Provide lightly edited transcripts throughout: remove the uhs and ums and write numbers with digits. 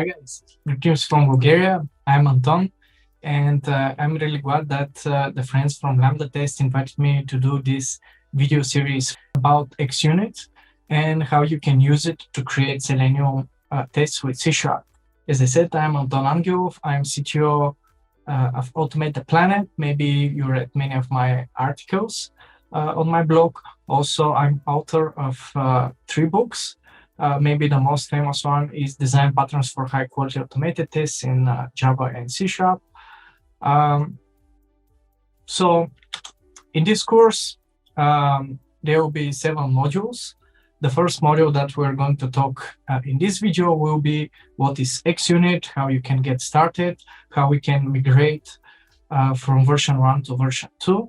Hi guys, greetings from Bulgaria. I'm Anton, and I'm really glad that the friends from Lambda Test invited me to do this video series about xUnit and how you can use it to create Selenium tests with C#. As I said, I'm Anton Angelov. I'm CTO of Automate the Planet. Maybe you read many of my articles on my blog. Also, I'm author of 3 books. Maybe the most famous one is Design Patterns for High-Quality Automated Tests in Java and C#. So in this course, there will be 7 modules. The first module that we're going to talk in this video will be what is xUnit, how you can get started, how we can migrate from version 1 to version 2.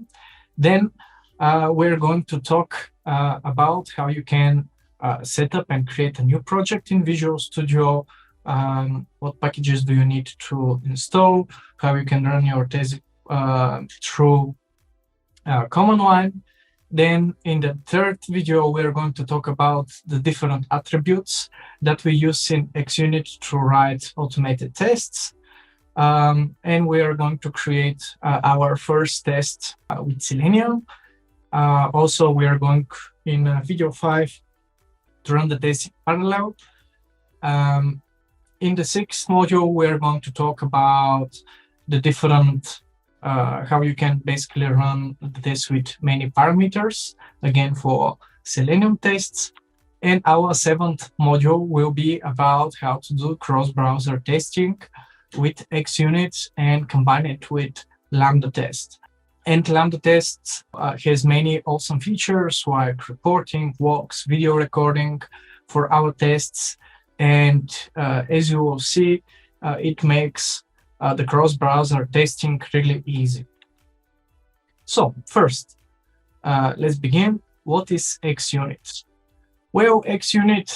Then we're going to talk about how you can set up and create a new project in Visual Studio, what packages do you need to install, how you can run your test through command line. Then in the third video, we're going to talk about the different attributes that we use in xUnit to write automated tests. And we are going to create our first test with Selenium. Also, we are going in video 5 to run the test in parallel. In the 6th module, we're going to talk about the different how you can basically run the test with many parameters, again for Selenium tests. And our 7th module will be about how to do cross-browser testing with xUnit and combine it with Lambda Test. And Lambda Test has many awesome features like reporting, walks, video recording for our tests. And as you will see, it makes the cross-browser testing really easy. So first, let's begin. What is xUnit? Well, xUnit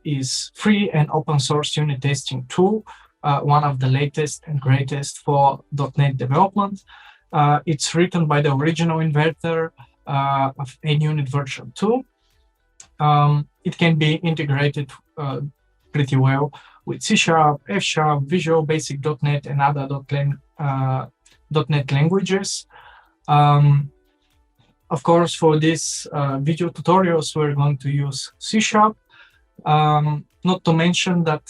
is free and open source unit testing tool, one of the latest and greatest for .NET development. It's written by the original inventor of xUnit version 2. It can be integrated pretty well with C#, F#, Visual Basic .NET, and other .NET languages. Of course, for this video tutorials, we're going to use C#. Not to mention that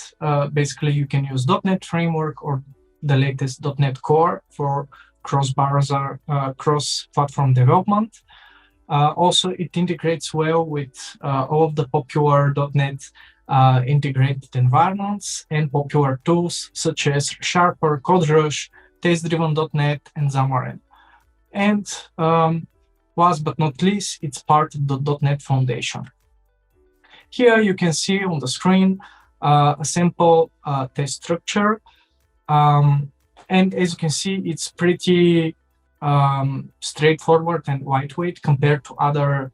basically you can use .NET Framework or the latest .NET Core for cross-browser, cross-platform development. Also, it integrates well with all of the popular .NET integrated environments and popular tools such as Sharper, CodeRush, TestDriven.NET, and Xamarin. And last but not least, it's part of the .NET Foundation. Here you can see on the screen a sample test structure. And as you can see, it's pretty straightforward and lightweight compared to other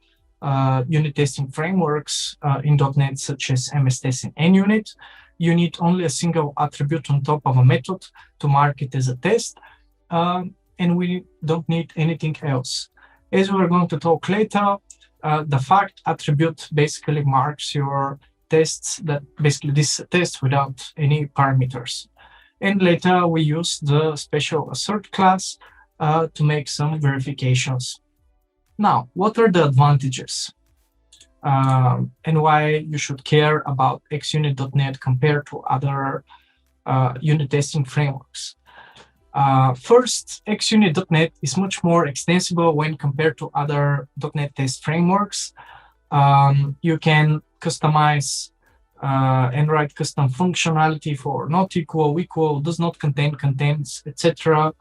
unit testing frameworks in .NET, such as MS-Test and NUnit. You need only a single attribute on top of a method to mark it as a test, and we don't need anything else. As we're going to talk later, the fact attribute basically marks your tests, that basically this test without any parameters. And later we use the special assert class to make some verifications. Now, what are the advantages and why you should care about xUnit.NET compared to other unit testing frameworks? First, xUnit.NET is much more extensible when compared to other .NET test frameworks. You can customize and write custom functionality for not equal, equal, does not contain, contains, etc.,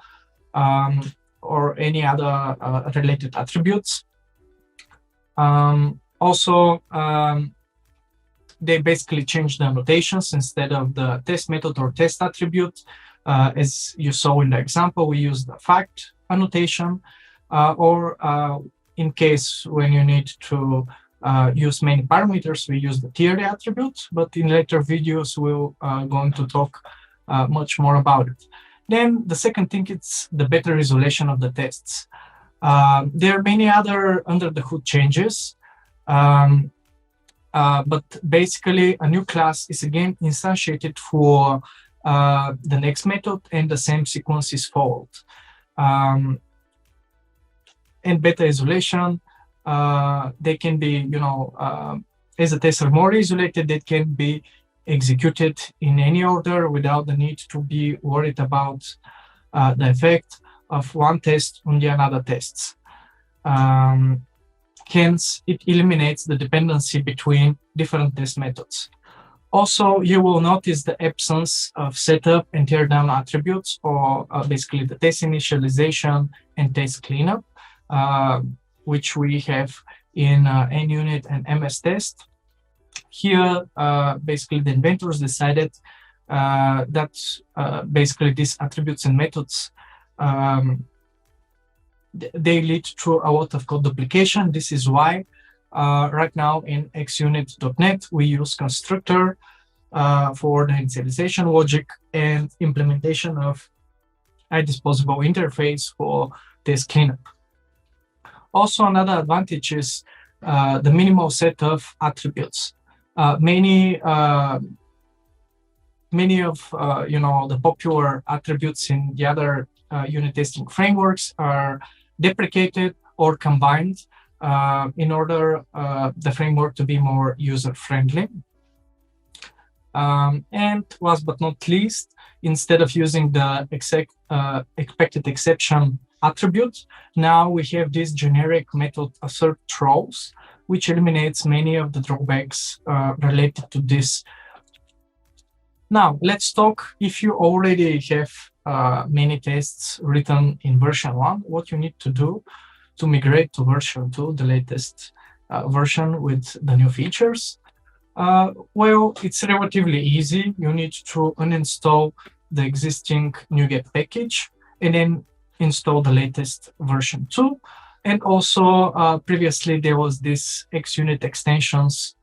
or any other related attributes. Also, they basically change the annotations. Instead of the test method or test attribute, as you saw in the example, we use the fact annotation, or in case when you need to use many parameters, we use the theory attribute, but in later videos, we're going to talk much more about it. Then the second thing, it's the better resolution of the tests. There are many other under the hood changes. But basically, a new class is again instantiated for the next method, and the same sequence is followed. And beta isolation, they can be, as the tests are more isolated, they can be executed in any order without the need to be worried about the effect of one test on the another tests. Hence, it eliminates the dependency between different test methods. Also, you will notice the absence of setup and teardown attributes, or basically the test initialization and test cleanup, which we have in NUnit and MS Test. Here, basically, the inventors decided that basically these attributes and methods they lead to a lot of code duplication. This is why right now in xUnit.net we use constructor for the initialization logic and implementation of a disposable interface for test cleanup. Also, another advantage is the minimal set of attributes. Many of the popular attributes in the other unit testing frameworks are deprecated or combined in order the framework to be more user-friendly. And last but not least, instead of using the expected exception attribute, now we have this generic method assert throws, which eliminates many of the drawbacks related to this. Now, let's talk if you already have many tests written in version 1, what you need to do to migrate to version 2, the latest version with the new features. Well, it's relatively easy. You need to uninstall the existing NuGet package and then install the latest version 2. And also, previously, there was this xUnit extensions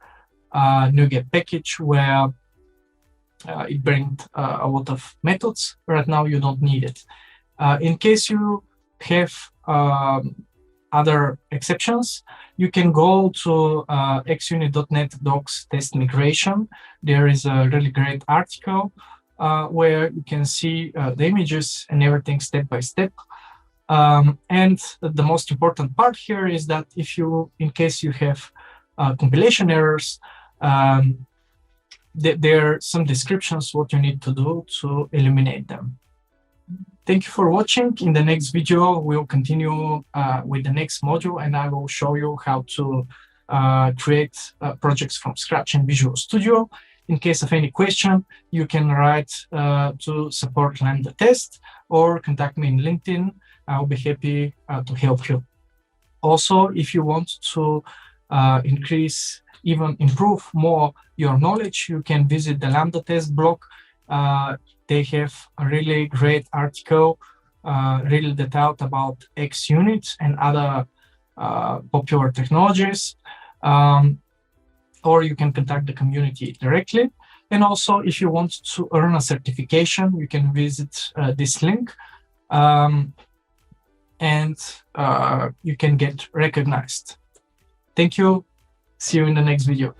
NuGet package where it brings a lot of methods. Right now, you don't need it. In case you have other exceptions, you can go to xUnit.net docs test migration. There is a really great article where you can see the images and everything step by step. And the most important part here is that if you, in case you have compilation errors, there are some descriptions what you need to do to eliminate them. Thank you for watching. In the next video, we'll continue with the next module, and I will show you how to create projects from scratch in Visual Studio. In case of any question, you can write to support Lambda Test or contact me in LinkedIn. I'll be happy to help you. Also, if you want to increase, even improve more your knowledge, you can visit the Lambda Test blog. They have a really great article, really detailed about xUnit and other popular technologies. Or you can contact the community directly. And also, if you want to earn a certification, you can visit this link. And you can get recognized. Thank you. See you in the next video.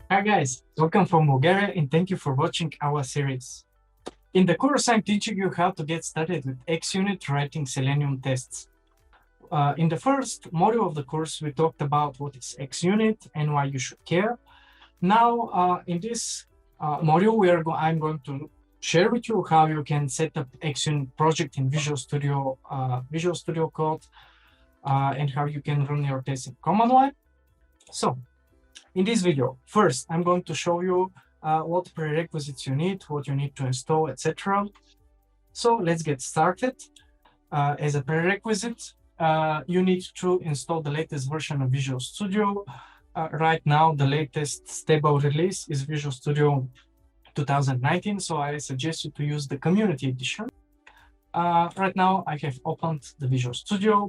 Hi guys, welcome from Bulgaria and thank you for watching our series. In the course, I'm teaching you how to get started with xUnit writing Selenium tests. In the first module of the course, we talked about what is xUnit and why you should care. Now, in this module, I'm going to share with you how you can set up xUnit project in Visual Studio Code, and how you can run your tests in command line. So, in this video, first, I'm going to show you what prerequisites you need, what you need to install, etc. So let's get started. As a prerequisite, you need to install the latest version of Visual Studio. Right now, the latest stable release is Visual Studio 2019, so I suggest you to use the Community Edition. Right now, I have opened the Visual Studio.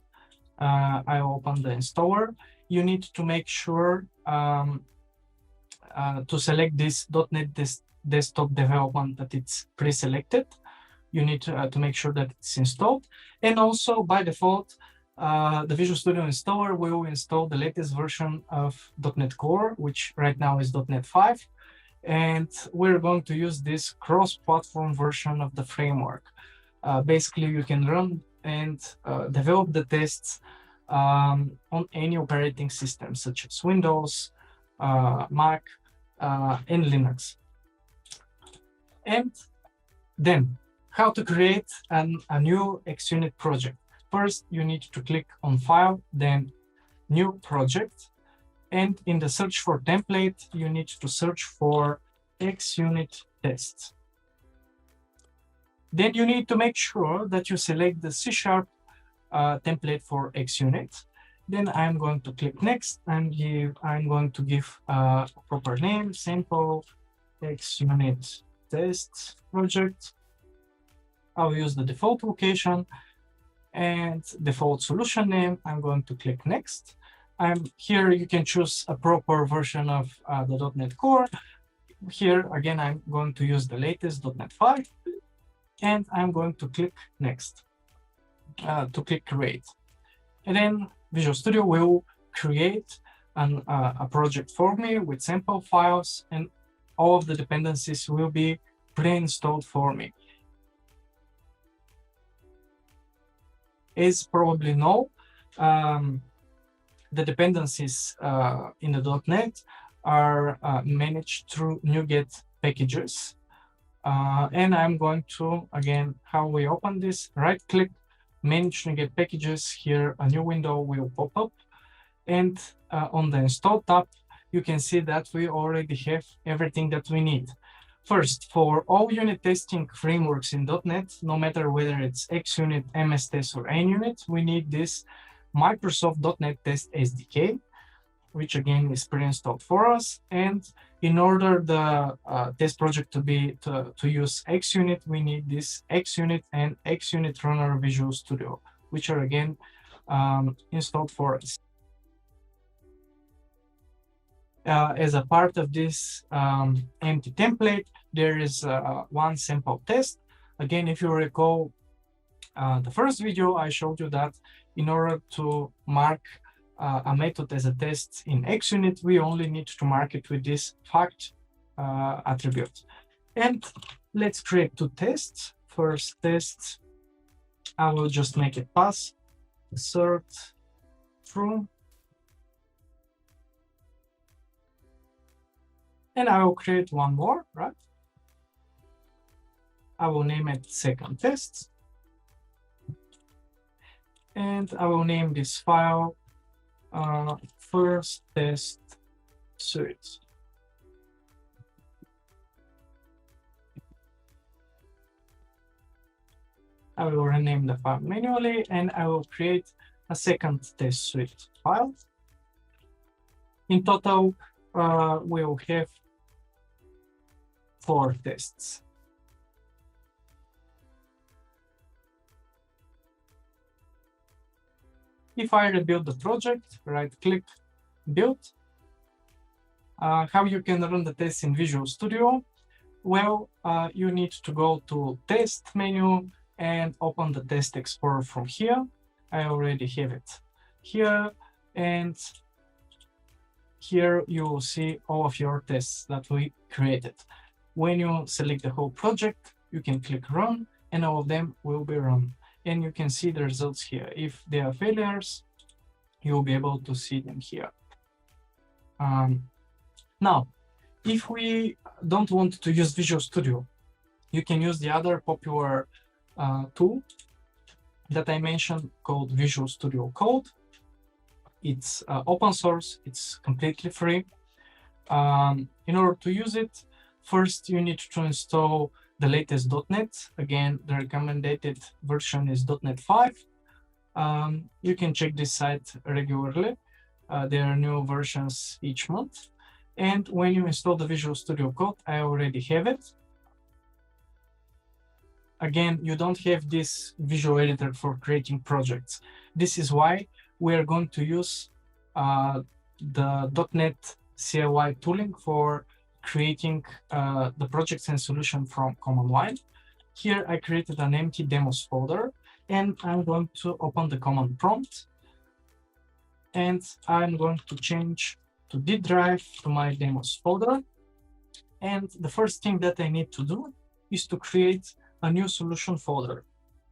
I open the installer. You need to make sure to select this .NET desktop development that it's pre-selected. You need to make sure that it's installed. And also by default, the Visual Studio installer will install the latest version of .NET Core, which right now is .NET 5. And we're going to use this cross-platform version of the framework. Basically, you can run and develop the tests on any operating system, such as Windows, Mac, and Linux. And then, how to create a new xUnit project. First, you need to click on File, then New Project. And in the search for template, you need to search for xUnit test. Then you need to make sure that you select the C# template for xUnit. Then I'm going to click Next, and I'm going to give a proper name, sample xUnit test project. I'll use the default location and default solution name. I'm going to click Next. Here you can choose a proper version of the .NET Core. Here again, I'm going to use the latest .NET 5, and I'm going to click Next to click Create. And then Visual Studio will create a project for me with sample files, and all of the dependencies will be pre-installed for me. As probably know, the dependencies in the .NET are managed through NuGet packages. And I'm going to, again, how we open this, right-click, Manage NuGet packages. Here, a new window will pop up. And on the Install tab, you can see that we already have everything that we need. First, for all unit testing frameworks in .NET, no matter whether it's xUnit, MS Test, or NUnit, we need this Microsoft .NET Test SDK, which again is pre-installed for us. And in order the test project to use xUnit, we need this xUnit and xUnit Runner Visual Studio, which are again installed for us. As a part of this empty template, there is one sample test. Again, if you recall the first video, I showed you that in order to mark a method as a test in xUnit, we only need to mark it with this fact attribute. And let's create two tests. First test, I will just make it pass, assert true. And I will create one more, right? I will name it second test. And I will name this file first test suite. I will rename the file manually, and I will create a second test suite file. In total, we'll have 4 tests. If I rebuild the project, right-click, build. How you can run the tests in Visual Studio? Well, you need to go to Test menu and open the Test Explorer from here. I already have it here, and here you will see all of your tests that we created. When you select the whole project, you can click Run, and all of them will be run. And you can see the results here. If they are failures, you'll be able to see them here. Now, if we don't want to use Visual Studio, you can use the other popular tool that I mentioned called Visual Studio Code. It's open source, it's completely free. In order to use it, first you need to install the latest .NET. Again, the recommended version is .NET 5. You can check this site regularly. There are new versions each month. And when you install the Visual Studio Code, I already have it. Again, you don't have this visual editor for creating projects. This is why we are going to use the .NET CLI tooling for creating the projects and solution from command line. Here I created an empty demos folder, and I'm going to open the command prompt, and I'm going to change to D drive to my demos folder. And the first thing that I need to do is to create a new solution folder.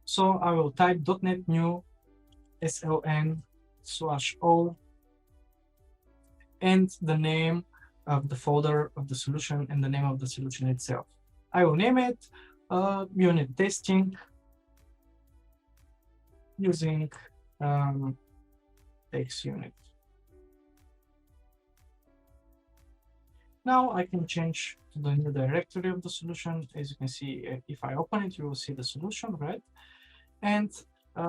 So I will type .NET new sln/o and the name of the folder of the solution and the name of the solution itself. I will name it unit testing using xUnit. Now I can change to the new directory of the solution. As you can see, if I open it, you will see the solution, right? And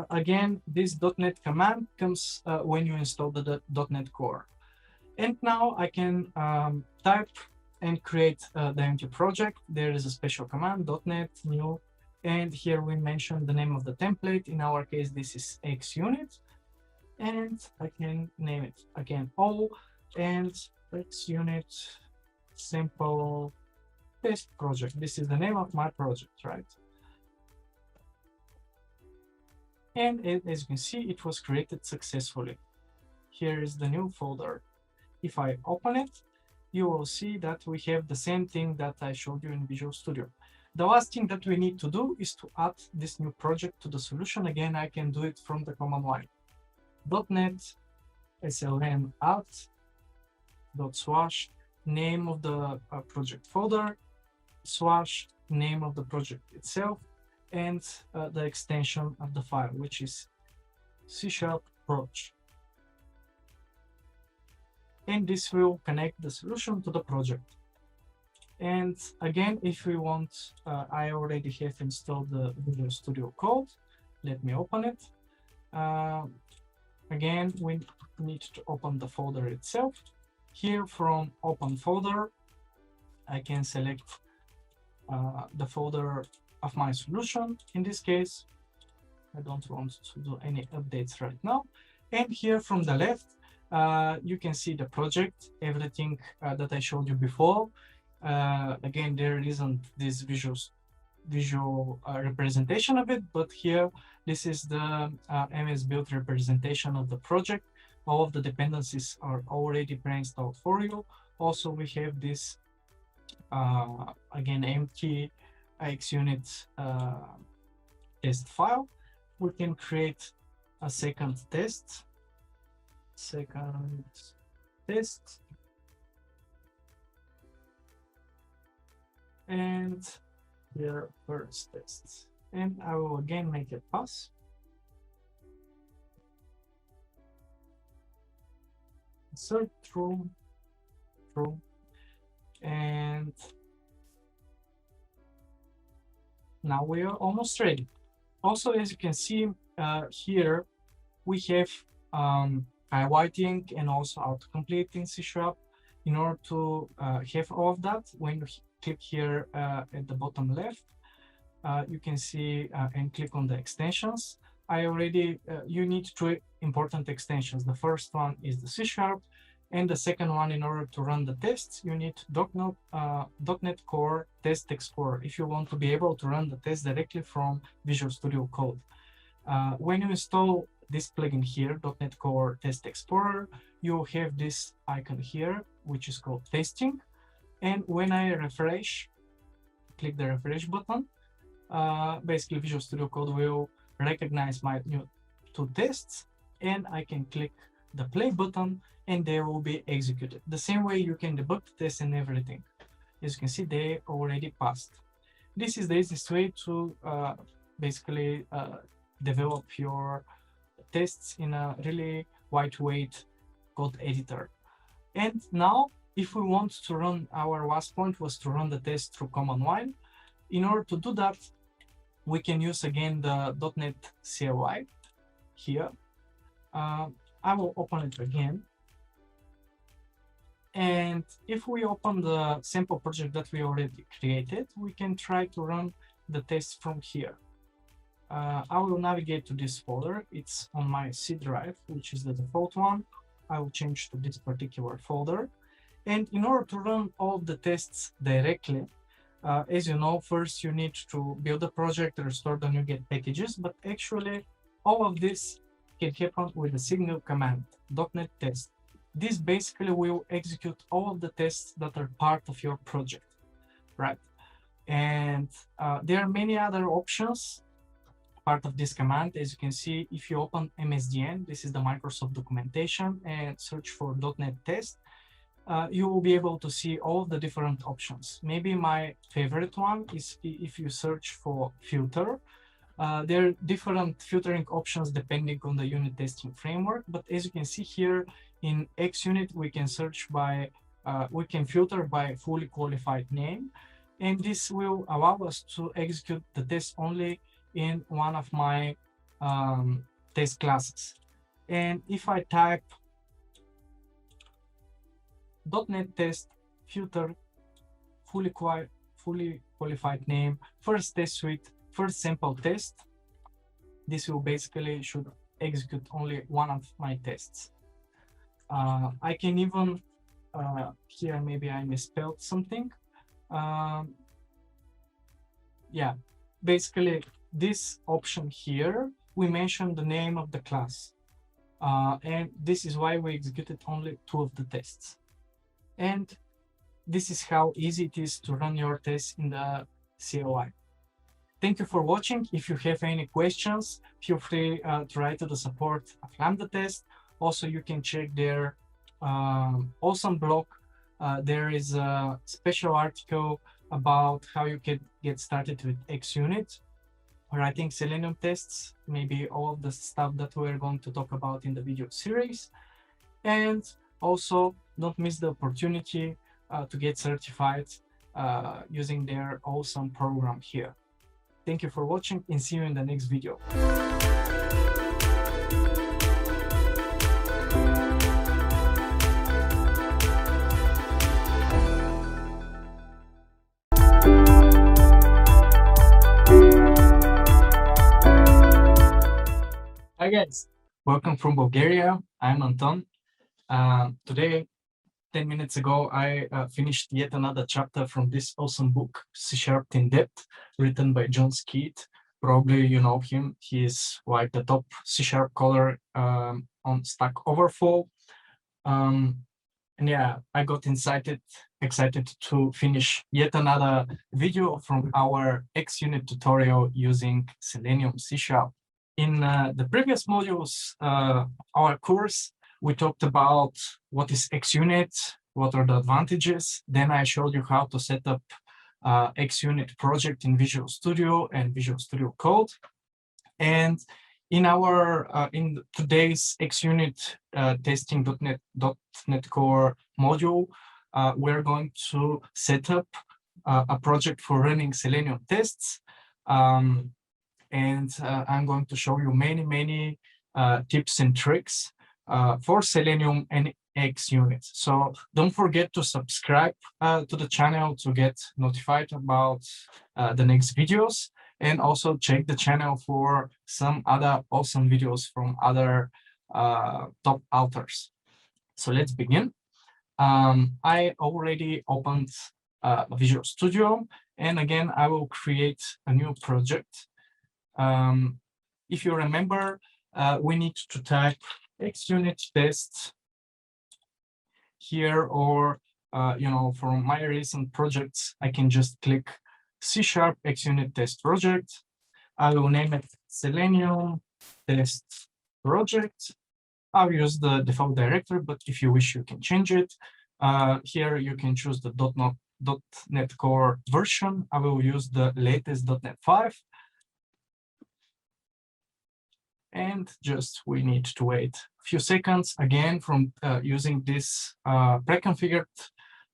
again, this .NET command comes when you install the .NET Core. And now I can type and create the empty project. There is a special command, .NET new, and here we mention the name of the template. In our case, this is xUnit, and I can name it again O and xUnit simple test project. This is the name of my project, right? And as you can see, it was created successfully. Here is the new folder. If I open it, you will see that we have the same thing that I showed you in Visual Studio. The last thing that we need to do is to add this new project to the solution. Again, I can do it from the command line. .NET sln add / name of the project folder / name of the project itself and the extension of the file, which is C#proj. And this will connect the solution to the project. And again, if we want, I already have installed the Visual Studio Code. Let me open it. Again, we need to open the folder itself. Here from Open Folder, I can select the folder of my solution. In this case, I don't want to do any updates right now. And here from the left, you can see the project, everything that I showed you before. Again, there isn't this visual representation of it, but here, this is the MS Build representation of the project. All of the dependencies are already pre-installed for you. Also, we have this, again, empty xUnit test file. We can create a second test. And here first test. And I will again make a pass. So true. And now we are almost ready. Also, as you can see here, we have highlighting and also autocomplete in C#. In order to have all of that, when you click here at the bottom left, you can see and click on the extensions. You need two important extensions. The first one is the C#, and the second one, in order to run the tests, you need .NET Core Test Explorer if you want to be able to run the test directly from Visual Studio Code. When you install this plugin here, .NET Core Test Explorer, you have this icon here, which is called Testing. And when I refresh, click the refresh button, basically Visual Studio Code will recognize my new two tests, and I can click the play button and they will be executed. The same way you can debug the test and everything. As you can see, they already passed. This is the easiest way to basically develop your tests in a really lightweight code editor. And now, if we want to run, our last point was to run the test through command line. In order to do that, we can use again the .NET CLI here. I will open it again. And if we open the sample project that we already created, we can try to run the test from here. I will navigate to this folder. It's on my C drive, which is the default one. I will change to this particular folder. And in order to run all the tests directly, as you know, first you need to build a project, restore the NuGet packages, but actually all of this can happen with a single command, .NET Test. This basically will execute all of the tests that are part of your project, right? And there are many other options part of this command. As you can see, if you open MSDN, this is the Microsoft documentation, and search for .NET Test, you will be able to see all the different options. Maybe my favorite one is if you search for filter. There are different filtering options depending on the unit testing framework, but as you can see here in xUnit, we can search by, we can filter by fully qualified name, and this will allow us to execute the test only in one of my test classes. And if I type .NET Test filter fully qualified name, first test suite, first sample test, this will basically should execute only one of my tests. I can even, here maybe I misspelled something. Yeah, basically this option here, we mentioned the name of the class. And this is why we executed only 2 of the tests. And this is how easy it is to run your tests in the CLI. Thank you for watching. If you have any questions, feel free to write to the support of Lambda Test. Also, you can check their awesome blog. There is a special article about how you can get started with xUnit, writing Selenium tests, maybe all of the stuff that we're going to talk about in the video series. And also, don't miss the opportunity to get certified using their awesome program here. Thank you for watching, and see you in the next video. Hi guys, welcome from Bulgaria. I'm Anton. Today, 10 minutes ago, I finished yet another chapter from this awesome book, C# in Depth, written by John Skeet. Probably you know him. He is like the top C# coder on Stack Overflow. And yeah, I got excited to finish yet another video from our xUnit tutorial using Selenium C#. In the previous modules, our course, we talked about what is xUnit, what are the advantages. Then I showed you how to set up xUnit project in Visual Studio and Visual Studio Code. And in our in today's xUnit testing.NET Core module, we're going to set up a project for running Selenium tests. And I'm going to show you many tips and tricks for Selenium and xUnit. So don't forget to subscribe to the channel to get notified about the next videos, and also check the channel for some other awesome videos from other top authors. So let's begin. I already opened Visual Studio, and again, I will create a new project. If you remember, we need to type xUnit test here, or you know, from my recent projects, I can just click C# xUnit test project. I will name it Selenium test project. I'll use the default directory, but if you wish, you can change it. Here you can choose the .NET Core version. I will use the latest .NET 5. And just we need to wait a few seconds. Again, from using this pre-configured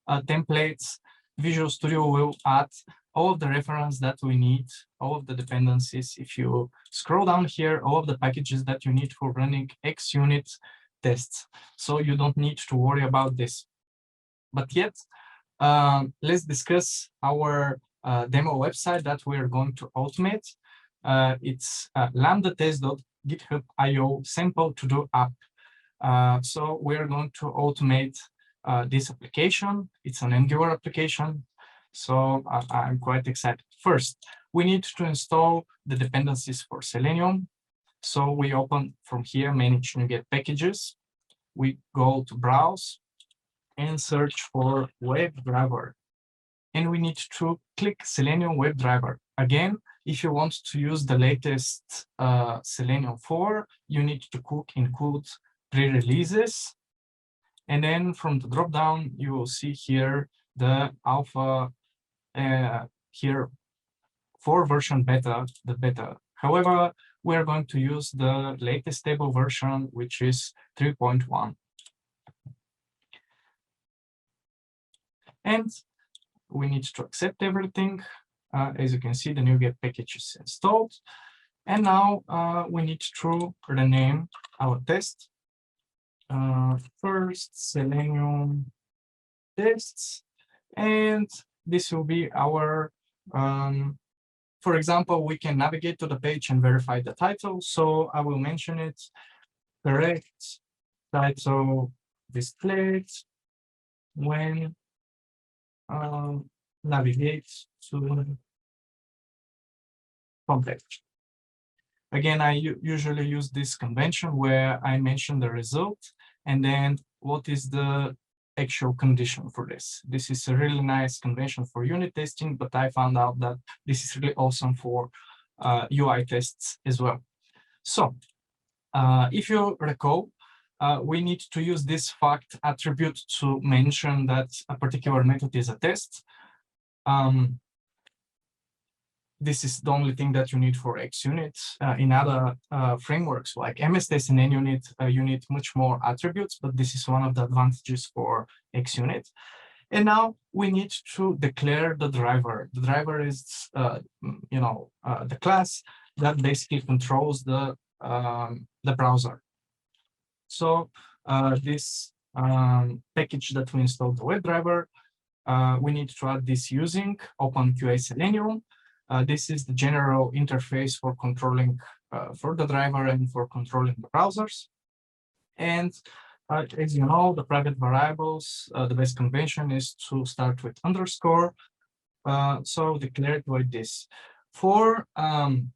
templates, Visual Studio will add all of the reference that we need, all of the dependencies. If you scroll down here, all of the packages that you need for running xUnit tests. So you don't need to worry about this. But yet, let's discuss our demo website that we're going to automate. It's LambdaTest.github.io sample to do app. So we're going to automate this application. It's an Angular application. So I'm quite excited. First, we need to install the dependencies for Selenium. So we open from here, manage NuGet packages. We go to browse and search for WebDriver. And we need to click Selenium WebDriver. Again, if you want to use the latest Selenium 4, you need to include pre-releases. And then from the dropdown, you will see here the alpha, here for version beta, the beta. However, we're going to use the latest stable version, which is 3.1. And we need to accept everything. As you can see, the NuGet package is installed. And now we need to rename our test. First, Selenium tests. And this will be our, for example, we can navigate to the page and verify the title. So I will mention it, correct title displayed when navigate to homepage. Again, I usually use this convention where I mention the result and then what is the actual condition for this. This is a really nice convention for unit testing, but I found out that this is really awesome for UI tests as well. So if you recall, we need to use this fact attribute to mention that a particular method is a test. This is the only thing that you need for xUnit. In other frameworks like MSTest and NUnit, you need much more attributes, but this is one of the advantages for xUnit. And now we need to declare the driver. The driver is, the class that basically controls the browser. So this package that we installed, the WebDriver, we need to add this using OpenQA Selenium. This is the general interface for controlling for the driver and for controlling the browsers. And as you know, the private variables, the best convention is to start with underscore. So declare it like this. For in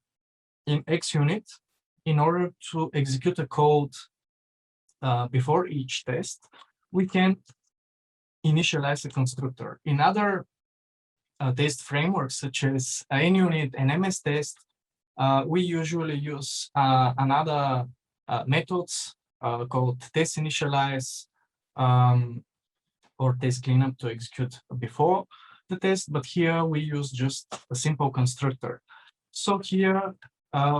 xUnit, in order to execute a code before each test, we can initialize a constructor. In other test frameworks such as NUnit and MSTest, we usually use another methods called test initialize or test cleanup to execute before the test, but here we use just a simple constructor. So here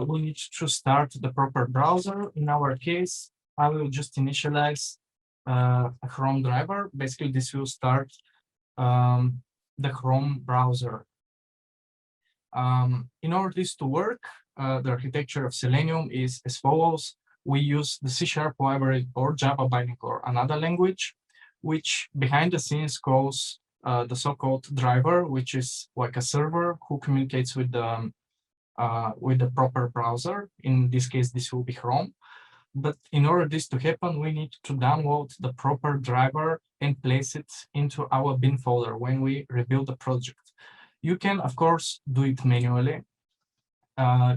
we need to start the proper browser. In our case, I will just initialize a Chrome driver. Basically, this will start the Chrome browser. In order this to work, the architecture of Selenium is as follows. We use the C# library or Java binding or another language, which behind the scenes calls the so-called driver, which is like a server who communicates with the proper browser. In this case, this will be Chrome. But in order this to happen, we need to download the proper driver and place it into our bin folder when we rebuild the project. You can, of course, do it manually.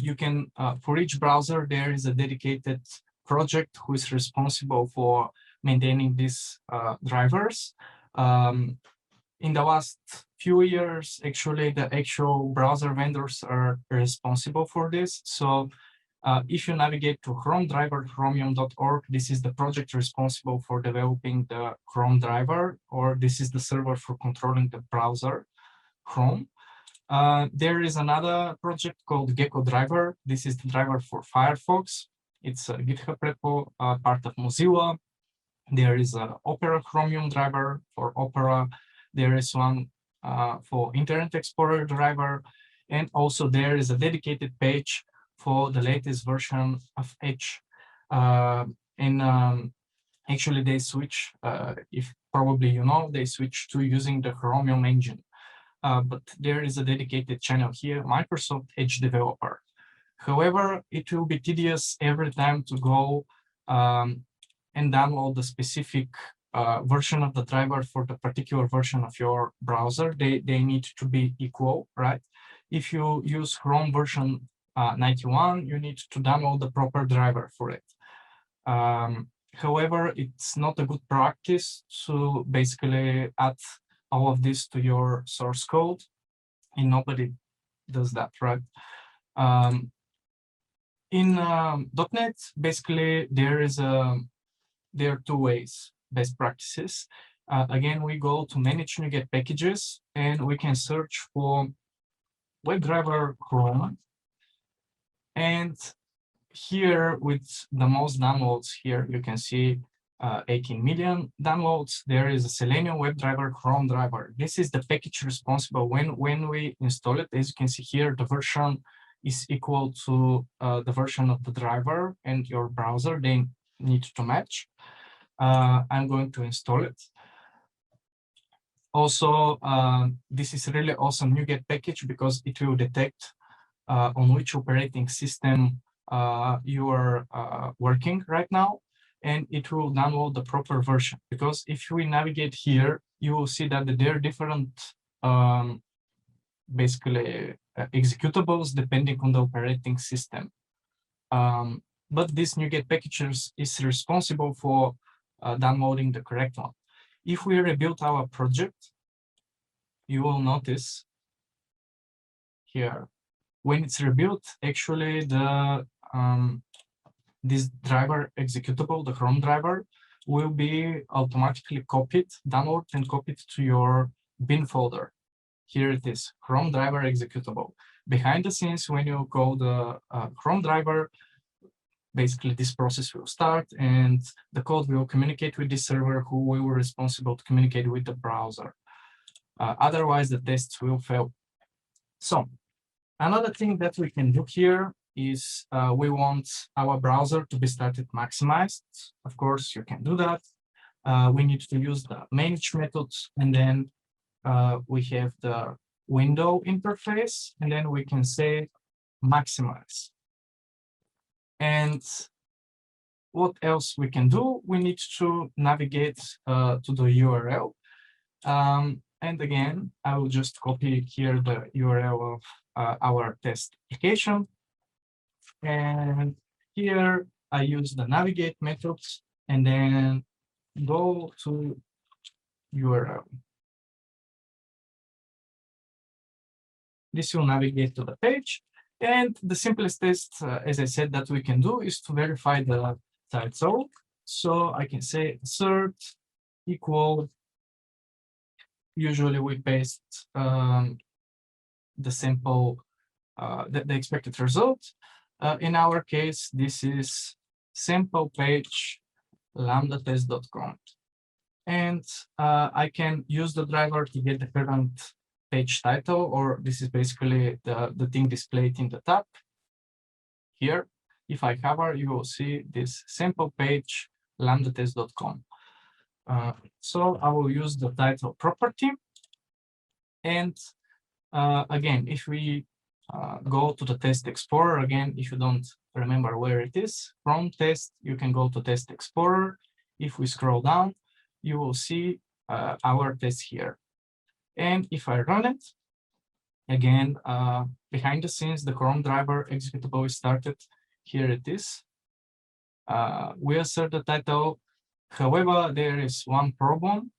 You can, for each browser, there is a dedicated project who is responsible for maintaining these drivers. In the last few years, actually, the actual browser vendors are responsible for this. So if you navigate to Chrome driver, chromium.org, this is the project responsible for developing the Chrome driver, or this is the server for controlling the browser, Chrome. There is another project called Gecko driver. This is the driver for Firefox. It's a GitHub repo, part of Mozilla. There is an Opera Chromium driver for Opera. There is one for Internet Explorer driver. And also there is a dedicated page for the latest version of Edge. Actually they switch, if probably you know, they switch to using the Chromium engine. But there is a dedicated channel here, Microsoft Edge Developer. However, it will be tedious every time to go and download the specific version of the driver for the particular version of your browser. They need to be equal, right? If you use Chrome version 91, you need to download the proper driver for it. However, it's not a good practice to basically add all of this to your source code, and nobody does that, right? In .NET, basically, there are two ways, best practices. Again, we go to manage NuGet packages, and we can search for WebDriver Chrome. And here, with the most downloads here, you can see 18 million downloads. There is a Selenium WebDriver Chrome driver. This is the package responsible when we install it. As you can see here, the version is equal to the version of the driver, and your browser, they need to match. I'm going to install it. Also, this is really awesome NuGet package because it will detect on which operating system you are working right now, and it will download the proper version. Because if we navigate here, you will see that there are different basically executables depending on the operating system. But this NuGet package is responsible for downloading the correct one. If we rebuild our project, you will notice here, when it's rebuilt, actually this driver executable, the Chrome driver, will be automatically copied, downloaded and copied to your bin folder. Here it is, Chrome driver executable. Behind the scenes, when you call the Chrome driver, basically this process will start and the code will communicate with the server who will be responsible to communicate with the browser. Otherwise, the tests will fail. So another thing that we can do here is we want our browser to be started maximized. Of course, you can do that. We need to use the manage methods, and then we have the window interface, and then we can say maximize. And what else we can do? We need to navigate to the URL. And again, I will just copy here the URL of our test application. And here I use the navigate methods and then go to URL. This will navigate to the page. And the simplest test, as I said, that we can do is to verify the title. So I can say assert equal. Usually we paste the sample, the expected result. In our case, this is sample page LambdaTest.com. And I can use the driver to get the current page title, or this is basically the thing displayed in the tab. Here, if I hover, you will see this sample page LambdaTest.com. So I will use the title property. And again, if we go to the test explorer, again, if you don't remember where it is, from test, you can go to test explorer. If we scroll down, you will see our test here. And if I run it, again, behind the scenes, the Chrome driver executable is started. Here it is. We assert the title. However, there is one problem.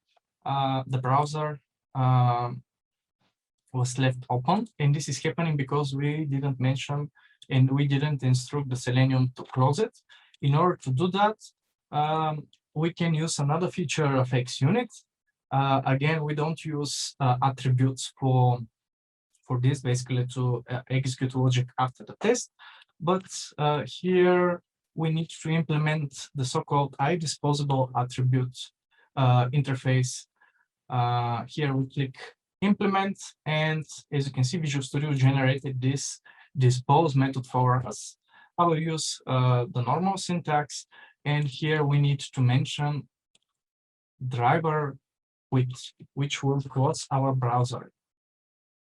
The browser was left open, and this is happening because we didn't mention and we didn't instruct the Selenium to close it. In order to do that, we can use another feature of xUnit. Again, we don't use attributes for this, basically to execute logic after the test, but here we need to implement the so-called iDisposable attribute interface. Here we click implement, and as you can see, Visual Studio generated this dispose method for us. I will use the normal syntax, and here we need to mention driver which will close our browser.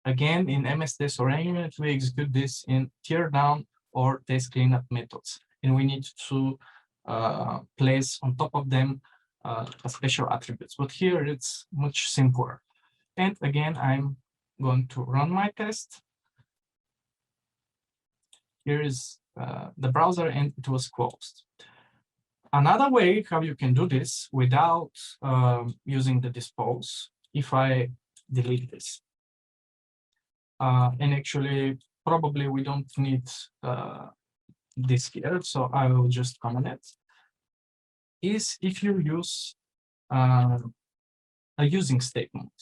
Again, in MS Test or xUnit, we execute this in teardown or test cleanup methods, and we need to place on top of them special attributes. But here it's much simpler. And again, I'm going to run my test. Here is the browser, and it was closed. Another way how you can do this without using the dispose, if I delete this, and actually probably we don't need this here, so I will just comment it, is if you use a using statement.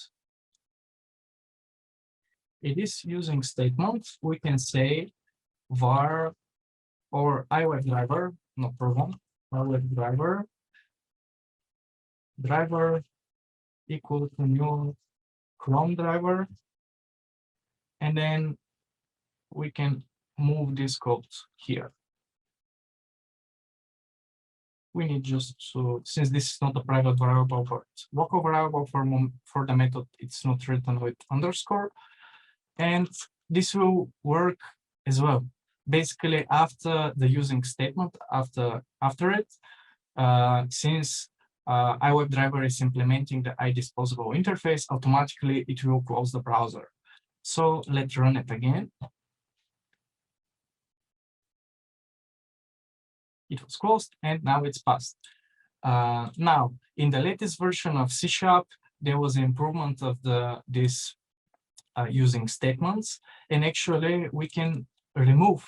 It is using statement, we can say var or iWebDriver, no problem, iWebDriver driver equal to new Chrome driver, and then we can move this code here. We need just to, since this is not a private variable, but local variable for the method, it's not written with underscore, and this will work as well. Basically, after the using statement, after it, since iWebDriver is implementing the iDisposable interface, automatically it will close the browser. So let's run it again. It was closed, and now it's passed. Now, in the latest version of C#, there was an improvement of this using statements, and actually we can remove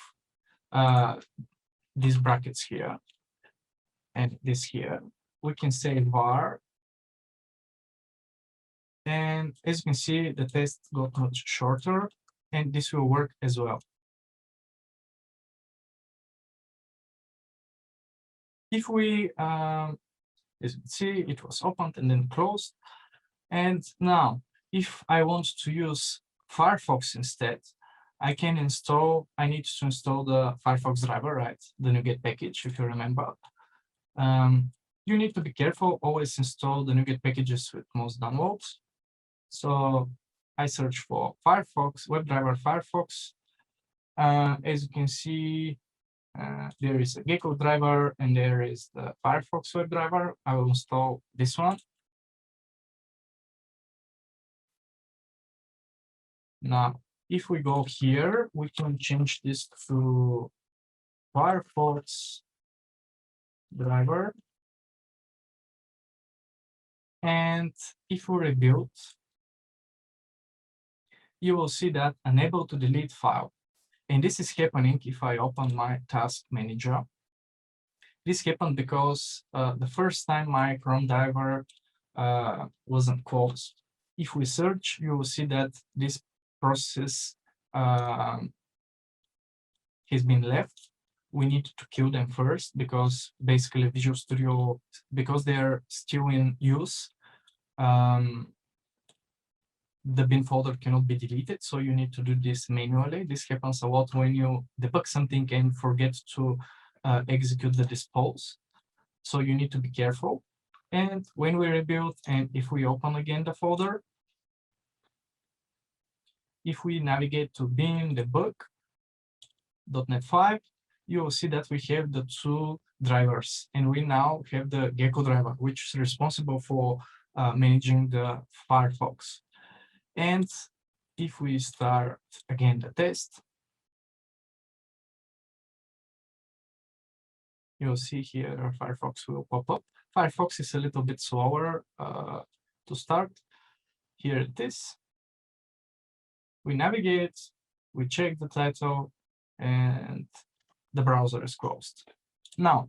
these brackets here and this here. We can say var, and as you can see, the test got much shorter, and this will work as well. If we, as you can see, it was opened and then closed. And now, if I want to use Firefox instead, I need to install the Firefox driver, right? The NuGet package, if you remember. You need to be careful, always install the NuGet packages with most downloads. So I search for Firefox, WebDriver Firefox. As you can see, there is a Gecko driver and there is the Firefox WebDriver. I will install this one. Now, if we go here, we can change this to Firefox driver. And if we rebuild, you will see that unable to delete file. And this is happening if I open my task manager. This happened because the first time my Chrome driver wasn't closed. If we search, you will see that this process has been left. We need to kill them first because basically Visual Studio, because they're still in use, the bin folder cannot be deleted, so you need to do this manually. This happens a lot when you debug something and forget to execute the dispose. So you need to be careful. And when we rebuild, and if we open again the folder, if we navigate to bin debug .NET 5, you will see that we have the two drivers, and we now have the Gecko driver, which is responsible for managing the Firefox. And if we start again the test, you'll see here Firefox will pop up. Firefox is a little bit slower to start. Here it is. We navigate, we check the title, and the browser is closed. Now,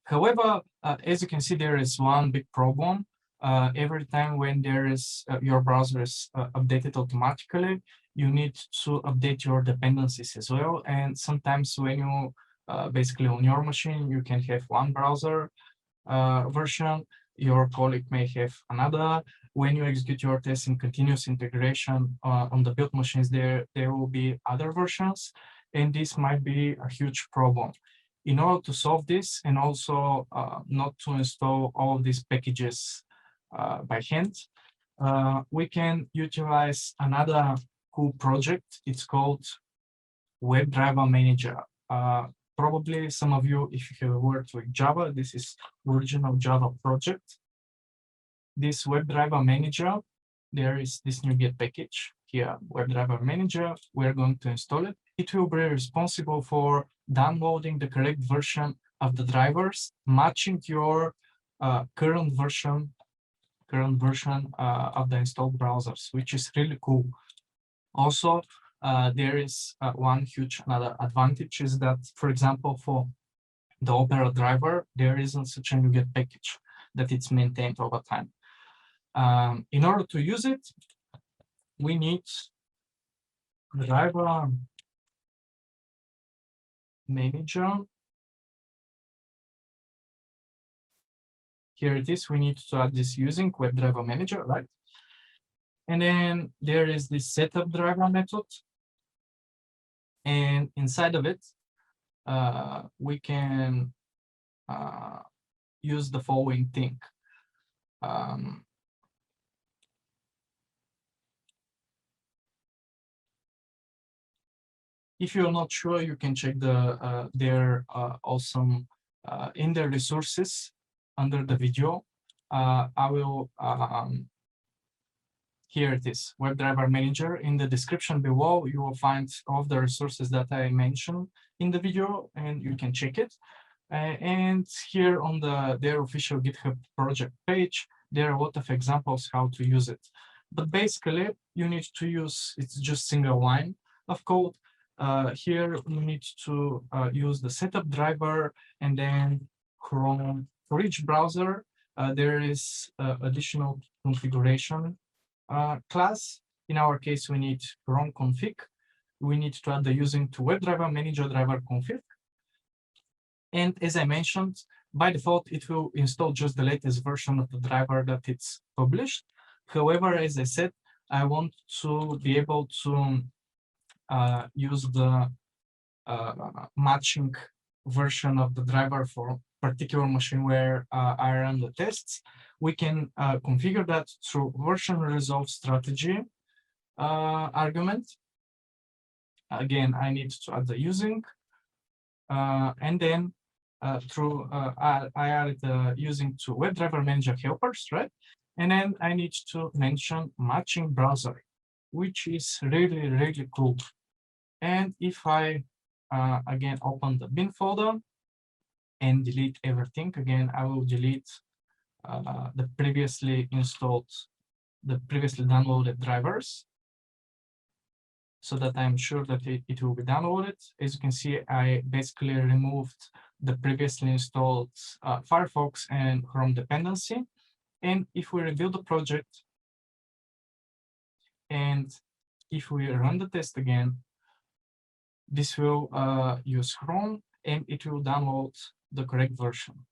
however, as you can see, there is one big problem. Every time when there is your browser is updated automatically, you need to update your dependencies as well. And sometimes when you basically on your machine, you can have one browser version, your colleague may have another. When you execute your test in continuous integration on the build machines, there will be other versions, and this might be a huge problem. In order to solve this, and also not to install all of these packages by hand, we can utilize another cool project. It's called WebDriver Manager. Probably some of you, if you have worked with Java, this is original Java project. This WebDriver Manager, there is this NuGet package here, WebDriver Manager. We're going to install it. It will be responsible for downloading the correct version of the drivers, matching your current version of the installed browsers, which is really cool. Also, there is one huge another advantage is that, for example, for the Opera driver, there isn't such a NuGet package that it's maintained over time. In order to use it, we need driver manager. Here it is. We need to add this using WebDriver Manager, right? And then there is this setup driver method. And inside of it, we can use the following thing. If you're not sure, you can check their awesome in their resources under the video. I will here it is, WebDriver Manager. In the description below, you will find all of the resources that I mentioned in the video, and you can check it. And here on their official GitHub project page, there are a lot of examples how to use it. But basically, you need to use, it's just single line of code. Here, you need to use the setup driver, and then Chrome. For each browser, there is additional configuration class. In our case, we need Chrome config. We need to add the using to WebDriver Manager driver config. And as I mentioned, by default, it will install just the latest version of the driver that it's published. However, as I said, I want to be able to use the matching version of the driver for particular machine where I run the tests. We can configure that through version resolve strategy argument. Again, I need to add the using, and then through I added the using to WebDriver Manager helpers, right? And then I need to mention matching browser, which is really, really cool. And if I again open the bin folder and delete everything, again, I will delete the previously downloaded drivers, so that I'm sure that it will be downloaded. As you can see, I basically removed the previously installed Firefox and Chrome dependency. And if we rebuild the project, and if we run the test again, this will use Chrome, and it will download the correct version.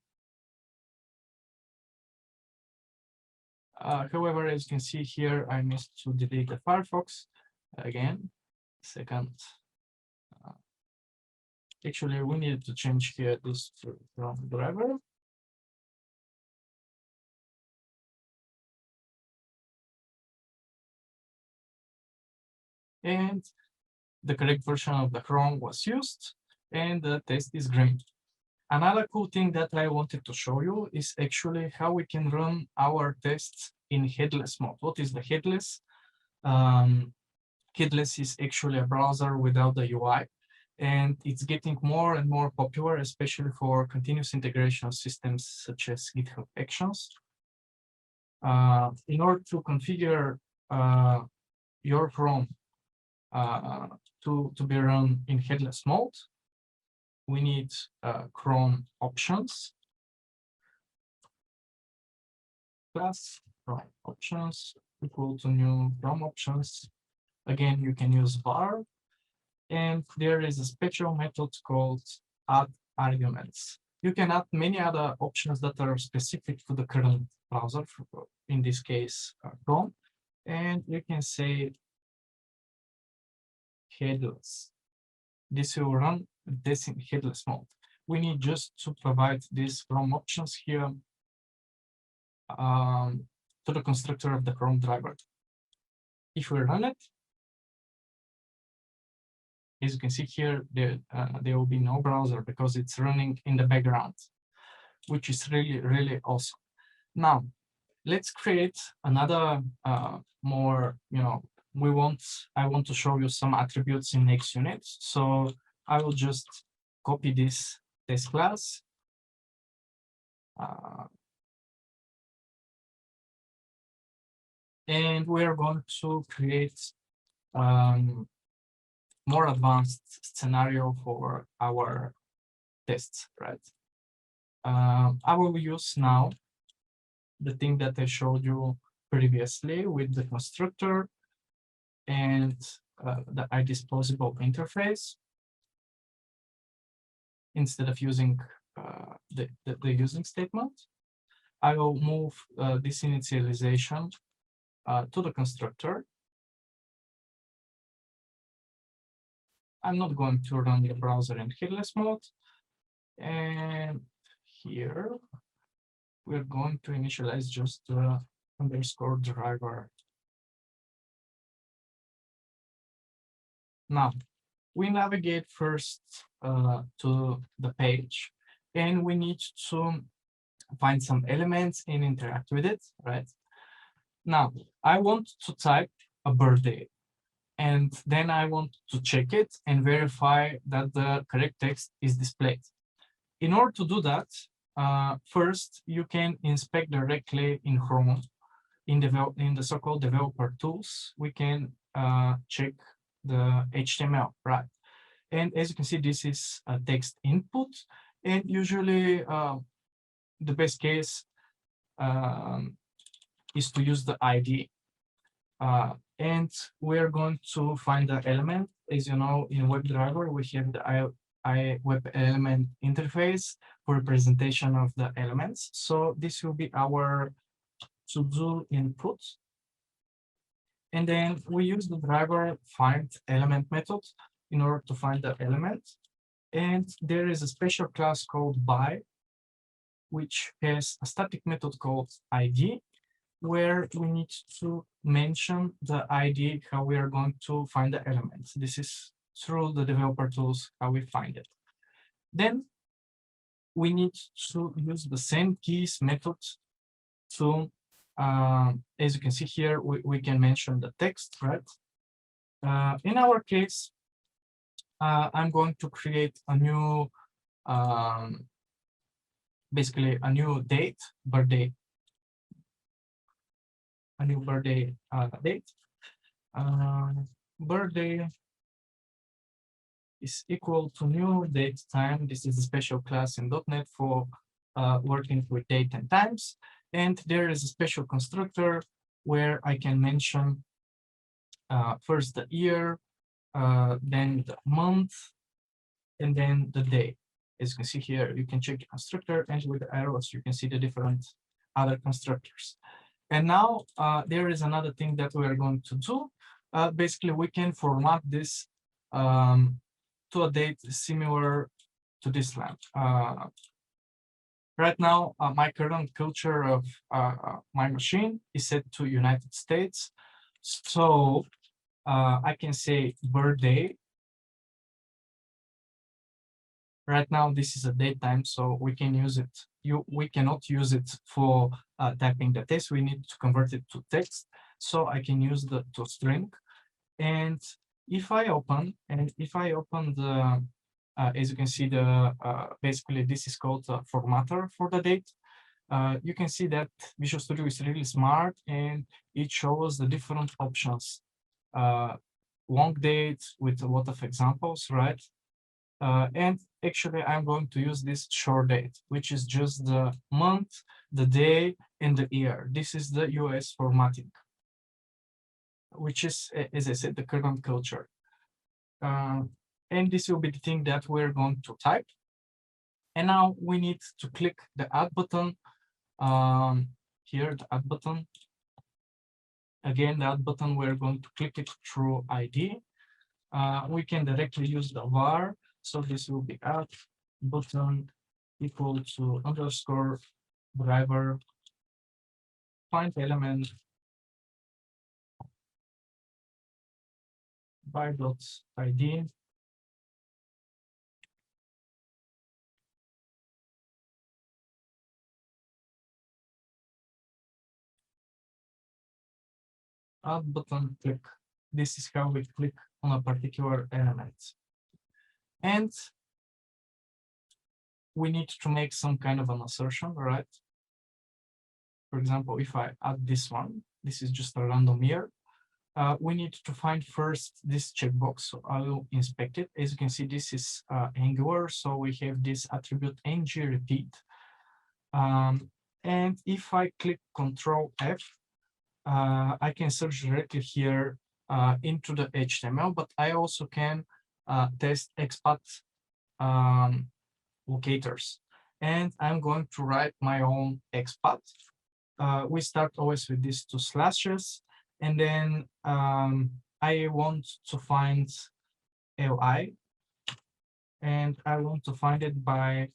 However, as you can see here, I missed to delete the Firefox again. Second, actually, we need to change here this to Chrome driver. And the correct version of the Chrome was used, and the test is green. Another cool thing that I wanted to show you is actually how we can run our tests in headless mode. What is the headless? Headless is actually a browser without the UI, and it's getting more and more popular, especially for continuous integration systems such as GitHub Actions. In order to configure your Chrome to be run in headless mode, we need Chrome options plus Chrome options equal to new Chrome options. Again, you can use var, and there is a special method called add arguments. You can add many other options that are specific to the current browser, in this case, Chrome, and you can say headless. This will run this in headless mode. We need just to provide these Chrome options here to the constructor of the Chrome driver. If we run it, as you can see here, there will be no browser because it's running in the background, which is really, really awesome. Now, let's create another more, I want to show you some attributes in xUnit. So I will just copy this test class. And we are going to create more advanced scenario for our tests, right? I will use now the thing that I showed you previously with the constructor and the IDisposable interface instead of using the using statement. I will move this initialization to the constructor. I'm not going to run the browser in headless mode. And here, we're going to initialize just the underscore driver. Now, we navigate first to the page, and we need to find some elements and interact with it, right? Now, I want to type a birthday, and then I want to check it and verify that the correct text is displayed. In order to do that, first, you can inspect directly in Chrome, in the so-called developer tools. We can check the HTML, right? And as you can see, this is a text input. And usually, the best case is to use the ID. And we're going to find the element. As you know, in WebDriver, we have the web element interface for representation of the elements. So this will be our to-do input. And then we use the driver find element method in order to find the element. And there is a special class called by, which has a static method called ID, where we need to mention the ID, how we are going to find the elements. This is through the developer tools, how we find it. Then we need to use the same keys method to, as you can see here, we can mention the text, right? In our case, I'm going to create a new, basically a new date, birthday, a new birthday date. Birthday is equal to new date time. This is a special class in .NET for working with date and times. And there is a special constructor where I can mention first the year, then the month, and then the day. As you can see here, you can check the constructor, and with the arrows, you can see the different other constructors. And now there is another thing that we are going to do. Basically, we can format this to a date similar to this one. Right now, my current culture of my machine is set to United States. So I can say birthday. Right now, this is a date time, so we can use it. We cannot use it for typing the text. We need to convert it to text. So I can use the toString. And if I open the, as you can see, the basically this is called a formatter for the date. You can see that Visual Studio is really smart, and it shows the different options. Long date with a lot of examples, right? And actually, I'm going to use this short date, which is just the month, the day, and the year. This is the US formatting, which is, as I said, the current culture. And this will be the thing that we're going to type. And now we need to click the add button. Here, the add button. Again, the add button, we're going to click it through ID. We can directly use the var. So this will be add button equal to underscore driver find element by dot ID. add button, click. This is how we click on a particular element. And we need to make some kind of an assertion, right? For example, if I add this one, this is just a random year. We need to find first this checkbox. So I will inspect it. As you can see, this is Angular. So we have this attribute ng repeat. And if I click Control F, I can search directly here into the HTML, but I also can test XPath locators. And I'm going to write my own XPath. We start always with these 2 slashes, and then I want to find li, and I want to find it by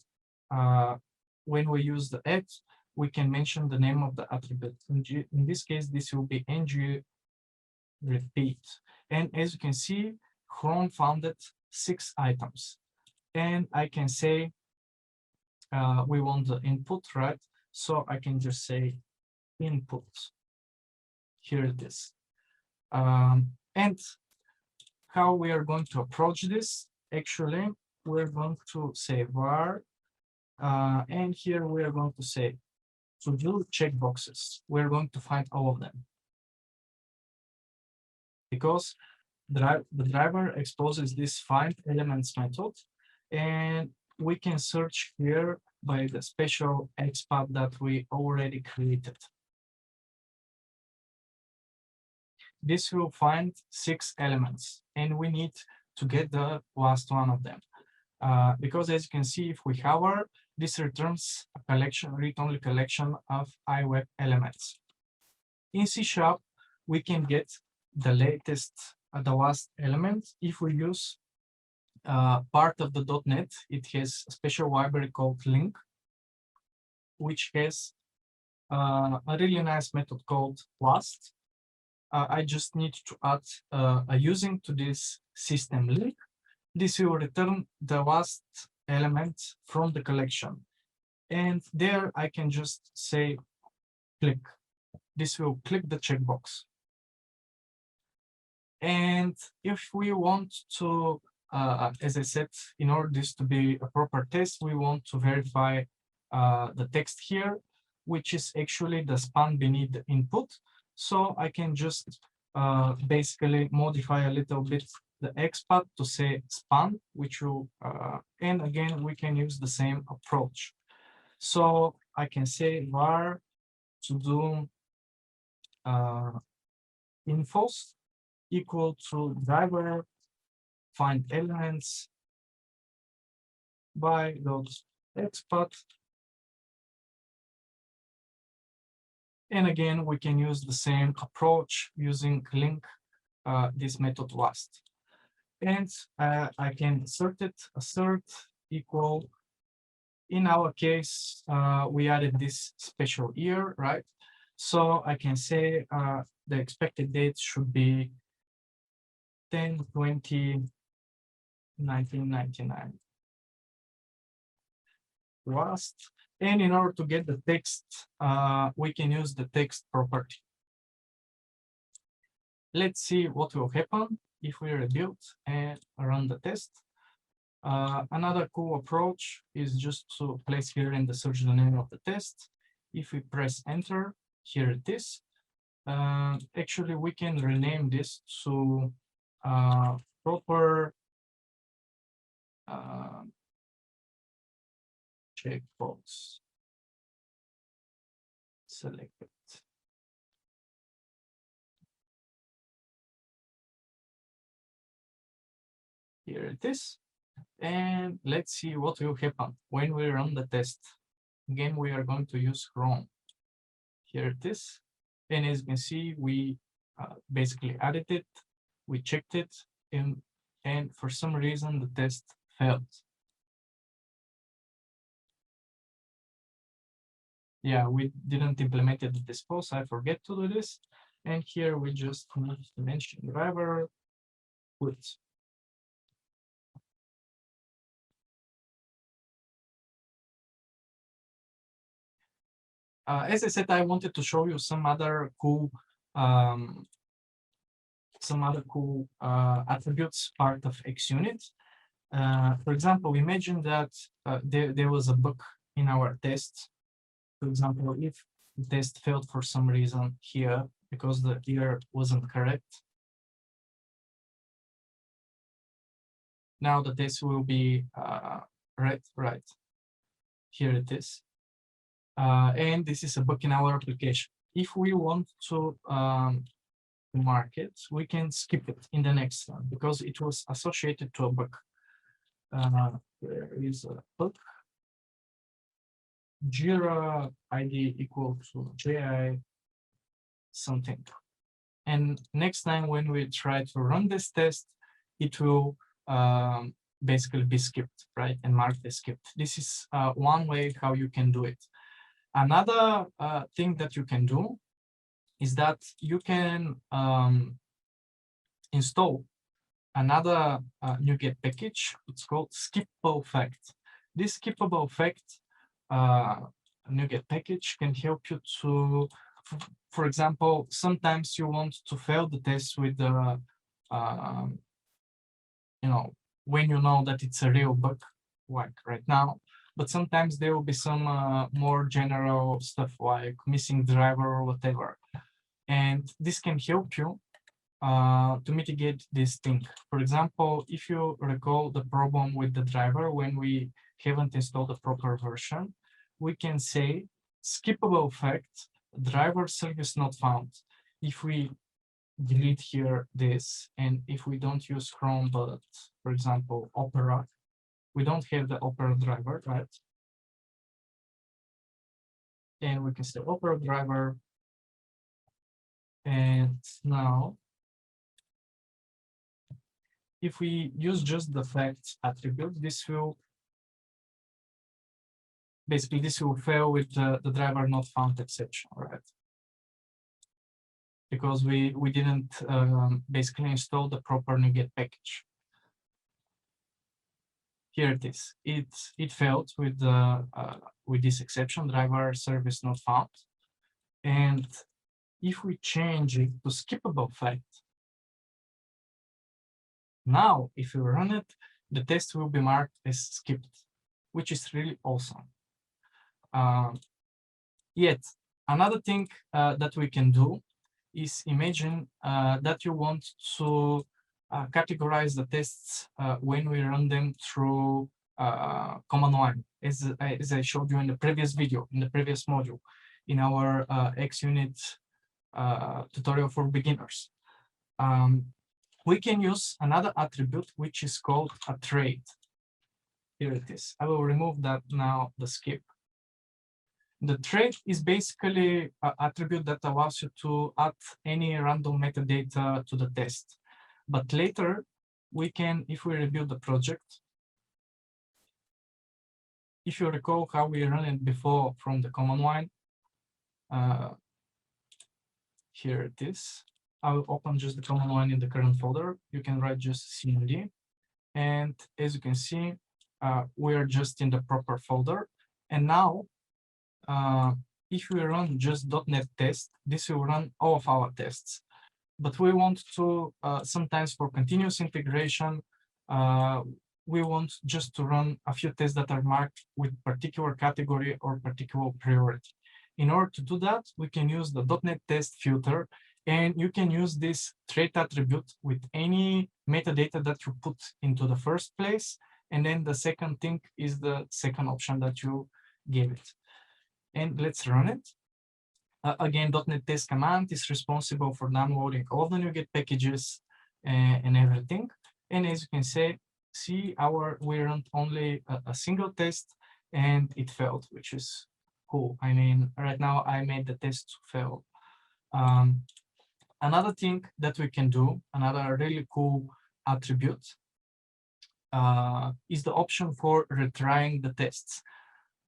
when we use the X, we can mention the name of the attribute. In this case, this will be ng repeat. And as you can see, Chrome found 6 items. And I can say we want the input, right? So I can just say input. Here it is. And how we are going to approach this, actually, we're going to say var, and here we are going to say to do checkboxes. We're going to find all of them, because the driver exposes this find elements method, and we can search here by the special XPath that we already created. This will find 6 elements, and we need to get the last one of them. Because as you can see, if we hover, this returns a collection, read-only collection of iWeb elements. In C#, we can get the latest, the last element if we use part of the .NET. It has a special library called link, which has a really nice method called last. I just need to add a using to this system link. This will return the last element from the collection. And there I can just say click. This will click the checkbox. And if we want to, as I said, in order this to be a proper test, we want to verify the text here, which is actually the span beneath the input. So I can just basically modify a little bit the XPath to say span, which will, and again, we can use the same approach. So I can say var to do infos equal to driver find elements by dot XPath. And again, we can use the same approach using link this method last. And I can assert it, assert equal. In our case, we added this special year, right? So I can say the expected date should be 10/20/1999. Last. And in order to get the text, we can use the text property. Let's see what will happen if we rebuild and run the test. Another cool approach is just to place here in the search the name of the test. If we press enter, here it is. Actually, we can rename this to proper checkbox selected. Here it is. And let's see what will happen when we run the test. Again, we are going to use Chrome. Here it is. And as you can see, we basically added it, we checked it, and for some reason, the test failed. Yeah, we didn't implement the dispose. I forget to do this. And here we just need to mention driver put. As I said, I wanted to show you some other cool some other cool attributes part of xUnit. For example, imagine that there was a bug in our test. For example, if the test failed for some reason here because the error wasn't correct, now the test will be right. Here it is. And this is a bug in our application. If we want to mark it, we can skip it in the next one because it was associated to a bug. There is a bug. Jira ID equal to JI something. And next time when we try to run this test, it will basically be skipped, right? And marked as skipped. This is one way how you can do it. Another thing that you can do is that you can install another NuGet package. It's called skippable fact. This skippable fact NuGet package can help you to, for example, sometimes you want to fail the test with the, when you know that it's a real bug, like right now. But sometimes there will be some more general stuff like missing driver or whatever. And this can help you to mitigate this thing. For example, if you recall the problem with the driver when we haven't installed the proper version, we can say skippable fact, driver service not found. If we delete here this, and if we don't use Chrome, but for example, Opera, we don't have the Opera driver, right? And we can say Opera driver. And now, if we use just the facts attribute, this will basically fail with the driver not found exception, right? Because we didn't basically install the proper NuGet package. Here it is. It failed with this exception, driver service not found. And if we change it to skippable fact, now if we run it, the test will be marked as skipped, which is really awesome. Yet another thing that we can do is imagine that you want to categorize the tests when we run them through command line, as I showed you in the previous video, in the previous module, in our xUnit tutorial for beginners. We can use another attribute, which is called a trait. Here it is. I will remove that now, the skip. The trait is basically an attribute that allows you to add any random metadata to the test. But later, we can, if we rebuild the project, if you recall how we ran it before from the command line, here it is. I will open just the command line in the current folder. You can write just cmd. And as you can see, we are just in the proper folder. And now, if we run just .NET test, this will run all of our tests. But we want to, sometimes for continuous integration, we want just to run a few tests that are marked with particular category or particular priority. In order to do that, we can use the .NET test filter, and you can use this trait attribute with any metadata that you put into the first place. And then the second thing is the second option that you gave it. And let's run it. Again, .NET test command is responsible for downloading all the NuGet packages and everything. And as you can see, we ran only a single test and it failed, which is cool. I mean, right now I made the test fail. Another thing that we can do, another really cool attribute, is the option for retrying the tests.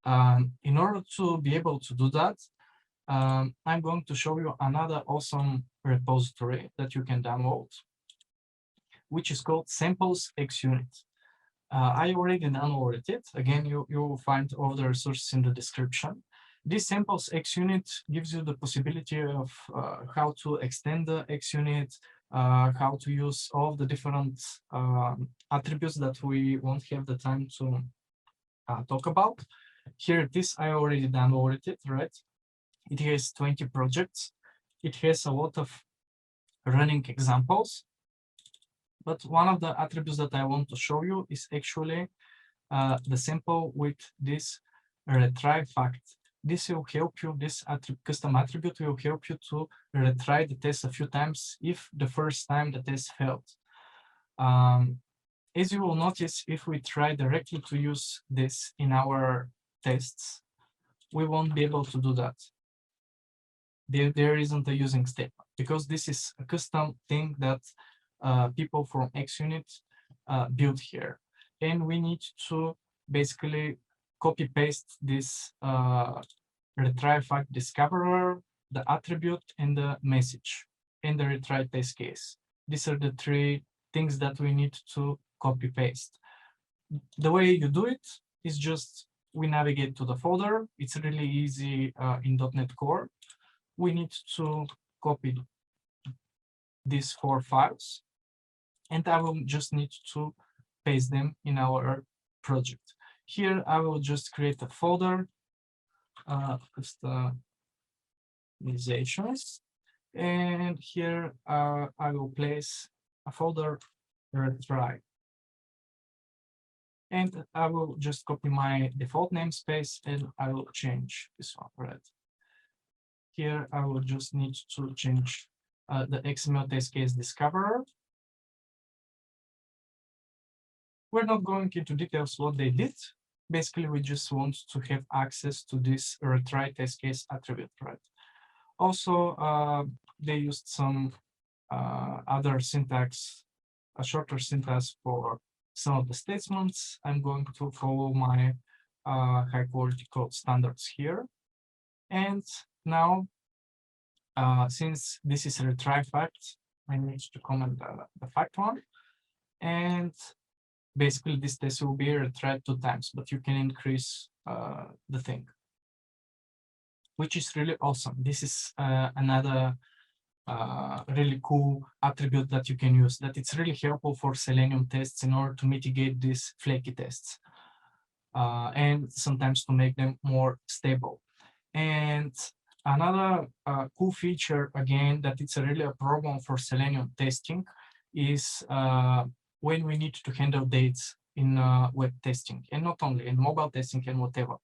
In order to be able to do that, I'm going to show you another awesome repository that you can download, which is called samples xUnit. I already downloaded it. Again, you will find all the resources in the description. This samples xUnit gives you the possibility of how to extend the xUnit, how to use all of the different attributes that we won't have the time to talk about. Here, this I already downloaded it, right? It has 20 projects. It has a lot of running examples. But one of the attributes that I want to show you is actually the sample with this retry fact. This will help you, this custom attribute will help you to retry the test a few times if the first time the test failed. As you will notice, if we try directly to use this in our tests, we won't be able to do that. There isn't a using statement because this is a custom thing that people from xUnit built here. And we need to basically copy paste this retry fact discoverer, the attribute, and the message, and the retry test case. These are the three things that we need to copy paste. The way you do it is just we navigate to the folder. It's really easy in .NET Core. We need to copy these 4 files, and I will just need to paste them in our project. Here, I will just create a folder, customizations, and here I will place a folder retry. And I will just copy my default namespace and I will change this one, right? Here, I will just need to change the XML test case discoverer. We're not going into details what they did. Basically, we just want to have access to this retry test case attribute, right? Also, they used some other syntax, a shorter syntax for some of the statements. I'm going to follow my high quality code standards here. And now, since this is a retry fact, I need to comment the fact one. And basically, this test will be retried 2 times, but you can increase the thing, which is really awesome. This is another really cool attribute that you can use, that it's really helpful for Selenium tests in order to mitigate these flaky tests and sometimes to make them more stable. And another cool feature, again, that it's really a problem for Selenium testing is when we need to handle dates in web testing, and not only in mobile testing and whatever.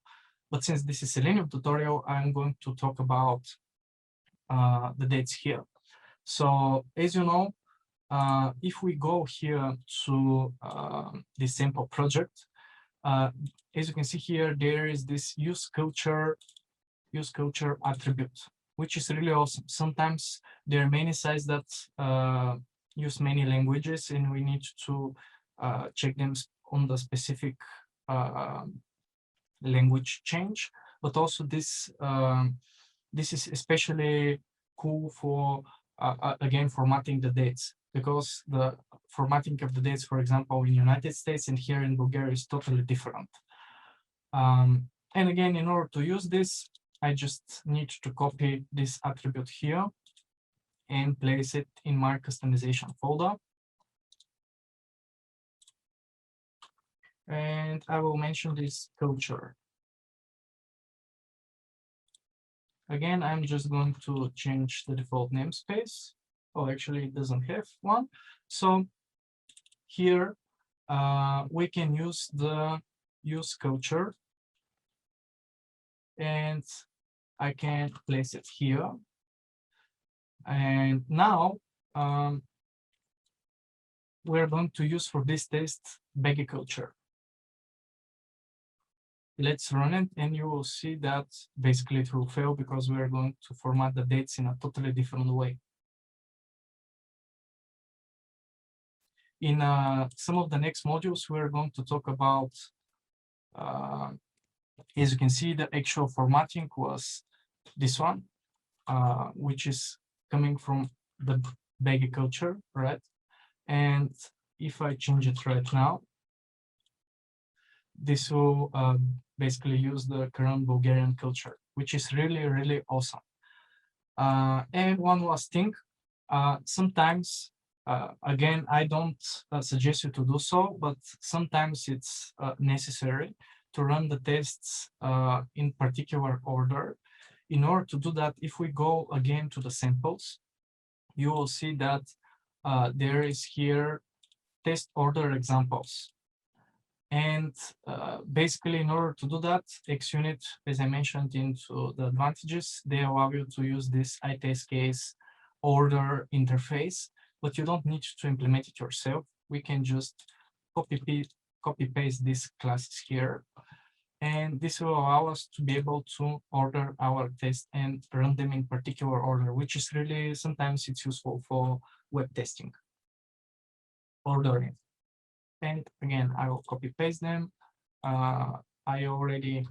But since this is Selenium tutorial, I'm going to talk about the dates here. So as you know, if we go here to this sample project, as you can see here, there is this use culture attribute, which is really awesome. Sometimes there are many sites that use many languages, and we need to check them on the specific language change. But also this is especially cool for again formatting the dates, because the formatting of the dates, for example, in United States and here in Bulgaria is totally different. And again, in order to use this, I just need to copy this attribute here and place it in my customization folder. And I will mention this culture. Again, I'm just going to change the default namespace. Oh, actually, it doesn't have one. So here we can use the use culture, and I can place it here. And now we're going to use for this test baggy culture. Let's run it, and you will see that basically it will fail because we are going to format the dates in a totally different way. In some of the next modules, we're going to talk about, as you can see, the actual formatting was this one, which is coming from the baggy culture, right? And if I change it right now, this will basically use the current Bulgarian culture, which is really, really awesome. And one last thing, Sometimes, again, I don't suggest you to do so, but sometimes it's necessary to run the tests in particular order. In order to do that, if we go again to the samples, you will see that there is here test order examples. And basically, in order to do that, xUnit, as I mentioned into the advantages, they allow you to use this itest case order interface, but you don't need to implement it yourself. We can just copy paste these classes here. And this will allow us to be able to order our tests and run them in particular order, which is really, sometimes it's useful for web testing, ordering. And again, I will copy paste them. I already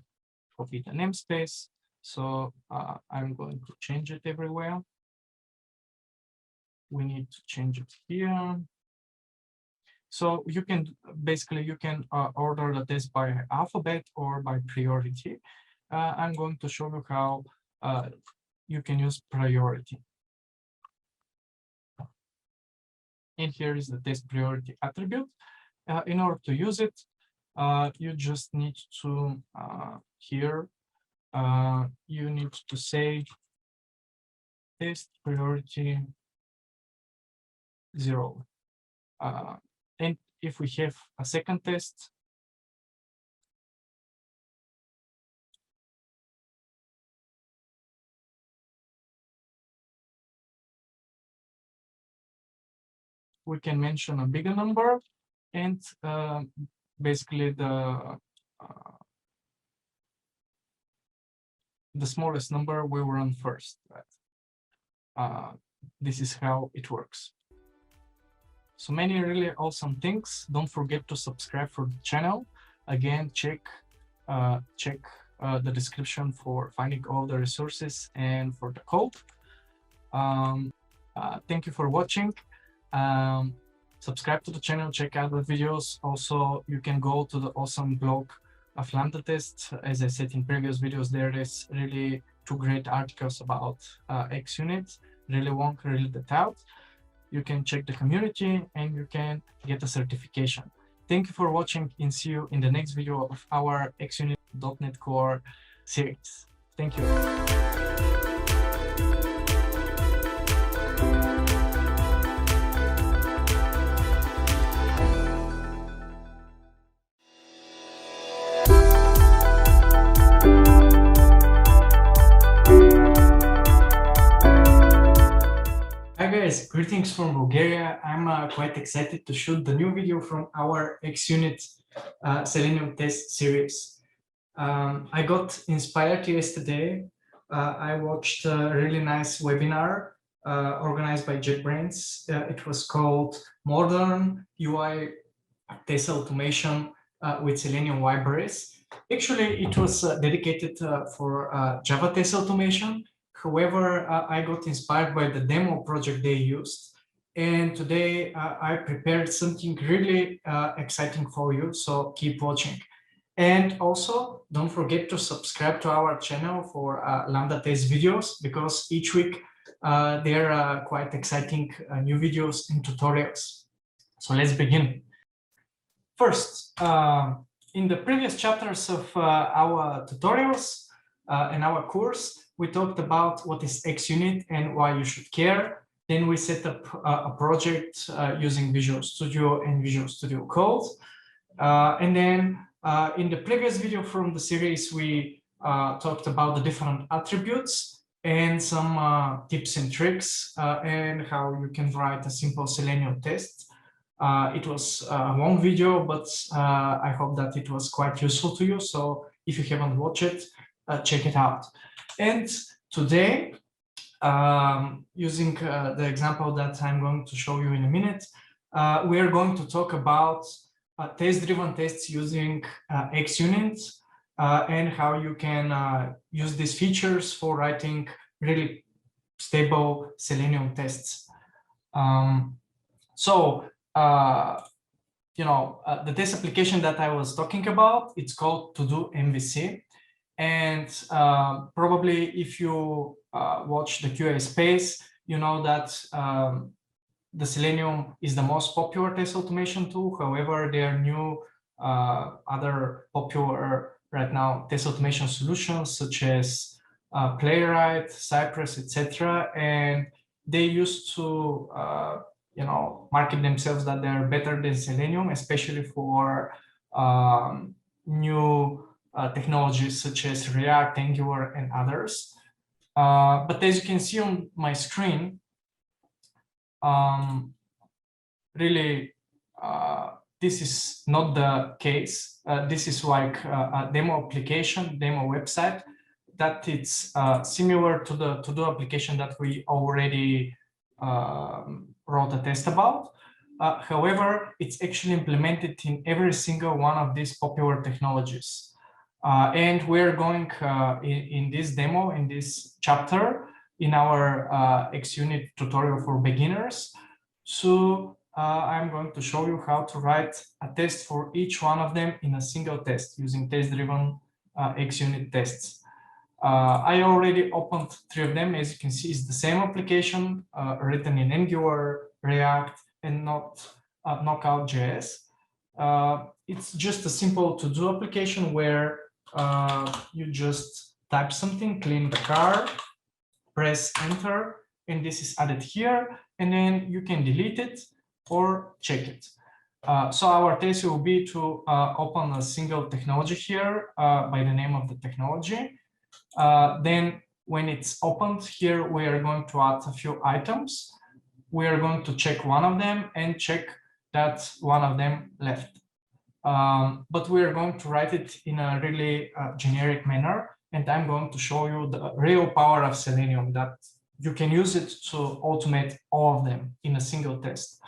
copied the namespace, so I'm going to change it everywhere. We need to change it here. So you can basically order the test by alphabet or by priority. I'm going to show you how you can use priority. And here is the test priority attribute. In order to use it, you just need to here you need to say test priority 0. And if we have a second test, we can mention a bigger number, and basically the smallest number we will run first. Right? This is how it works. So many really awesome things. Don't forget to subscribe for the channel. Again, check the description for finding all the resources and for the code. Thank you for watching. Subscribe to the channel, check out the videos. Also, you can go to the awesome blog of Lambda Test. As I said in previous videos, there is really 2 great articles about xUnit, really won't read it out. You can check the community and you can get a certification. Thank you for watching, and see you in the next video of our xUnit.NET Core series. Thank you. Greetings from Bulgaria. I'm quite excited to shoot the new video from our xUnit Selenium test series. I got inspired yesterday. I watched a really nice webinar organized by JetBrains. It was called Modern UI Test Automation with Selenium Libraries. Actually, it was dedicated for Java test automation. However, I got inspired by the demo project they used, and today I prepared something really exciting for you, so keep watching. And also, don't forget to subscribe to our channel for Lambda Test videos, because each week there are quite exciting new videos and tutorials. So let's begin. First, in the previous chapters of our tutorials and our course, we talked about what is xUnit and why you should care. Then we set up a project using Visual Studio and Visual Studio Code. And then in the previous video from the series, we talked about the different attributes and some tips and tricks and how you can write a simple Selenium test. It was a long video, but I hope that it was quite useful to you. So if you haven't watched it, check it out. And today, using the example that I'm going to show you in a minute, we are going to talk about test-driven tests using xUnit and how you can use these features for writing really stable Selenium tests. The test application that I was talking about, it's called To-Do MVC. And probably if you watch the QA space, you know that the Selenium is the most popular test automation tool. However, there are new other popular right now test automation solutions such as Playwright, Cypress, etc. And they used to market themselves that they're better than Selenium, especially for new technologies such as React, Angular, and others. But as you can see on my screen, really, this is not the case. This is like a demo application, demo website that it's similar to the to-do application that we already wrote a test about. However, it's actually implemented in every single one of these popular technologies. And we're going in this demo, in this chapter, in our xUnit tutorial for beginners. So I'm going to show you how to write a test for each one of them in a single test using test-driven xUnit tests. I already opened 3 of them. As you can see, it's the same application written in Angular, React, and not Knockout.js. It's just a simple to-do application where you just type something, clean the car, press enter, and this is added here, and then you can delete it or check it. So our test will be to open a single technology here by the name of the technology. Then when it's opened here, we are going to add a few items. We are going to check one of them and check that one of them left. But we are going to write it in a really generic manner. And I'm going to show you the real power of Selenium, that you can use it to automate all of them in a single test.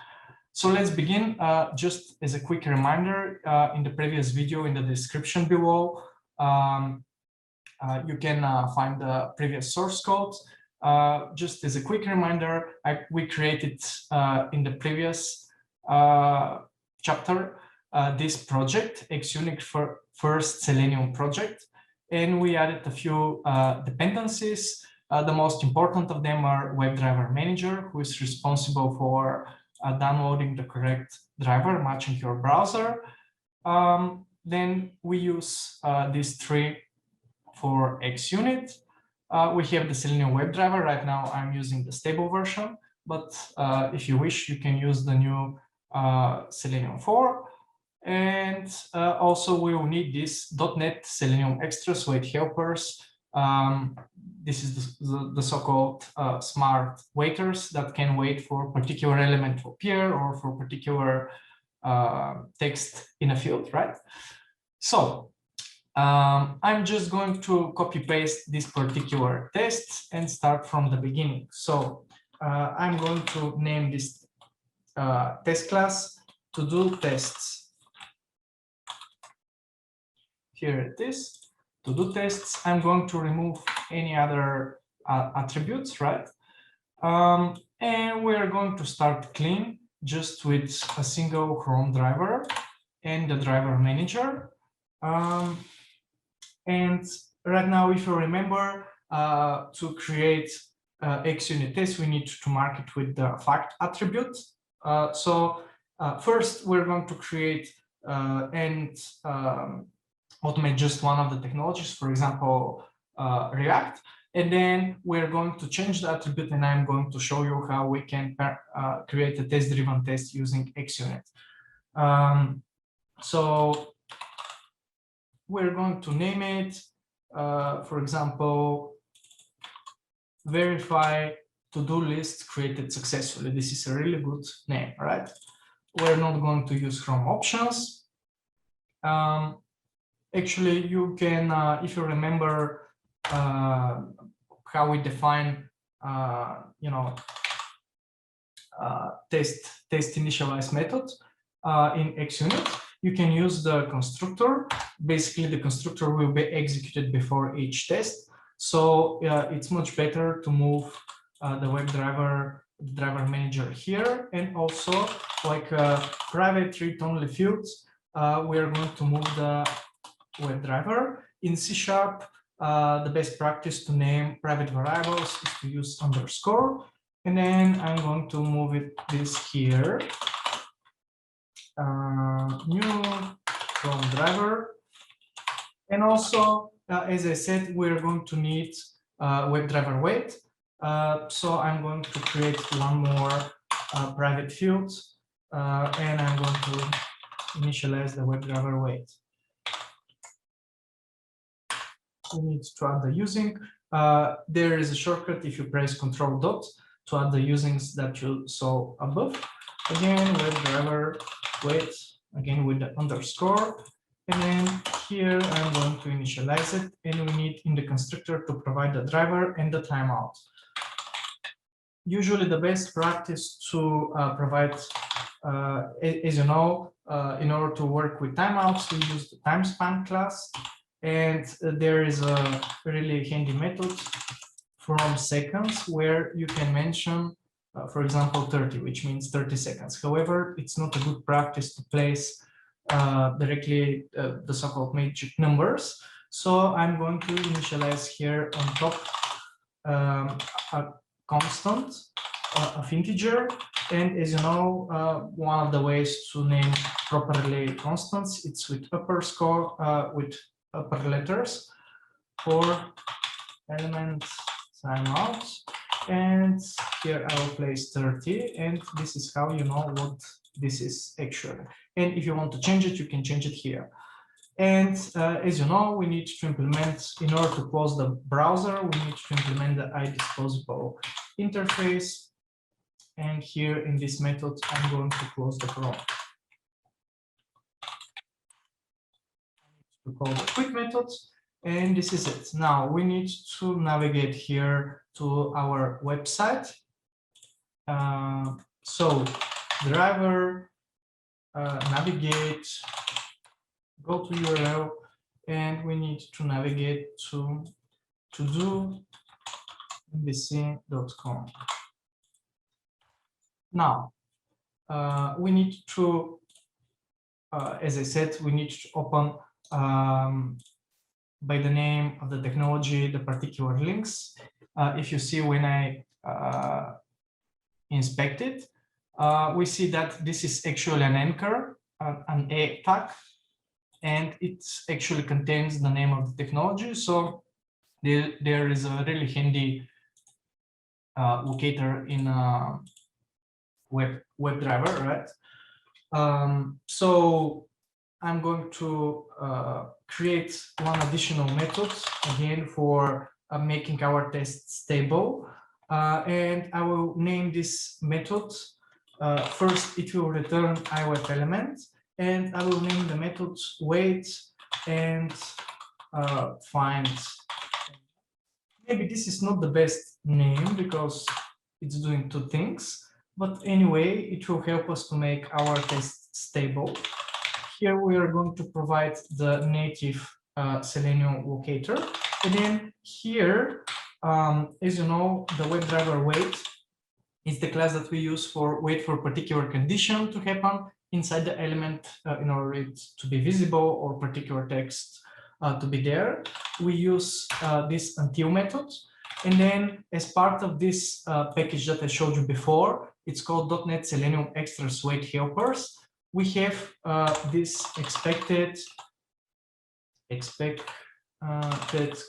So let's begin. Just as a quick reminder, in the previous video in the description below, you can find the previous source code. Just as a quick reminder, we created in the previous chapter this project, xUnit for first Selenium project, and we added a few dependencies. The most important of them are WebDriver Manager, who is responsible for downloading the correct driver, matching your browser. Then we use these 3 for xUnit. We have the Selenium WebDriver. Right now I'm using the stable version, but if you wish, you can use the new Selenium 4. And also we will need this .NET Selenium Extra Suite helpers. This is the so-called smart waiters that can wait for particular element to appear or for particular text in a field, right? So I'm just going to copy paste this particular test and start from the beginning. So I'm going to name this test class to do tests. Here it is, to do tests. I'm going to remove any other attributes, right? And we're going to start clean just with a single Chrome driver and the driver manager. And right now, if you remember, to create xUnit test, we need to mark it with the fact attribute. So first, we're going to create and automate just one of the technologies, for example, React. And then we're going to change the attribute, and I'm going to show you how we can create a test-driven test using xUnit. So we're going to name it, for example, verify to-do list created successfully. This is a really good name, right? We're not going to use Chrome options. Actually, you can, if you remember how we define, test initialize method in xUnit, you can use the constructor. Basically, the constructor will be executed before each test. So it's much better to move the WebDriver driver manager here, and also like private read-only fields. We are going to move the WebDriver. In C#, the best practice to name private variables is to use underscore. And then I'm going to move this here. New from driver. And also, as I said, we're going to need WebDriver weight. So I'm going to create one more private field, and I'm going to initialize the WebDriver weight. We need to add the using. There is a shortcut if you press Control dot to add the usings that you saw above. Again, WebDriver weight, again with the underscore. And then here I'm going to initialize it, and we need in the constructor to provide the driver and the timeout. Usually the best practice to provide, as you know, in order to work with timeouts, we use the timespan class. And there is a really handy method from seconds where you can mention, for example, 30, which means 30 seconds. However, it's not a good practice to place directly the so-called magic numbers. So I'm going to initialize here on top a constant of integer. And as you know, one of the ways to name properly constants, it's with upper score, with upper letters for element timeout. And here I will place 30, and this is how you know what this is actually. And if you want to change it, you can change it here. And as you know, we need to implement, in order to close the browser, we need to implement the iDisposable interface. And here in this method, I'm going to close the Chrome. To call the quick methods, and this is it. Now we need to navigate here to our website. So driver, navigate, go to URL, and we need to navigate to do.mbc.com. Now we need to, as I said, we need to open by the name of the technology, the particular links. If you see when I inspect it, we see that this is actually an anchor, an A tag, and it actually contains the name of the technology. So there is a really handy locator in WebDriver, right? So I'm going to create one additional method again for making our test stable. And I will name this method. First, it will return iWeb element, and I will name the method wait and find. Maybe this is not the best name because it's doing two things, but anyway, it will help us to make our test stable. Here we are going to provide the native Selenium locator. And then here, as you know, the WebDriver wait is the class that we use for wait for particular condition to happen inside the element in order it to be visible or particular text to be there. We use this until method. And then as part of this package that I showed you before, it's called .NET Selenium Extras Wait Helpers. We have this expected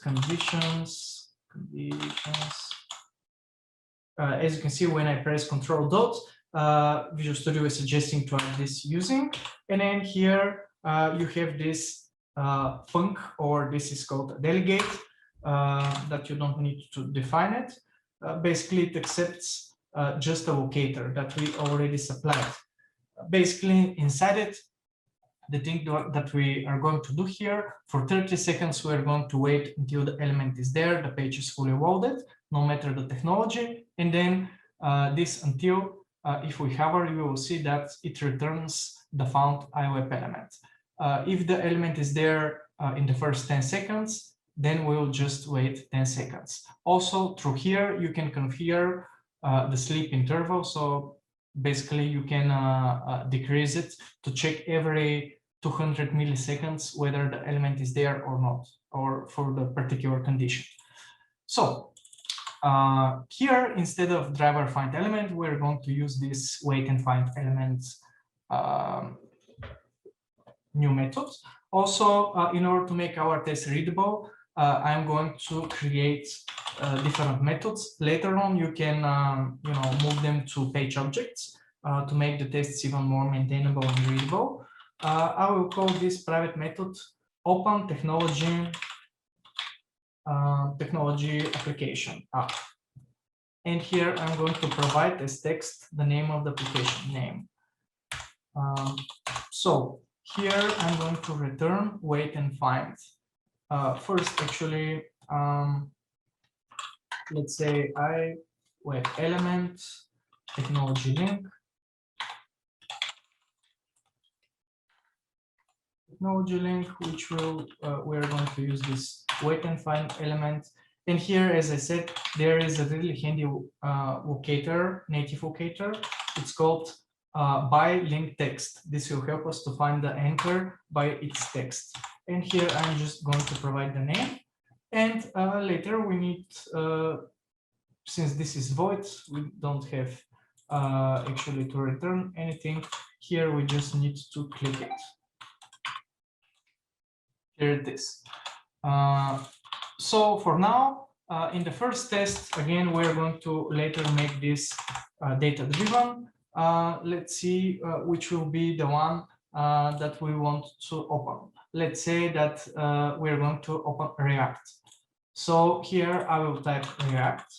conditions. As you can see, when I press Control dot, Visual Studio is suggesting to add this using. And then here you have this func, or this is called a delegate, that you don't need to define it. Basically, it accepts just a locator that we already supplied. Basically, inside it, the thing that we are going to do here, for 30 seconds, we're going to wait until the element is there, the page is fully loaded, no matter the technology. And then this until, if we hover, you will see that it returns the found iWeb element. If the element is there in the first 10 seconds, then we'll just wait 10 seconds. Also, through here, you can configure the sleep interval. So basically, you can decrease it to check every 200 milliseconds whether the element is there or not, or for the particular condition. So Here, instead of driver find element, we're going to use this wait and find elements new methods. Also, in order to make our test readable, I'm going to create different methods. Later on, you can move them to page objects to make the tests even more maintainable and readable. I will call this private method open technology application app. And here I'm going to provide as text the name of the application name. So here I'm going to return wait and find. First, actually, let's say I web element technology link. Technology link, which will we're going to use this wait and find element. And here, as I said, there is a really handy locator, native locator. It's called by link text. This will help us to find the anchor by its text. And here I'm just going to provide the name. And later we need, since this is void, we don't have actually to return anything. Here we just need to click it. Here it is. So for now, in the first test, again, we're going to later make this data-driven. Let's see which will be the one that we want to open. Let's say that we're going to open React. So here I will type React.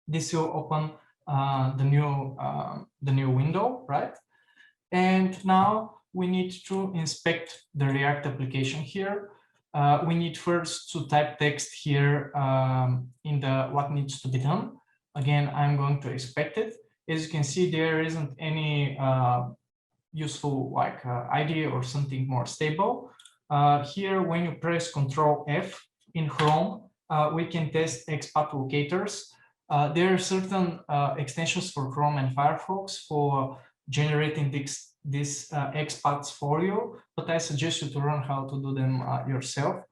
This will open the new window, right? And now we need to inspect the React application here. We need first to type text here in the what needs to be done. Again, I'm going to inspect it. As you can see, there isn't any useful like ID or something more stable. Here, when you press Control F in Chrome, we can test XPath locators. There are certain extensions for Chrome and Firefox for generating these XPaths for you, but I suggest you to learn how to do them yourself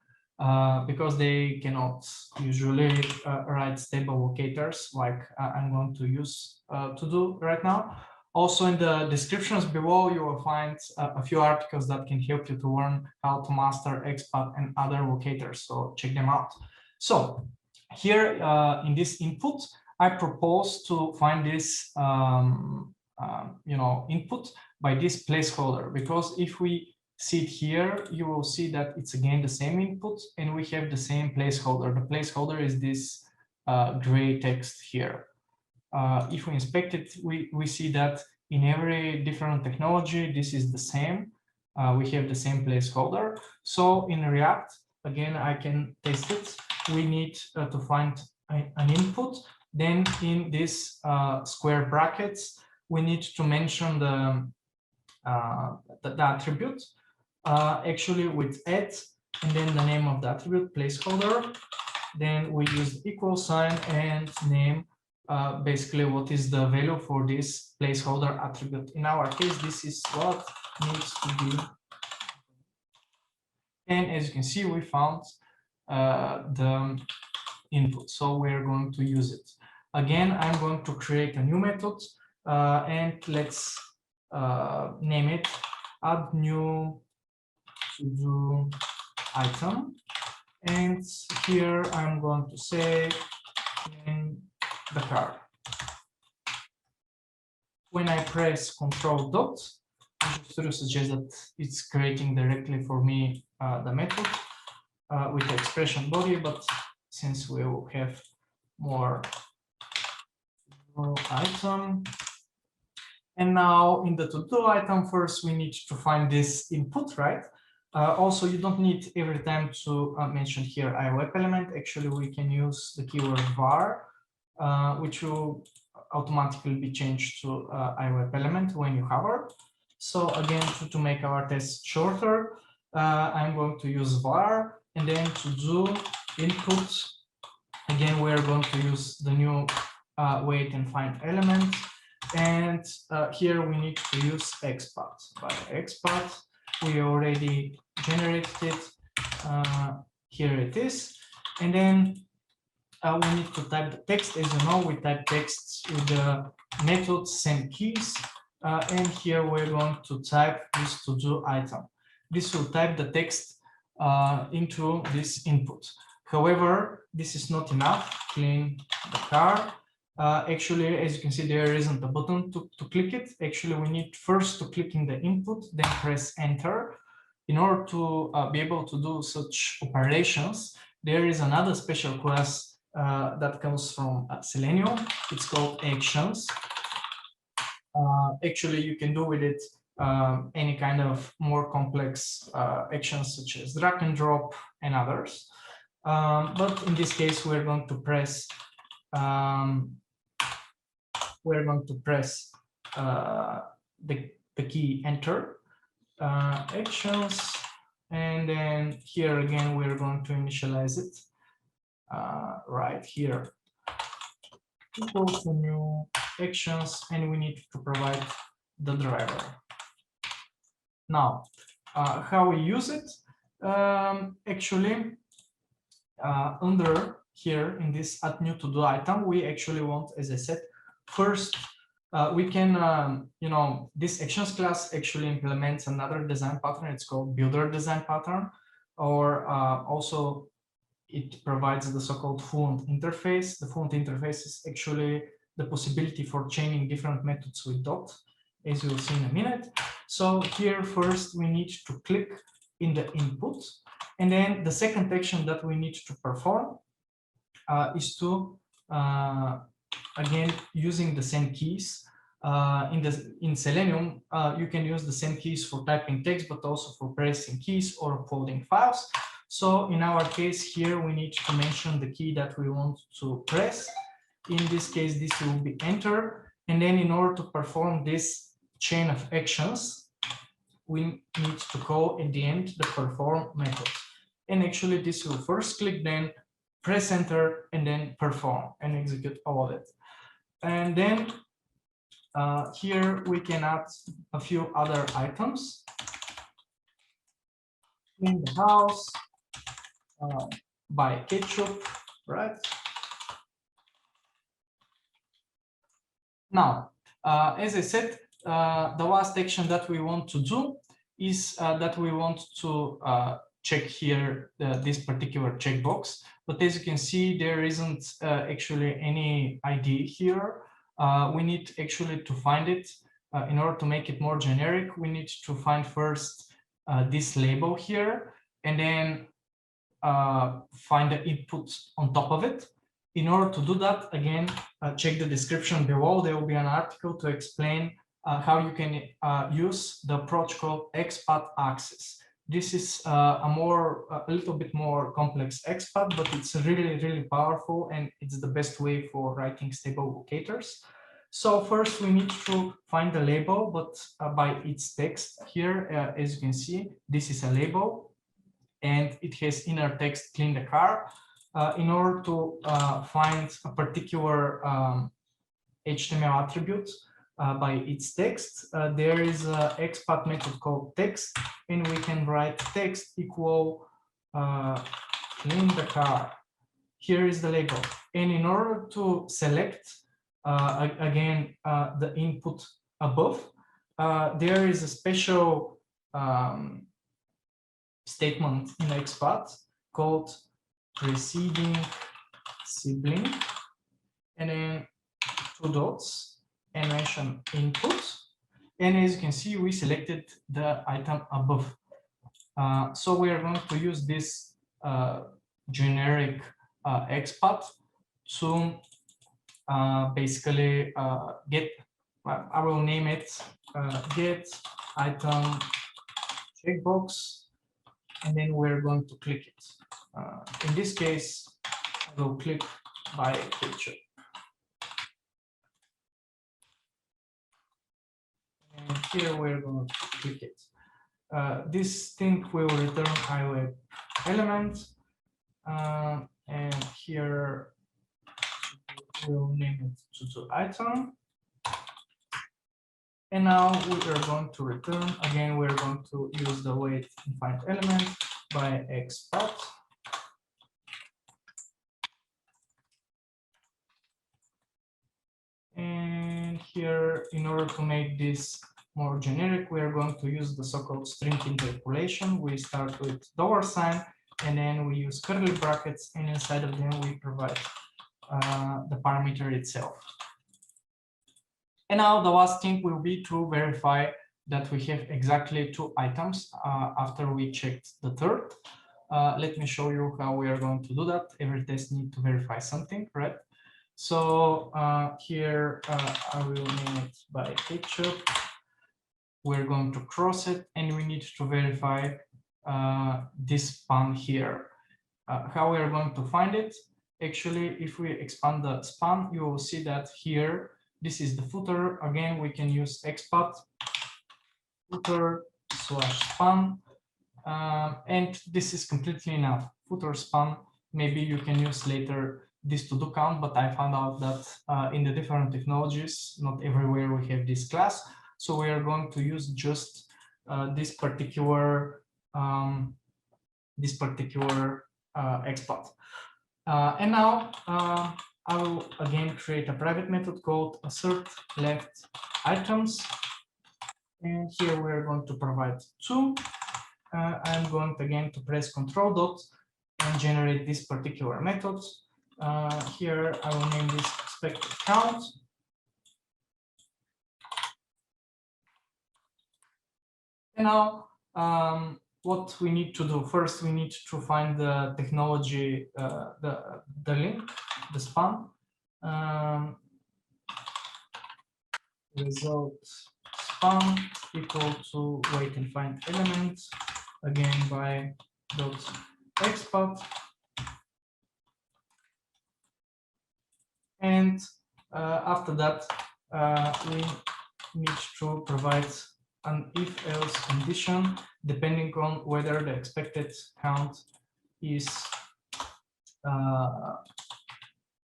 because they cannot usually write stable locators like I'm going to use to do right now. Also, in the descriptions below, you will find a few articles that can help you to learn how to master XPath and other locators, so check them out. So here in this input, I propose to find this input by this placeholder, because if we see it here, you will see that it's again the same input and we have the same placeholder. The placeholder is this gray text here. If we inspect it, we see that in every different technology, this is the same. We have the same placeholder. So in React, again, I can test it. We need to find an input. Then in this square brackets, we need to mention the attribute, actually with add, and then the name of the attribute, placeholder. Then we use equal sign and name basically what is the value for this placeholder attribute. In our case, this is what needs to be. And as you can see, we found the input, so we're going to use it. Again, I'm going to create a new method and let's name it add new to-do item. And here I'm going to say in the car. When I press Control dot, it suggests that it's creating directly for me the method with the expression body, but since we will have more item. And now in the to-do item, first we need to find this input, right? Also, you don't need every time to mention here iWeb element. Actually, we can use the keyword var, which will automatically be changed to iWeb element when you hover. So again, to make our test shorter, I'm going to use var, and then to do input. Again, we're going to use the new wait and find element. And here we need to use XPath. By XPath, we already generated it. Here it is. And then we need to type the text. As you know, we type texts with the method send keys, and here we're going to type this to-do item. This will type the text into this input. However, this is not enough. Clean the car. Actually, as you can see, there isn't a button to click it. Actually, we need first to click in the input, then press enter. In order to be able to do such operations, there is another special class that comes from Selenium. It's called actions. Actually, you can do with it any kind of more complex actions such as drag and drop and others. But in this case, we're going to press the key enter, actions, and then here again we're going to initialize it right here. Go to new actions, and we need to provide the driver. Now, how we use it? Actually, under here in this add new to-do item, we actually want, as I said, first we can, this actions class actually implements another design pattern. It's called builder design pattern, or also it provides the so-called fluent interface. The fluent interface is actually the possibility for chaining different methods with dot, as you'll see in a minute. So here first we need to click in the input, and then the second action that we need to perform is to again using the same keys. In Selenium, you can use the same keys for typing text, but also for pressing keys or uploading files. So in our case here, we need to mention the key that we want to press. In this case, this will be enter. And then in order to perform this chain of actions, we need to call at the end the perform method. And actually this will first click, then press enter, and then perform and execute all of it. And then here we can add a few other items. Clean the house, buy ketchup, right? Now, as I said, the last action that we want to do is that we want to check here this particular checkbox. But as you can see, there isn't actually any ID here. We need actually to find it. In order to make it more generic, we need to find first this label here, and then find the input on top of it. In order to do that, again, check the description below. There will be an article to explain how you can use the approach called XPath access. This is a little bit more complex XPath, but it's really, really powerful, and it's the best way for writing stable locators. So first we need to find the label, but by its text here, as you can see, this is a label, and it has inner text clean the car. In order to find a particular HTML attribute by its text, there is an XPath method called text, and we can write text equal clean the car. Here is the label. And in order to select, again, the input above, there is a special statement in XPath called preceding sibling, and then 2 dots, and mention input. And as you can see, we selected the item above. So we are going to use this generic XPath to basically get, I will name it get item checkbox, and then we're going to click it. In this case, I will click buy ketchup. And here we're going to click it. This thing will return iWeb element, and here we'll name it to item. And now we are going to return, again, we're going to use the wait and find element by XPath. here, in order to make this more generic, we are going to use the so-called string interpolation. We start with $, and then we use curly brackets, and inside of them we provide the parameter itself. And now the last thing will be to verify that we have exactly 2 items after we checked the third. Let me show you how we are going to do that. Every test needs to verify something, right? So here I will name it by ketchup. We're going to cross it, and we need to verify this span here. How we are going to find it? Actually, if we expand the span, you will see that here, this is the footer. Again, we can use expat footer/span, and this is completely enough. Footer span, maybe you can use later this to do count, but I found out that in the different technologies, not everywhere we have this class. So we are going to use just this particular expat. And now I will again create a private method called assert left items. And here we are going to provide 2. I'm going again to press Ctrl dot and generate this particular method. Here I will name this expected count. And now what we need to do first, we need to find the technology, the link, the span. Result span equal to wait and find element, again by dot expat. And after that, we need to provide an if-else condition, depending on whether the expected count is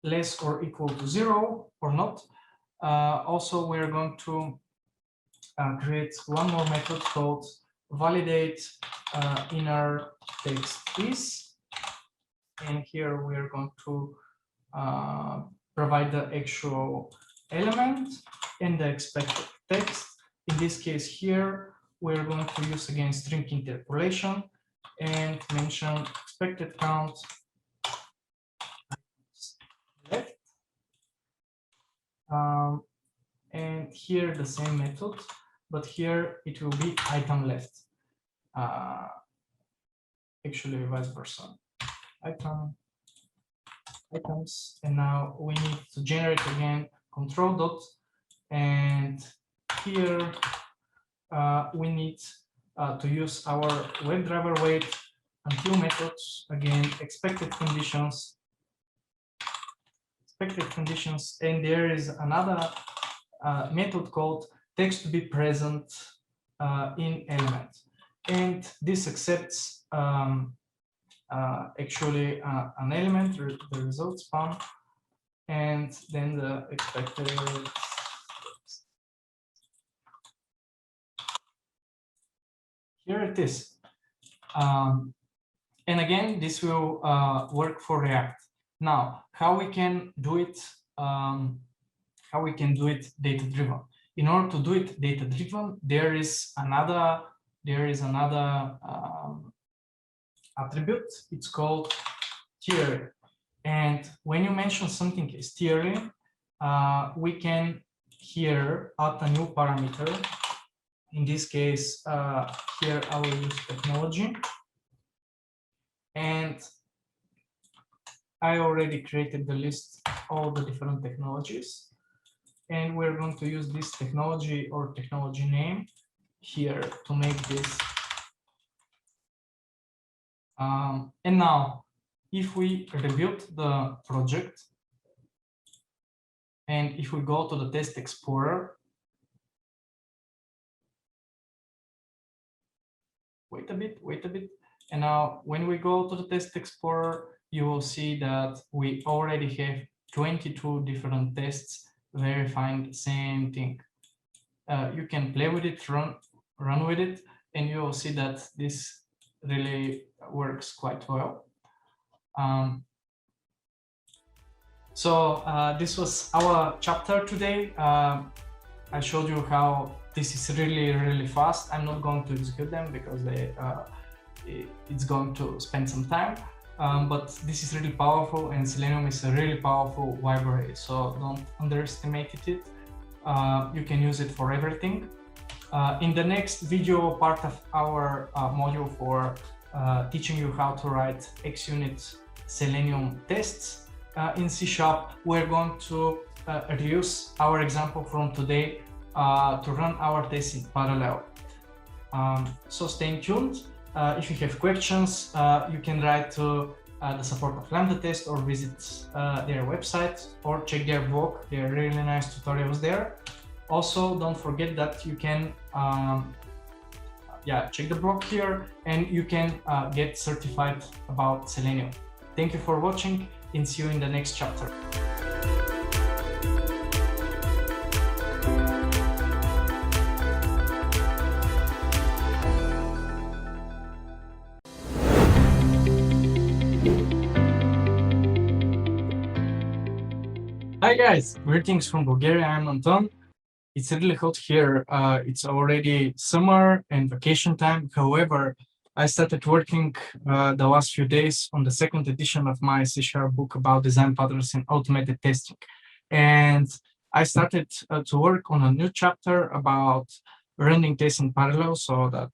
less or equal to 0 or not. Also, we're going to create one more method called validate inner text is. And here we're going to provide the actual element and the expected text. In this case here, we're going to use again string interpolation and mention expected count left. And here the same method, but here it will be item left. Actually vice versa. Items, and now we need to generate again control dot, and here we need to use our WebDriver wait until methods, again expected conditions, and there is another method called text to be present in element, and this accepts actually an element, the result span, and then the expected. Here it is. And again, this will work for React. Now, how we can do it? Data-driven. In order to do it data-driven, there is another attribute. It's called theory. And when you mention something as theory, we can here add a new parameter. In this case, here I will use technology. And I already created the list of all the different technologies. And we're going to use this technology or technology name here to make this. And now, if we rebuild the project, and if we go to the test explorer, wait a bit, and now when we go to the test explorer, you will see that we already have 22 different tests verifying the same thing. You can play with it, run with it, and you will see that this really works quite well. So this was our chapter today. I showed you how this is really fast. I'm not going to execute them because it's going to spend some time. But this is really powerful, and Selenium is a really powerful library, so don't underestimate it. You can use it for everything. In the next video part of our module for teaching you how to write xUnit Selenium tests in C#, we're going to reuse our example from today to run our tests in parallel. So stay tuned. If you have questions, you can write to the support of LambdaTest or visit their website or check their blog. There are really nice tutorials there. Also, don't forget that you can check the blog here, and you can get certified about Selenium. Thank you for watching, and see you in the next chapter. Hi guys, greetings from Bulgaria. I'm Anton. It's really hot here. It's already summer and vacation time. However, I started working the last few days on the second edition of my C# book about design patterns in automated testing. And I started to work on a new chapter about running tests in parallel so that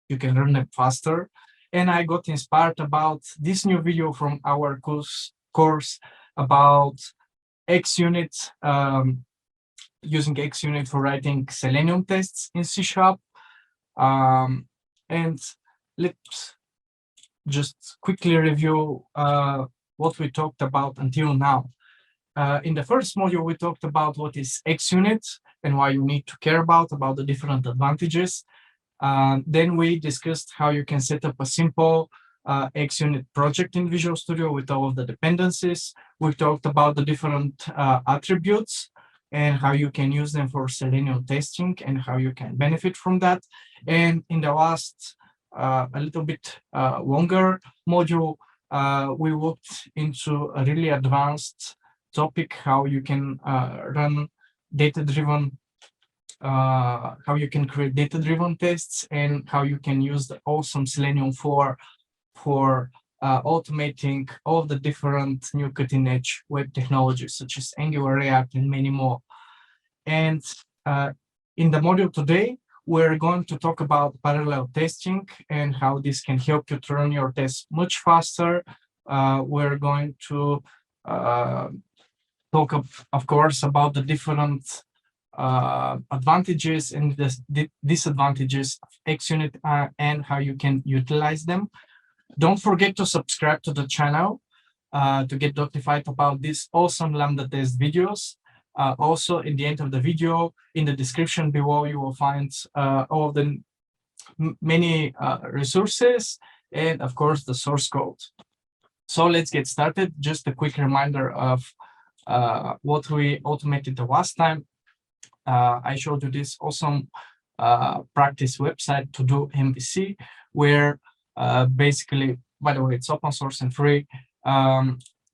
you can run them faster. And I got inspired about this new video from our course about xUnit, using xUnit for writing Selenium tests in C#. And let's just quickly review what we talked about until now. In the first module, we talked about what is xUnit and why you need to care about the different advantages. Then we discussed how you can set up a simple xUnit project in Visual Studio with all of the dependencies. We talked about the different attributes and how you can use them for Selenium testing and how you can benefit from that. And in the last, a little bit longer module, we looked into a really advanced topic, how you can run data-driven, how you can create data-driven tests, and how you can use the awesome Selenium for automating all the different new cutting-edge web technologies such as Angular, React, and many more. And in the module today, we're going to talk about parallel testing and how this can help you to run your tests much faster. We're going to talk, of course, about the different advantages and the disadvantages of xUnit and how you can utilize them. Don't forget to subscribe to the channel to get notified about these awesome Lambda test videos. Also, in the end of the video, in the description below, you will find all of the many resources and, of course, the source code. So let's get started. Just a quick reminder of what we automated the last time. I showed you this awesome practice website to do MVC, where basically, by the way, it's open source and free.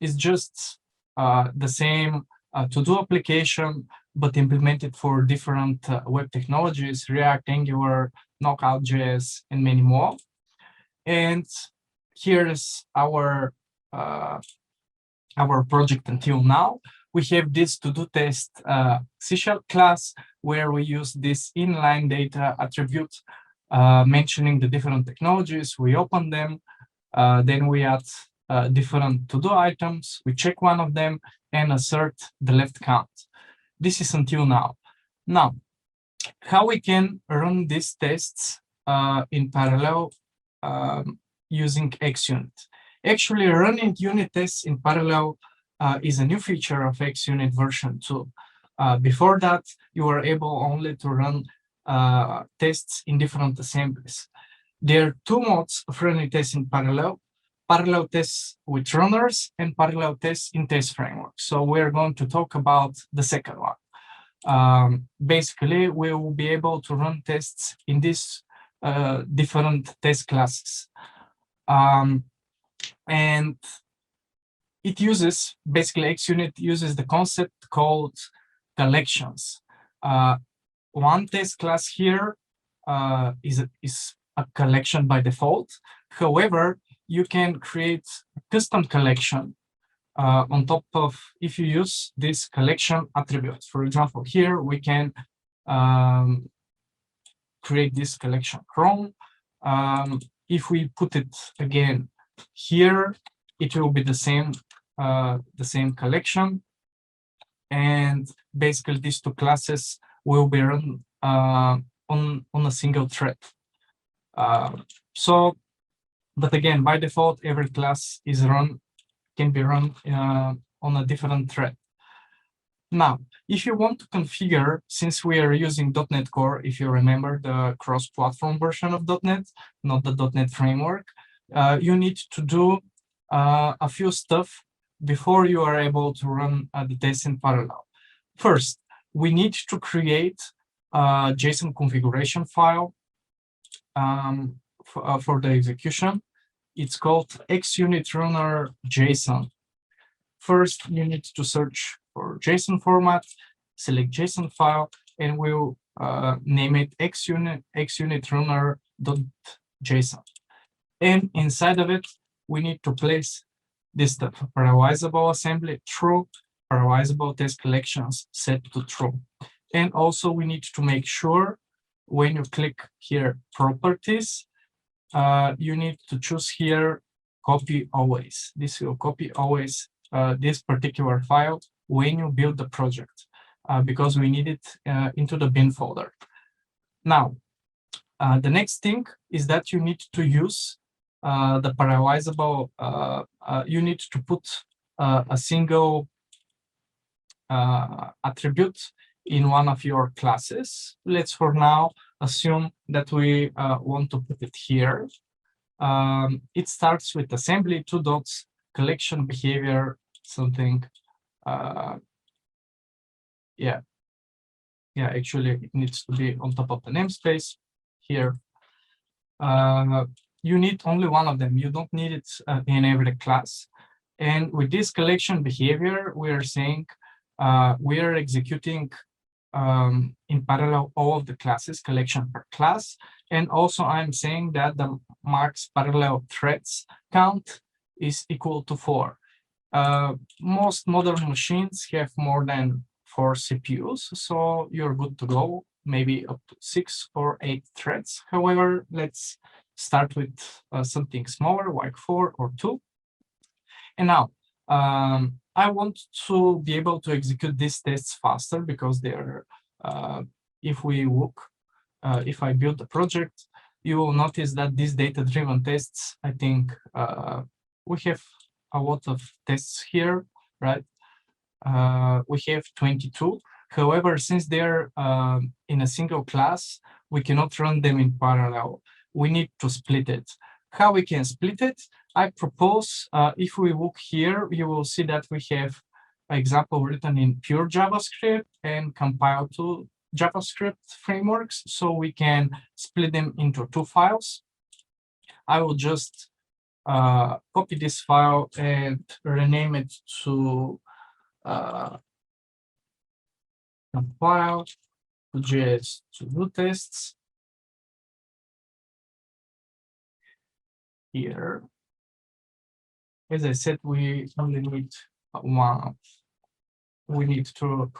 It's just the same to-do application, but implemented for different web technologies, React, Angular, Knockout.js, and many more. And here's our project until now. We have this to-do test C# class where we use this inline data attribute mentioning the different technologies. We open them, then we add different to-do items. We check one of them and assert the left count. This is until now. Now, how we can run these tests in parallel using xUnit. Actually, running unit tests in parallel is a new feature of xUnit version 2. Before that, you were able only to run tests in different assemblies. There are two modes of running tests in parallel: parallel tests with runners and parallel tests in test framework. So we're going to talk about the second one. Basically, we will be able to run tests in these different test classes. And it uses, basically xUnit uses the concept called collections. one test class here is a collection by default. However, you can create a custom collection on top of, if you use this collection attribute. For example, here we can create this collection Chrome. If we put it again here, it will be the same collection, and basically these two classes will be run on a single thread. But again, by default, every class can be run on a different thread. Now, if you want to configure, since we are using .NET Core, if you remember the cross-platform version of .NET, not the .NET framework, you need to do a few stuff before you are able to run the test in parallel. First, we need to create a JSON configuration file for the execution. It's called xUnit runner JSON. First, you need to search for JSON format, select JSON file, and we'll name it xUnit runner.json. And inside of it, we need to place this stuff: parameterizable assembly true, parameterizable test collections set to true. And also we need to make sure when you click here properties, you need to choose here copy always. This will copy always this particular file when you build the project, because we need it into the bin folder. Now, the next thing is that you need to use the parameterizable, you need to put a single attribute in one of your classes. Let's for now assume that we want to put it here. It starts with assembly, 2 dots, collection behavior, something. Actually, it needs to be on top of the namespace here. You need only one of them. You don't need it in every class. And with this collection behavior, we are saying we are executing in parallel all of the classes, collection per class. And also I'm saying that the max parallel threads count is equal to 4. Most modern machines have more than 4 CPUs, so you're good to go, maybe up to 6 or 8 threads. However, let's start with something smaller, like 4 or 2. And now, I want to be able to execute these tests faster, because they're, if we look, if I build a project, you will notice that these data-driven tests, I think we have a lot of tests here, right? We have 22. However, since they're in a single class, we cannot run them in parallel. We need to split it. How we can split it? I propose, if we look here, you will see that we have an example written in pure JavaScript and compiled to JavaScript frameworks, so we can split them into 2 files. I will just copy this file and rename it to compile to JS to do tests. Here, as I said, we only need one. We need to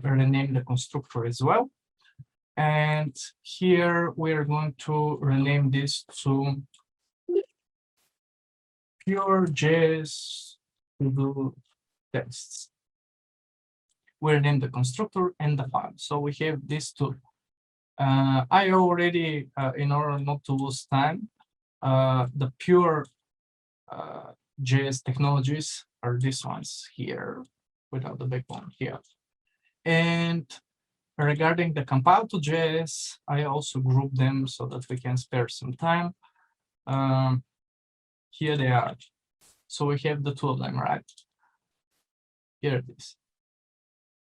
rename the constructor as well. And here we're going to rename this to pure JS to do tests. We rename the constructor and the file. So we have these two. I already, in order not to lose time, the pure JS technologies are these ones here, without the backbone here. And regarding the compile to JS, I also group them so that we can spare some time. Here they are. So we have the 2 of them, right? Here it is.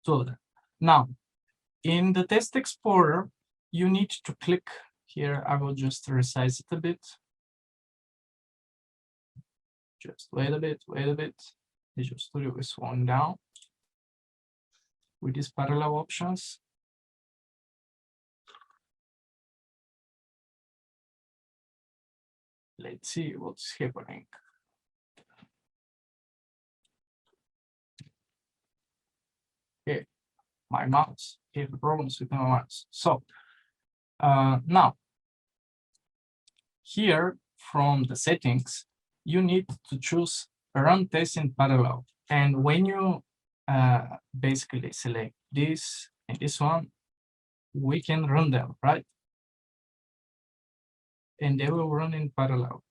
2 of them. Now, in the test explorer, you need to click here. I will just resize it a bit. Just wait a bit, wait a bit. Visual Studio is slowing down with these parallel options. let's see what's happening. Okay, my mouse. I have problems with my mouse. So now here from the settings, you need to choose run tests in parallel. And when you basically select this and this one, we can run them, right? And they will run in parallel.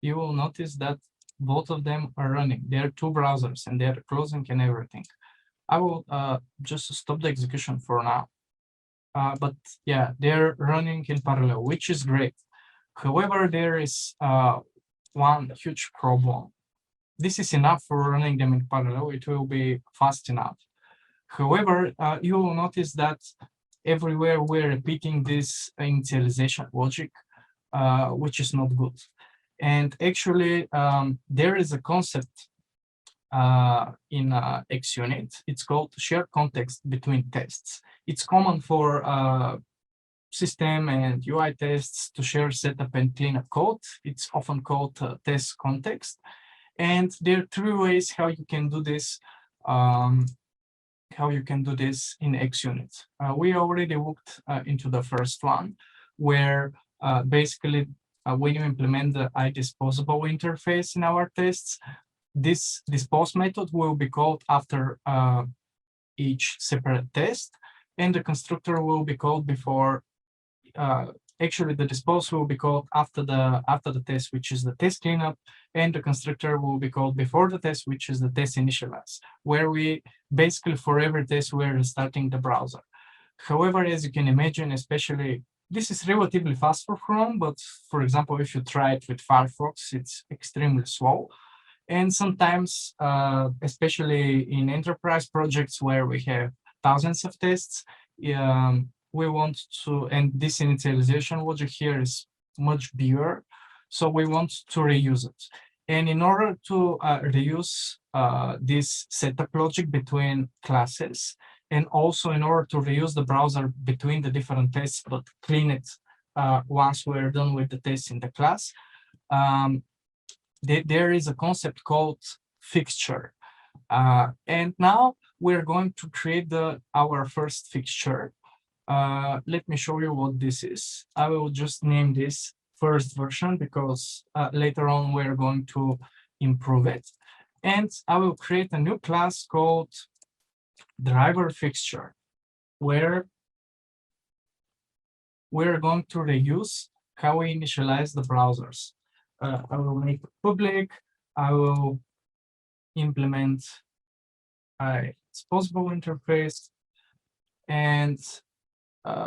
You will notice that both of them are running. They're two browsers and they're closing and everything. I will just stop the execution for now. But yeah, they're running in parallel, which is great. However, there is one huge problem. This is enough for running them in parallel. It will be fast enough. However, you will notice that everywhere we're repeating this initialization logic, which is not good. And actually, there is a concept in xUnit. It's called shared context between tests. It's common for system and UI tests to share setup and cleanup code. It's often called test context. And there are three ways how you can do this. In xUnit. We already looked into the first one, where basically when you implement the iDisposable interface in our tests, this dispose method will be called after each separate test, and the constructor will be called before. Actually, the dispose will be called after the test, which is the test cleanup, and the constructor will be called before the test, which is the test initialize, where we basically for every test we're restarting the browser. However, as you can imagine, especially this is relatively fast for Chrome, but for example, if you try it with Firefox, it's extremely slow. And sometimes, especially in enterprise projects where we have thousands of tests, we want to, and this initialization logic here is much bigger, so we want to reuse it. And in order to reuse this setup logic between classes, and also in order to reuse the browser between the different tests, but clean it once we're done with the tests in the class, there is a concept called fixture. And now we're going to create our first fixture. Let me show you what this is. I will just name this first version because later on we're going to improve it. And I will create a new class called driver fixture, where we're going to reuse how we initialize the browsers. I will make it public. I will implement a disposable interface, and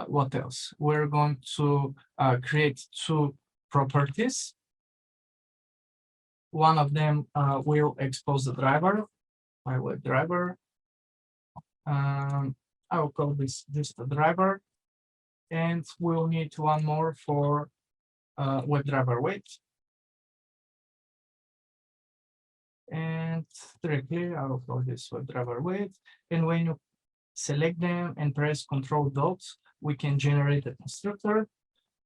what else? We're going to create two properties. One of them will expose the driver, my WebDriver. I will call this just the driver, and we'll need one more for WebDriver wait. And directly, I will call this WebDriver wait. And when you select them and press Ctrl dot, we can generate a constructor.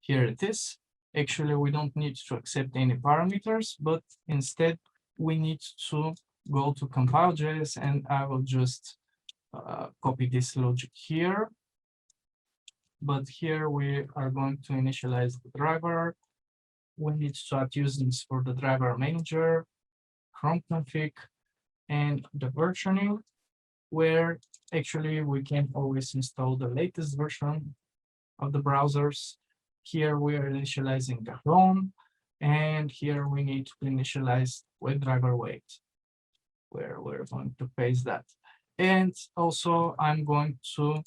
Here it is. Actually, we don't need to accept any parameters, but instead we need to go to compile.js, and I will just copy this logic here. But here we are going to initialize the driver. We need to add usings for the driver manager, Chrome config, and the versioning, where actually we can always install the latest version of the browsers. Here we are initializing the Chrome, and here we need to initialize WebDriver wait, where we're going to paste that. And also I'm going to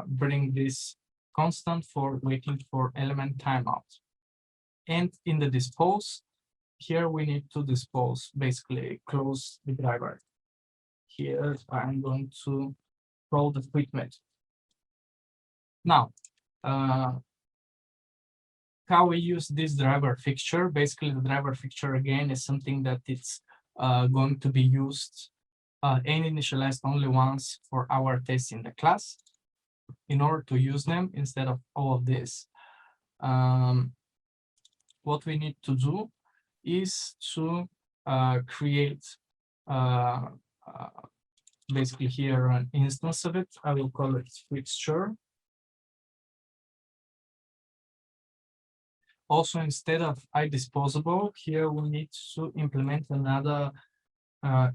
bring this constant for waiting for element timeout. And in the dispose, here we need to dispose, basically close the driver. Here I'm going to call the quit method. Now, how we use this driver fixture? Basically, the driver fixture again is something that it's going to be used and initialized only once for our tests in the class. In order to use them instead of all of this, what we need to do is to create basically here an instance of it. I will call it fixture. Also, instead of iDisposable, here we need to implement another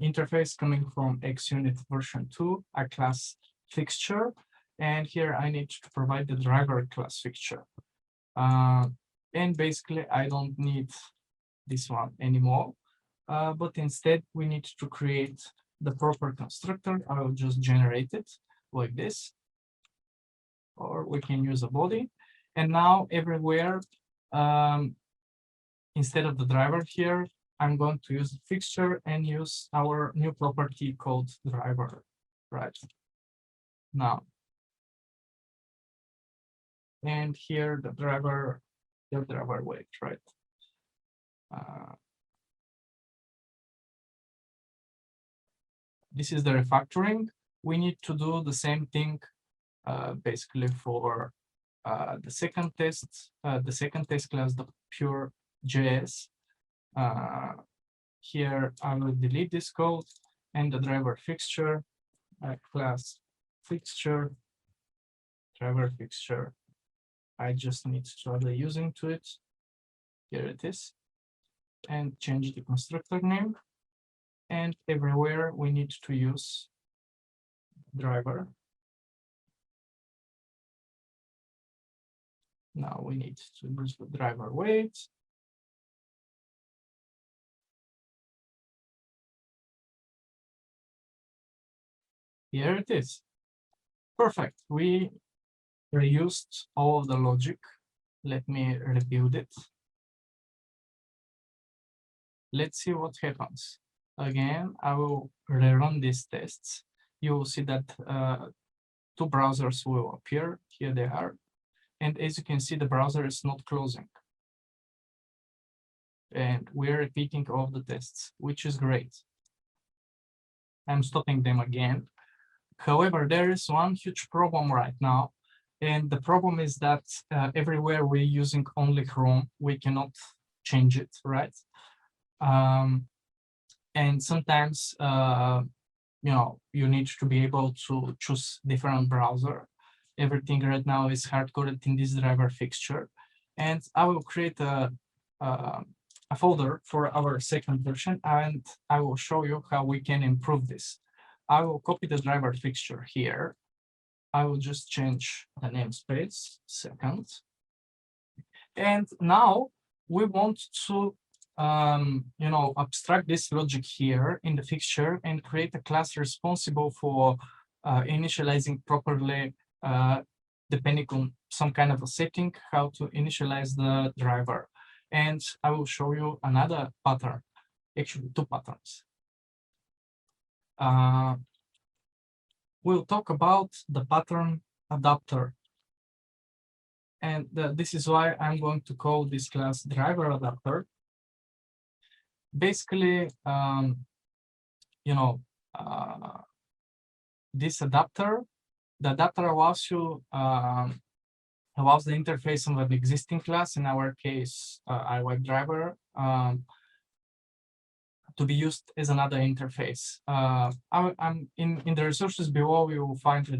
interface coming from xUnit version 2, a class fixture. And here I need to provide the driver class fixture. And basically, I don't need this one anymore. But instead, we need to create the proper constructor. I will just generate it like this. Or we can use a body. And now everywhere, instead of the driver here, I'm going to use the fixture and use our new property called driver, right? Now, and here the driver weight, right? This is the refactoring. We need to do the same thing basically for the second test class, the pure JS. Here I will delete this code and the driver fixture class fixture driver fixture. I just need to add a using to it. Here it is, and change the constructor name. And everywhere we need to use driver. Now we need to use the driver weight. Here it is. Perfect. We reused all of the logic. Let me rebuild it. Let's see what happens. Again, I will rerun these tests. You will see that two browsers will appear. Here they are. And as you can see, the browser is not closing. And we're repeating all of the tests, which is great. I'm stopping them again. However, there is one huge problem right now. And the problem is that everywhere we're using only Chrome, we cannot change it, right? And sometimes, you need to be able to choose different browser. Everything right now is hard-coded in this driver fixture. And I will create a folder for our second version, and I will show you how we can improve this. I will copy the driver fixture here. I will just change the namespace, second. And now we want to abstract this logic here in the fixture and create a class responsible for initializing properly, depending on some kind of a setting, how to initialize the driver. And I will show you another pattern, actually two patterns. We'll talk about the pattern adapter. And this is why I'm going to call this class driver adapter. Basically, this adapter, the adapter allows you allows the interface of an existing class, in our case, WebDriver, to be used as another interface. I'm in the resources below, you will find the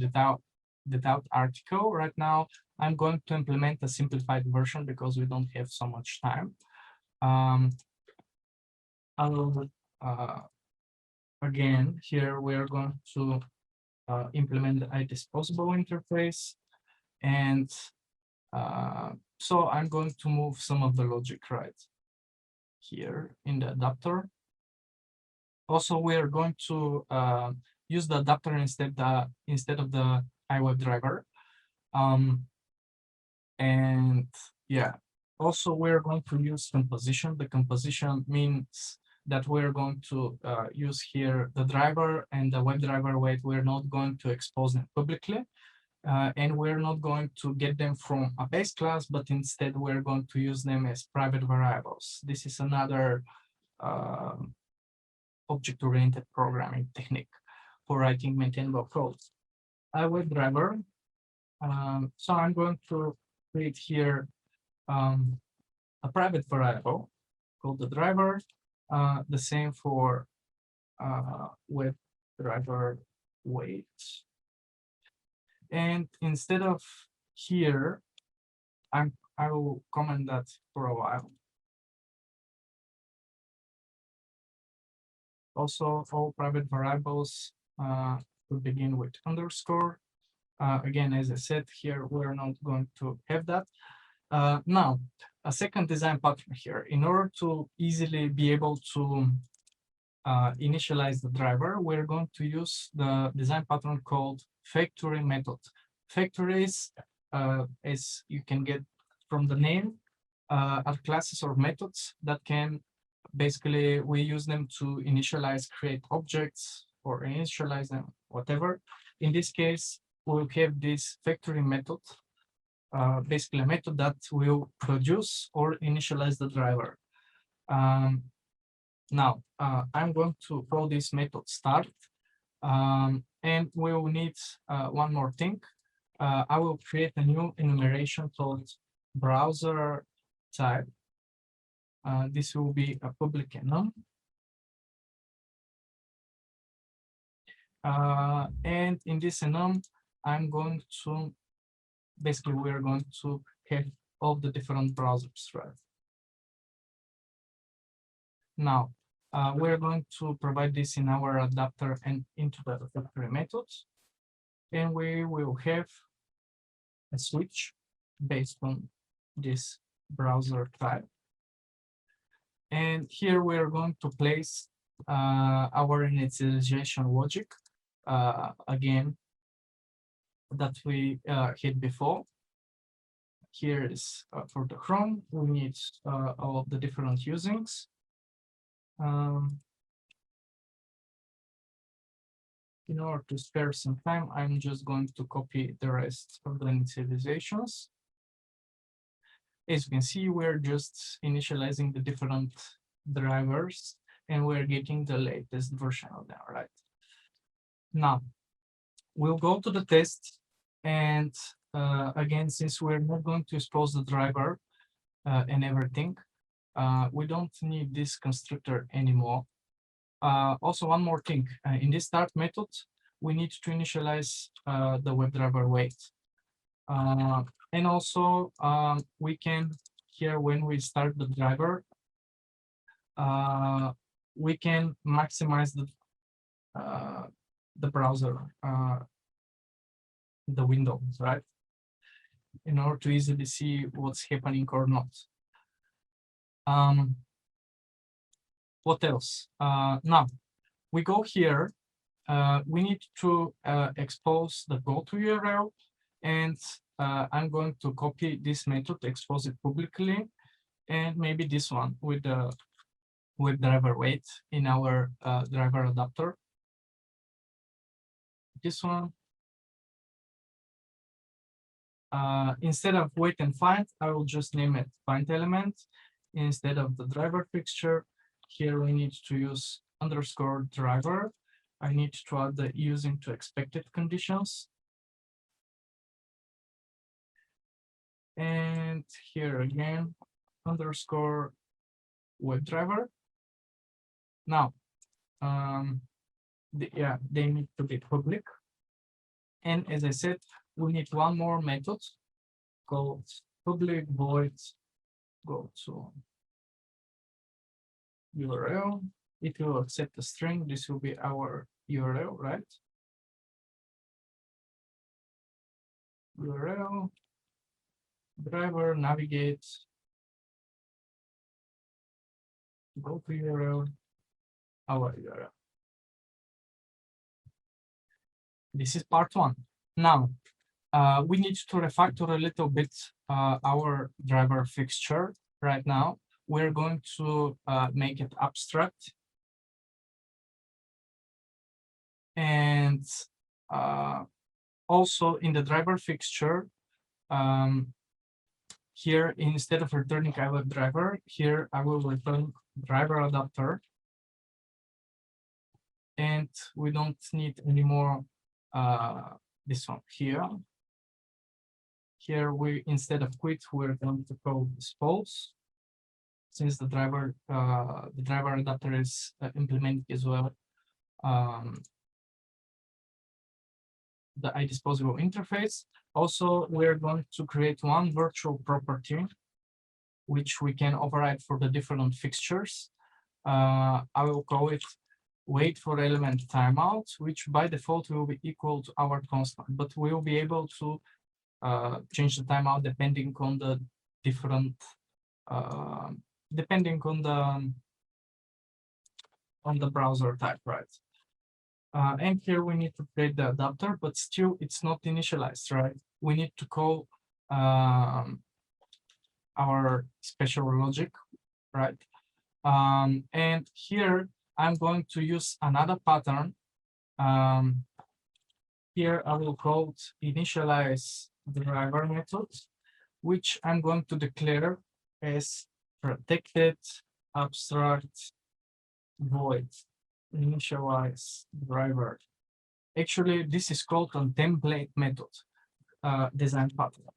detailed article. Right now, I'm going to implement a simplified version because we don't have so much time. Again, here we are going to implement the iDisposable interface. And so I'm going to move some of the logic right here in the adapter. Also, we are going to use the adapter instead of the WebDriver. And yeah, also we're going to use composition. The composition means that we're going to use here the driver and the WebDriver weight. We're not going to expose them publicly. And we're not going to get them from a base class, but instead we're going to use them as private variables. This is another object-oriented programming technique for writing maintainable code. WebDriver. So I'm going to create here a private variable called the driver, the same for WebDriver weight. And instead of here, I will comment that for a while. Also, all private variables will begin with underscore. Again, as I said, here we're not going to have that. Now, a second design pattern here. In order to easily be able to initialize the driver, we're going to use the design pattern called factory method. Factories, as you can get from the name, are classes or methods that can basically, we use them to initialize, create objects or initialize them, whatever. In this case, we'll have this factory method, basically a method that will produce or initialize the driver. Now, I'm going to call this method start, and we will need one more thing. I will create a new enumeration called browser type. This will be a public enum. And in this enum, I'm going to, basically, we're going to have all the different browsers, right? Now, we're going to provide this in our adapter and into the factory methods. And we will have a switch based on this browser type. And here we're going to place our initialization logic, again, that we had before. Here is for the Chrome, we need all of the different usings. In order to spare some time, I'm just going to copy the rest of the initializations. As you can see, we're just initializing the different drivers and we're getting the latest version of them, right? Now, we'll go to the test. And again, since we're not going to expose the driver and everything, we don't need this constructor anymore. Also, one more thing, in this start method, we need to initialize the WebDriver weight. And also, we can, here when we start the driver, we can maximize the browser, the window, right? In order to easily see what's happening or not. What else? Now, we go here, we need to expose the go-to URL, and I'm going to copy this method, expose it publicly, and maybe this one with the WebDriver weight in our driver adapter. This one. Instead of wait and find, I will just name it find element. Instead of the driver fixture, here we need to use underscore driver. I need to add the using to expected conditions. And here again, underscore WebDriver. Now, they need to be public. And as I said, we need one more method called public void go to URL. It will accept a string. This will be our URL, right? URL, driver, navigate, go to URL, our URL. This is part one. Now, we need to refactor a little bit our driver fixture right now. We're going to make it abstract. And also in the driver fixture, here, instead of returning WebDriver, here I will return driver adapter. And we don't need anymore this one here. Here we, instead of quit, we're going to call expose. since the driver adapter is implemented as well, the iDisposable interface. Also, we're going to create one virtual property, which we can override for the different fixtures. I will call it wait for element timeout, which by default will be equal to our constant, but we'll be able to change the timeout depending on the different, depending on the browser type, right? And here we need to create the adapter, but still it's not initialized, right? We need to call our special logic, right? And here I'm going to use another pattern. Here I will call it initialize driver method, which I'm going to declare as protected abstract void initialize driver. Actually, this is called a template method design pattern.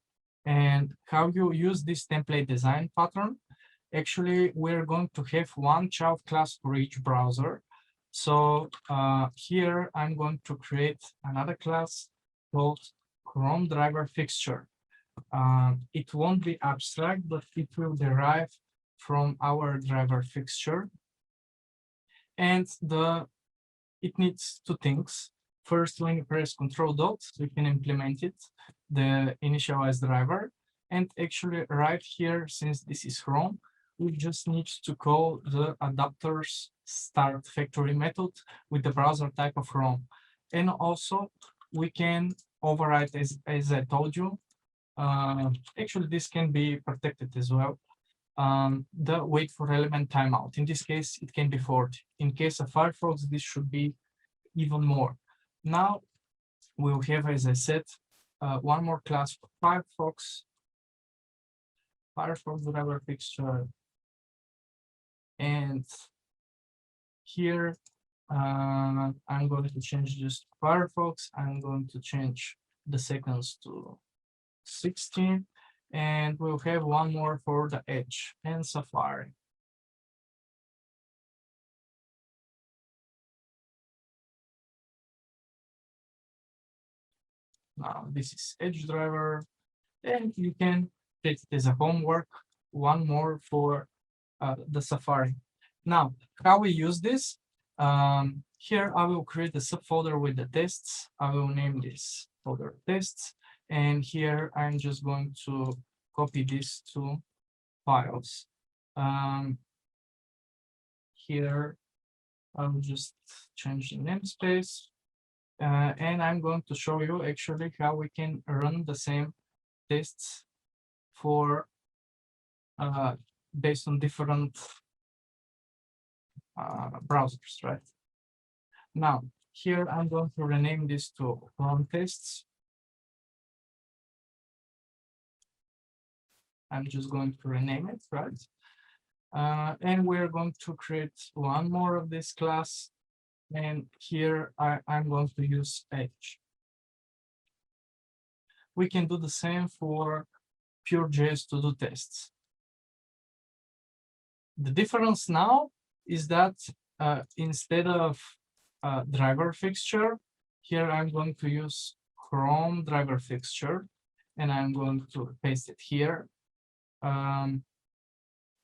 And how you use this template design pattern? Actually, we're going to have one child class for each browser. So here I'm going to create another class called Chrome driver fixture. It won't be abstract, but it will derive from our driver fixture. And it needs two things. First, when you press Control dot, we can implement it, the initialize driver. And actually right here, since this is Chrome, we just need to call the adapters start factory method with the browser type of Chrome. And also we can override, as I told you, actually this can be protected as well. The wait for element timeout. In this case, it can be 40. In case of Firefox, this should be even more. Now we'll have, as I said, one more class for Firefox driver fixture. And here I'm going to change just Firefox. I'm going to change the seconds to 16. And we'll have one more for the Edge and Safari. Now this is Edge driver, and you can take it as a homework, one more for the Safari. Now, how we use this? Here I will create a subfolder with the tests. I will name this folder tests. And here I'm just going to copy these two files. Here I'll just change the namespace. And I'm going to show you actually how we can run the same tests for based on different browsers, right? Now, here I'm going to rename this to run tests. I'm just going to rename it, right? And we're going to create one more of this class. And here I'm going to use Edge. We can do the same for pure.js to do tests. The difference now is that instead of driver fixture, here I'm going to use Chrome driver fixture, and I'm going to paste it here. As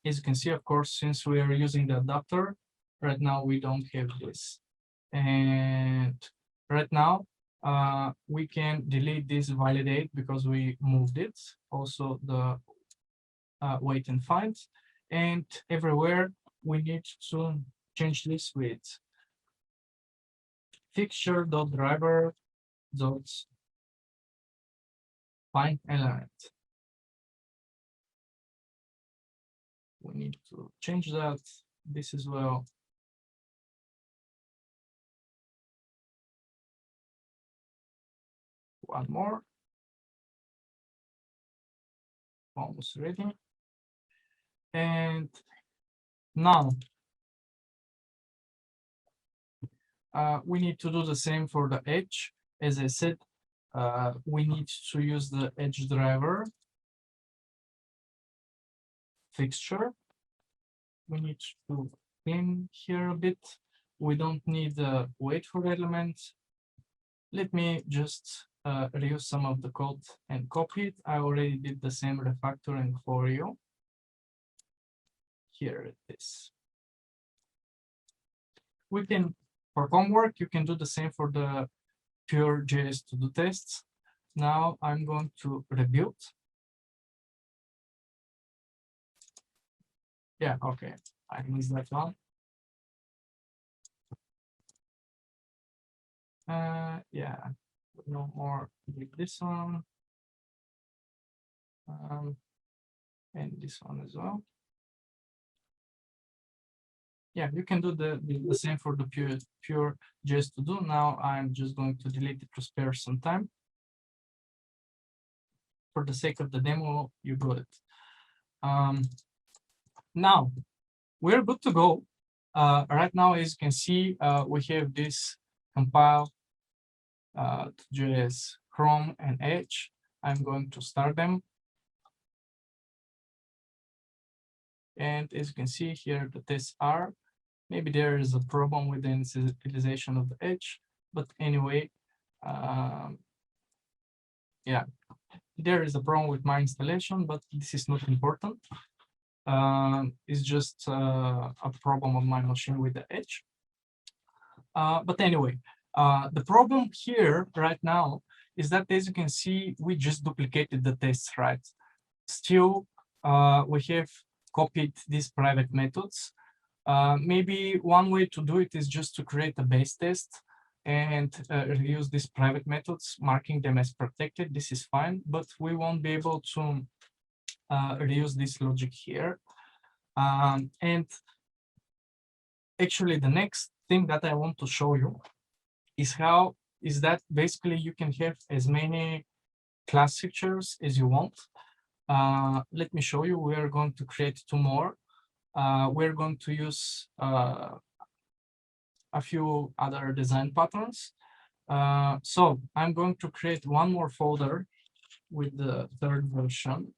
you can see, of course, since we are using the adapter, right now we don't have this. And right now, we can delete this validate because we moved it. Also the wait and find. And everywhere we need to change this with fixture.driver.find element. We need to change that, this as well. One more. Almost ready. And now we need to do the same for the Edge. As I said, we need to use the Edge driver fixture. we need to clean here a bit. We don't need wait for elements. Let me just reuse some of the code and copy it. I already did the same refactoring for you. Here it is. We can, for homework, you can do the same for the pure JS to do tests. Now I'm going to rebuild. Yeah, okay, I missed that one. Yeah, no more with this one. And this one as well. Yeah, you can do the same for the pure JS to do. Now I'm just going to delete it to spare some time. For the sake of the demo, you got it. Now we're good to go. Right now, as you can see, we have this compile to JS, Chrome, and Edge. I'm going to start them. And as you can see here, the tests are. Maybe there is a problem with the initialization of the Edge, but anyway, yeah, there is a problem with my installation, but this is not important. It's just a problem on my machine with the Edge. But anyway, the problem here right now is that, as you can see, we just duplicated the tests, right? Still, we have copied these private methods. Maybe one way to do it is just to create a base test and reuse these private methods, marking them as protected. This is fine, but we won't be able to reuse this logic here. And actually, the next thing that I want to show you is that basically you can have as many class features as you want. Let me show you. We are going to create two more. We're going to use a few other design patterns. So I'm going to create one more folder with the third version.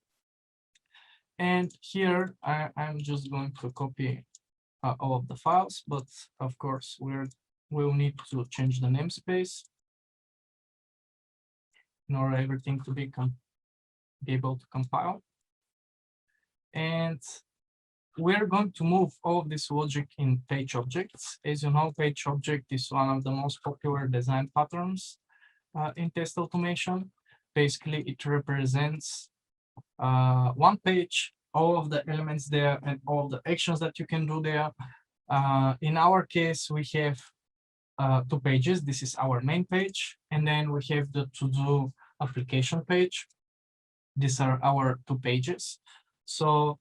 And here I'm just going to copy all of the files, but of course we'll need to change the namespace in order everything to be able to compile. And we're going to move all of this logic in page objects. As you know, page object is one of the most popular design patterns in test automation. Basically, it represents one page, all of the elements there, and all of the actions that you can do there. In our case, we have 2 pages. This is our main page, and then we have the to-do application page. These are our 2 pages. So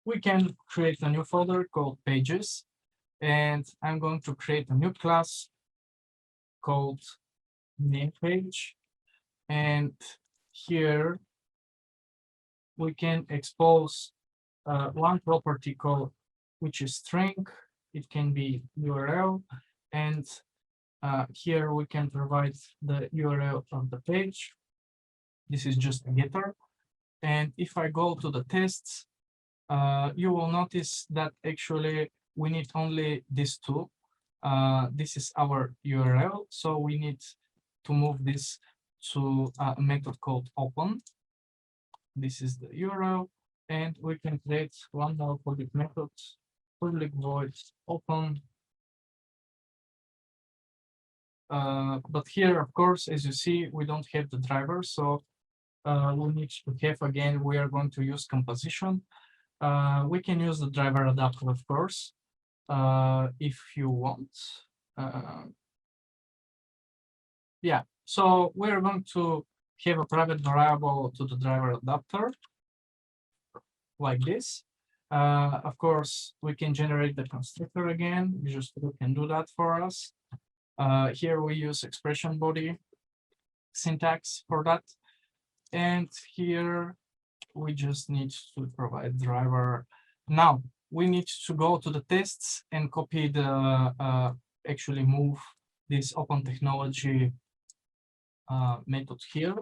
we can create a new folder called pages, and I'm going to create a new class called name page. And here we can expose one property called, which is string. It can be URL, and here we can provide the URL of the page. This is just a getter. And if I go to the tests, you will notice that actually we need only these 2. This is our URL, so we need to move this to a method called open. This is the URL, and we can create one more public method, public void open. But here, of course, as you see, we don't have the driver, so we need to have, again, we are going to use composition. We can use the driver adapter, of course, if you want. Yeah, so we're going to have a private variable to the driver adapter, like this. Of course, we can generate the constructor again. Just can do that for us. Here we use expression body syntax for that. And here we just need to provide driver. Now we need to go to the tests and copy the actually move this open technology method here.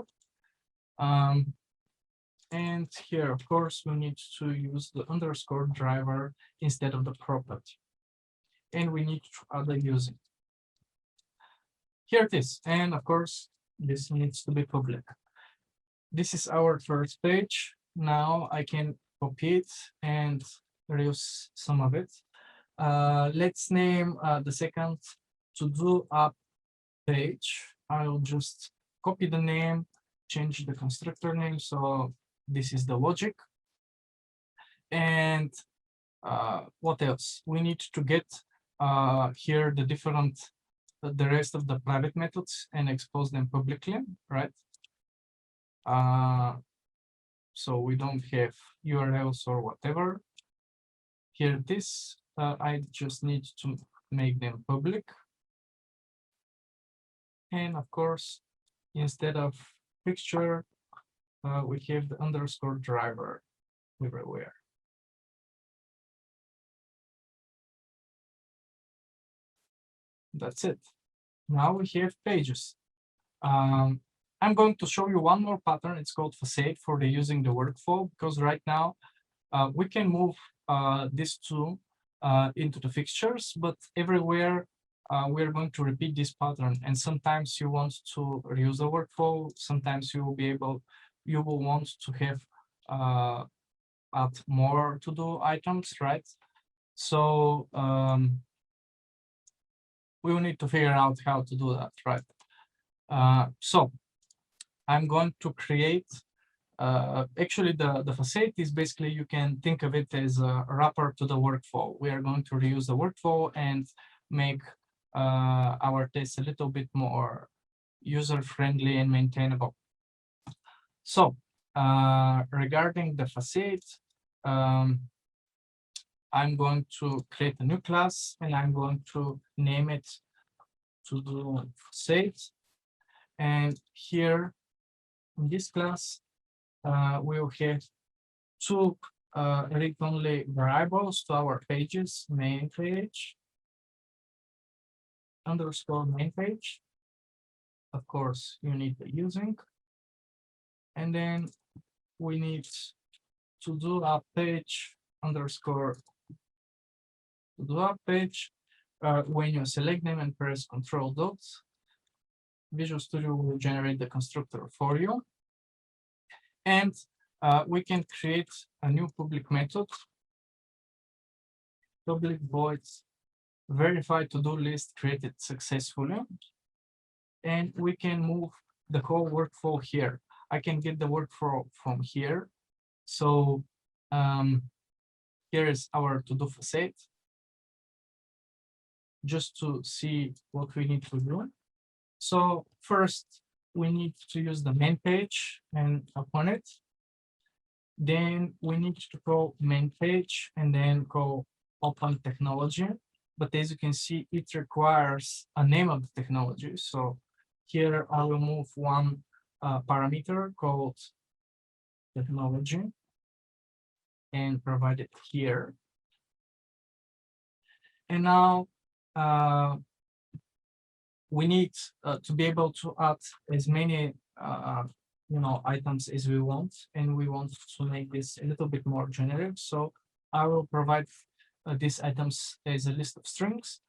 And here, of course, we need to use the underscore driver instead of the property. And we need to add a using. Here it is. And of course, this needs to be public. This is our first page. Now I can copy it and reuse some of it. Let's name the second to-do app page. I'll just copy the name, change the constructor name. So this is the logic. And what else? We need to get here the rest of the private methods and expose them publicly, right? So we don't have URLs or whatever. Here it is. I just need to make them public. And of course, instead of picture, we have the underscore driver everywhere. That's it. Now we have pages. I'm going to show you one more pattern. It's called facade for the using the workflow, because right now we can move these two into the fixtures, but everywhere we're going to repeat this pattern. And sometimes you want to reuse the workflow. Sometimes you will want to have add more to-do items, right? So we will need to figure out how to do that, right? So I'm going to create, actually the facade is basically, you can think of it as a wrapper to the workflow. We are going to reuse the workflow and make our tests a little bit more user-friendly and maintainable. So regarding the facade, I'm going to create a new class and I'm going to name it to do facade. And here in this class, we'll have two read-only variables to our pages, main page, underscore main page. Of course, you need the using. And then we need to do a page underscore to do a page. When you select them and press Ctrl dot, Visual Studio will generate the constructor for you. And we can create a new public method, public voids verify to-do list created successfully. And we can move the whole workflow here. I can get the workflow from here. So here is our to-do facade. Just to see what we need to do. So first, we need to use the main page and open it. Then we need to call main page and then call open technology. But as you can see, it requires a name of the technology. So here I will move one parameter called technology and provide it here. And now we need to be able to add as many items as we want, and we want to make this a little bit more generic. So I will provide these items as a list of strings,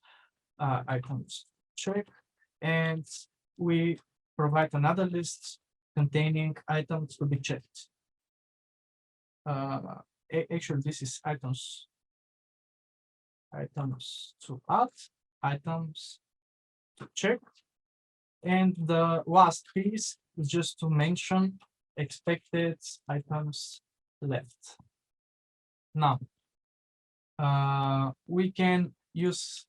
items check, and we provide another list containing items to be checked. Actually, this is items to add, items to check. And the last piece is just to mention expected items left. Now, we can use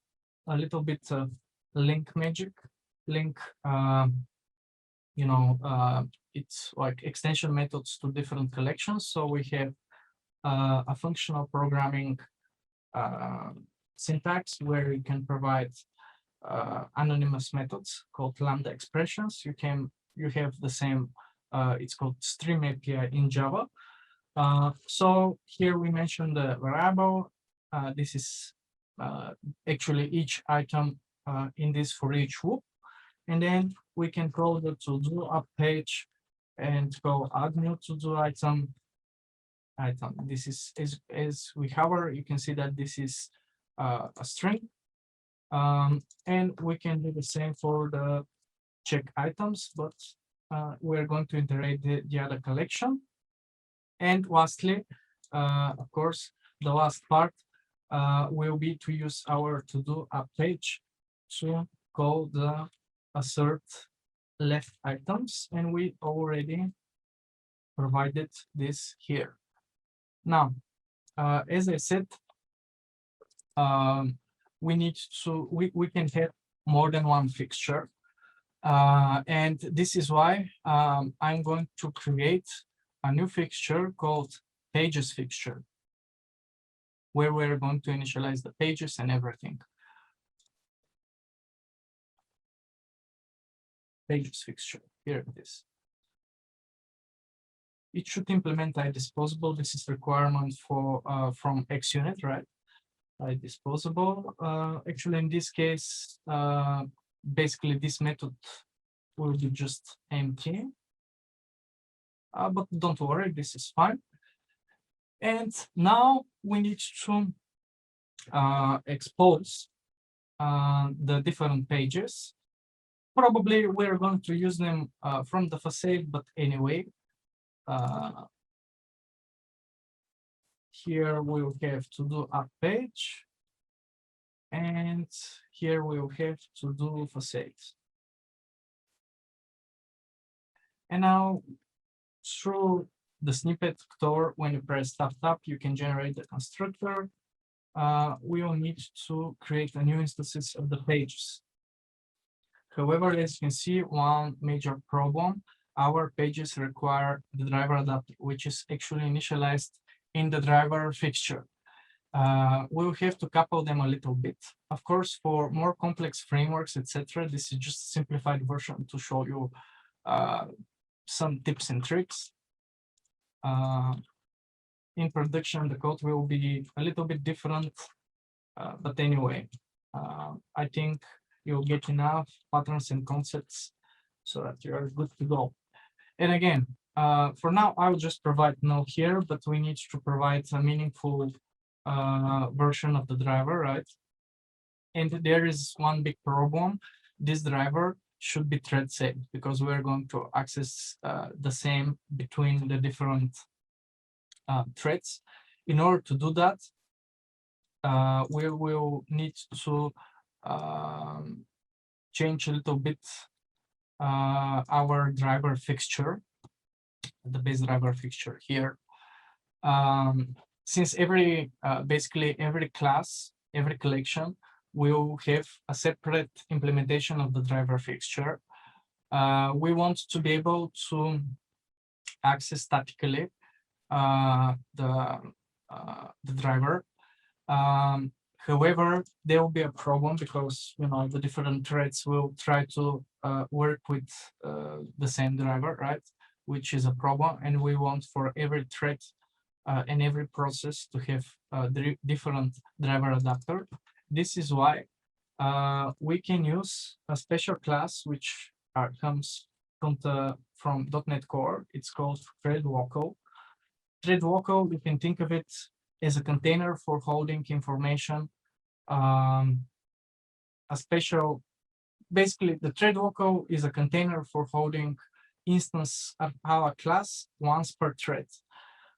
a little bit of link magic. Link, it's like extension methods to different collections. So we have a functional programming syntax where you can provide anonymous methods called lambda expressions. You have the same, it's called stream API in Java. So here we mentioned the variable. This is actually each item in this for each loop. And then we can call the to-do up page and go add new to-do item item. This is as we hover, you can see that this is a string. And we can do the same for the check items, but we're going to iterate the other collection. And lastly, of course, the last part will be to use our to-do app page to call the assert left items, and we already provided this here. Now, as I said, we need to, we can have more than one fixture. And this is why I'm going to create a new fixture called pages fixture, where we're going to initialize the pages and everything. Pages fixture, here it is. It should implement iDisposable. This is requirement for from xUnit, right? iDisposable. Actually, in this case, basically this method will be just empty. But don't worry, this is fine. And now we need to expose the different pages. Probably we're going to use them from the facade, but anyway, here we'll have to do a page, and here we'll have to do facades. And now through the snippet tool, when you press tab, you can generate the constructor. We will need to create a new instances of the pages. However, as you can see, one major problem, our pages require the driver adapter, which is actually initialized in the driver fixture. We'll have to couple them a little bit. Of course, for more complex frameworks, etc., this is just a simplified version to show you some tips and tricks. In production, the code will be a little bit different, but anyway, I think you'll get enough patterns and concepts so that you are good to go. And again, for now, I will just provide no here, but we need to provide a meaningful version of the driver, right? And there is one big problem. This driver should be thread safe, because we're going to access the same between the different threads. In order to do that, we will need to change a little bit our driver fixture, the base driver fixture here. Since basically every class, every collection will have a separate implementation of the driver fixture, we want to be able to access statically the driver. However, there will be a problem because the different threads will try to work with the same driver, right? Which is a problem, and we want for every thread and every process to have the different driver adapter. This is why we can use a special class which comes from .NET Core. It's called thread local. Thread local, you can think of it as a container for holding information. Basically, the thread local is a container for holding instance of our class once per thread.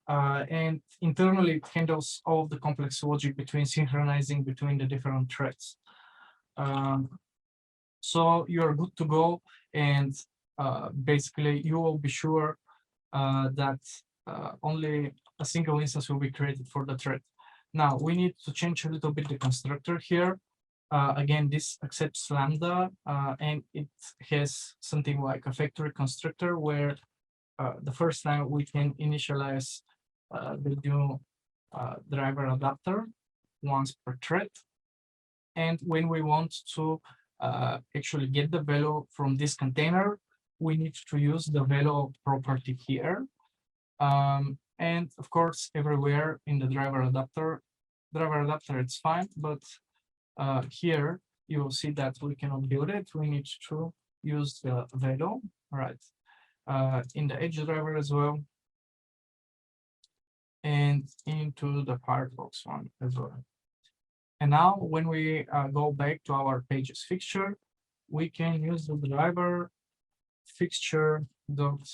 And internally, it handles all of the complex logic between synchronizing between the different threads. So you're good to go, and basically you will be sure that only a single instance will be created for the thread. Now we need to change a little bit the constructor here. Again, this accepts Lambda, and it has something like a factory constructor where the first time we can initialize the new driver adapter once per thread. And when we want to actually get the value from this container, we need to use the value property here. And of course, everywhere in the driver adapter, it's fine, but here you will see that we cannot build it. We need to use the value, right? In the edge driver as well. and into the Firefox one as well. And now when we go back to our pages fixture, we can use the driver fixture dot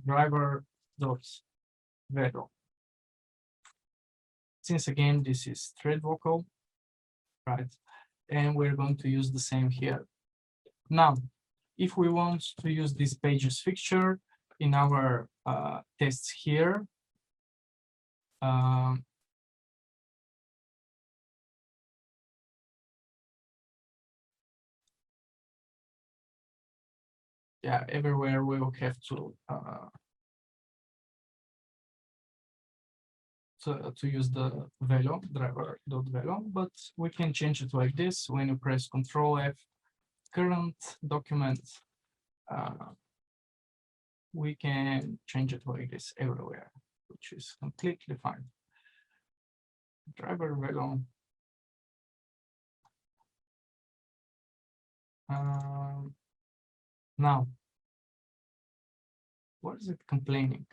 driver dot value. Since again, this is thread vocal, right? And we're going to use the same here. Now, if we want to use this pages fixture in our tests here, yeah, everywhere we will have to use the value driver.value, but we can change it like this. When you press Control F, current document, we can change it like this everywhere, which is completely fine. Driver value. Now, what is it complaining?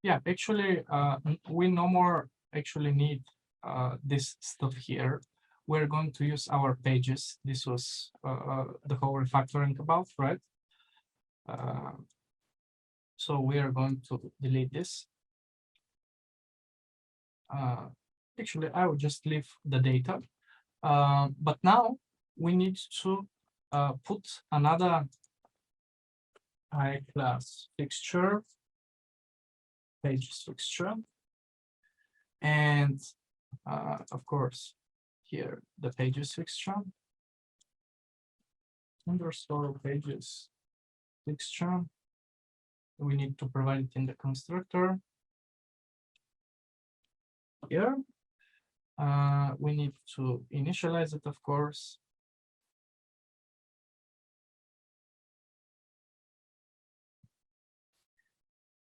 Yeah, actually, we no more actually need this stuff here. We're going to use our pages. This was the whole refactoring about, right? So we are going to delete this. Actually, I will just leave the data. But now we need to put another high class fixture, pages fixture, and of course, here the pages fixture, underscore pages fixture. We need to provide it in the constructor. Here, we need to initialize it, of course.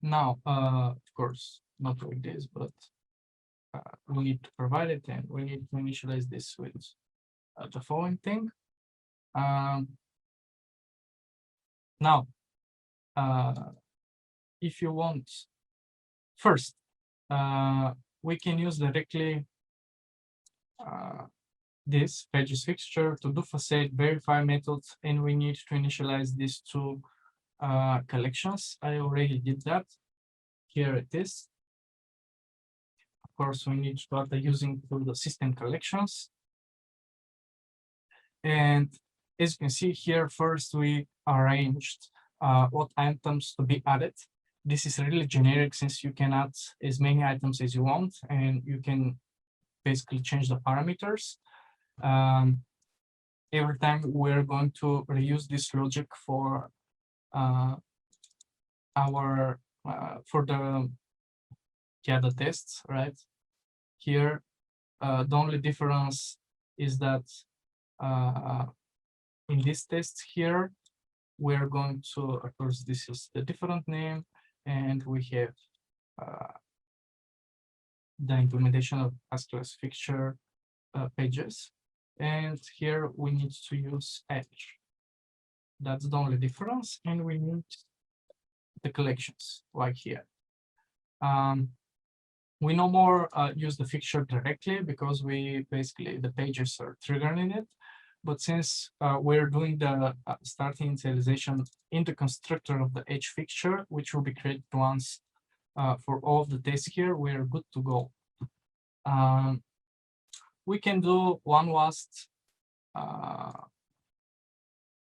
Now, of course, not like this, but we need to provide it, and we need to initialize this with the following thing. Now, if you want, first, we can use directly this pages fixture to do facade verify methods, and we need to initialize these two collections. I already did that. Here it is. Of course, we need to start using the system collections. And as you can see here, first we arranged what items to be added. This is really generic since you can add as many items as you want, and you can basically change the parameters. Every time we're going to reuse this logic for the tests, right? Here, the only difference is that in this test here, we're going to, of course, this is the different name, and we have the implementation of as-class fixture pages. And here we need to use edge. That's the only difference, and we need the collections like here. We no more use the fixture directly because we basically the pages are triggering it. But since we're doing the starting initialization in the constructor of the edge fixture, which will be created once for all of the tests here, we're good to go. We can do one last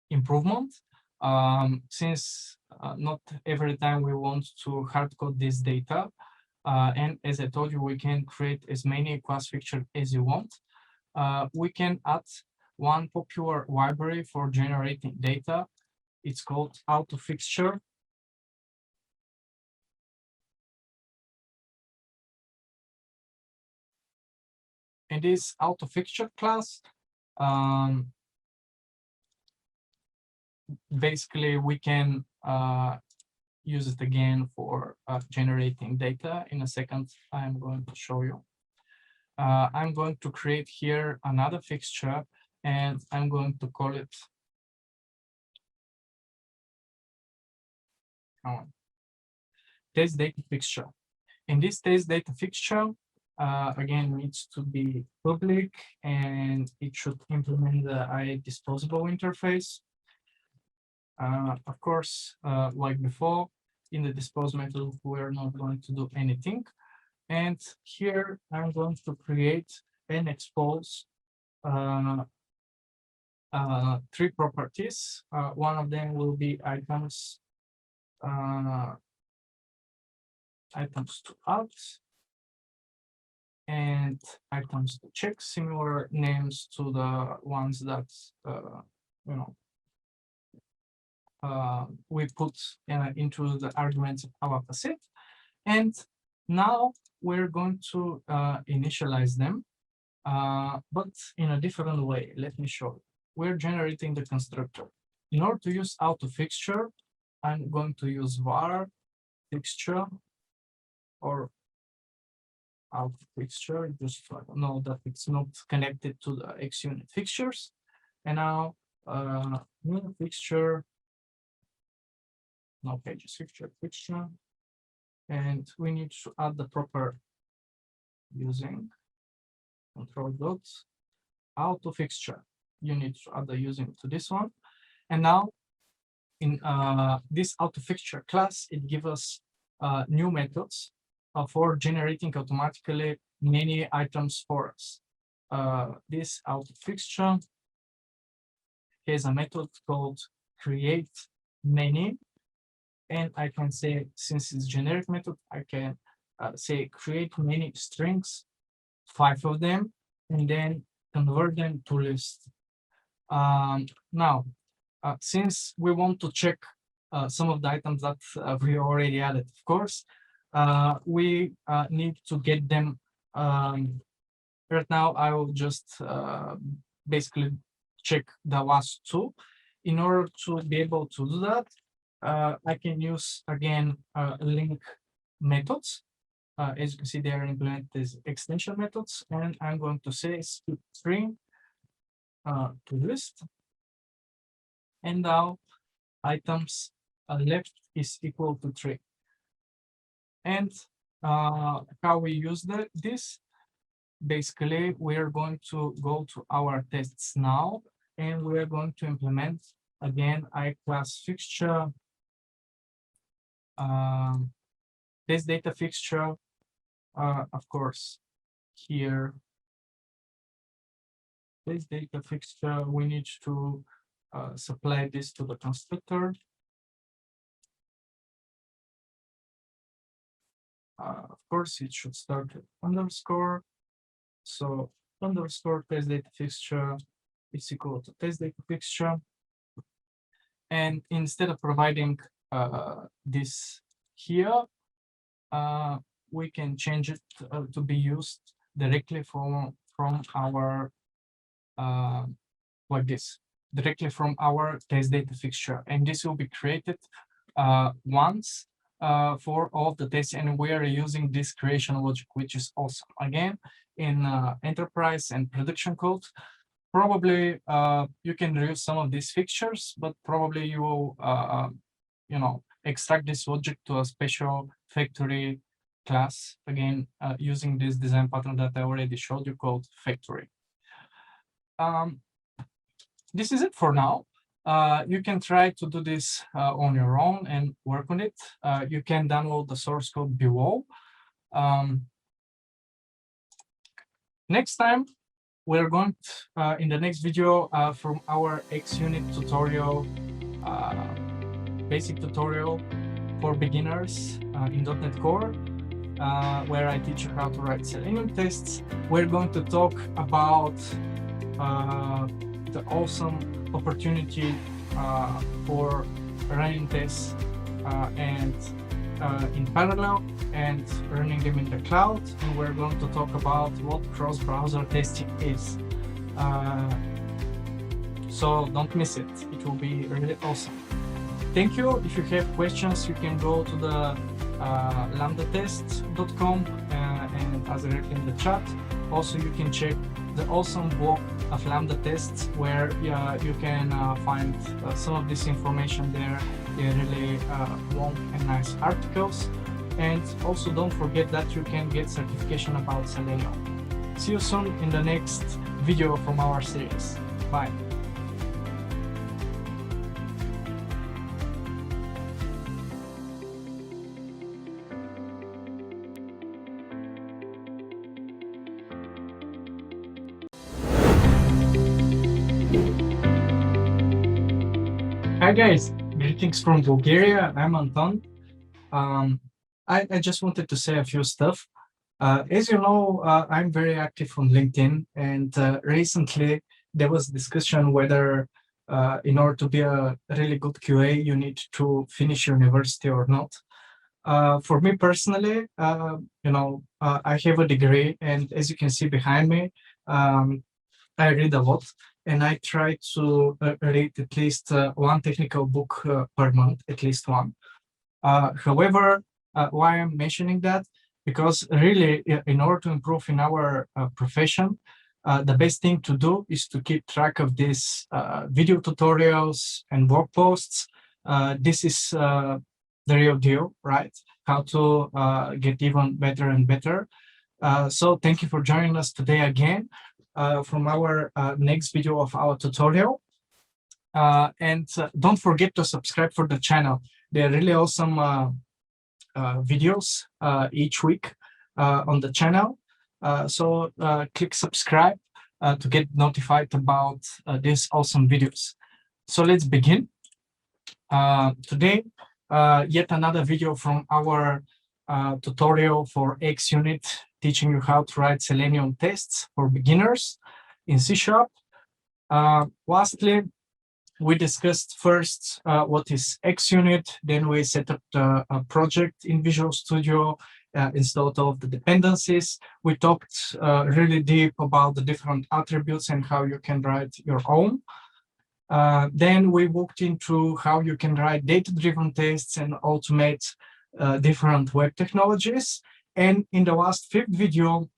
improvement. Since not every time we want to hard code this data, and as I told you, we can create as many class fixtures as you want. We can add one popular library for generating data. It's called auto fixture. In this auto fixture class, basically we can use it again for generating data. In a second, I'm going to show you. I'm going to create here another fixture, and I'm going to call it test data fixture. In this test data fixture, again, needs to be public, and it should implement the iDisposable interface. Of course, like before, in the dispose method, we're not going to do anything. And here I'm going to create and expose three properties. One of them will be items to out, and items to check, similar names to the ones that we put into the arguments of our set. And now we're going to initialize them, but in a different way. Let me show you. We're generating the constructor. In order to use auto fixture, I'm going to use var fixture or auto fixture, just to know that it's not connected to the xUnit fixtures. And now new fixture, no pages fixture, and we need to add the proper using control dot auto fixture. You need to add the using to this one. And now in this auto fixture class, it gives us new methods for generating automatically many items for us. This auto fixture has a method called create many, and I can say, since it's generic method, I can say create many strings, 5 of them, and then convert them to list. Now, since we want to check some of the items that we already added, of course, we need to get them. Right now, I will just basically check the last 2. In order to be able to do that, I can use again link methods. As you can see, they are implemented as extension methods, and I'm going to say skip string to list, and now items left is equal to 3. And how we use this? Basically, we are going to go to our tests now, and we are going to implement again iClass fixture, this data fixture. Of course, here, this data fixture, we need to supply this to the constructor. Of course, it should start with underscore. So underscore test data fixture is equal to test data fixture. And instead of providing this here, we can change it to be used directly from our like this, directly from our test data fixture, and this will be created once for all the tests, and we are using this creation logic, which is awesome. Again, in enterprise and production code, probably you can reuse some of these fixtures, but probably you will extract this logic to a special factory class, again using this design pattern that I already showed you called factory. This is it for now. You can try to do this on your own and work on it. You can download the source code below. Next time, we're going to, in the next video from our xUnit tutorial, basic tutorial for beginners in .NET Core, where I teach you how to write Selenium tests. We're going to talk about the awesome opportunity for running tests and in parallel and running them in the cloud. And we're going to talk about what cross-browser testing is. So don't miss it. It will be really awesome. Thank you. If you have questions, you can go to the LambdaTest.com and as directly in the chat. Also, you can check the awesome blog of Lambda Tests, where you can find some of this information there. They're really long and nice articles. And also don't forget that you can get certification about Selenium. See you soon in the next video from our series. Bye. Hi guys, greetings from Bulgaria. I'm Anton. I just wanted to say a few stuff. As you know, I'm very active on LinkedIn, and recently there was discussion whether in order to be a really good QA, you need to finish university or not. For me personally, I have a degree, and as you can see behind me, I read a lot, and I try to read at least one technical book per month, at least one. However, why I'm mentioning that? Because really, in order to improve in our profession, the best thing to do is to keep track of these video tutorials and blog posts. This is the real deal, right? How to get even better and better. So thank you for joining us today again from our next video of our tutorial. And don't forget to subscribe for the channel. They're really awesome videos each week on the channel. So click subscribe to get notified about these awesome videos. So let's begin. Today, yet another video from our tutorial for xUnit, teaching you how to write Selenium tests for beginners in C#. Lastly, we discussed first what is xUnit, then we set up the project in Visual Studio, installed all of the dependencies. We talked really deep about the different attributes and how you can write your own. Then we looked into how you can write data-driven tests and automate different web technologies. And in the last fifth video,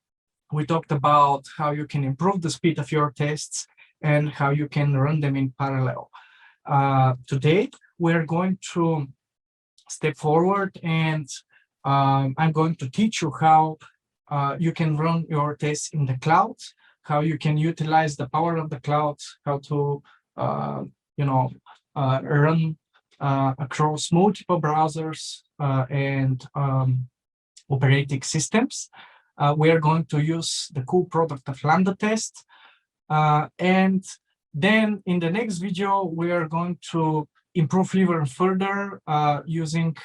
we talked about how you can improve the speed of your tests and how you can run them in parallel. Today, we're going to step forward, and I'm going to teach you how you can run your tests in the cloud, how you can utilize the power of the cloud, how to run across multiple browsers and operating systems. We are going to use the cool product of LambdaTest. And then in the next video, we are going to improve even further using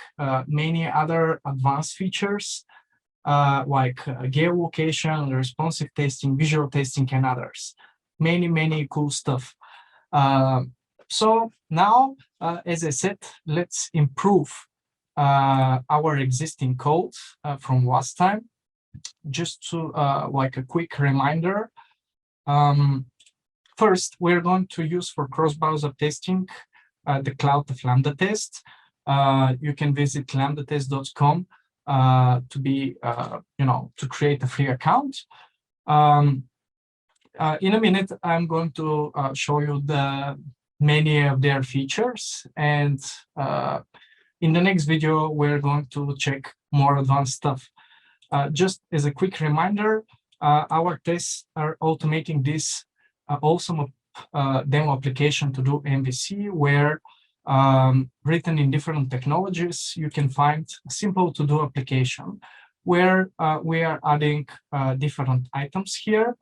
many other advanced features like geolocation, responsive testing, visual testing, and others. Many cool stuff. So now, as I said, let's improve our existing code from last time. Just to like a quick reminder, first, we're going to use for cross-browser testing the cloud of LambdaTest. You can visit LambdaTest.com to be, to create a free account. In a minute, I'm going to show you many of their features, and in the next video, we're going to check more advanced stuff. Just as a quick reminder, our tests are automating this awesome demo application to do MVC, where written in different technologies, you can find a simple to-do application where we are adding different items here.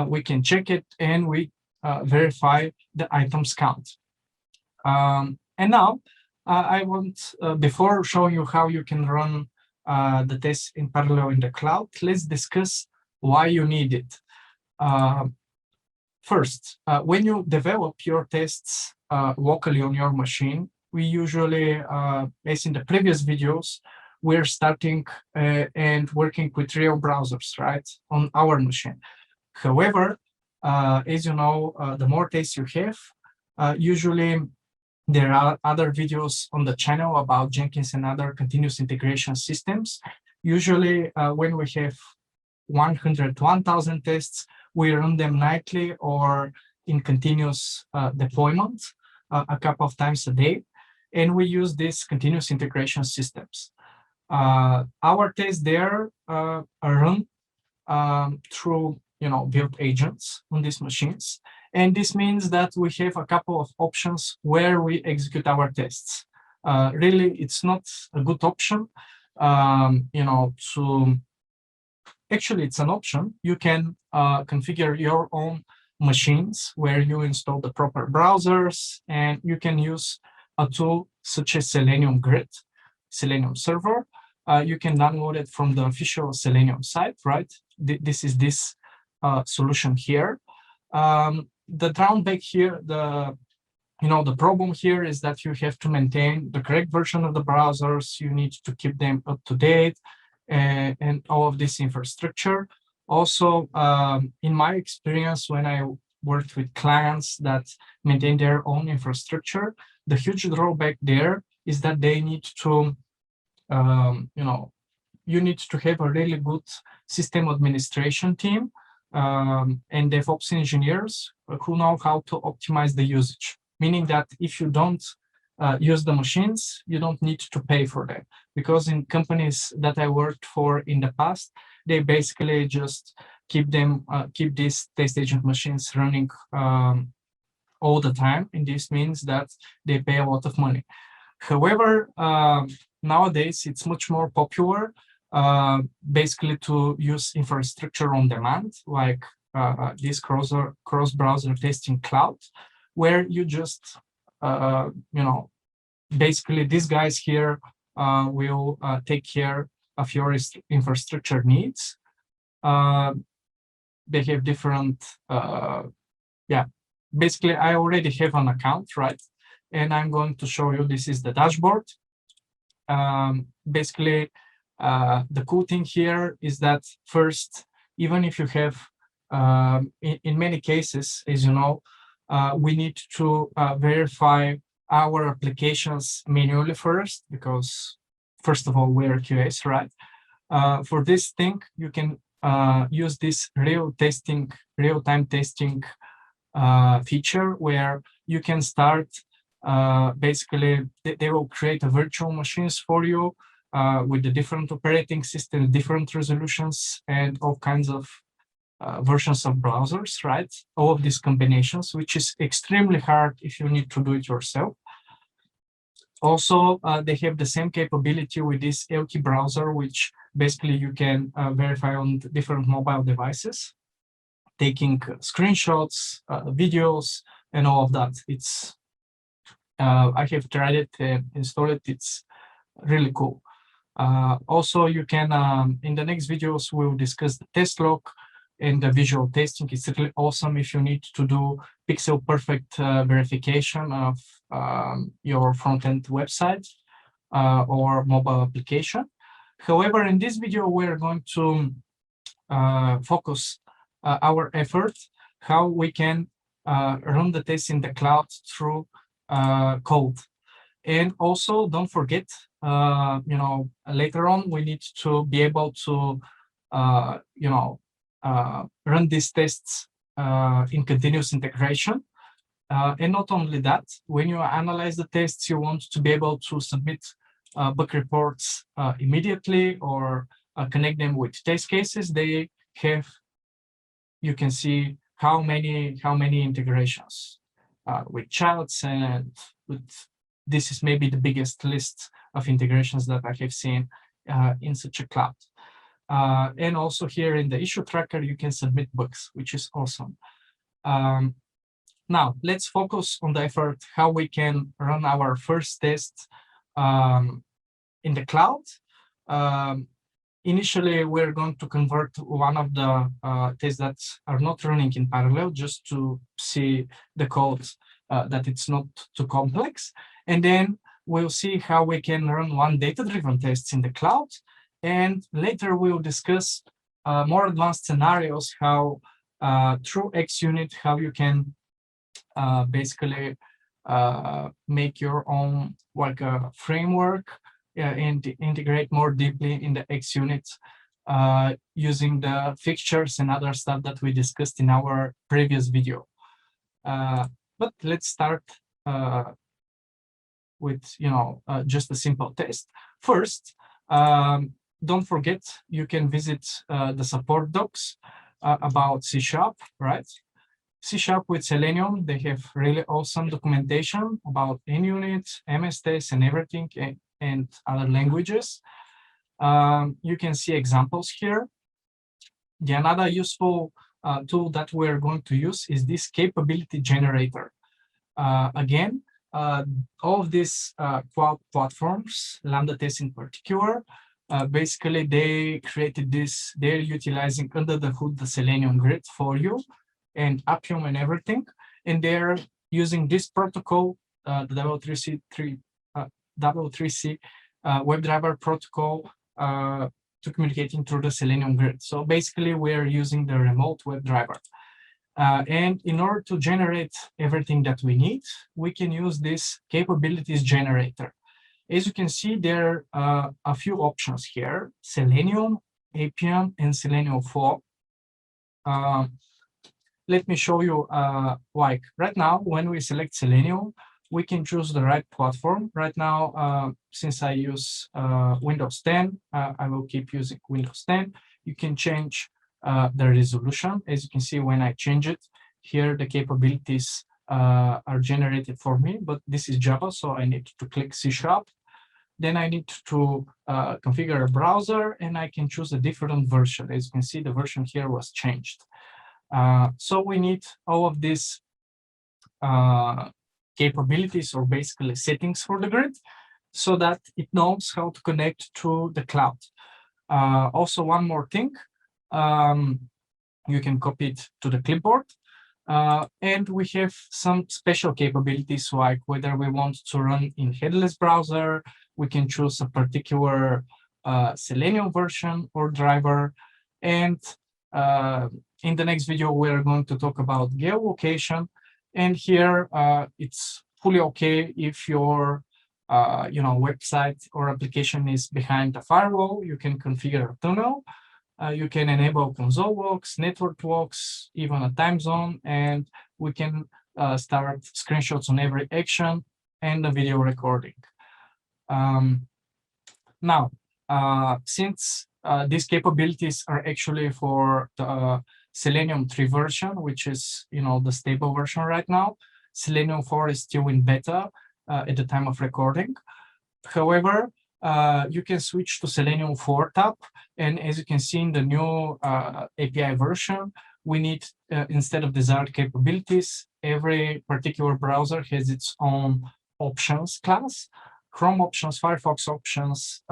We can check it and we verify the items count. And now I want, before showing you how you can run the tests in parallel in the cloud, let's discuss why you need it. First, when you develop your tests locally on your machine, we usually, as in the previous videos, we're starting and working with real browsers, right, on our machine. However, as you know, the more tests you have, usually There are other videos on the channel about Jenkins and other continuous integration systems. Usually when we have 100 to 1,000 tests, we run them nightly or in continuous deployment a couple of times a day. And we use these continuous integration systems. Our tests there are run through built agents on these machines. And this means that we have a couple of options where we execute our tests. Really, it's not a good option, actually, it's an option. You can configure your own machines where you install the proper browsers, and you can use a tool such as Selenium Grid, Selenium Server. You can download it from the official Selenium site, right? This is this solution here. The drawback here, the problem here is that you have to maintain the correct version of the browsers. You need to keep them up to date and all of this infrastructure. Also, in my experience, when I worked with clients that maintain their own infrastructure, the huge drawback there is that they need to, you need to have a really good system administration team and DevOps engineers who know how to optimize the usage. Meaning that if you don't use the machines, you don't need to pay for them. Because in companies that I worked for in the past, they basically just keep these test agent machines running all the time. And this means that they pay a lot of money. However, nowadays it's much more popular basically to use infrastructure on demand, like this cross-browser testing cloud, where you just, basically these guys here will take care of your infrastructure needs. They have different, basically I already have an account, right? And I'm going to show you, this is the dashboard. Basically, the cool thing here is that first, even if you have, in many cases, as you know, we need to verify our applications manually first, because first of all, we're QAs, right? For this thing, you can use this real-time testing feature where you can start, basically, they will create a virtual machines for you with the different operating systems, different resolutions, and all kinds of versions of browsers, right? All of these combinations, which is extremely hard if you need to do it yourself. Also, they have the same capability with this LT browser, which basically you can verify on different mobile devices, taking screenshots, videos, and all of that. It's I have tried it and installed it. It's really cool. Also, you can, in the next videos, we'll discuss the test log and the visual testing. It's really awesome if you need to do pixel perfect verification of your front-end website or mobile application. However, in this video, we're going to focus our effort how we can run the tests in the cloud through code. And also, don't forget, later on, we need to be able to, run these tests in continuous integration. And not only that, when you analyze the tests, you want to be able to submit bug reports immediately or connect them with test cases. They have, you can see how many integrations with chats and with, this is maybe the biggest list of integrations that I have seen in such a cloud. And also here in the issue tracker, you can submit bugs, which is awesome. Now, let's focus on the effort, how we can run our first test in the cloud. Initially, we're going to convert one of the tests that are not running in parallel, just to see the code that it's not too complex. And then we'll see how we can run one data-driven test in the cloud. And later we'll discuss more advanced scenarios, how through xUnit, how you can basically make your own like a framework and integrate more deeply in the xUnit using the fixtures and other stuff that we discussed in our previous video. But let's start with just a simple test. First, don't forget you can visit the support docs about C#, right? C# with Selenium, they have really awesome documentation about NUnit, MS-Test, and everything, and other languages. You can see examples here. Another useful tool that we're going to use is this capability generator. Again, all of these cloud platforms, Lambda Test in particular, basically they created this, they're utilizing under the hood the Selenium grid for you and Appium and everything, and they're using this protocol, the W3C WebDriver protocol to communicating through the Selenium grid. So basically, we're using the remote WebDriver. And in order to generate everything that we need, we can use this capabilities generator. As you can see, there are a few options here: Selenium, Appium, and Selenium 4. Let me show you, like right now, when we select Selenium, we can choose the right platform. Right now, since I use Windows 10, I will keep using Windows 10. You can change the resolution. As you can see, when I change it, here the capabilities are generated for me, but this is Java, so I need to click C#. Then I need to configure a browser, and I can choose a different version. As you can see, the version here was changed. So we need all of these capabilities, or basically settings for the grid, so that it knows how to connect to the cloud. Also, one more thing, you can copy it to the clipboard. And we have some special capabilities, like whether we want to run in headless browser, we can choose a particular Selenium version or driver. And in the next video, we're going to talk about geolocation. And here, it's fully okay if your website or application is behind a firewall. You can configure a tunnel. You can enable console logs, network logs, even a time zone, and we can start screenshots on every action and the video recording. Now, since these capabilities are actually for the Selenium 3 version, which is the stable version right now, Selenium 4 is still in beta at the time of recording. However, you can switch to Selenium 4 tab, and as you can see in the new API version, we need, instead of desired capabilities, every particular browser has its own options class: Chrome options, Firefox options,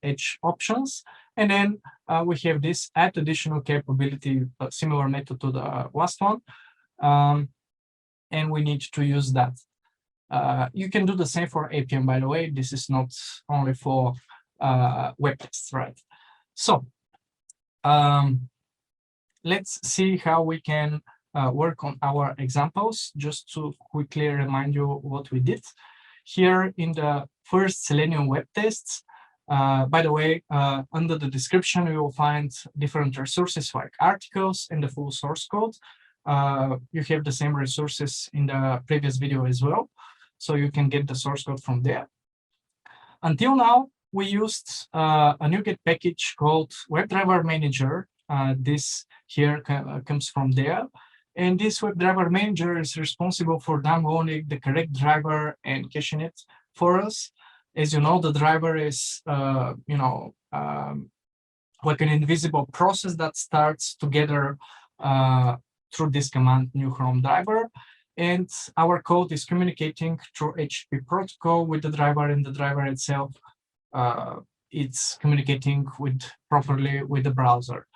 Edge options, and then we have this add additional capability, similar method to the last one, and we need to use that. You can do the same for Appium, by the way. This is not only for web tests, right? So let's see how we can work on our examples. Just to quickly remind you what we did. Here in the first Selenium web tests, by the way, under the description, you will find different resources like articles and the full source code. You have the same resources in the previous video as well, so you can get the source code from there. Until now, we used a NuGet package called WebDriver Manager. This here comes from there. And this WebDriver Manager is responsible for downloading the correct driver and caching it for us. As you know, the driver is, like an invisible process that starts together through this command, new Chrome driver. And our code is communicating through HTTP protocol with the driver, and the driver itself, it's communicating properly with the browser.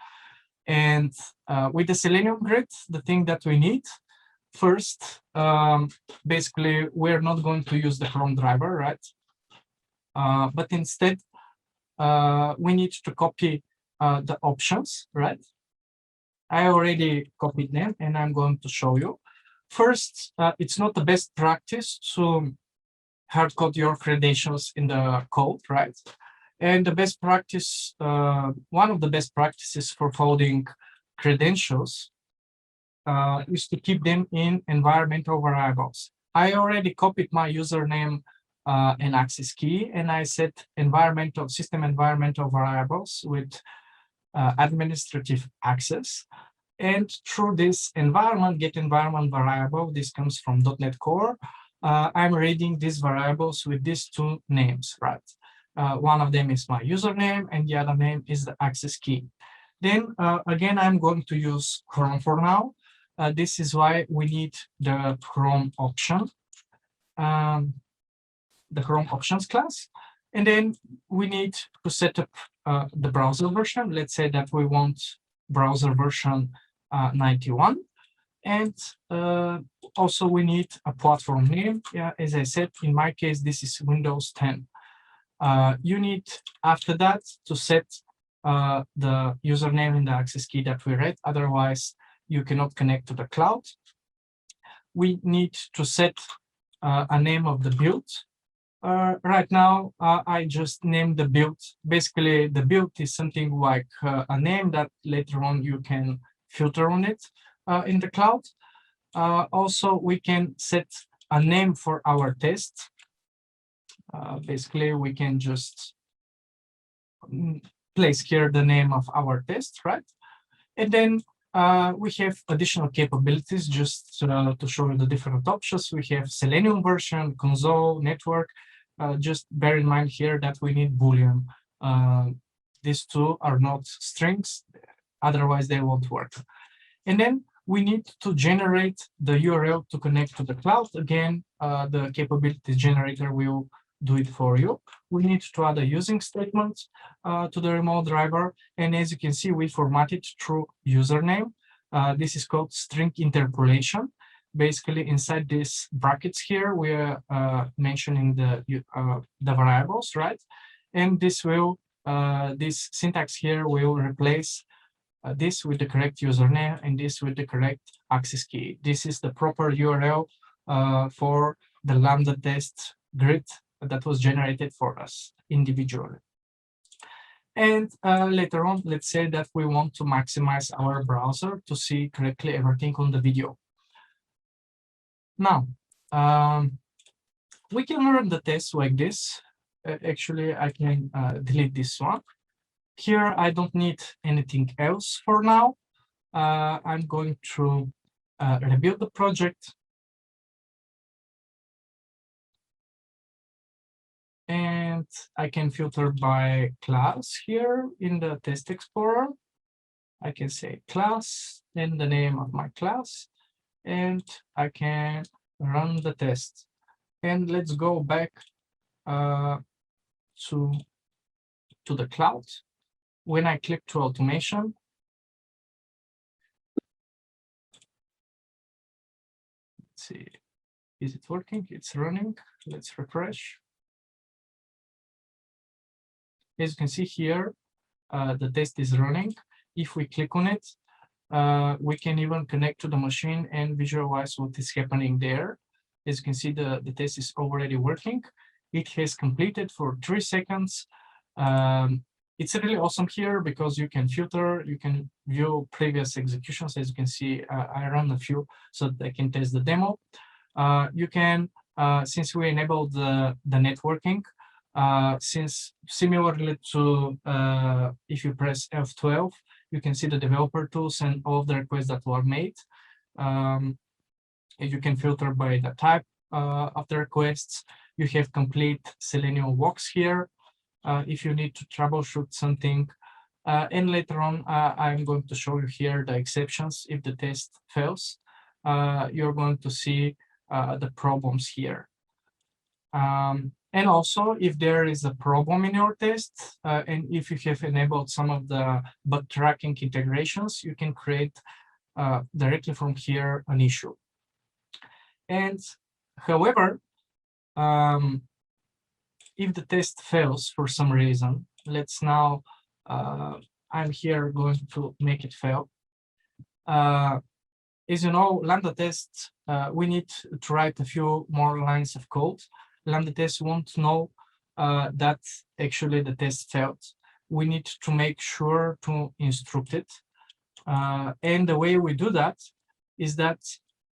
And with the Selenium grid, the thing that we need first, basically, we're not going to use the Chrome driver, right? But instead, we need to copy the options, right? I already copied them, and I'm going to show you. First, it's not the best practice to hard code your credentials in the code, right? And the best practice, one of the best practices for folding credentials is to keep them in environmental variables. I already copied my username and access key, and I set system environmental variables with administrative access. And through this get environment variable, this comes from .NET Core. I'm reading these variables with these two names, right? One of them is my username, and the other name is the access key. Then again, I'm going to use Chrome for now. This is why we need the Chrome option, the Chrome options class. And then we need to set up the browser version. Let's say that we want browser version 91. And also we need a platform name. Yeah, as I said, in my case, this is Windows 10. You need, after that, to set the username and the access key that we read. Otherwise, you cannot connect to the cloud. We need to set a name of the build. Right now, I just named the build. Basically, the build is something like a name that later on you can filter on it in the cloud. Also, we can set a name for our test. Basically, we can just place here the name of our test, right? And then we have additional capabilities just to show you the different options. We have Selenium version, console, network. Just bear in mind here that we need Boolean. These two are not strings, otherwise they won't work. And then we need to generate the URL to connect to the cloud. Again, the capabilities generator will do it for you. We need to add a using statement to the remote driver. And as you can see, we formatted through username. This is called string interpolation. Basically, inside these brackets here, we are mentioning the variables, right? And this will, this syntax here will replace this with the correct username and this with the correct access key. This is the proper URL for the Lambda test grid that was generated for us individually. And later on, let's say that we want to maximize our browser to see correctly everything on the video. Now, we can run the test like this. Actually, I can delete this one. Here, I don't need anything else for now. I'm going to rebuild the project. And I can filter by class here in the test explorer. I can say class, then the name of my class, and I can run the test. And let's go back to the cloud. When I click to automation, let's see, is it working? It's running. Let's refresh. As you can see here, the test is running. If we click on it, we can even connect to the machine and visualize what is happening there. As you can see, the test is already working. It has completed for 3 seconds. It's really awesome here because you can filter, you can view previous executions. As you can see, I run a few so that I can test the demo. You can, since we enabled the networking, since similarly to if you press F12, you can see the developer tools and all of the requests that were made. You can filter by the type of the requests. You have complete Selenium walks here if you need to troubleshoot something. And later on, I'm going to show you here the exceptions. If the test fails, you're going to see the problems here. And also, if there is a problem in your test, and if you have enabled some of the bug tracking integrations, you can create directly from here an issue. And however, if the test fails for some reason, let's now, I'm here going to make it fail. as you know, Lambda Test, we need to write a few more lines of code. Lambda Test won't know that actually the test failed. We need to make sure to instruct it. And the way we do that is that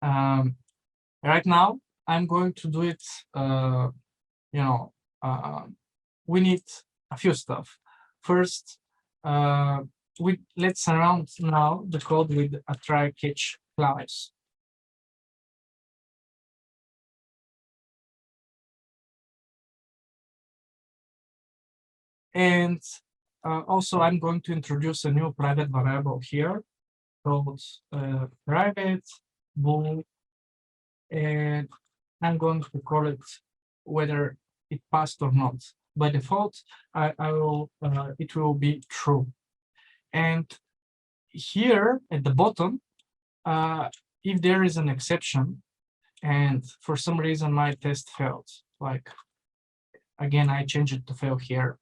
right now I'm going to do it, we need a few stuff. First, let's surround now the code with a try catch clause. And also, I'm going to introduce a new private variable here called private bool, and I'm going to call it whether it passed or not. By default, it will be true. And here at the bottom, if there is an exception, and for some reason my test failed, like again, I changed it to fail here.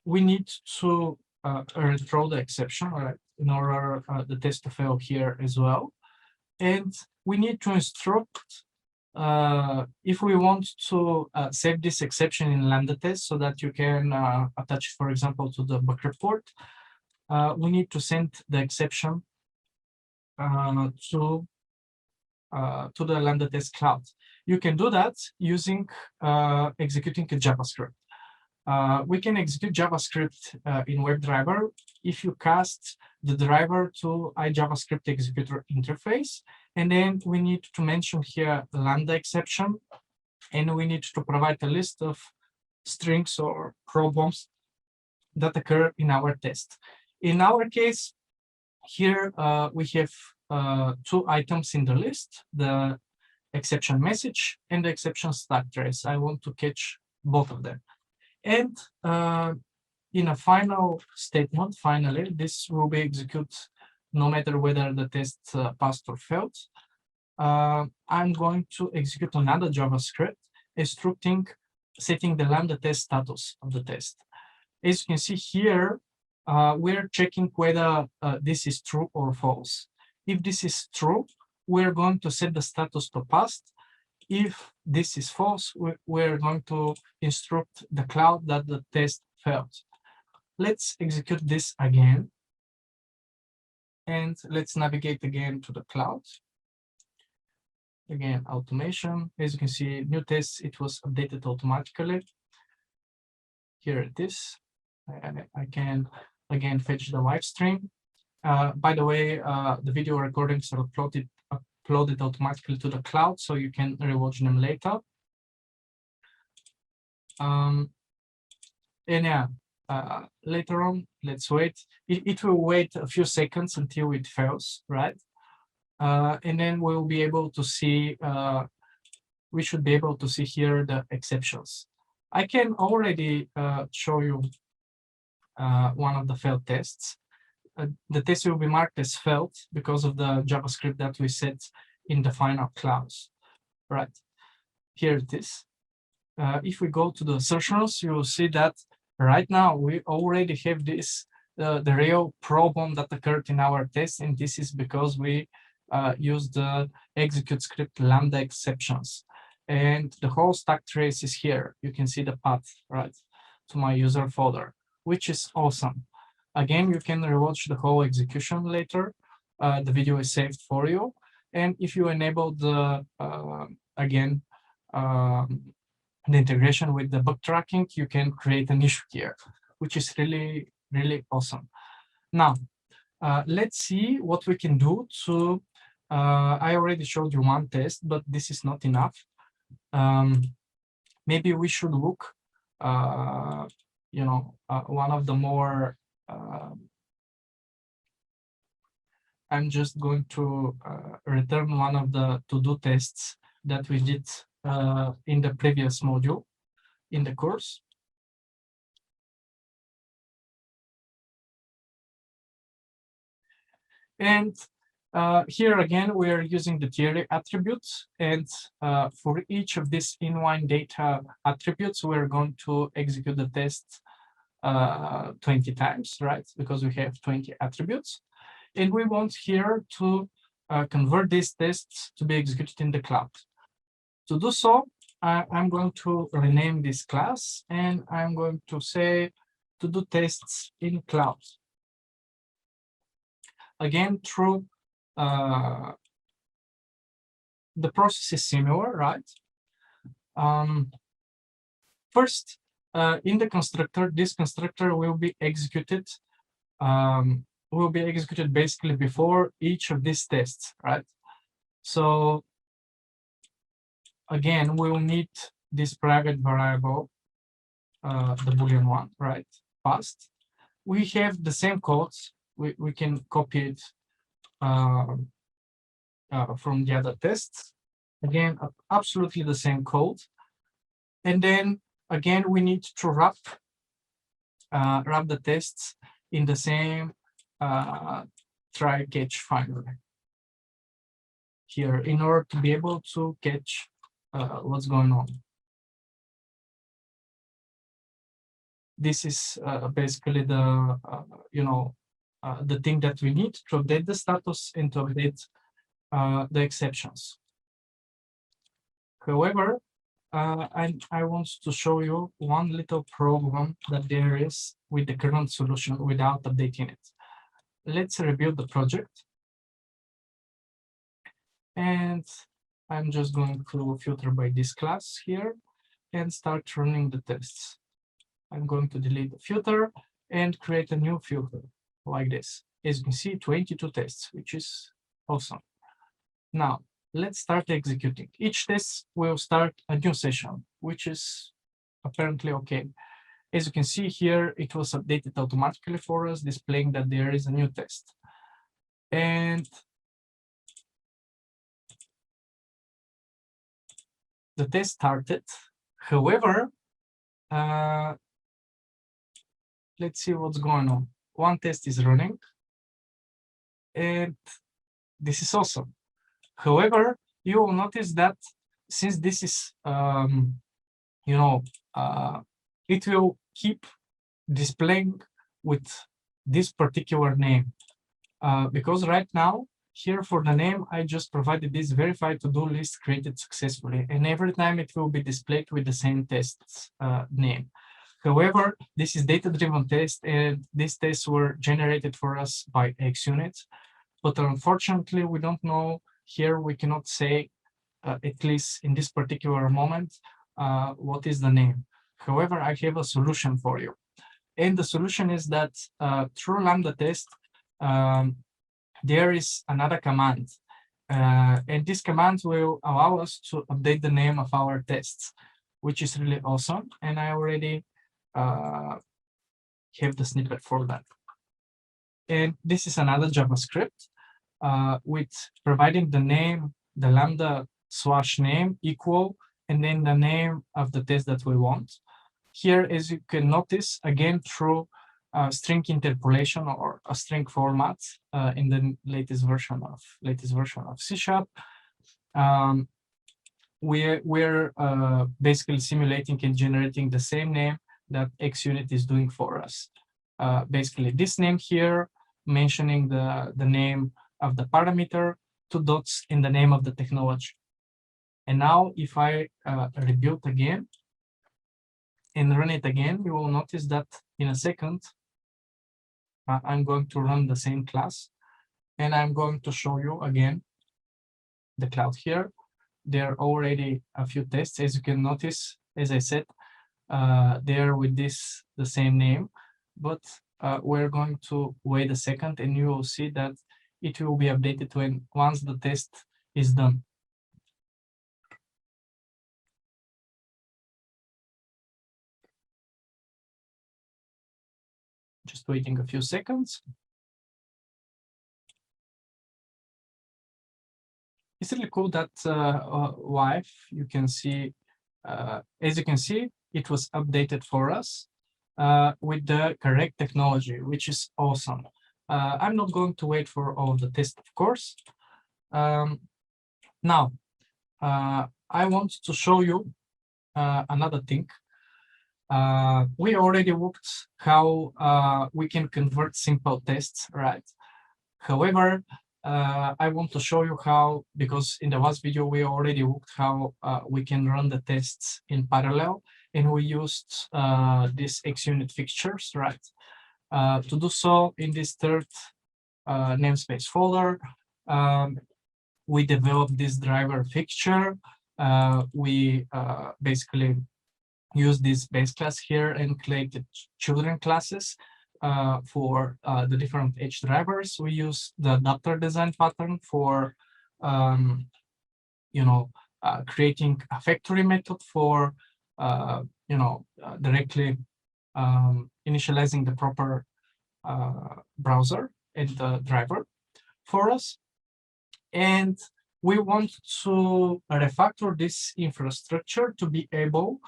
We need to throw the exception, right, in order the test to fail here as well. And we need to instruct if we want to save this exception in Lambda Test so that you can attach, for example, to the bug report. We need to send the exception to the Lambda Test cloud. You can do that using executing a JavaScript. We can execute JavaScript in WebDriver if you cast the driver to iJavaScript executor interface. And then we need to mention here the Lambda exception, and we need to provide a list of strings or problems that occur in our test. In our case, here we have two items in the list, the exception message and the exception stack trace. I want to catch both of them. And in a final statement, finally, this will be executed no matter whether the test passed or failed. I'm going to execute another JavaScript instructing setting the Lambda Test status of the test. As you can see here, we're checking whether this is true or false. If this is true, we're going to set the status to passed. If this is false, we're going to instruct the cloud that the test failed. Let's execute this again. And let's navigate again to the cloud. Again, automation. As you can see, new tests, it was updated automatically. Here it is. I can again fetch the live stream. By the way, the video recordings are uploaded automatically to the cloud, so you can rewatch them later. And yeah, later on, let's wait. It will wait a few seconds until it fails, right? And then we'll be able to see, we should be able to see here the exceptions. I can already show you one of the failed tests. The test will be marked as failed because of the JavaScript that we set in the final clause, right? Here it is. If we go to the assertions, you will see that right now we already have this, the real problem that occurred in our test, and this is because we used the execute script Lambda exceptions. And the whole stack trace is here. You can see the path, right, to my user folder, which is awesome. Again, you can rewatch the whole execution later. The video is saved for you. And if you enable the, again, the integration with the bug tracking, you can create an issue here, which is really, really awesome. Now, let's see what we can do to, I already showed you one test, but this is not enough. Maybe we should look, one of the more, I'm just going to return one of the to-do tests that we did in the previous module in the course. And here again, we are using the theory attributes. And for each of these inline data attributes, we're going to execute the test 20 times, right? Because we have 20 attributes. And we want here to convert these tests to be executed in the cloud. To do so, I'm going to rename this class, and I'm going to say to do tests in cloud. Again, through the process is similar, right? First, in the constructor, this constructor will be executed basically before each of these tests, right? So again, we will need this private variable, the Boolean one, right? Passed. We have the same codes. We can copy it from the other tests. Again, absolutely the same code. And then again, we need to wrap the tests in the same try catch finally here in order to be able to catch what's going on. This is basically the the thing that we need to update the status and to update the exceptions. However, I want to show you one little problem that there is with the current solution without updating it. Let's rebuild the project. And I'm just going to filter by this class here and start running the tests. I'm going to delete the filter and create a new filter like this. As you can see, 22 tests, which is awesome. Now, let's start executing. Each test will start a new session, which is apparently okay. As you can see here, it was updated automatically for us, displaying that there is a new test. And the test started. However, let's see what's going on. One test is running, and this is awesome. However, you will notice that since this is, it will keep displaying with this particular name. Because right now, here for the name, I just provided this verified to-do list created successfully. And every time it will be displayed with the same test's name. However, this is data-driven test, and these tests were generated for us by xUnit. But unfortunately, we don't know. Here we cannot say, at least in this particular moment, what is the name. However, I have a solution for you. And the solution is that through Lambda Test, there is another command. And this command will allow us to update the name of our tests, which is really awesome. And I already have the snippet for that. And this is another JavaScript with providing the name, the Lambda /name equal, and then the name of the test that we want. Here, as you can notice, again, through string interpolation or a string format in the latest version of C#, we're basically simulating and generating the same name that xUnit is doing for us. Basically, this name here, mentioning the name of the parameter, 2 dots in the name of the technology. And now, if I rebuild again and run it again, you will notice that in a second, I'm going to run the same class, and I'm going to show you again the cloud here. There are already a few tests, as you can notice. As I said, they're with the same name, but we're going to wait a second, and you will see that it will be updated once the test is done. Just waiting a few seconds. It's really cool that live, you can see, as you can see, it was updated for us with the correct technology, which is awesome. I'm not going to wait for all of the tests, of course. Now, I want to show you another thing. We already looked how we can convert simple tests, right? However, I want to show you how, because in the last video we already looked how we can run the tests in parallel, and we used these xUnit fixtures, right? To do so, in this third namespace folder, we developed this driver fixture. We basically use this base class here and created children classes for the different edge drivers. We use the adapter design pattern for creating a factory method for directly initializing the proper browser and the driver for us. And we want to refactor this infrastructure to be able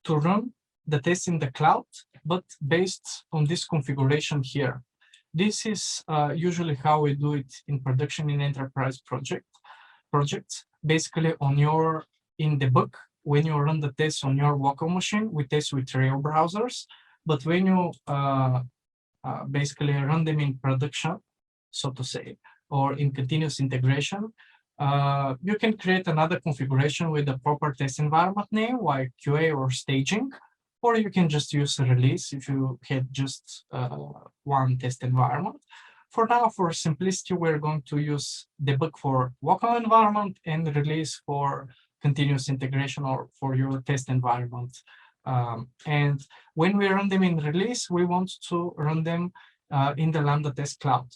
to run the test in the cloud, but based on this configuration here. This is usually how we do it in production in enterprise projects. Basically, in debug, when you run the test on your local machine, we test with real browsers. But when you basically run them in production, so to say, or in continuous integration, you can create another configuration with a proper test environment name like QA or staging, or you can just use a release if you had just one test environment. For now, for simplicity, we're going to use debug for local environment and release for continuous integration or for your test environment. And when we run them in release, we want to run them in the Lambda Test cloud.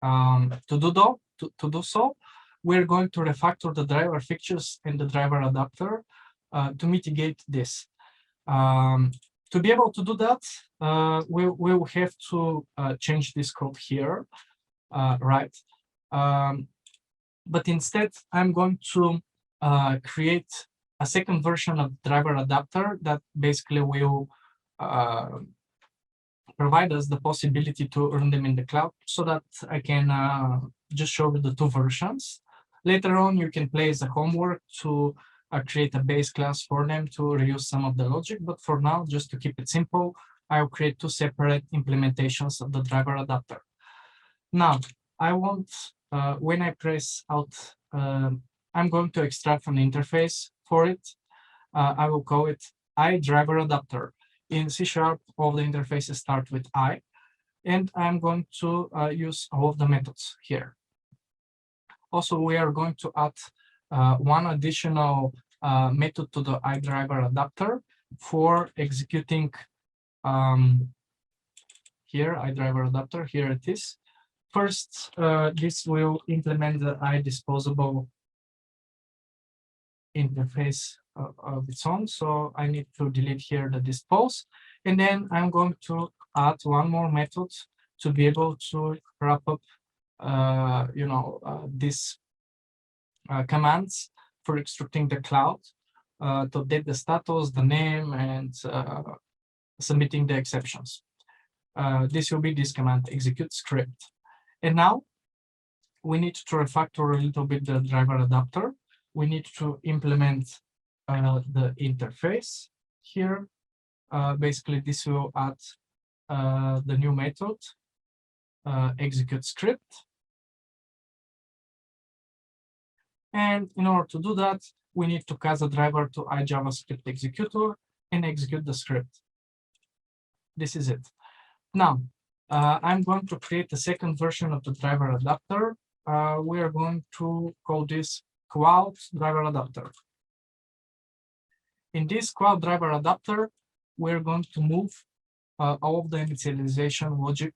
To do so, we're going to refactor the driver fixtures and the driver adapter to mitigate this. To be able to do that, we'll have to change this code here, right? But instead, I'm going to create a second version of driver adapter that basically will provide us the possibility to run them in the cloud, so that I can just show you the two versions. Later on, you can play as a homework to create a base class for them to reuse some of the logic. But for now, just to keep it simple, I'll create two separate implementations of the driver adapter. Now, I want, when I press Alt, I'm going to extract an interface for it. I will call it iDriver adapter. In C#, all the interfaces start with I, and I'm going to use all of the methods here. Also, we are going to add one additional method to the iDriver adapter for executing here, iDriver adapter, here it is. First, this will implement the iDisposable interface of its own. So I need to delete here the dispose. And then I'm going to add one more method to be able to wrap up these commands for extracting the cloud to update the status, the name, and submitting the exceptions. This will be this command, execute script. And now we need to refactor a little bit the driver adapter. We need to implement the interface here. Basically, this will add the new method, execute script. And in order to do that, we need to cast a driver to iJavaScript executor and execute the script. This is it. Now, I'm going to create a second version of the driver adapter. We are going to call this Cloud Driver Adapter. In this Cloud Driver Adapter, we're going to move all of the initialization logic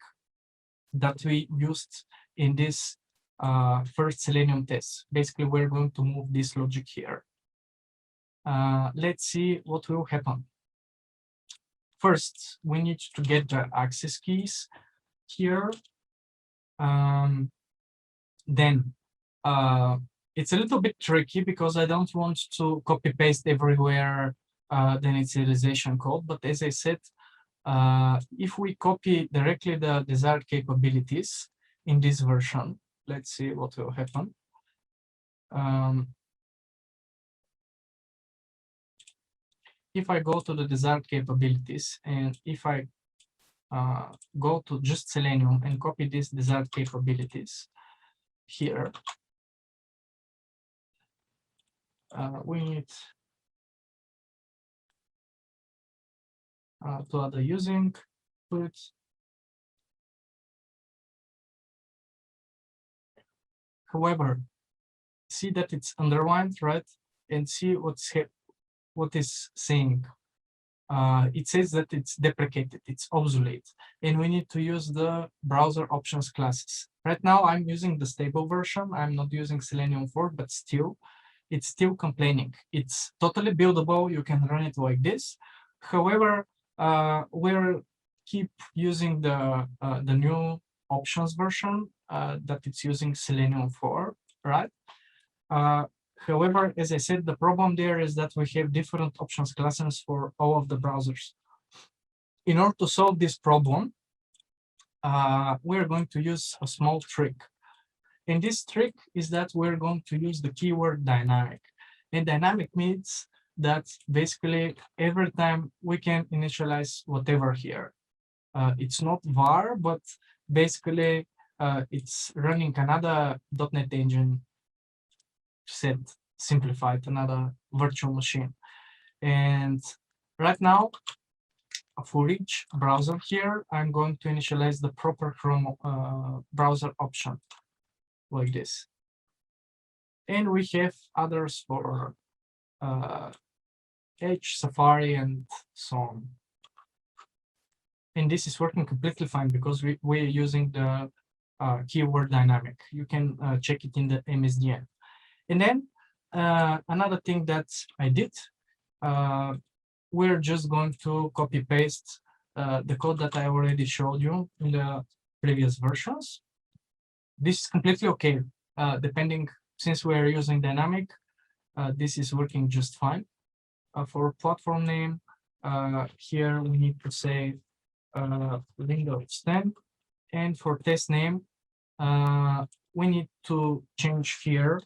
that we used in this first Selenium test. Basically, we're going to move this logic here. Let's see what will happen. First, we need to get the access keys here. Then it's a little bit tricky because I don't want to copy paste everywhere the initialization code. But as I said, if we copy directly the desired capabilities in this version, let's see what will happen. If I go to the desired capabilities and if I go to just Selenium and copy these desired capabilities here. We need to add a using put. However, see that it's underlined, right? And see what is saying. It says that it's deprecated, it's obsolete, and we need to use the browser options classes. Right now, I'm using the stable version. I'm not using Selenium 4, but still, it's still complaining. It's totally buildable. You can run it like this. However, we'll keep using the new options version that it's using Selenium 4, right? However, as I said, the problem there is that we have different options classes for all of the browsers. In order to solve this problem, we're going to use a small trick. And this trick is that we're going to use the keyword dynamic. And dynamic means that basically every time we can initialize whatever here. It's not var, but basically it's running another .NET engine set simplified, another virtual machine. And right now, for each browser here, I'm going to initialize the proper Chrome browser option like this. And we have others for Edge, Safari, and so on. And this is working completely fine because we're using the keyword dynamic. You can check it in the MSDN. And then another thing that I did, we're just going to copy paste the code that I already showed you in the previous versions. This is completely okay, depending, since we're using dynamic, this is working just fine. For platform name, here we need to say Windows 10. And for test name, we need to change here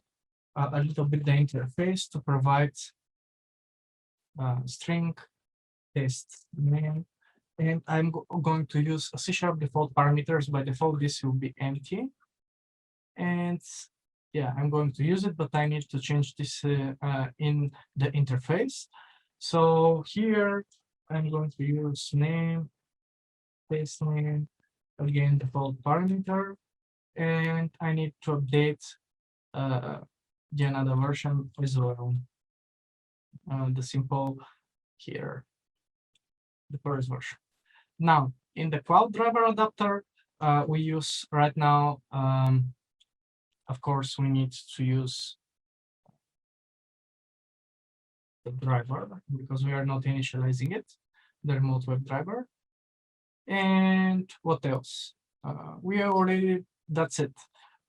a little bit the interface to provide string test name. And I'm going to use a C# default parameters. By default, this will be empty. And yeah, I'm going to use it, but I need to change this in the interface. So here I'm going to use name, test name, again, default parameter, and I need to update the another version as well. The simple here, the first version. Now, in the cloud driver adapter, we use right now, of course, we need to use the driver because we are not initializing it, the remote WebDriver. And what else? We already, that's it.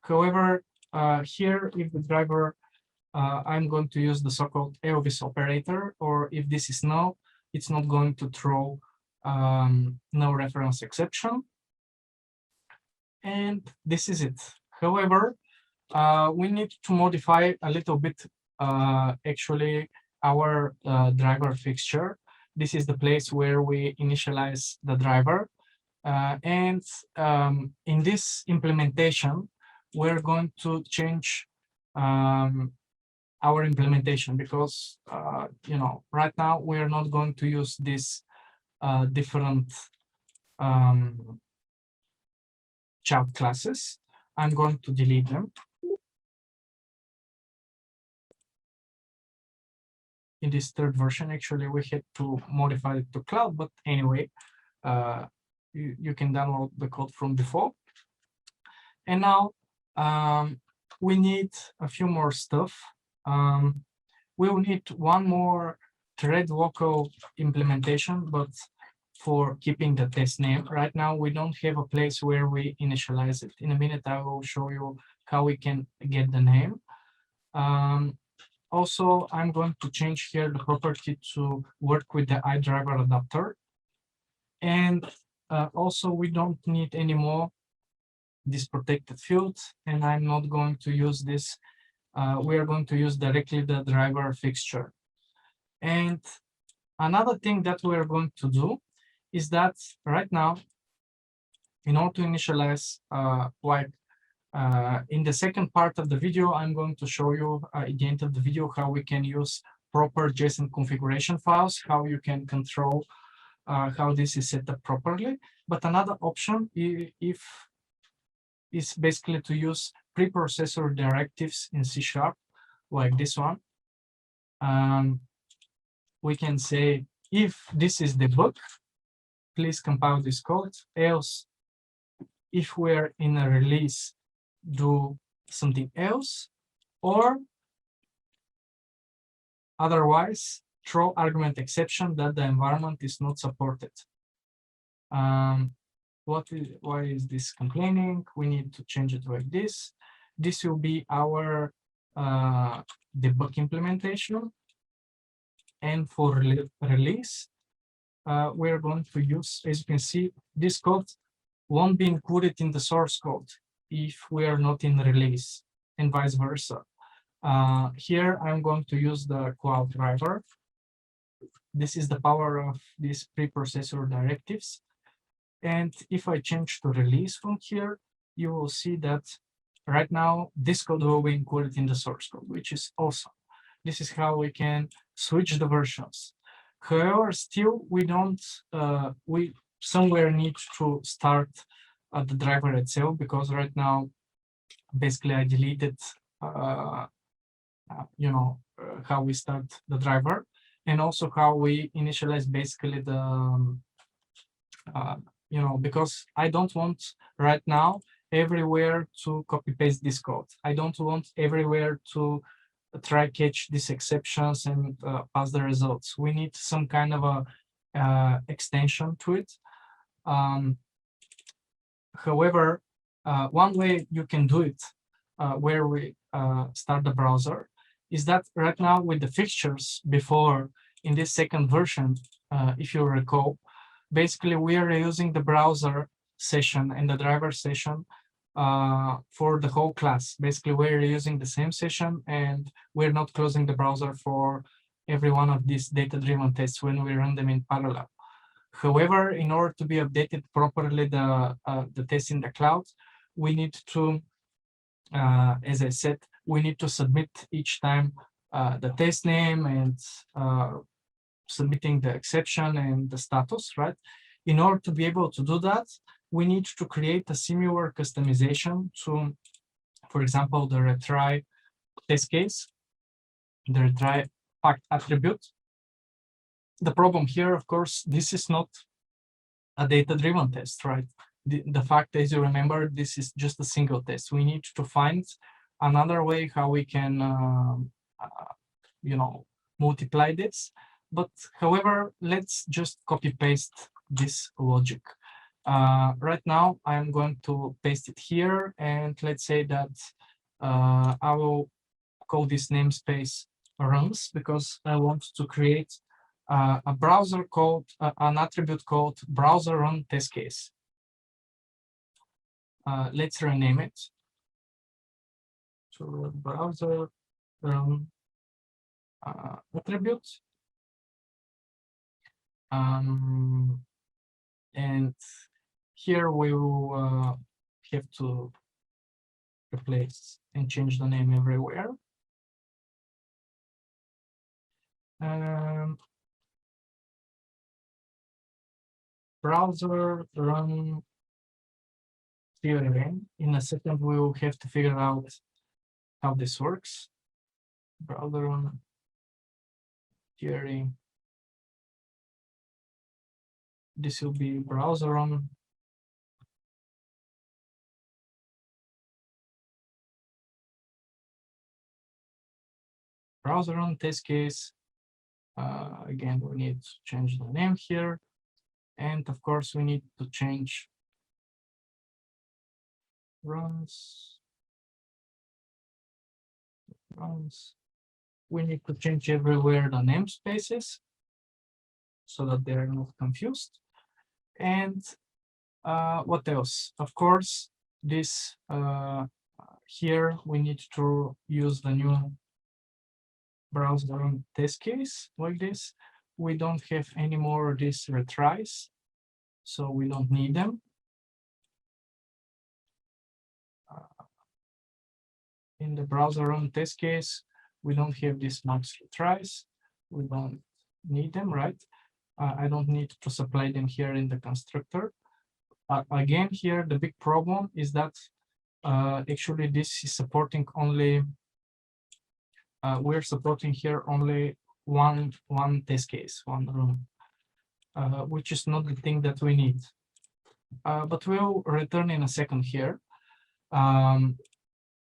However, here, if the driver, I'm going to use the so-called Elvis operator, or if this is no, it's not going to throw no reference exception. And this is it. However, we need to modify a little bit, actually, our driver fixture. This is the place where we initialize the driver. And in this implementation, we're going to change our implementation because, you know, right now we are not going to use this different child classes. I'm going to delete them. In this third version, actually, we had to modify it to cloud, but anyway, you can download the code from default. And now we need a few more stuff. We will need one more thread local implementation, but for keeping the test name. Right now, we don't have a place where we initialize it. In a minute, I will show you how we can get the name. Also, I'm going to change here the property to work with the iDriver adapter. And also, we don't need anymore this protected field, and I'm not going to use this. We are going to use directly the driver fixture. And another thing that we're going to do is that right now, in order to initialize, in the second part of the video, I'm going to show you at the end of the video how we can use proper JSON configuration files, how you can control how this is set up properly. But another option is basically to use preprocessor directives in C#, like this one. We can say, if this is the bug, please compile this code, else if we're in a release, do something else, or otherwise throw argument exception that the environment is not supported. Why is this complaining? We need to change it like this. This will be our debug implementation. And for release, we're going to use, as you can see, this code won't be included in the source code if we are not in release, and vice versa. Here, I'm going to use the cloud driver. This is the power of these preprocessor directives. And if I change to release from here, you will see that right now this code will be included in the source code, which is awesome. This is how we can switch the versions. However, still we don't, we somewhere need to start the driver itself, because right now, basically I deleted, how we start the driver, and also how we initialize basically the, because I don't want right now everywhere to copy paste this code. I don't want everywhere to try catch these exceptions and pass the results. We need some kind of a extension to it. However, one way you can do it, where we start the browser, is that right now with the fixtures before, in this second version, if you recall, basically we are using the browser session and the driver session for the whole class. Basically, we're using the same session, and we're not closing the browser for every one of these data-driven tests when we run them in parallel. However, in order to be updated properly the tests in the cloud, we need to, as I said, we need to submit each time the test name and submitting the exception and the status, right? In order to be able to do that, we need to create a similar customization to, for example, the retry test case, the retry fact attribute. The problem here, of course, this is not a data-driven test, right? The fact, as you remember, this is just a single test. We need to find another way how we can, multiply this. But however, let's just copy paste this logic. Right now, I'm going to paste it here, and let's say that I will call this namespace runs, because I want to create a browser called, an attribute called browser run test case. Let's rename it to browser run attribute. And here we will have to replace and change the name everywhere. Browser run theory. In a second, we will have to figure out how this works. Browser run theory. This will be browser run test case. Again, we need to change the name here. And of course, we need to change runs. We need to change everywhere the namespaces so that they're not confused. And what else? Of course, this here we need to use the new browser run test case like this. We don't have any more of these retries, so we don't need them. in the browser run test case, we don't have this max retries. We don't need them, right? I don't need to supply them here in the constructor. Again, here, the big problem is that actually this is supporting only, we're supporting here only one test case, one run, which is not the thing that we need. But we'll return in a second here.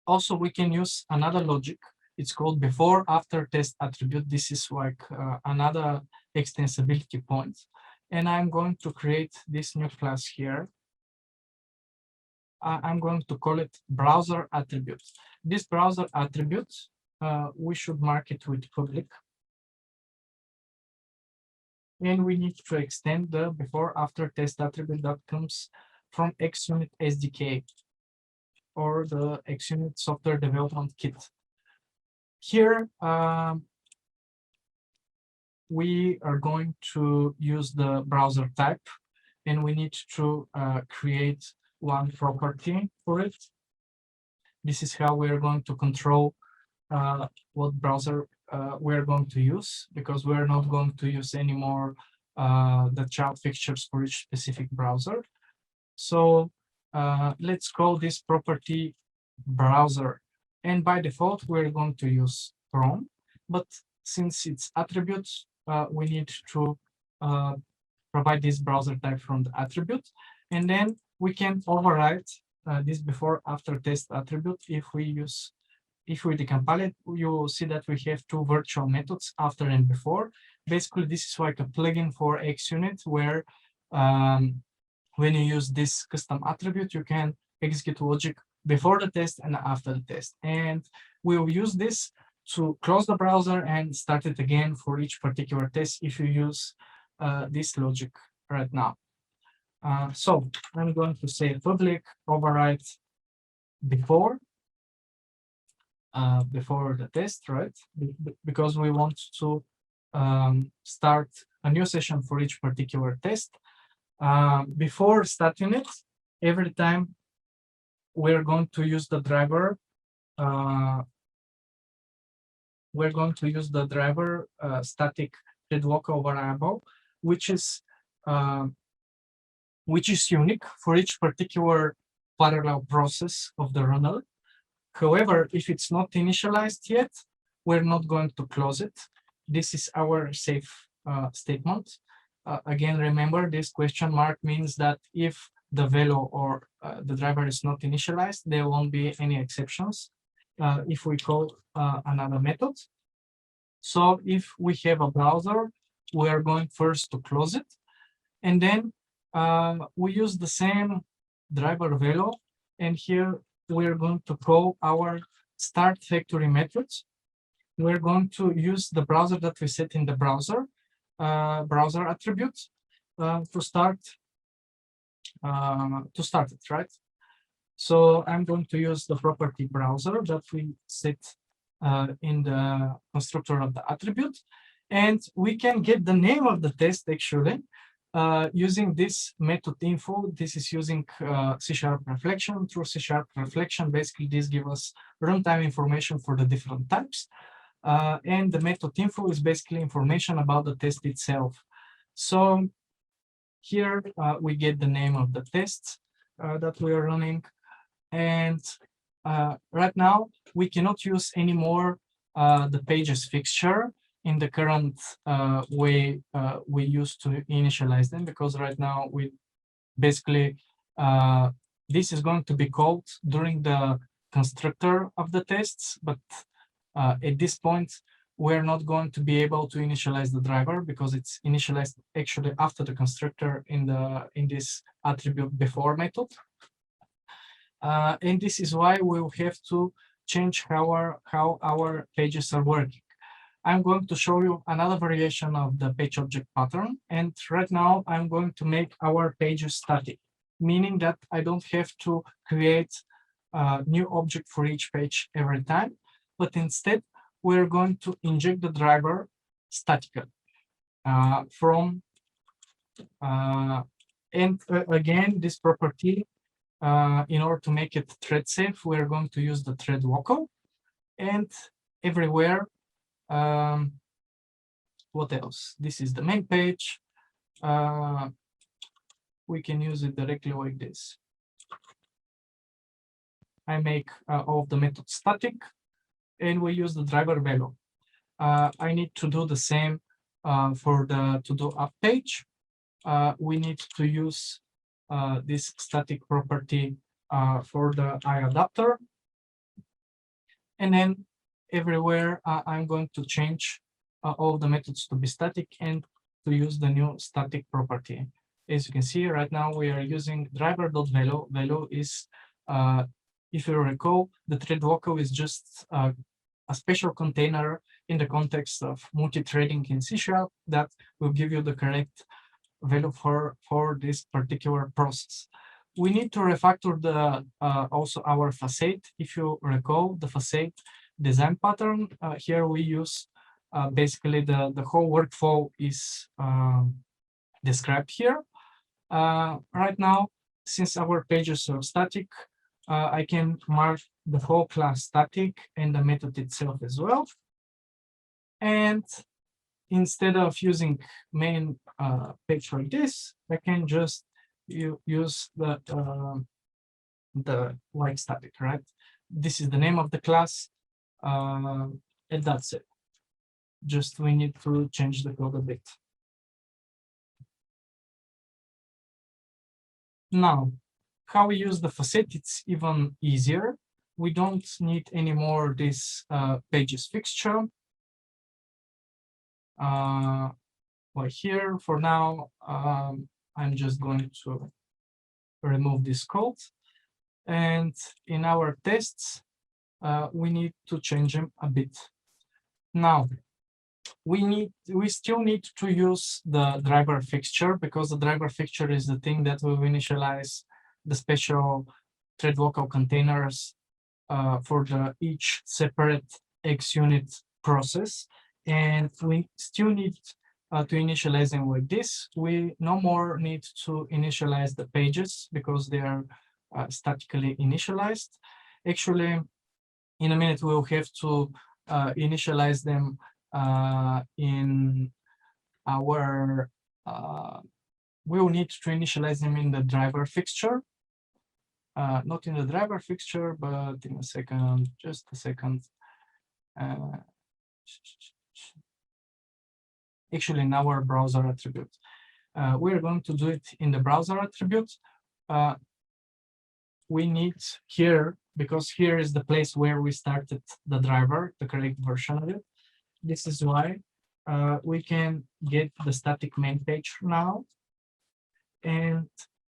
Also, we can use another logic. It's called before after test attribute. This is like another extensibility point. And I'm going to create this new class here. I'm going to call it browser attribute. This browser attribute, we should mark it with public. And we need to extend the before after test attribute that comes from xUnit SDK or the xUnit software development kit. Here, we are going to use the browser type, and we need to create one property for it. This is how we're going to control what browser we're going to use, because we're not going to use anymore the child fixtures for each specific browser. So let's call this property browser. And by default, we're going to use Chrome. But since it's attributes, we need to provide this browser type from the attribute. And then we can override this before after test attribute. If we decompile it, you will see that we have two virtual methods, after and before. Basically, this is like a plugin for xUnit where when you use this custom attribute, you can execute logic before the test and after the test. And we will use this to close the browser and start it again for each particular test if you use this logic right now. So I'm going to say public override before the test, right? Because we want to start a new session for each particular test. Before starting it, every time we're going to use the driver, static thread local variable, which is unique for each particular parallel process of the runner. However, if it's not initialized yet, we're not going to close it. This is our safe statement. Again, remember, this question mark means that if the velo or the driver is not initialized, there won't be any exceptions if we call another method. So if we have a browser, we are going first to close it. And then we use the same driver velo. And here we're going to call our start factory methods. We're going to use the browser that we set in the browser attributes to start it, right? So I'm going to use the property browser that we set in the constructor of the attribute, and we can get the name of the test actually using this method info. This is using C# reflection. Through C# reflection, basically this gives us runtime information for the different types. And the method info is basically information about the test itself. So here we get the name of the test that we are running. And right now, we cannot use anymore the pages fixture in the current way we used to initialize them, because right now we basically, this is going to be called during the constructor of the tests, but at this point, we're not going to be able to initialize the driver because it's initialized actually after the constructor in this attribute before method. And this is why we'll have to change how our pages are working. I'm going to show you another variation of the page object pattern. And right now, I'm going to make our pages static, meaning that I don't have to create a new object for each page every time, but instead, we're going to inject the driver statically and again, this property, in order to make it thread safe, we're going to use the thread local. And everywhere, what else? This is the main page. We can use it directly like this. I make all of the methods static, and we use the driver value. I need to do the same for the to-do app page. We need to use this static property for the iAdapter. And then everywhere, I'm going to change all the methods to be static and to use the new static property. As you can see, right now we are using driver.value. Value is, if you recall, the thread local is just a special container in the context of multi-threading in C# that will give you the correct value for this particular process. We need to refactor the also our facade. If you recall the facade design pattern, here we use basically the whole workflow is described here. Right now, since our pages are static, I can mark the whole class static and the method itself as well. And instead of using main page like this, I can just use the like static, right? This is the name of the class, and that's it. Just we need to change the code a bit. Now, how we use the facade, it's even easier. We don't need anymore this pages fixture. Well, here for now, I'm just going to remove this code. And in our tests, we need to change them a bit. Now, we still need to use the driver fixture, because the driver fixture is the thing that will initialize the special thread local containers for each separate xUnit process. And we still need to initialize them like this. We no more need to initialize the pages because they are statically initialized. Actually, in a minute, we'll have to initialize them in our, we'll need to initialize them in the driver fixture. Not in the driver fixture, but in a second, just a second. Actually, in our browser attribute. We're going to do it in the browser attribute. We need here, because here is the place where we started the driver, the correct version of it. This is why we can get the static main page now. And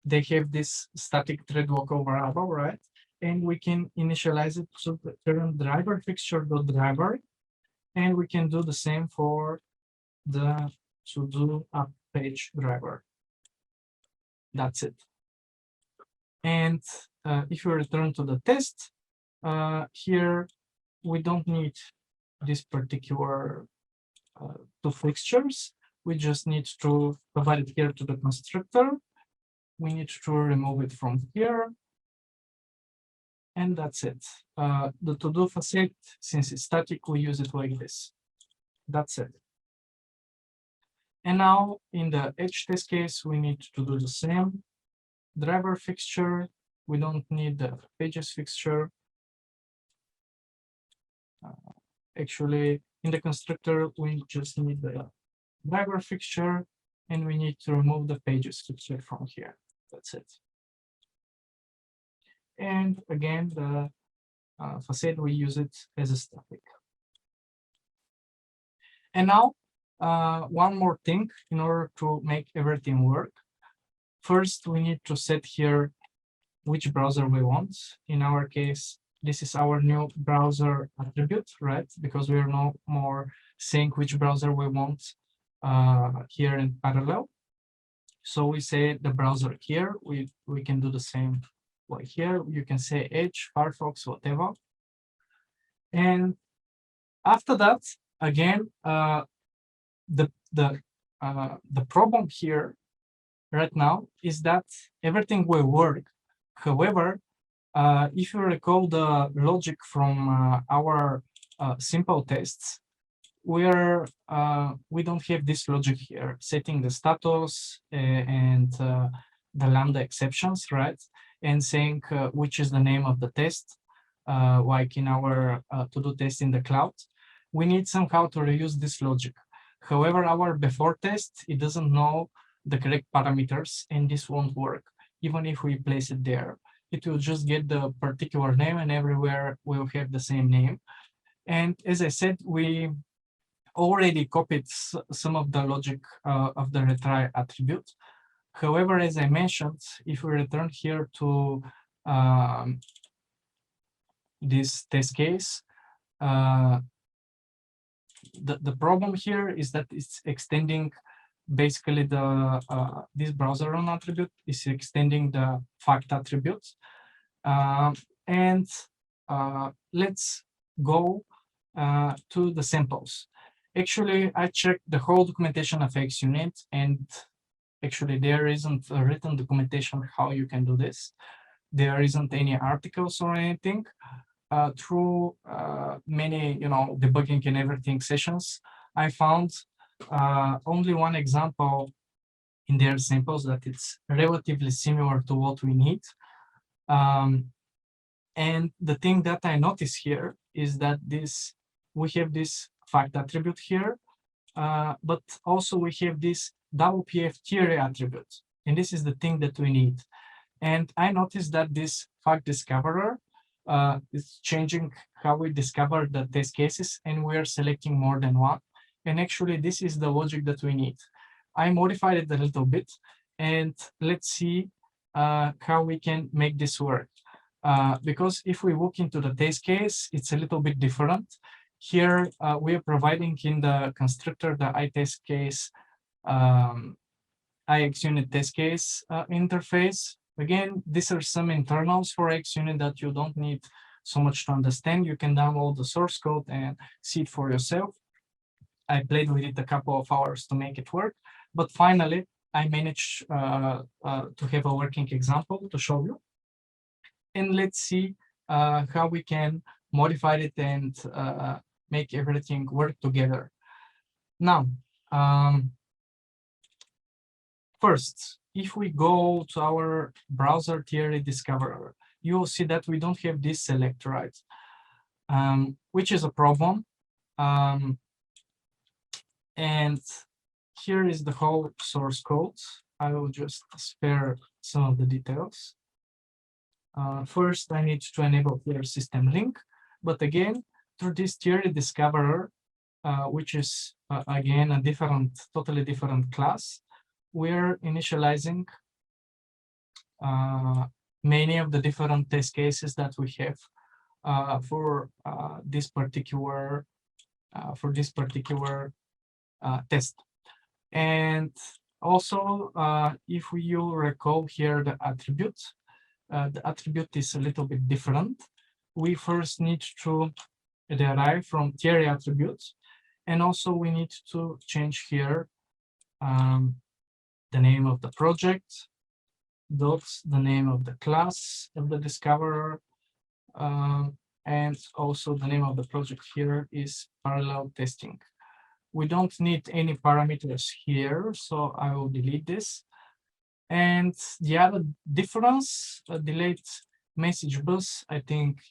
they have this static thread local variable, right? And we can initialize it to the current driver fixture.driver. And we can do the same for the to-do app page driver. That's it. And if you return to the test, here we don't need this particular two fixtures. We just need to provide it here to the constructor. We need to remove it from here. And that's it. The to-do facade, since it's static, we use it like this. That's it. And now in the edge test case, we need to do the same. Driver fixture, we don't need the pages fixture. Actually, in the constructor, we just need the driver fixture, and we need to remove the pages fixture from here. That's it. And again, the facade, we use it as a static. And now, one more thing in order to make everything work. First, we need to set here which browser we want. In our case, this is our new browser attribute, right? Because we are no more saying which browser we want here in parallel. So we say the browser here. We can do the same like here. You can say Edge, Firefox, whatever. And after that, again, the problem here right now is that everything will work. However, if you recall the logic from our simple tests where we don't have this logic here, setting the status and the Lambda exceptions, right? And saying which is the name of the test, like in our to-do test in the cloud. We need somehow to reuse this logic. However, our before test, it doesn't know the correct parameters, and this won't work. Even if we place it there, it will just get the particular name, and everywhere we'll have the same name. And as I said, we already copied some of the logic of the retry attribute. However, as I mentioned, if we return here to this test case, the problem here is that it's extending basically the this browser run attribute is extending the fact attribute. And let's go to the samples. Actually, I checked the whole documentation of xUnit, and actually there isn't a written documentation how you can do this. There isn't any articles or anything. Through many, debugging and everything sessions, I found only one example in their samples that it's relatively similar to what we need. And the thing that I notice here is that we have this fact attribute here, but also we have this WPF theory attribute. And this is the thing that we need. And I noticed that this fact discoverer is changing how we discover the test cases, and we are selecting more than one. And actually, this is the logic that we need. I modified it a little bit, and let's see how we can make this work. Because if we look into the test case, it's a little bit different. Here, we are providing in the constructor the iTest case, xUnit test case interface. Again, these are some internals for xUnit that you don't need so much to understand. You can download the source code and see it for yourself. I played with it a couple of hours to make it work, but finally, I managed to have a working example to show you. And let's see how we can modify it and make everything work together. Now, first, if we go to our browser theory discoverer, you will see that we don't have this select, right? Which is a problem. And here is the whole source code. I will just spare some of the details. First, I need to enable here system link, but again, through this theory discoverer, which is again a totally different class, we're initializing many of the different test cases that we have for this particular test. And also, if you recall here the attribute is a little bit different. We first need to derive from theory attributes, and also we need to change here the name of the project, the name of the class of the discoverer, and also the name of the project here is parallel testing. We don't need any parameters here, so I will delete this. And the other difference, delayed message bus, I think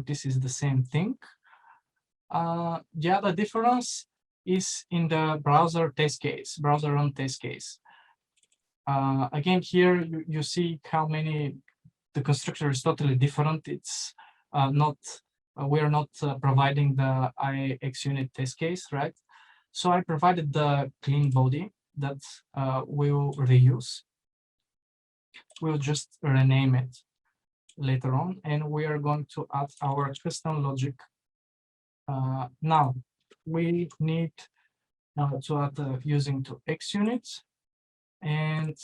this is the same thing. The other difference is in the browser run test case. Again, here you see how many, the constructor is totally different. It's we are not providing the xUnit test case, right? So I provided the clean body that we'll reuse. We'll just rename it later on, and we are going to add our custom logic. Now, we need to add using to xUnit, and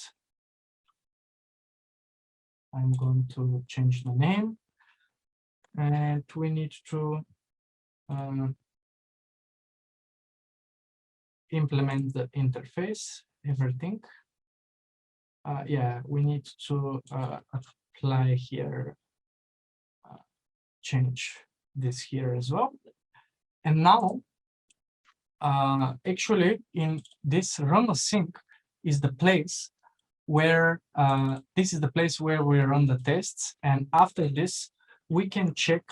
I'm going to change the name, and we need to implement the interface, everything. Yeah, we need to apply here, change this here as well. And now, actually, in this run async is the place where this is the place where we run the tests. And after this, we can check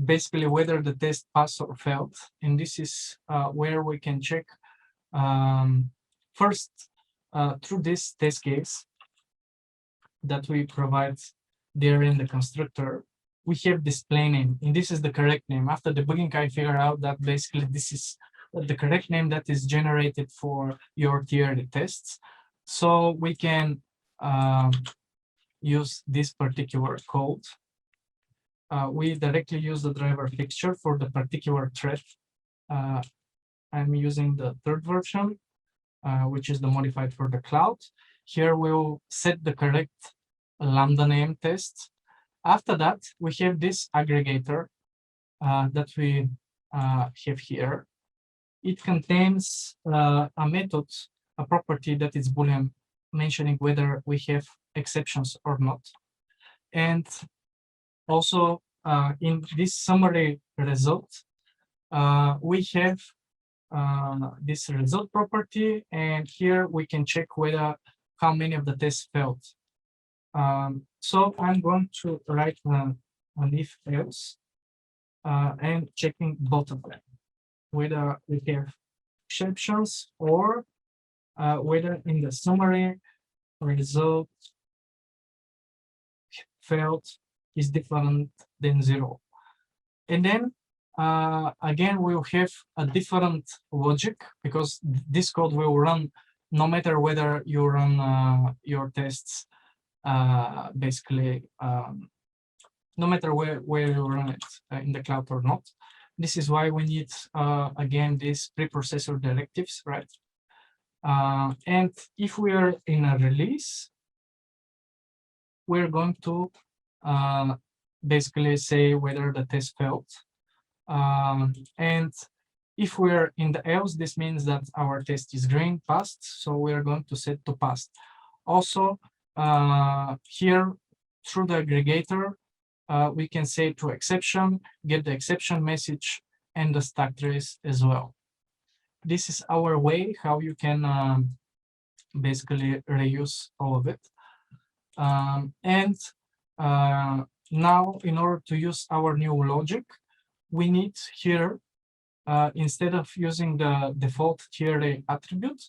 basically whether the test passed or failed. And this is where we can check first through this test case that we provide there in the constructor. We have display name, and this is the correct name. After debugging, I figure out that basically this is the correct name that is generated for your theory tests. So we can use this particular code. We directly use the driver fixture for the particular thread. I'm using the third version, which is the modified for the cloud. Here we'll set the correct Lambda name test. After that, we have this aggregator that we have here. It contains a method, a property that is Boolean, mentioning whether we have exceptions or not. And also in this summary result, we have this result property, and here we can check whether how many of the tests failed. So I'm going to write an if else and checking both of them, whether we have exceptions or whether in the summary result failed is different than 0. And then again, we'll have a different logic, because this code will run no matter whether you run your tests basically no matter where you run it in the cloud or not. This is why we need again these preprocessor directives, right? And if we are in a release, we're going to basically say whether the test failed. And if we're in the else, this means that our test is green, passed, so we're going to set to passed. Also, here through the aggregator, we can say to exception, get the exception message, and the stack trace as well. This is our way how you can basically reuse all of it. And now, in order to use our new logic, we need here, instead of using the default TRA attribute,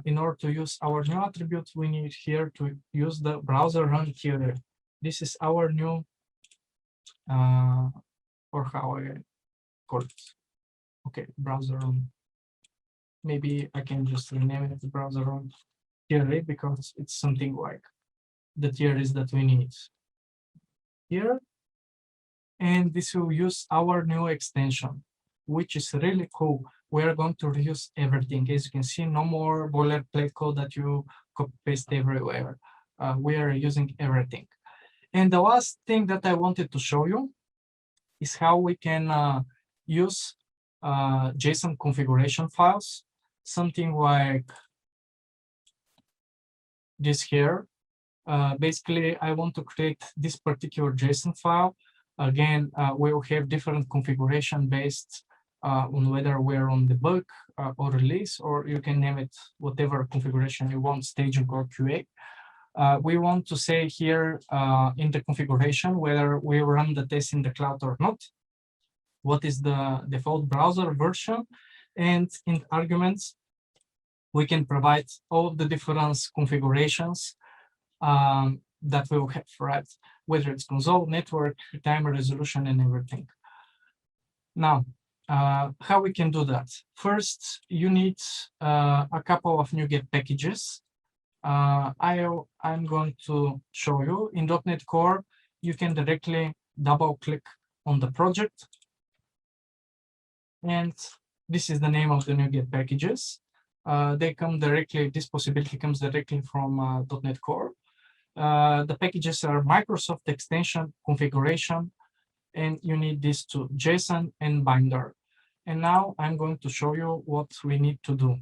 in order to use our new attribute, we need here to use the browser run TRA. This is our new, or how I call it. Okay, browser run. Maybe I can just rename it the browser run TRA, because it's something like the TRAs that we need here. And this will use our new extension, which is really cool. We are going to reuse everything. As you can see, no more boilerplate code that you copy paste everywhere. We are using everything. And the last thing that I wanted to show you is how we can use JSON configuration files, something like this here. Basically, I want to create this particular JSON file. Again, we will have different configuration based on whether we're on debug or release, or you can name it whatever configuration you want, staging or QA. We want to say here in the configuration whether we run the test in the cloud or not, what is the default browser version, and in arguments, we can provide all of the different configurations that we'll have, right? Whether it's console, network, timer, resolution, and everything. Now, how we can do that? First, you need a couple of NuGet packages. I'm going to show you. In .NET Core, you can directly double-click on the project. And this is the name of the NuGet packages. They come directly, this possibility comes directly from .NET Core. The packages are Microsoft extension, configuration, and you need these two, JSON and binder. And now I'm going to show you what we need to do.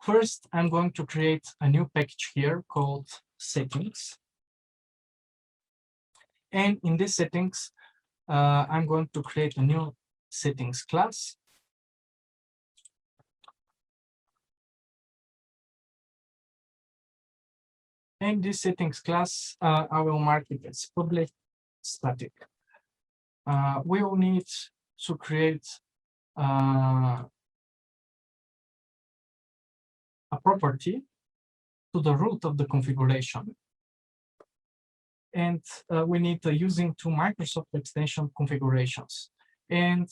First, I'm going to create a new package here called settings. And in this settings, I'm going to create a new settings class. And this settings class, I will mark it as public static. We will need to create a property to the root of the configuration. And we need using two Microsoft extension configurations. And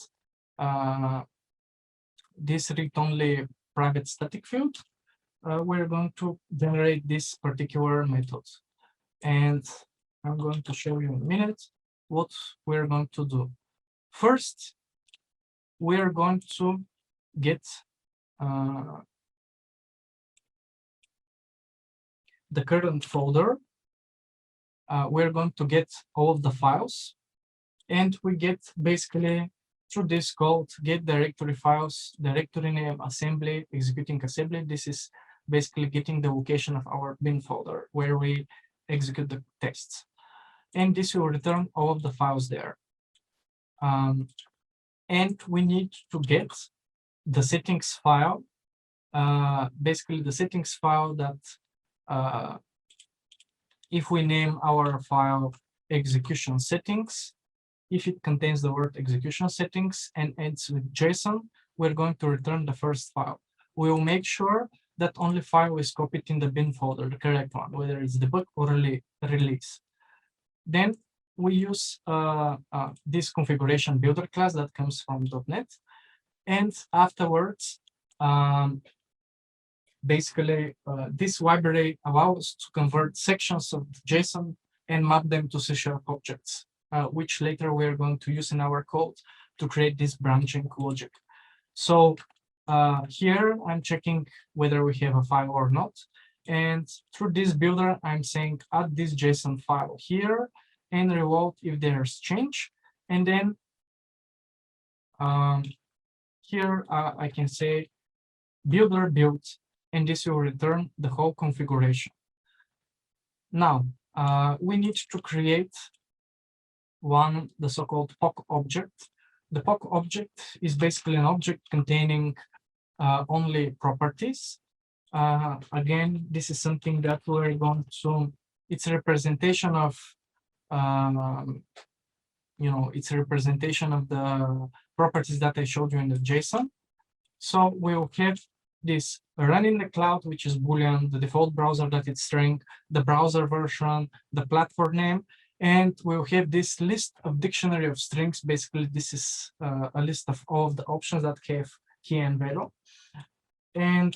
this read-only private static field, we're going to generate this particular method. And I'm going to show you in a minute what we're going to do. First, we're going to get the current folder. We're going to get all of the files, and we get basically through this called get directory files, directory name, assembly, executing assembly. This is basically getting the location of our bin folder where we execute the tests. And this will return all of the files there. And we need to get the settings file, basically the settings file that if we name our file execution settings, if it contains the word execution settings and ends with JSON, we're going to return the first file. We will make sure that only file is copied in the bin folder, the correct one, whether it's debug or release. Then we use this configuration builder class that comes from .NET. And afterwards, basically, this library allows us to convert sections of JSON and map them to C# objects, which later we're going to use in our code to create this branching logic. So here I'm checking whether we have a file or not. And through this builder, I'm saying add this JSON file here and reload if there's change. And then here I can say builder build, and this will return the whole configuration. Now, we need to create the so-called POC object. The POC object is basically an object containing only properties. Again, this is something that we're going to, it's a representation of, it's a representation of the properties that I showed you in the JSON. So we'll have this run in the cloud, which is Boolean, the default browser that it's string, the browser version, the platform name, and we'll have this list of dictionary of strings. Basically, this is a list of all of the options that have key and value. And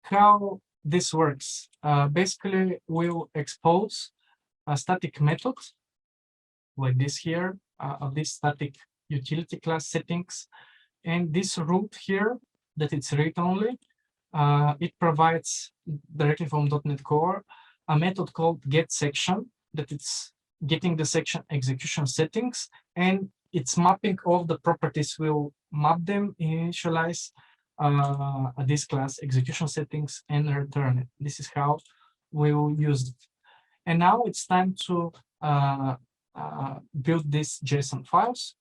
how this works, basically, we'll expose a static method like this here, of this static utility class settings. And this root here, that it's read-only, it provides directly from .NET Core a method called getSection, that it's getting the section execution settings, and it's mapping all the properties. Will map them, initialize this class execution settings, and return it. This is how we will use it. And now it's time to build these JSON files.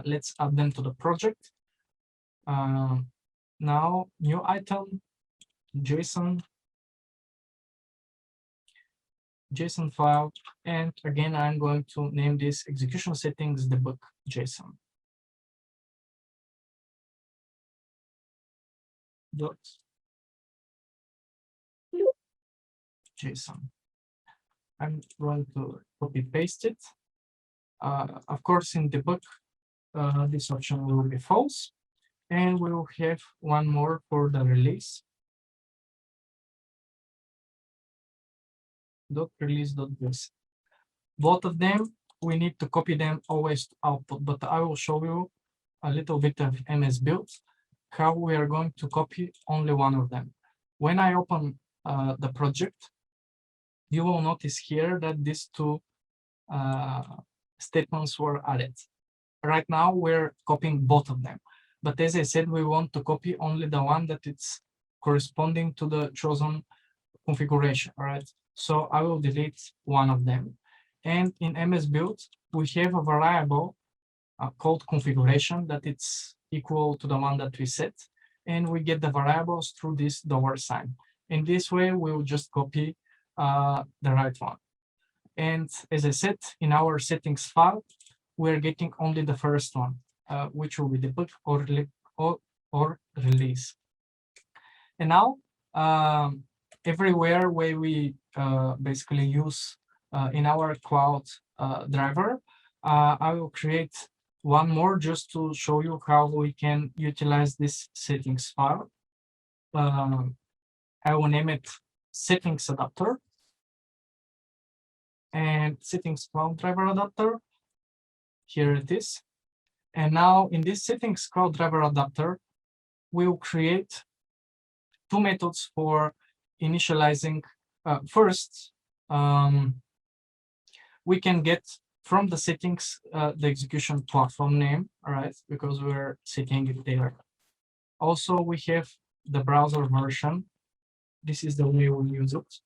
Let's add them to the project. Now, new item, JSON file, and again, I'm going to name this execution settings debug JSON. .json. I'm going to copy paste it. Of course, in debug, this option will be false. And we will have one more for the release. .release.json. Both of them, we need to copy them always to output, but I will show you a little bit of MS Build, how we are going to copy only one of them. When I open the project, you will notice here that these two statements were added. Right now, we're copying both of them. But as I said, we want to copy only the one that it's corresponding to the chosen configuration, all right? So I will delete one of them. And in MS Build, we have a variable called configuration that it's equal to the one that we set. And we get the variables through this $sign. In this way, we'll just copy the right one. And as I said, in our settings file, we're getting only the first one, which will be debug or release. And now, everywhere where we basically use in our cloud driver, I will create one more just to show you how we can utilize this settings file. I will name it settings adapter and settings cloud driver adapter. Here it is. And now in this settings cloud driver adapter, we'll create two methods for initializing. First, we can get from the settings the execution platform name, all right, because we're setting it there. Also, we have the browser version. This is the way we use it.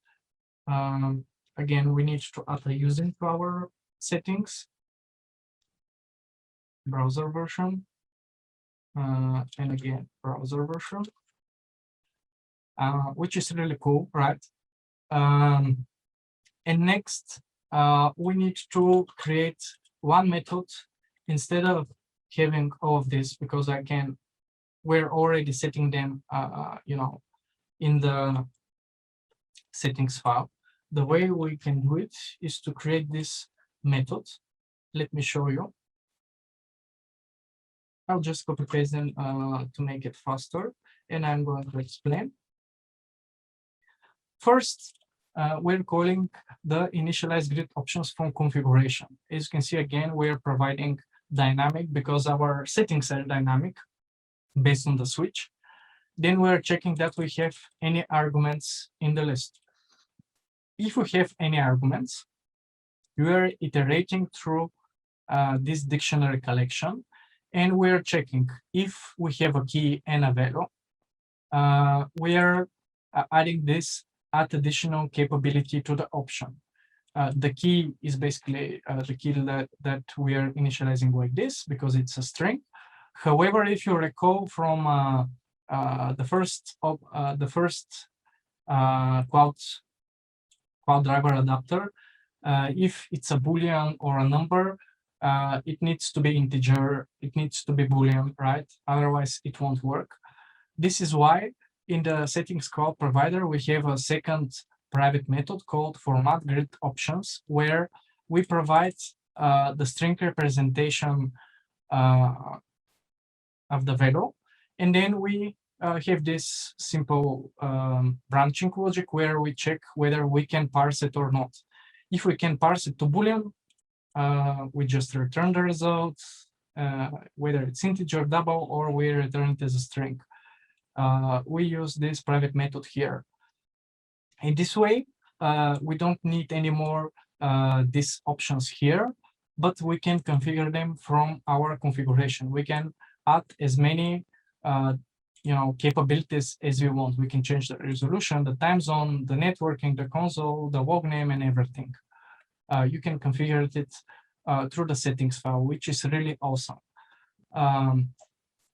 Again, we need to add a user to our settings. Browser version. And again, browser version. Which is really cool, right? And next, we need to create one method instead of having all of this, because we're already setting them, in the settings file. The way we can do it is to create this method. Let me show you. I'll just copy paste them to make it faster, and I'm going to explain. First, we're calling the initialize grid options from configuration. As you can see, again, we're providing dynamic because our settings are dynamic based on the switch. Then we're checking that we have any arguments in the list. If we have any arguments, we are iterating through this dictionary collection, and we're checking if we have a key and a value. We are adding this add additional capability to the option. The key is basically the key that we are initializing like this because it's a string. However, if you recall from the first cloud driver adapter, if it's a Boolean or a number, it needs to be integer, it needs to be Boolean, right? Otherwise, it won't work. This is why in the settings cloud provider, we have a second private method called format grid options, where we provide the string representation of the value. And then we have this simple branching logic where we check whether we can parse it or not. If we can parse it to Boolean, we just return the results, whether it's integer, double, or we return it as a string. We use this private method here. In this way, we don't need any more these options here, but we can configure them from our configuration. We can add as many capabilities as we want. We can change the resolution, the time zone, the networking, the console, the log name, and everything. You can configure it through the settings file, which is really awesome.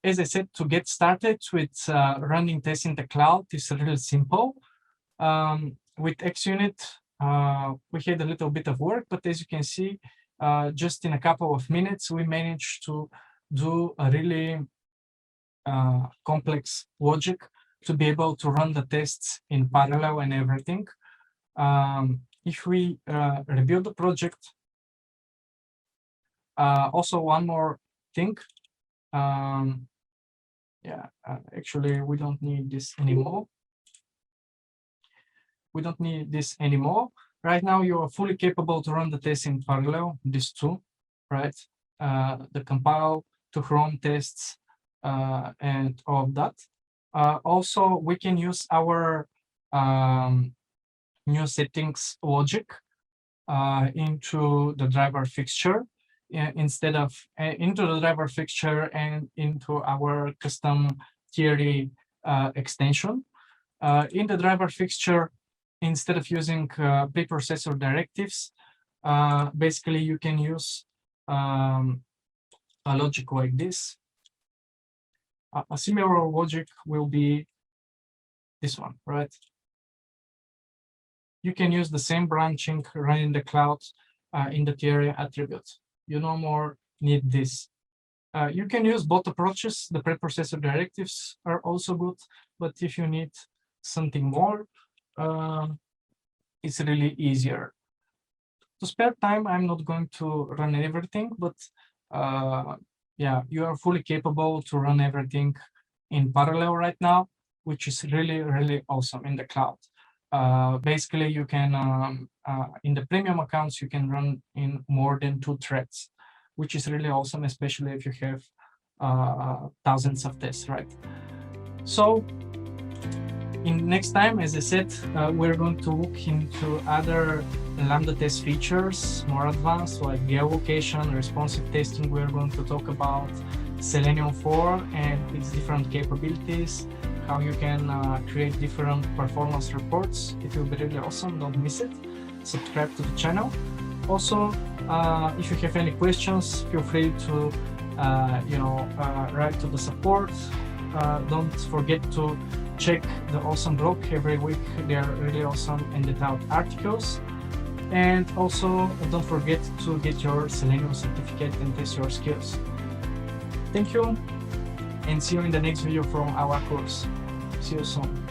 As I said, to get started with running tests in the cloud is really simple. With xUnit, we had a little bit of work, but as you can see, just in a couple of minutes, we managed to do a really complex logic to be able to run the tests in parallel and everything. If we rebuild the project, also one more thing. Actually, we don't need this anymore. We don't need this anymore. Right now, you are fully capable to run the tests in parallel, these two, right? The compile to Chrome tests and all of that. Also, we can use our new settings logic into the driver fixture instead of into the driver fixture and into our custom theory extension. In the driver fixture, instead of using preprocessor directives, basically you can use a logic like this. A similar logic will be this one, right? You can use the same branching running the cloud in the theory attribute. You no more need this. You can use both approaches. The preprocessor directives are also good, but if you need something more, it's really easier. To spare time, I'm not going to run everything, but yeah, you are fully capable to run everything in parallel right now, which is really, really awesome in the cloud. Basically, you can, in the premium accounts, you can run in more than 2 threads, which is really awesome, especially if you have thousands of tests, right? So in next time, as I said, we're going to look into other Lambda test features, more advanced, like geolocation, responsive testing. We're going to talk about Selenium 4 and its different capabilities, how you can create different performance reports. It will be really awesome. Don't miss it. Subscribe to the channel. Also, if you have any questions, feel free to write to the support. Don't forget to check the awesome blog every week. They are really awesome and detailed articles. And also, don't forget to get your Selenium certificate and test your skills. Thank you, and see you in the next video from our course. See you soon.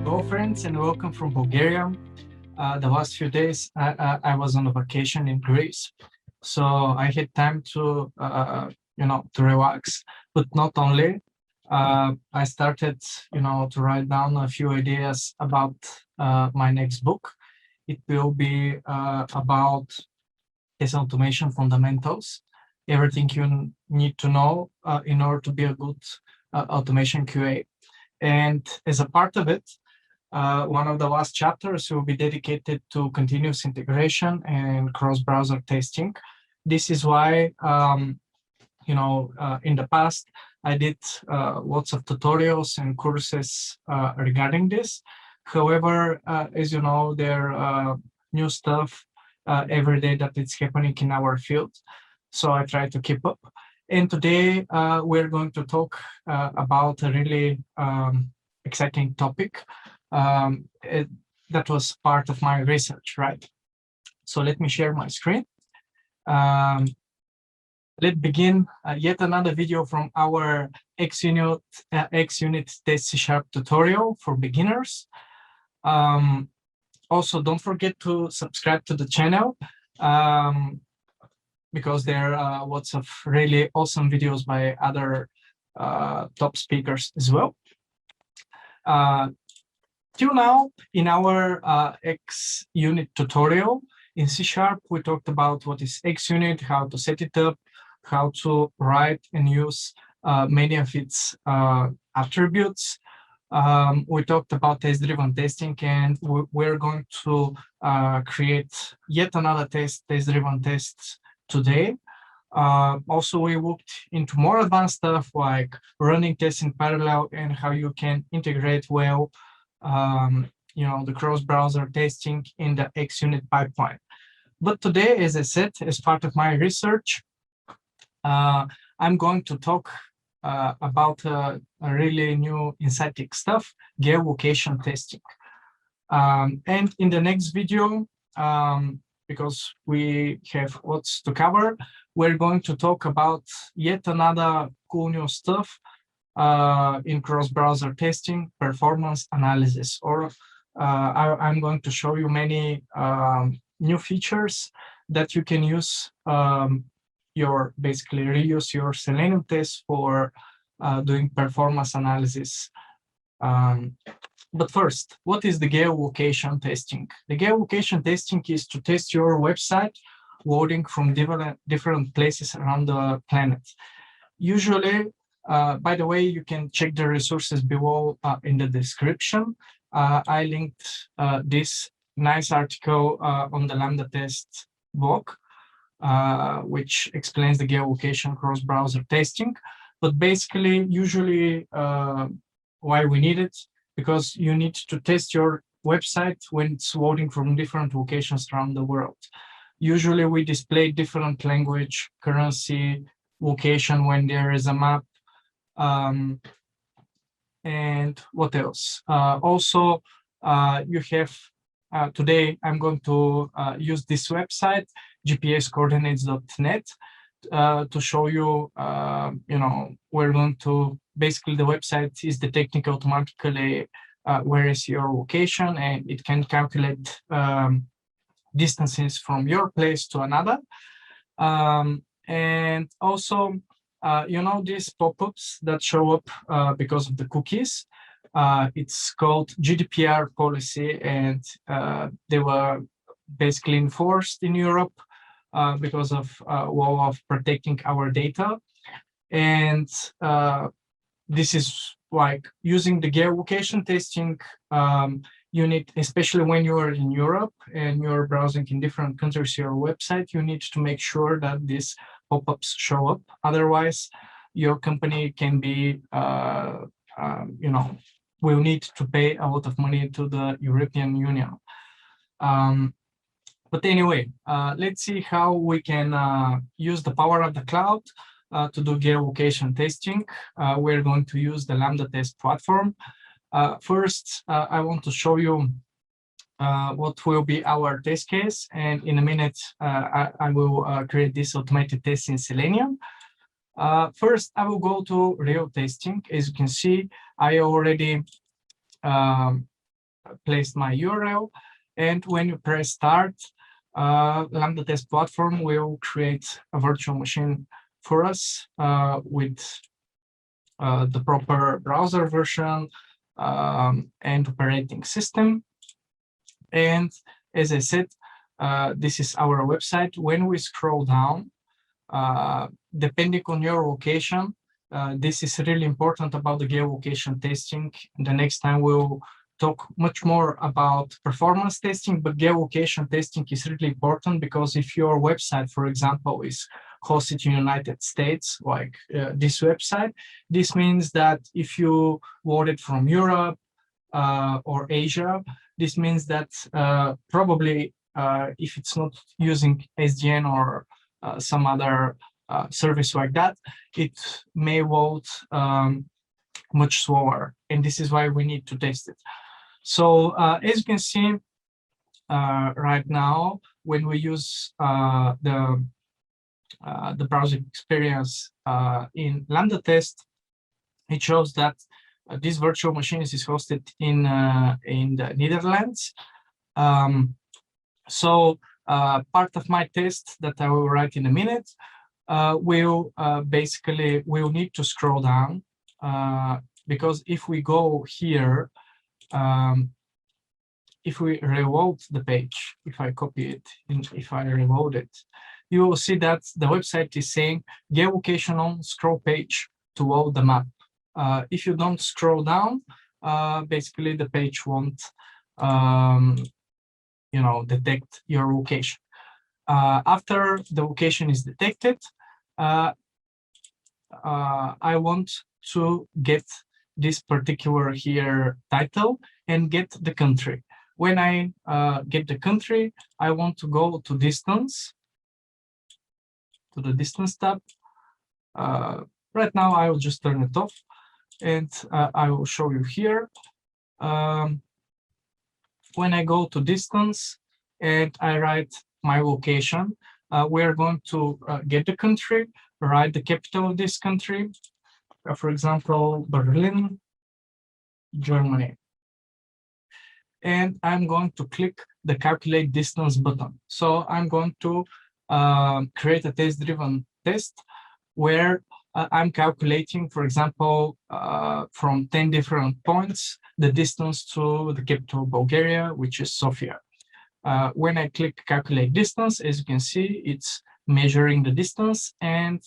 Hello friends, and welcome from Bulgaria. The last few days I was on a vacation in Greece, so I had time to to relax. But not only, I started to write down a few ideas about my next book. It will be about test automation fundamentals, everything you need to know in order to be a good automation QA. And as a part of it, one of the last chapters will be dedicated to continuous integration and cross-browser testing. This is why, in the past, I did lots of tutorials and courses regarding this. However, as you know, there are new stuff every day that it's happening in our field. So I try to keep up. And today, we're going to talk about a really exciting topic. That was part of my research, right? So let me share my screen. Let's begin yet another video from our xUnit test C# tutorial for beginners. Also, don't forget to subscribe to the channel because there are lots of really awesome videos by other top speakers as well. Till now, in our xUnit tutorial in C#, we talked about what is xUnit, how to set it up, how to write and use many of its attributes. We talked about test-driven testing, and we're going to create yet another test-driven test today. Also, we looked into more advanced stuff like running tests in parallel and how you can integrate well the cross-browser testing in the xUnit pipeline. But today, as I said, as part of my research, I'm going to talk about a really new exciting stuff, geolocation testing. And in the next video, because we have lots to cover, we're going to talk about yet another cool new stuff in cross-browser testing, performance analysis, or I'm going to show you many new features that you can use basically reuse your Selenium test for doing performance analysis. But first, what is the geolocation testing? The geolocation testing is to test your website loading from different places around the planet. Usually, by the way, you can check the resources below in the description. I linked this nice article on the Lambda Test blog, which explains the geolocation cross-browser testing. But basically, usually why we need it, because you need to test your website when it's loading from different locations around the world. Usually we display different language, currency, location when there is a map. And what else? Also, you have, today I'm going to use this website, gpscoordinates.net, to show you, we're going to, basically the website is detecting automatically where is your location, and it can calculate distances from your place to another. And also, these pop-ups that show up because of the cookies, it's called GDPR policy, and they were basically enforced in Europe because of law of protecting our data. And this is like using the geolocation testing unit, especially when you are in Europe and you're browsing in different countries, your website, you need to make sure that these pop-ups show up. Otherwise, your company can be, will need to pay a lot of money to the European Union. But anyway, let's see how we can use the power of the cloud to do geolocation testing. We're going to use the Lambda Test platform. First, I want to show you what will be our test case, and in a minute, I will create this automated test in Selenium. First, I will go to real testing. As you can see, I already placed my URL, and when you press start, Lambda Test platform will create a virtual machine for us with the proper browser version and operating system. And as I said, this is our website. When we scroll down, depending on your location, this is really important about the geolocation testing. The next time we'll talk much more about performance testing, but geolocation testing is really important because if your website, for example, is hosted in the United States, like this website, this means that if you loaded from Europe or Asia, this means that probably if it's not using SDN or some other service like that, it may load much slower, and this is why we need to test it. So as you can see right now, when we use the browser experience in Lambda Test, it shows that this virtual machine is hosted in the Netherlands. So part of my test that I will write in a minute will basically, we'll need to scroll down because if we go here, if we reload the page, if I copy it, and if I reload it, you will see that the website is saying geolocation on scroll page to load the map. If you don't scroll down, basically the page won't, detect your location. After the location is detected, I want to get this particular here title and get the country. When I get the country, I want to go to distance, to the distance tab. Right now, I will just turn it off, and I will show you here. When I go to distance and I write my location, we're going to get the country, write the capital of this country, for example, Berlin, Germany. And I'm going to click the calculate distance button. So I'm going to create a test-driven test where I'm calculating, for example, from 10 different points, the distance to the capital of Bulgaria, which is Sofia. When I click calculate distance, as you can see, it's measuring the distance. And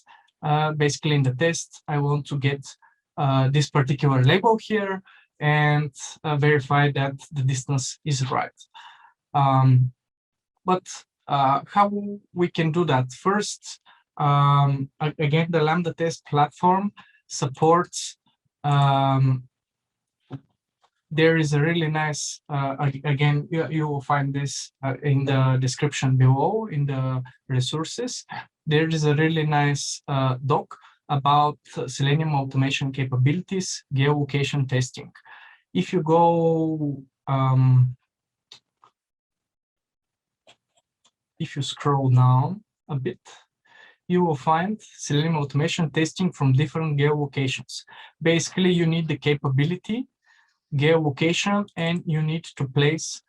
basically in the test, I want to get this particular label here. and verify that the distance is right. But how we can do that? First, again, the Lambda Test platform supports. There is a really nice, again, you will find this in the description below in the resources. There is a really nice doc about Selenium automation capabilities, geolocation testing. If you go, if you scroll down a bit, you will find Selenium automation testing from different geolocations. Basically, you need the capability, geolocation, and you need to place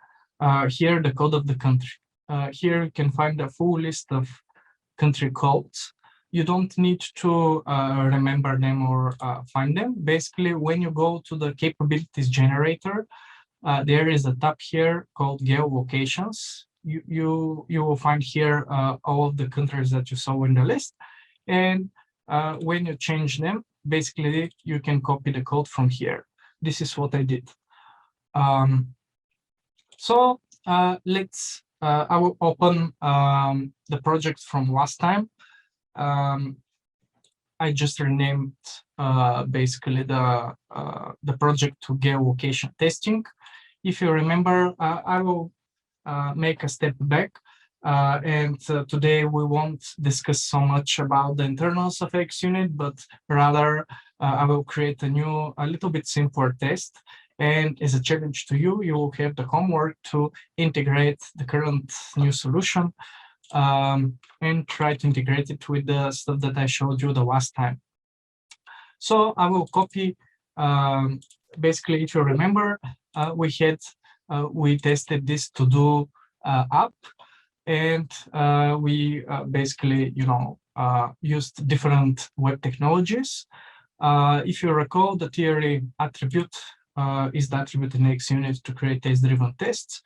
here the code of the country. Here you can find a full list of country codes. You don't need to remember them or find them. Basically, when you go to the capabilities generator, there is a tab here called geolocations. You will find here all of the countries that you saw in the list. And when you change them, basically you can copy the code from here. This is what I did. So let's, I will open the project from last time. I just renamed basically the project to geolocation testing. If you remember, I will make a step back. And today we won't discuss so much about the internals of xUnit, but rather I will create a little bit simpler test. And as a challenge to you, you will have the homework to integrate the current new solution and try to integrate it with the stuff that I showed you the last time. So I will copy, basically, if you remember, we tested this to-do app, and we basically, used different web technologies. If you recall, the theory attribute is the attribute in xUnit to create test-driven tests.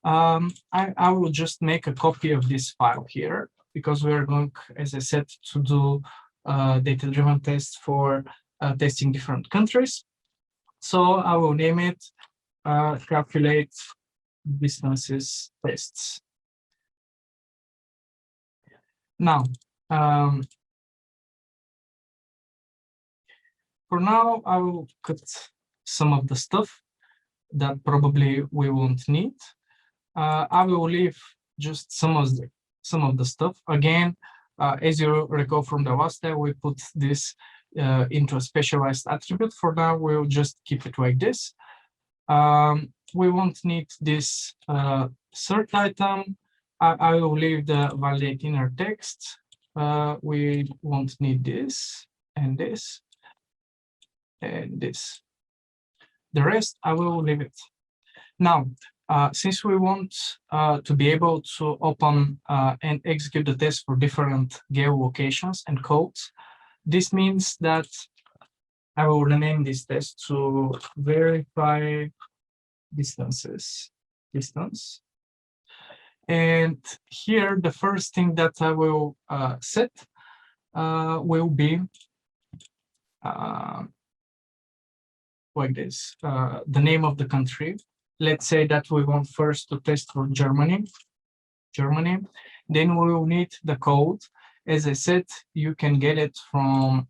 I will just make a copy of this file here, because we are going, as I said, to do data-driven tests for testing different countries. So I will name it calculate distances tests. Now, for now, I will cut some of the stuff that probably we won't need. I will leave just some of the stuff. Again, as you recall from the last time, we put this into a specialized attribute. For now, we'll just keep it like this. We won't need this cert item. I will leave the validate inner text. We won't need this and this and this. The rest, I will leave it. Now, since we want to be able to open and execute the test for different geolocations and codes, this means that I will rename this test to verify distance. And here, the first thing that I will set will be like this, the name of the country. Let's say that we want first to test for Germany. Then we will need the code. As I said, you can get it from,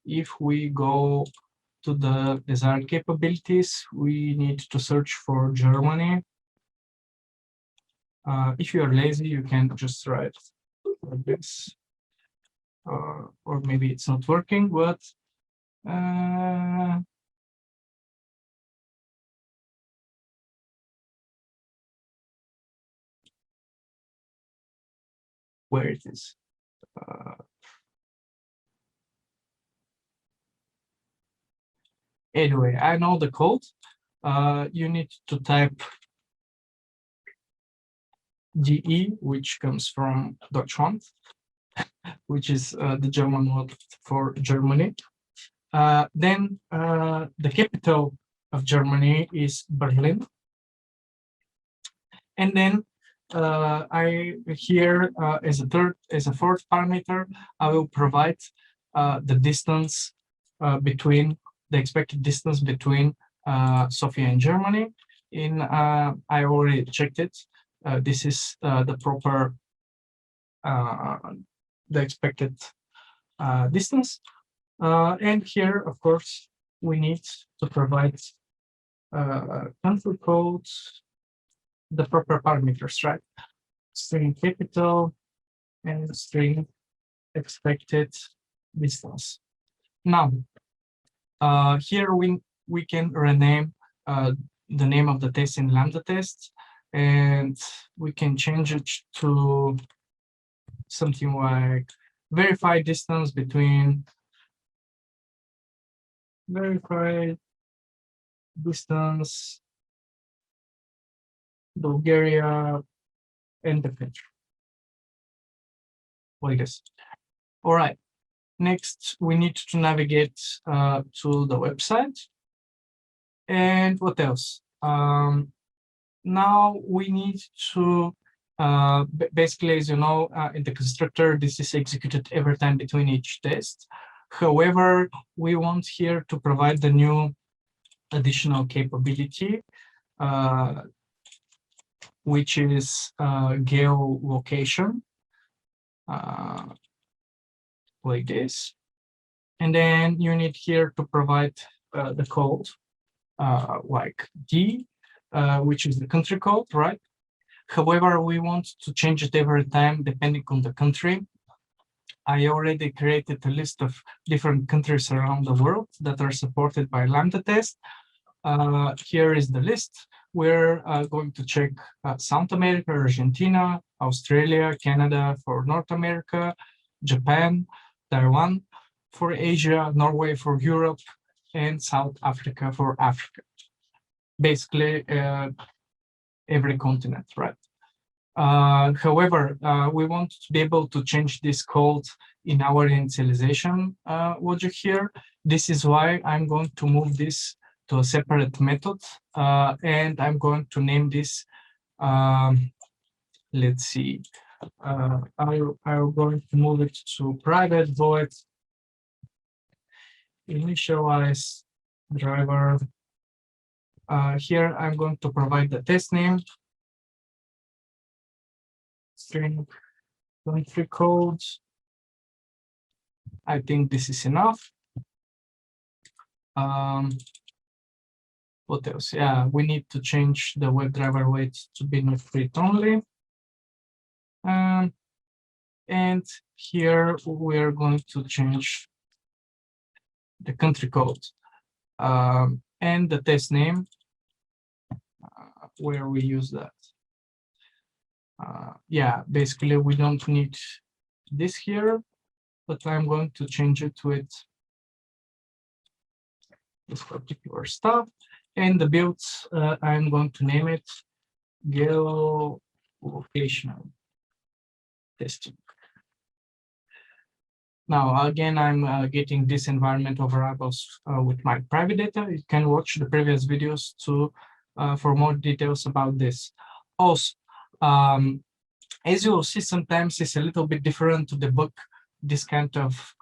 if we go to the desired capabilities, we need to search for Germany. If you are lazy, you can just write like this, or maybe it's not working, but where it is. Anyway, I know the code. You need to type GE, which comes from Deutschland, which is the German word for Germany. Then the capital of Germany is Berlin. And then I here as a fourth parameter, I will provide the distance between the expected distance between Sofia and Germany. I already checked it. This is the proper, the expected distance. And here, of course, we need to provide country codes, the proper parameters, right? String capital and string expected distance. Now, here we can rename the name of the test in Lambda Test, and we can change it to something like verified distance between verified distance Bulgaria and the country, like this. All right. Next, we need to navigate to the website. And what else? Now we need to basically, as you know, in the constructor, this is executed every time between each test. However, we want here to provide the new additional capability, which is geolocation, like this. And then you need here to provide the code like D, which is the country code, right? However, we want to change it every time depending on the country. I already created a list of different countries around the world that are supported by Lambda Test. Here is the list. We're going to check South America, Argentina, Australia, Canada for North America, Japan, Taiwan for Asia, Norway for Europe, and South Africa for Africa. Basically, every continent, right? However, we want to be able to change this code in our initialization logic here. This is why I'm going to move this to a separate method, and I'm going to name this, let's see, I'm going to move it to private void initialize driver. Here I'm going to provide the test name, string country codes. I think this is enough. What else? Yeah, we need to change the WebDriver weight to be not read only. And here we're going to change the country code and the test name, where we use that. Yeah, basically we don't need this here, but I'm going to change it to this particular stuff. And the builds, I'm going to name it Geolocation testing. Now, again, I'm getting this environmental variables with my private data. You can watch the previous videos for more details about this. Also, as you will see, sometimes it's a little bit different to debug this kind of,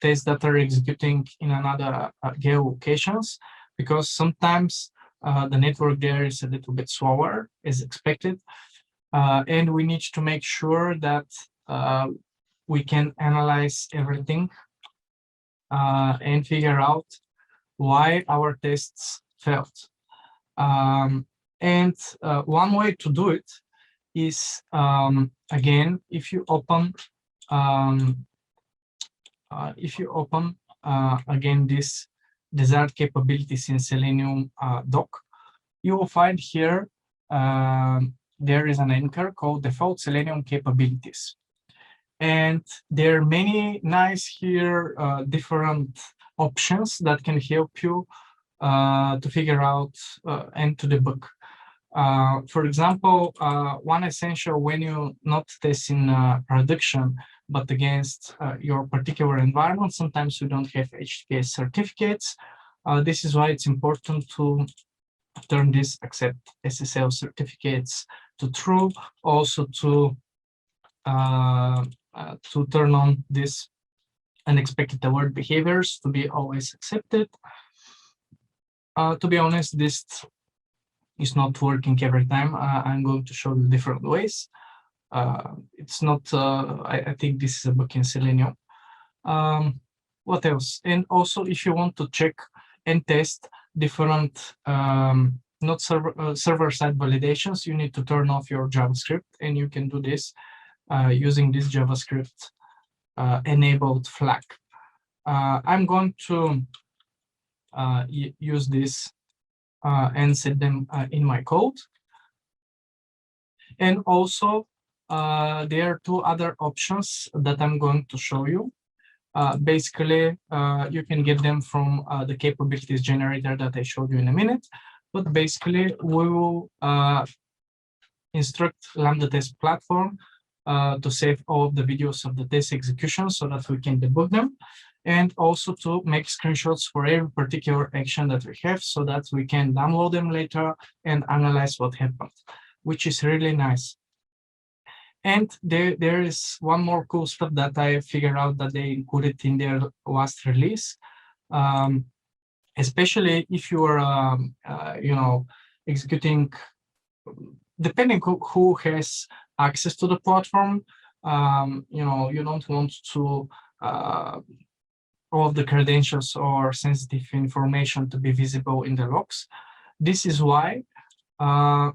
tests that are executing in another geolocations, because sometimes the network there is a little bit slower as expected. And we need to make sure that we can analyze everything and figure out why our tests failed. And one way to do it is, again, if you open again this desired capabilities in Selenium doc, you will find here there is an anchor called default Selenium capabilities. And there are many nice here different options that can help you to figure out and to debug. For example, one essential when you not test in production, but against your particular environment, sometimes you don't have HTTPS certificates. This is why it's important to turn this accept SSL certificates to true, also to turn on this unexpected alert behaviors to be always accepted. To be honest, this is not working every time. I'm going to show you different ways. It's not, I think this is a bug in Selenium. What else? And also, if you want to check and test different not server-side validations, you need to turn off your JavaScript, and you can do this using this JavaScript enabled flag. I'm going to use this and set them in my code. And also, there are two other options that I'm going to show you. Basically, you can get them from the capabilities generator that I showed you in a minute. But basically, we will instruct Lambda Test platform to save all of the videos of the test execution so that we can debug them, and also to make screenshots for every particular action that we have so that we can download them later and analyze what happened, which is really nice. And there is one more cool stuff that I figured out that they included in their last release. Especially if you are, executing, depending who has access to the platform, you don't want to all of the credentials or sensitive information to be visible in the logs. This is why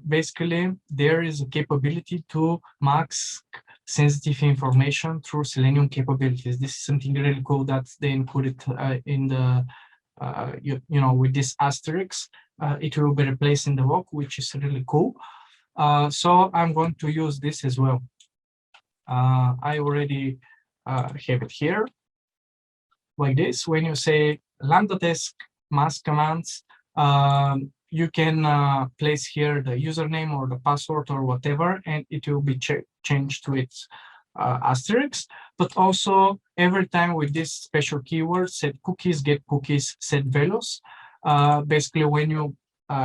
basically there is a capability to mask sensitive information through Selenium capabilities. This is something really cool that they included in the with this asterisk. It will be replaced in the log, which is really cool. So I'm going to use this as well. I already have it here, like this. When you say Lambda Test mask commands, you can place here the username or the password or whatever, and it will be changed to its asterisk. But also, every time with this special keyword, set cookies, get cookies, set values, basically when you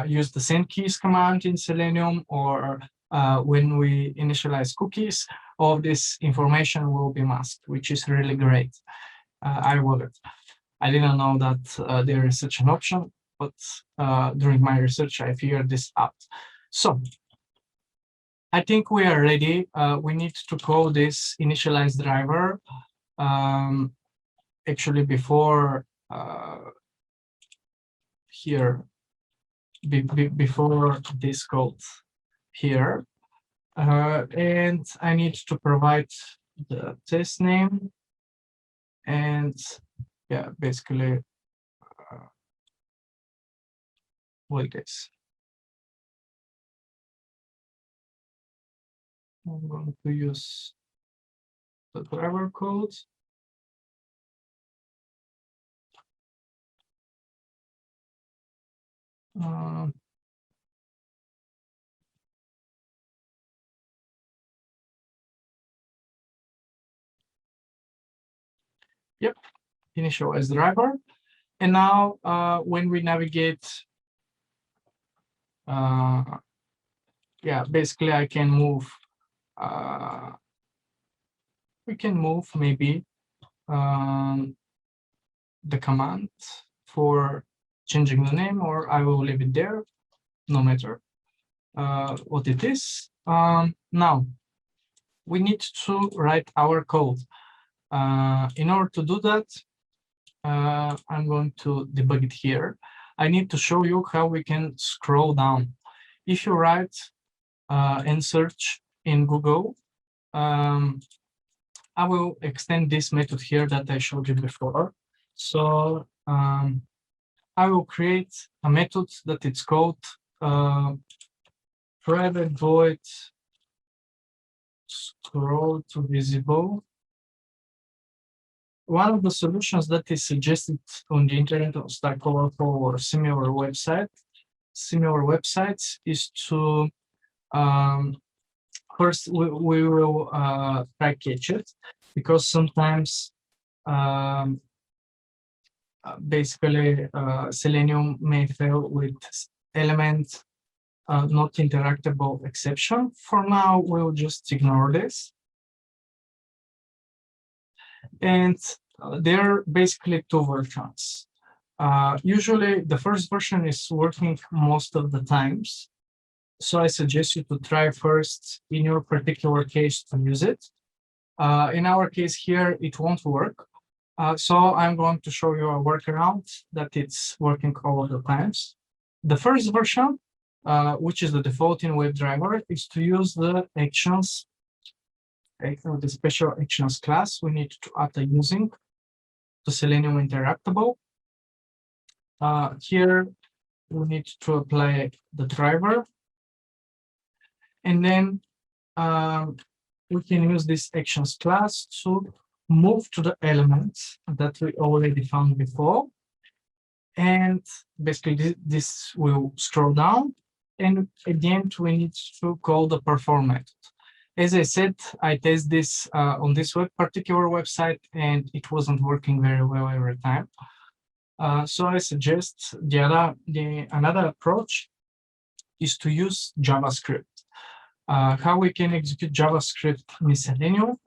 use the send keys command in Selenium, or when we initialize cookies, all this information will be masked, which is really great. I love it. I didn't know that there is such an option, but during my research, I figured this out. So I think we are ready. We need to call this initialize driver. Actually, before here, before this code here, and I need to provide the test name, and yeah, basically like this. I'm going to use the driver code. Yep, initialize driver. And now when we navigate, yeah, basically I can move, we can move maybe the command for changing the name, or I will leave it there, no matter what it is. Now, we need to write our code. In order to do that, I'm going to debug it here. I need to show you how we can scroll down. If you write and search in Google, I will extend this method here that I showed you before. So I will create a method that it's called private void scroll to visible. One of the solutions that is suggested on the internet of Stack Overflow or similar websites is to first we will try catch it, because sometimes basically Selenium may fail with element not interactable exception. For now, we'll just ignore this. And there are basically two versions. Usually, the first version is working most of the times. So I suggest you to try first in your particular case to use it. In our case here, it won't work. So I'm going to show you a workaround that it's working all of the times. The first version, which is the default in WebDriver, is to use the actions, the special actions class we need to add a using to Selenium interactable. Here we need to apply the driver, and then we can use this actions class to move to the elements that we already found before. And basically this will scroll down, and at the end we need to call the perform method. As I said, I tested this on this particular website, and it wasn't working very well every time. So I suggest another approach is to use JavaScript. How we can execute JavaScript in Selenium?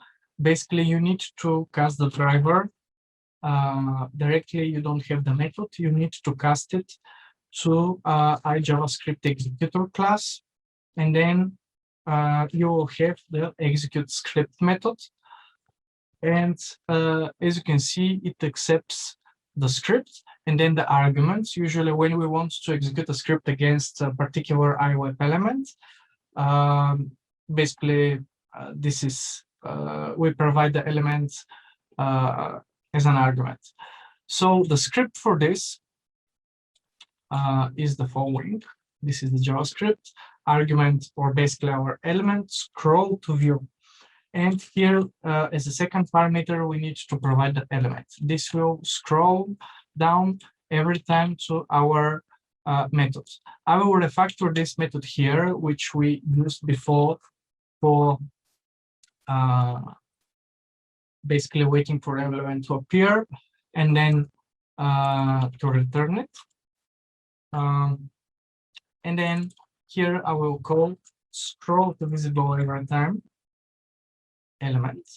Basically, you need to cast the driver directly. You don't have the method. You need to cast it to iJavaScript executor class, and then you will have the execute script method. And as you can see, it accepts the script and then the arguments. Usually when we want to execute a script against a particular iWeb element, basically this is we provide the element as an argument. So the script for this is the following. This is the JavaScript argument, or basically our element scroll to view. And here, as a second parameter, we need to provide the element. This will scroll down every time to our methods. I will refactor this method here, which we used before for basically waiting for element to appear and then to return it. And then here I will call scroll to visible every time element.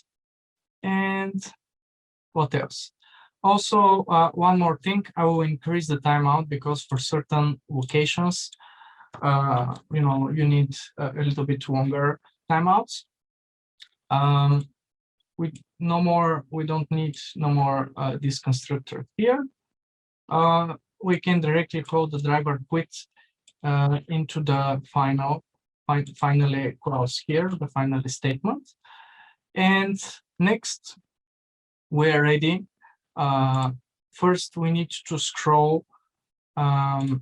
And what else? Also, one more thing, I will increase the timeout because for certain locations, you need a little bit longer timeouts. We don't need no more this constructor here. We can directly call the driver quit into the finally clause here, the final statement. And next, we're ready. First, we need to scroll, to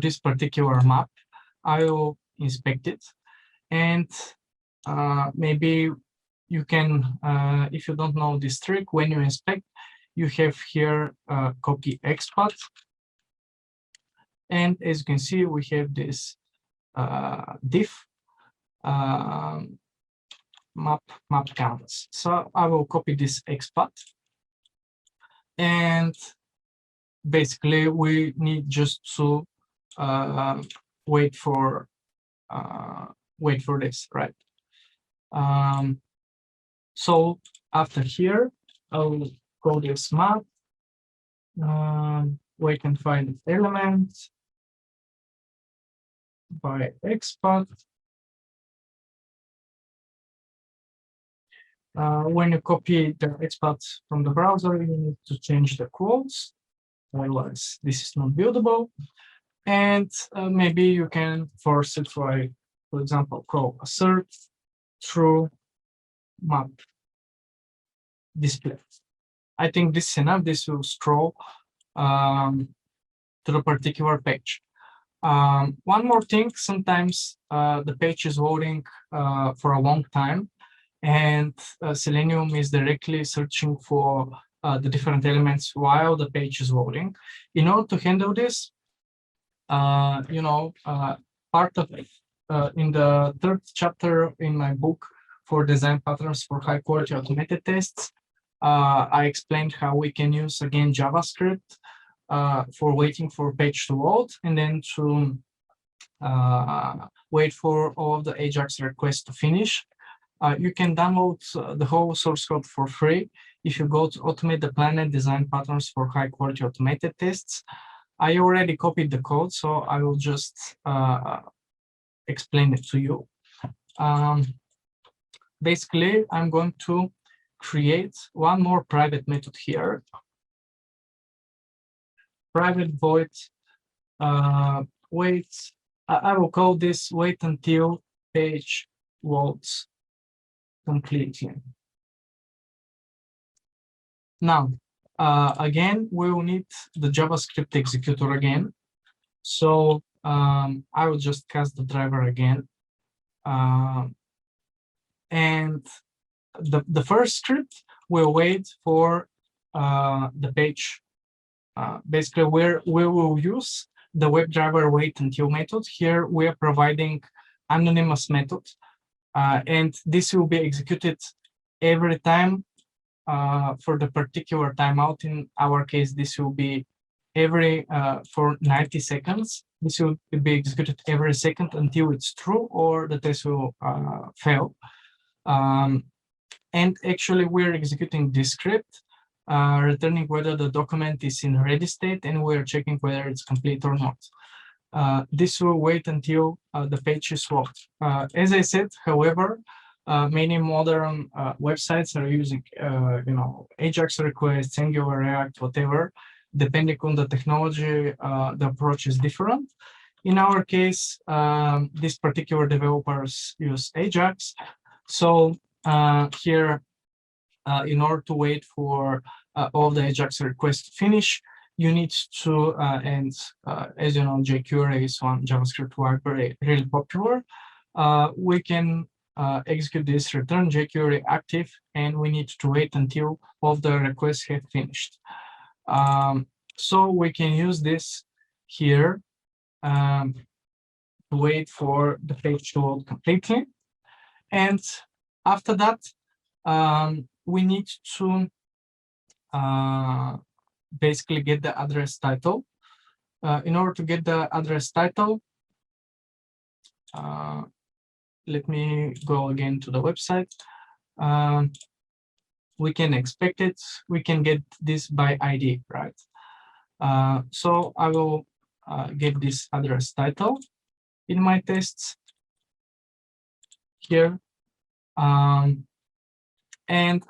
this particular map. I will inspect it, and maybe you can, if you don't know this trick, when you inspect, you have here copy XPath, and as you can see, we have this diff map canvas. So I will copy this XPath, and basically we need just to wait for this, right? So after here, I'll call this map. We can find element by XPath. When you copy the XPath from the browser, you need to change the quotes, otherwise this is not buildable. And maybe you can force it by, for example, call assert through map display. I think this is enough. This will scroll to the particular page. One more thing, sometimes the page is loading for a long time, and Selenium is directly searching for the different elements while the page is loading. In order to handle this, part of it, in the third chapter in my book for design patterns for high quality automated tests, I explained how we can use, again, JavaScript for waiting for page to load, and then to wait for all of the AJAX requests to finish. You can download the whole source code for free if you go to automate the planet, design patterns for high quality automated tests. I already copied the code, so I will just explain it to you. Basically, I'm going to create one more private method here. Private void wait. I will call this wait until page loads completely. Now, again, we will need the JavaScript executor again. So I will just cast the driver again. And the first script will wait for the page. Basically, where we will use the WebDriver wait until method. Here we are providing anonymous method, and this will be executed every time for the particular timeout. In our case, this will be every for 90 seconds. This will be executed every second until it's true or the test will fail. And actually, we're executing this script, returning whether the document is in ready state, and we're checking whether it's complete or not. This will wait until the page is locked. As I said, however, many modern websites are using, Ajax requests, Angular, React, whatever. Depending on the technology, the approach is different. In our case, these particular developers use Ajax. So here, in order to wait for all the Ajax requests to finish, you need to, as you know, jQuery is one JavaScript library really popular. We can execute this return jQuery active, and we need to wait until all the requests have finished. So we can use this here to wait for the page to load completely. And after that, we need to basically get the address title. In order to get the address title, let me go again to the website. We can expect it. We can get this by ID, right? So I will get this address title in my tests here. And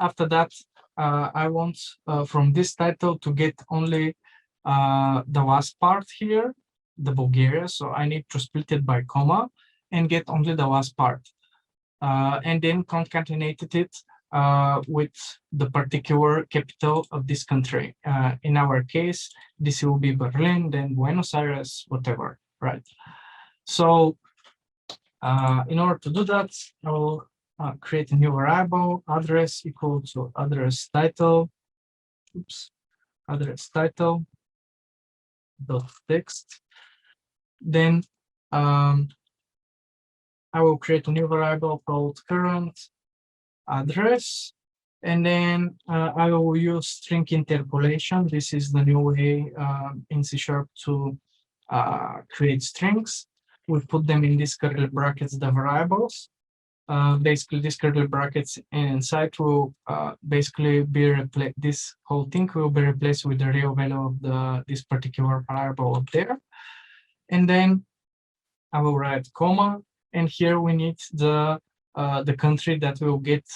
after that, I want from this title to get only the last part here, the Bulgaria. So I need to split it by comma and get only the last part. And then concatenate it with the particular capital of this country. In our case, this will be Berlin, then Buenos Aires, whatever, right? So in order to do that, I will create a new variable, address equal to address title, address title dot text. Then I will create a new variable called current address, and then I will use string interpolation. This is the new way in C# to create strings. We put them in these curly brackets, the variables. Basically, these curly brackets inside will basically be replaced. This whole thing will be replaced with the real value of this particular variable up there. And then I will write comma, and here we need the country that we'll get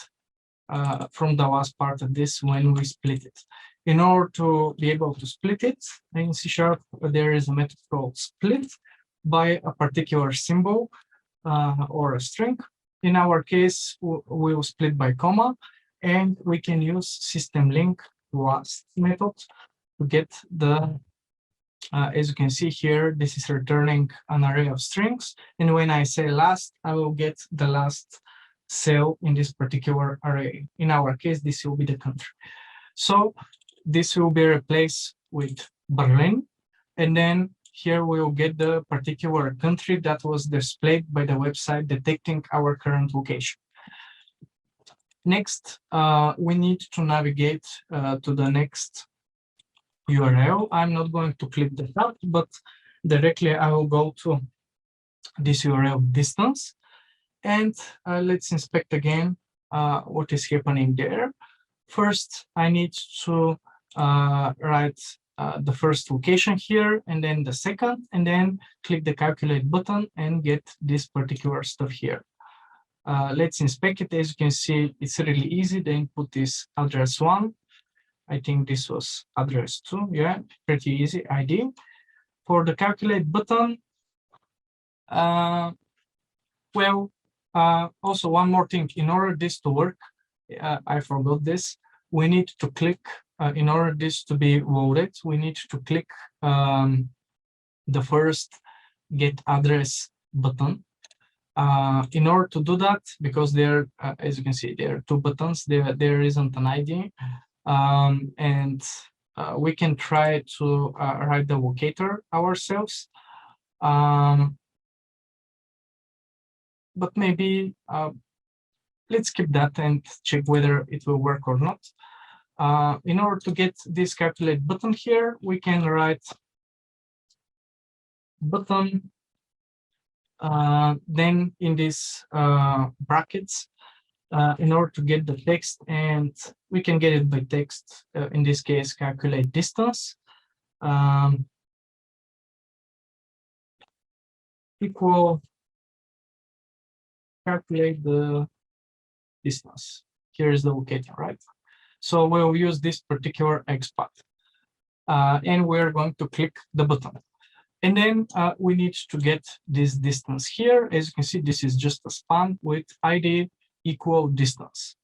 from the last part of this when we split it. In order to be able to split it in C#, there is a method called split by a particular symbol or a string. In our case, we'll split by comma, and we can use system link last method to get the, as you can see here, this is returning an array of strings. And when I say last, I will get the last cell in this particular array. In our case, this will be the country. So this will be replaced with Berlin. And then here we will get the particular country that was displayed by the website detecting our current location. Next, we need to navigate to the next URL. I'm not going to click the tab, but directly I will go to this URL distance. And let's inspect again what is happening there. First, I need to write the first location here, and then the second, and then click the calculate button and get this particular stuff here. Let's inspect it. As you can see, it's really easy. The input is address 1. I think this was address 2. Yeah, pretty easy ID. For the calculate button, also one more thing. In order this to work, I forgot this. We need to click, in order this to be loaded, we need to click the first get address button. In order to do that, because there, as you can see, there are 2 buttons, there isn't an ID. And we can try to write the locator ourselves. But maybe let's skip that and check whether it will work or not. In order to get this calculate button here, we can write button, then in these brackets, in order to get the text, and we can get it by text, in this case, calculate distance, equal calculate the distance. Here is the locator, right? So we'll use this particular XPath, and we're going to click the button. And then we need to get this distance here. As you can see, this is just a span with ID equal distance.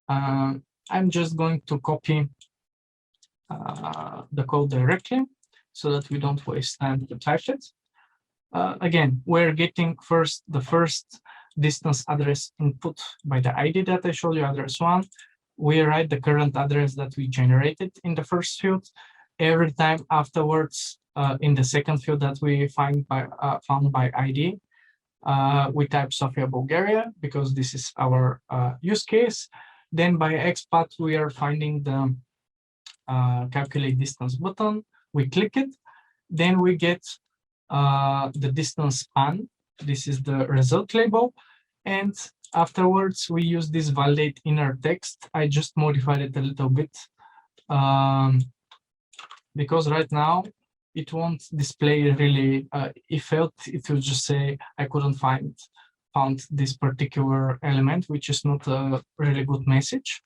I'm just going to copy the code directly so that we don't waste time to type it. Again, we're getting the first distance address input by the ID that I showed you, address 1. We write the current address that we generated in the first field. Every time afterwards, in the second field that we found by ID, we type Sofia, Bulgaria, because this is our use case. Then by XPath, we are finding the calculate distance button. We click it. Then we get the distance span. This is the result label. And afterwards, we use this validate inner text. I just modified it a little bit because right now it won't display really. If it will just say I couldn't found this particular element, which is not a really good message.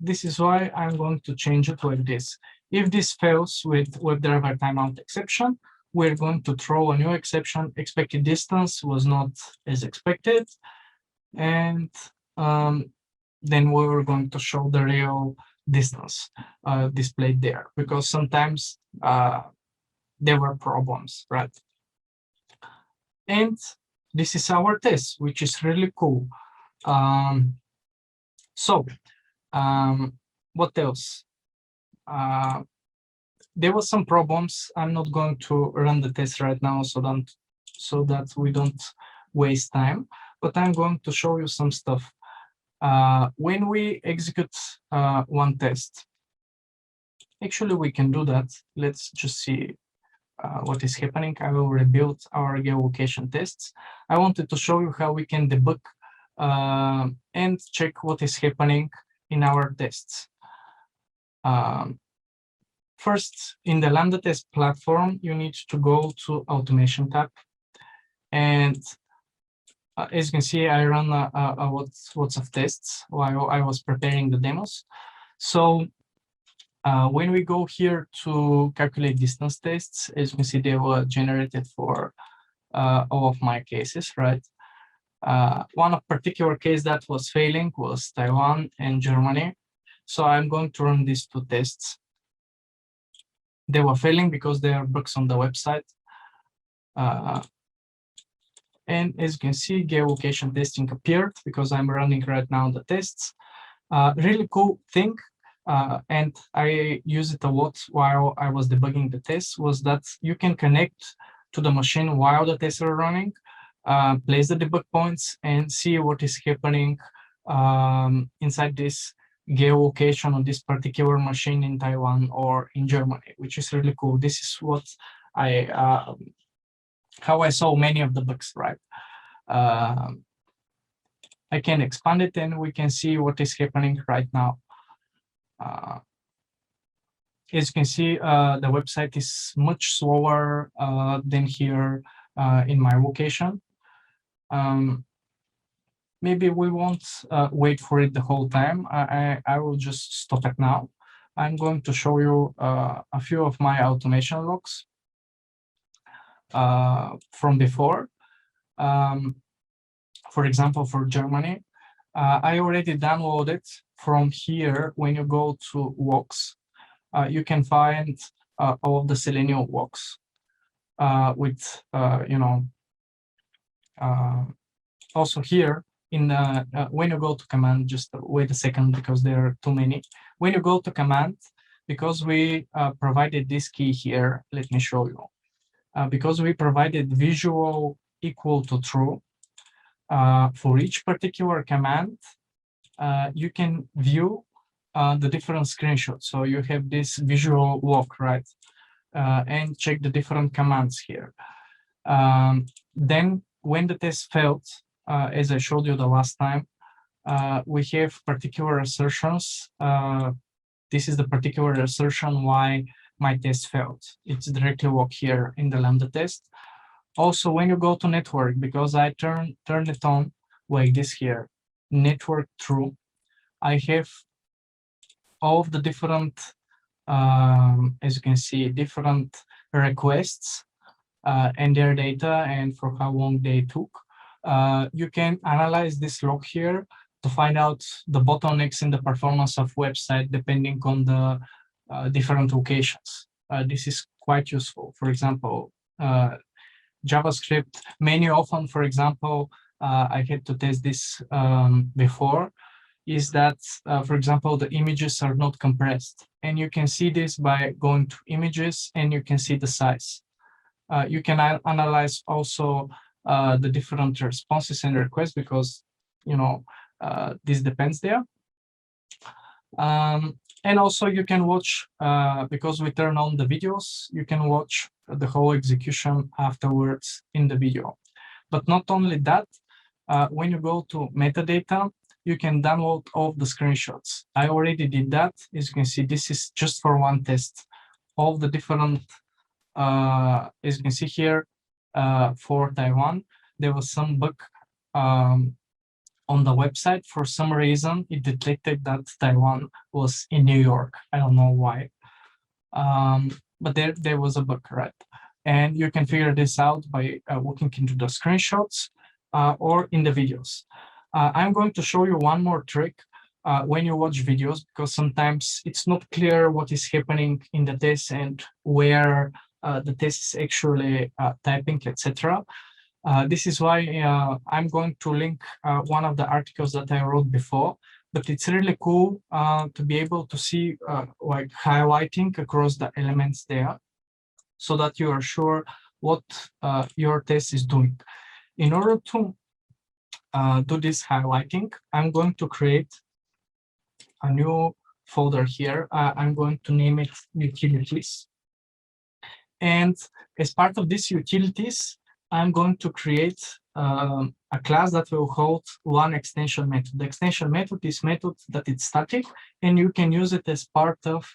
This is why I'm going to change it like this. If this fails with WebDriver timeout exception, we're going to throw a new exception. Expected distance was not as expected. And then we're going to show the real distance displayed there, because sometimes there were problems, right? And this is our test, which is really cool. What else? There was some problems. I'm not going to run the test right now so that we don't waste time, but I'm going to show you some stuff. When we execute one test, actually we can do that. Let's just see what is happening. I will rebuild our geolocation tests. I wanted to show you how we can debug and check what is happening in our tests. First, in the Lambda Test platform, you need to go to Automation tab. And as you can see, I run lots of tests while I was preparing the demos. So when we go here to calculate distance tests, as you can see, they were generated for all of my cases, right? One of particular case that was failing was Taiwan and Germany. So I'm going to run these 2 tests. They were failing because there are bugs on the website. And as you can see, geolocation testing appeared because I'm running right now the tests. Really cool thing, and I use it a lot while I was debugging the tests, was that you can connect to the machine while the tests are running, place the debug points, and see what is happening inside this geolocation on this particular machine in Taiwan or in Germany, which is really cool. This is what how I saw many of the bugs, right? I can expand it and we can see what is happening right now. As you can see, the website is much slower than here in my location. Maybe we won't wait for it the whole time. I will just stop it now. I'm going to show you a few of my automation logs from before. For example, for Germany, I already downloaded from here. When you go to logs, you can find all of the Selenium logs with, also here in when you go to command, just wait a second because there are too many. When you go to command, because we provided this key here, let me show you. Because we provided visual equal to true, for each particular command, you can view the different screenshots. So you have this visual log, right? And check the different commands here. Then when the test failed, as I showed you the last time, we have particular assertions. This is the particular assertion why my test failed. It's directly logged here in the Lambda test. Also, when you go to network, because I turn it on like this here, network true, I have all of the different, as you can see, different requests and their data and for how long they took. You can analyze this log here to find out the bottlenecks in the performance of website depending on the different locations. This is quite useful. For example, JavaScript menu often, for example, I had to test this before, is that, for example, the images are not compressed. And you can see this by going to images and you can see the size. You can analyze also the different responses and requests because, this depends there. And also you can watch, because we turn on the videos, you can watch the whole execution afterwards in the video. But not only that, when you go to metadata, you can download all the screenshots. I already did that. As you can see, this is just for one test. All the different, as you can see here, for Taiwan, there was some bug on the website. For some reason, it detected that Taiwan was in New York. I don't know why, but there was a bug, right? And you can figure this out by looking into the screenshots or in the videos. I'm going to show you one more trick when you watch videos, because sometimes it's not clear what is happening in the test and where the test is actually typing, etc. This is why I'm going to link one of the articles that I wrote before, but it's really cool to be able to see like highlighting across the elements there so that you are sure what your test is doing. In order to do this highlighting, I'm going to create a new folder here. I'm going to name it utilities. And as part of this utilities, I'm going to create a class that will hold one extension method. The extension method is method that it's static, and you can use it as part of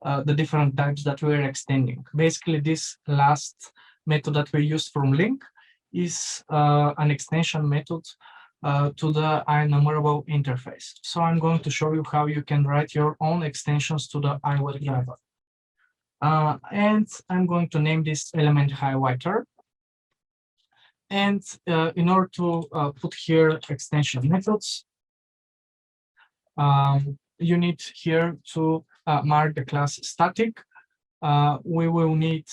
the different types that we're extending. Basically, this last method that we use from link is an extension method to the IEnumerable interface. So I'm going to show you how you can write your own extensions to the WebDriver. And I'm going to name this element highlighter. And in order to put here extension methods, you need here to mark the class static. We will need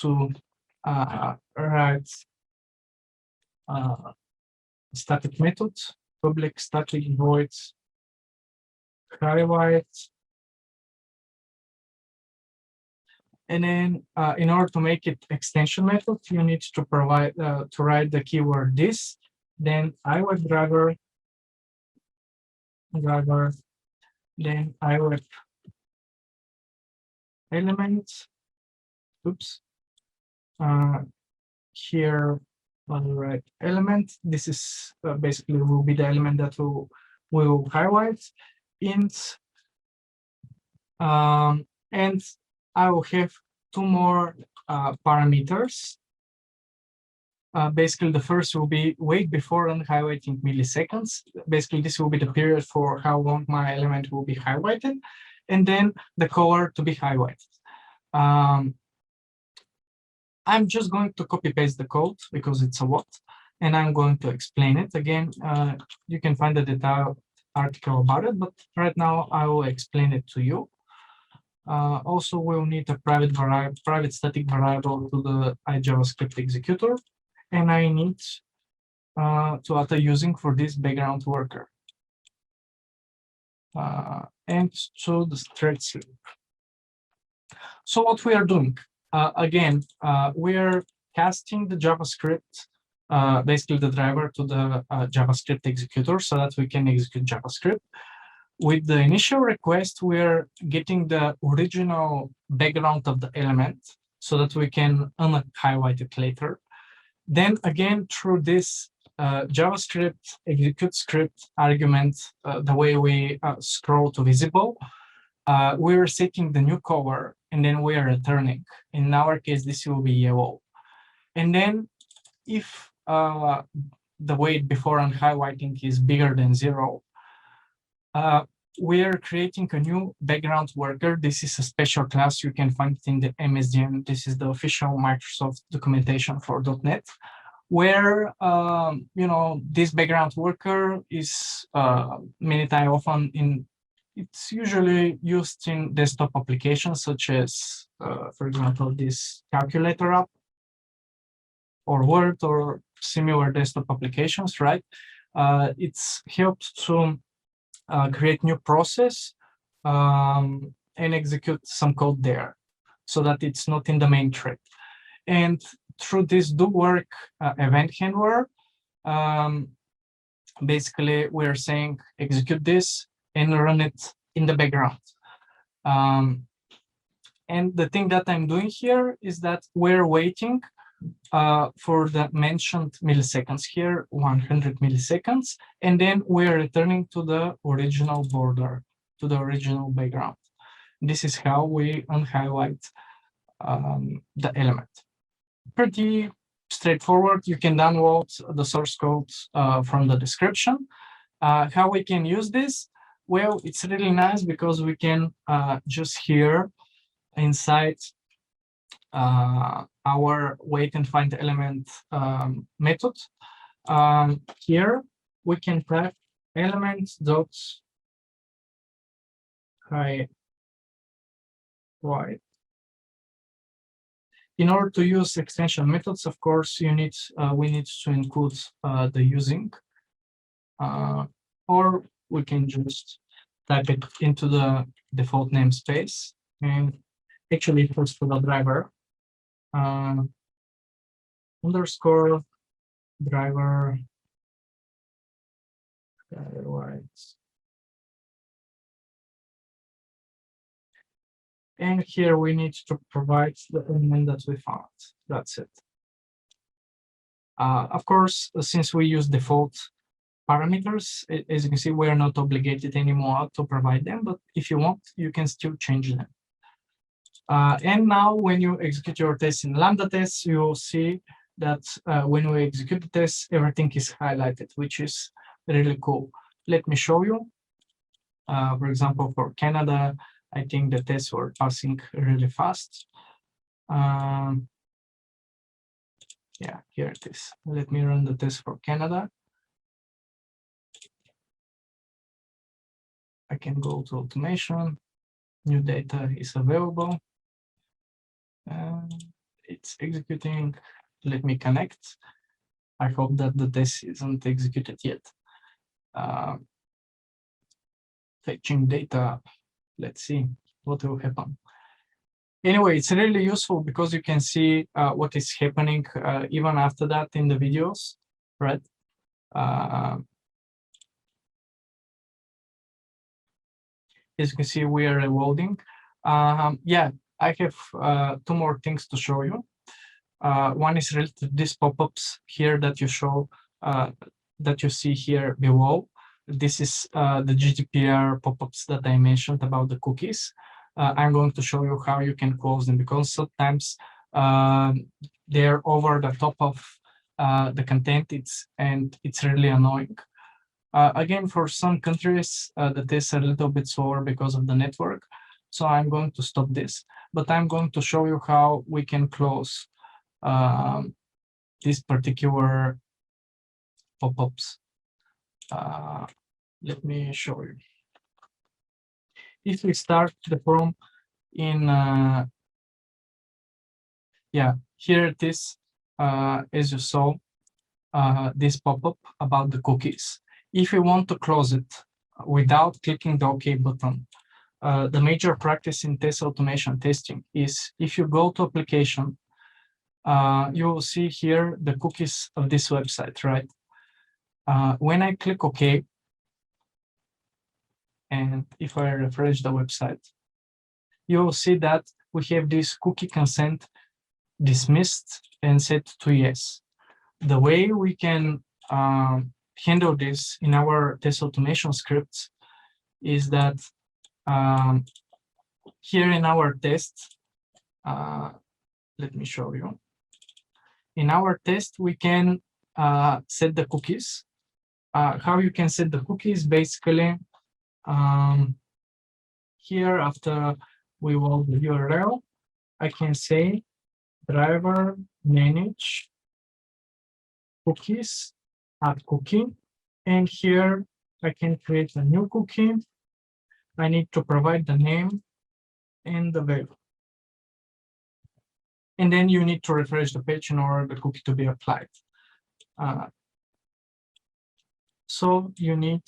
to write static method, public static void highlight. And then in order to make it extension method, you need to provide to write the keyword this, then WebDriver, then iWeb elements. Oops. Here right element. This is basically will be the element that will highlight int, and I will have two more parameters. Basically, the first will be wait before unhighlighting milliseconds. Basically, this will be the period for how long my element will be highlighted, and then the color to be highlighted. I'm just going to copy paste the code because it's a lot, and I'm going to explain it again. You can find the detailed article about it, but right now I will explain it to you. Also, we'll need a private static variable to the iJavaScript executor, and I need to add a using for this background worker and to the thread sleep. So what we are doing, again, we are casting the JavaScript, basically the driver to the JavaScript executor so that we can execute JavaScript. With the initial request, we're getting the original background of the element so that we can unhighlight it later. Then again, through this JavaScript execute script argument, the way we scroll to visible, we're setting the new color, and then we are returning. In our case, this will be yellow. And then if the weight before unhighlighting is bigger than 0, we are creating a new background worker. This is a special class. You can find it in the MSDN. This is the official Microsoft documentation for .NET, where this background worker is many times often in. It's usually used in desktop applications such as, for example, this calculator app or Word or similar desktop applications, right? It's helped to create new process and execute some code there so that it's not in the main thread. And through this do work event handler, basically we're saying execute this and run it in the background. And the thing that I'm doing here is that we're waiting for the mentioned milliseconds here, 100 milliseconds, and then we're returning to the original border, to the original background. This is how we unhighlight the element. Pretty straightforward. You can download the source code from the description. How we can use this? Well, it's really nice because we can just here inside our wait and find element method. Here we can type elements dot highlight. In order to use extension methods, of course, we need to include the using, or we can just type it into the default namespace. And actually, first for the driver, underscore driver, and here we need to provide the element that we found. That's it. Of course, since we use default parameters, as you can see, we are not obligated anymore to provide them, but if you want, you can still change them. And now when you execute your test in Lambda Test, you'll see that when we execute the test, everything is highlighted, which is really cool. Let me show you. For example, for Canada, I think the tests were passing really fast. Yeah, here it is. Let me run the test for Canada. I can go to automation. New data is available. It's executing. Let me connect. I hope that the test isn't executed yet. Fetching data. Let's see what will happen. Anyway, it's really useful because you can see what is happening even after that in the videos, right? As you can see, we are reloading. Yeah, I have 2 more things to show you. One is related to these pop-ups here that you show, that you see here below. This is the GDPR pop-ups that I mentioned about the cookies. I'm going to show you how you can close them, because sometimes they're over the top of the content, and it's really annoying. Again, for some countries, the tests are a little bit slower because of the network. So I'm going to stop this, but I'm going to show you how we can close these particular pop-ups. Let me show you. If we start the form in, yeah, here it is, as you saw, this pop-up about the cookies. If you want to close it without clicking the OK button, the major practice in test automation testing is, if you go to application, you will see here the cookies of this website, right? When I click OK, and if I refresh the website, you will see that we have this cookie consent dismissed and set to yes. The way we can handle this in our test automation scripts is that here in our test, let me show you. In our test, we can set the cookies. How you can set the cookies? Basically, here after we will the URL, I can say driver manage cookies, add cookie, and here I can create a new cookie. I need to provide the name and the value. And then you need to refresh the page in order the cookie to be applied. So you need,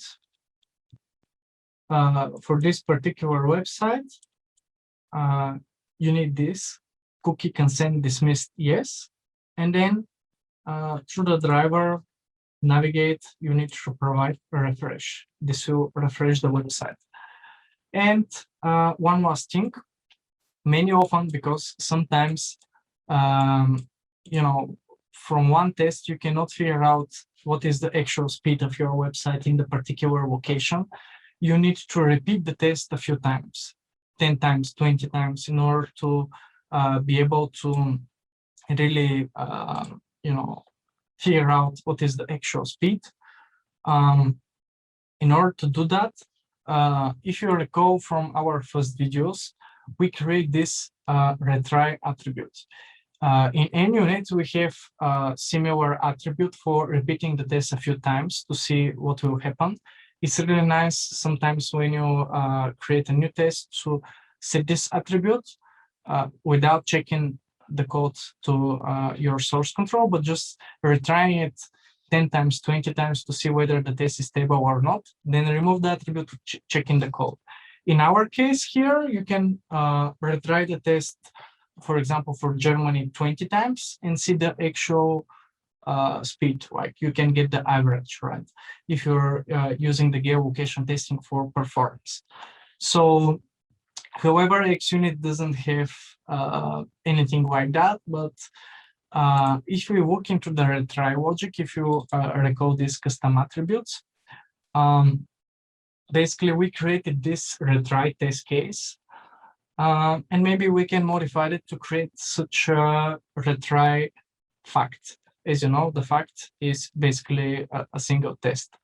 for this particular website, you need this cookie consent dismissed yes. And then through the driver navigate, you need to provide a refresh. This will refresh the website. And one last thing, many often, because sometimes, you know, from one test, you cannot figure out what is the actual speed of your website in the particular location. You need to repeat the test a few times, 10 times, 20 times, in order to be able to really, you know, figure out what is the actual speed. In order to do that, if you recall from our first videos, we create this retry attribute. In xUnit, we have a similar attribute for repeating the test a few times to see what will happen. It's really nice sometimes when you create a new test to set this attribute without checking the code to your source control, but just retrying it 10 times, 20 times to see whether the test is stable or not, then remove the attribute to checking the code. In our case here, you can retry the test, for example, for Germany 20 times and see the actual speed. Like you can get the average, right? If you're using the geolocation testing for performance. So, however, xUnit doesn't have anything like that, but if we look into the retry logic, if you recall these custom attributes, basically we created this retry test case, and maybe we can modify it to create such a retry fact. As you know, the fact is basically a single test,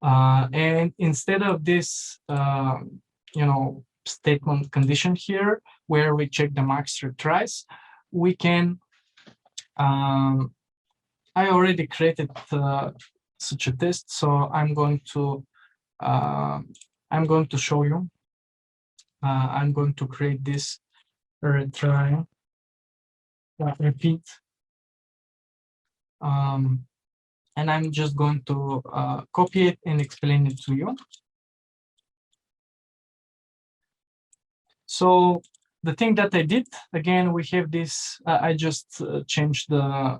and instead of this, you know, statement condition here where we check the max retries, we can. I already created such a test, so I'm going to show you. I'm going to create this retry repeat, and I'm just going to copy it and explain it to you. So the thing that I did, again, we have this, I just changed the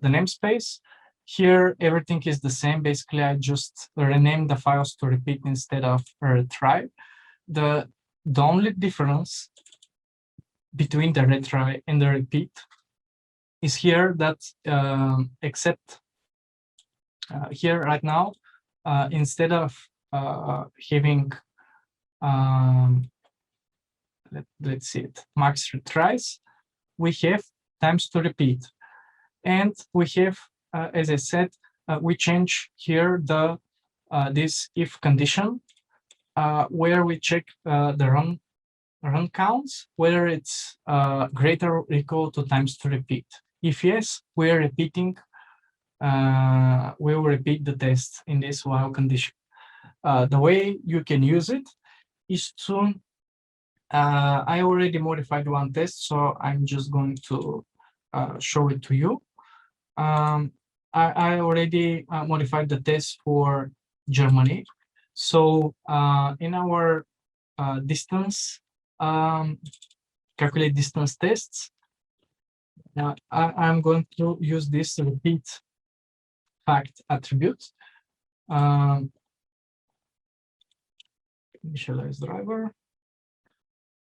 namespace. Here, everything is the same. Basically, I just renamed the files to repeat instead of retry. The only difference between the retry and the repeat is here that except here right now, instead of having let's see it, max retries, we have times to repeat, and we have, as I said, we change here the this if condition where we check the run counts, whether it's greater or equal to times to repeat. If yes, we are repeating. We will repeat the test in this while condition. The way you can use it is to, I already modified one test, so I'm just going to show it to you. I already modified the test for Germany. So in our distance, calculate distance tests, I'm going to use this repeat fact attribute. Initialize driver.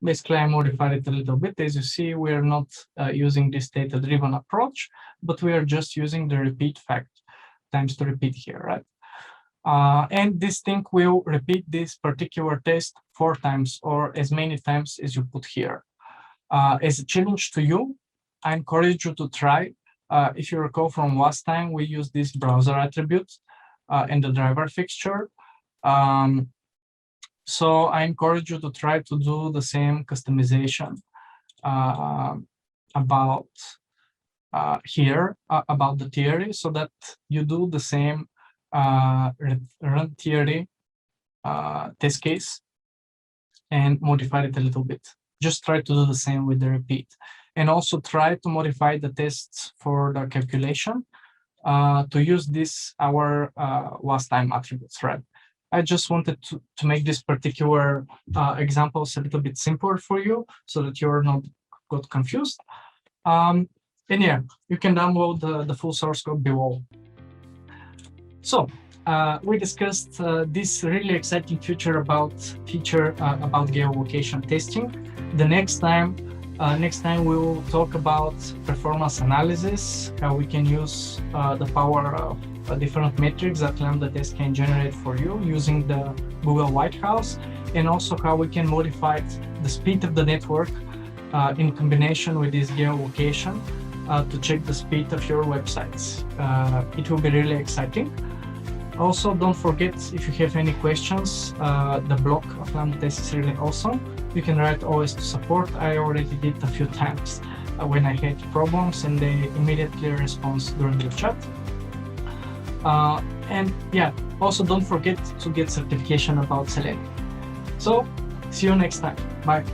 Basically, I modified it a little bit. As you see, we are not using this data-driven approach, but we are just using the repeat fact times to repeat here, right? And this thing will repeat this particular test 4 times or as many times as you put here. As a challenge to you, I encourage you to try. If you recall from last time, we used this browser attribute and the driver fixture. So I encourage you to try to do the same customization about here, about the theory, so that you do the same run theory test case and modify it a little bit. Just try to do the same with the repeat. And also try to modify the tests for the calculation to use this, our last time attributes, right? I just wanted to make this particular examples a little bit simpler for you so that you're not got confused. And yeah, you can download the full source code below. So we discussed this really exciting feature about geolocation testing. The next time we will talk about performance analysis, how we can use the power of different metrics that Lambda Test can generate for you using the Google Lighthouse, and also how we can modify the speed of the network in combination with this geolocation to check the speed of your websites. It will be really exciting. Also, don't forget, if you have any questions, the blog of Lambda Test is really awesome. You can write always to support. I already did a few times when I had problems, and they immediately respond during the chat. And yeah, also don't forget to get certification about Selenium. So, see you next time. Bye.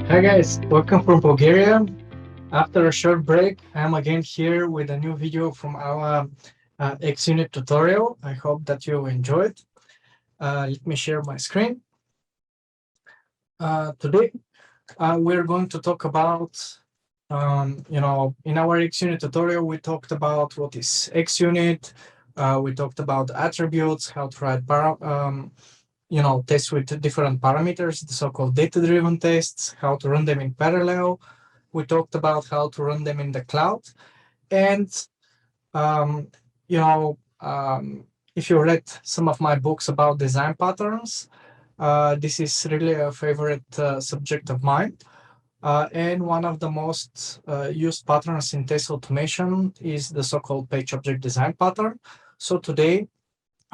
Hi guys, welcome from Bulgaria. After a short break, I'm again here with a new video from our xUnit tutorial. I hope that you enjoyed. Let me share my screen. Today, we're going to talk about, in our xUnit tutorial, we talked about what is xUnit. We talked about attributes, how to write tests with different parameters, the so-called data-driven tests, how to run them in parallel. We talked about how to run them in the cloud. And, if you read some of my books about design patterns, this is really a favorite subject of mine. And one of the most used patterns in test automation is the so-called page object design pattern. So today,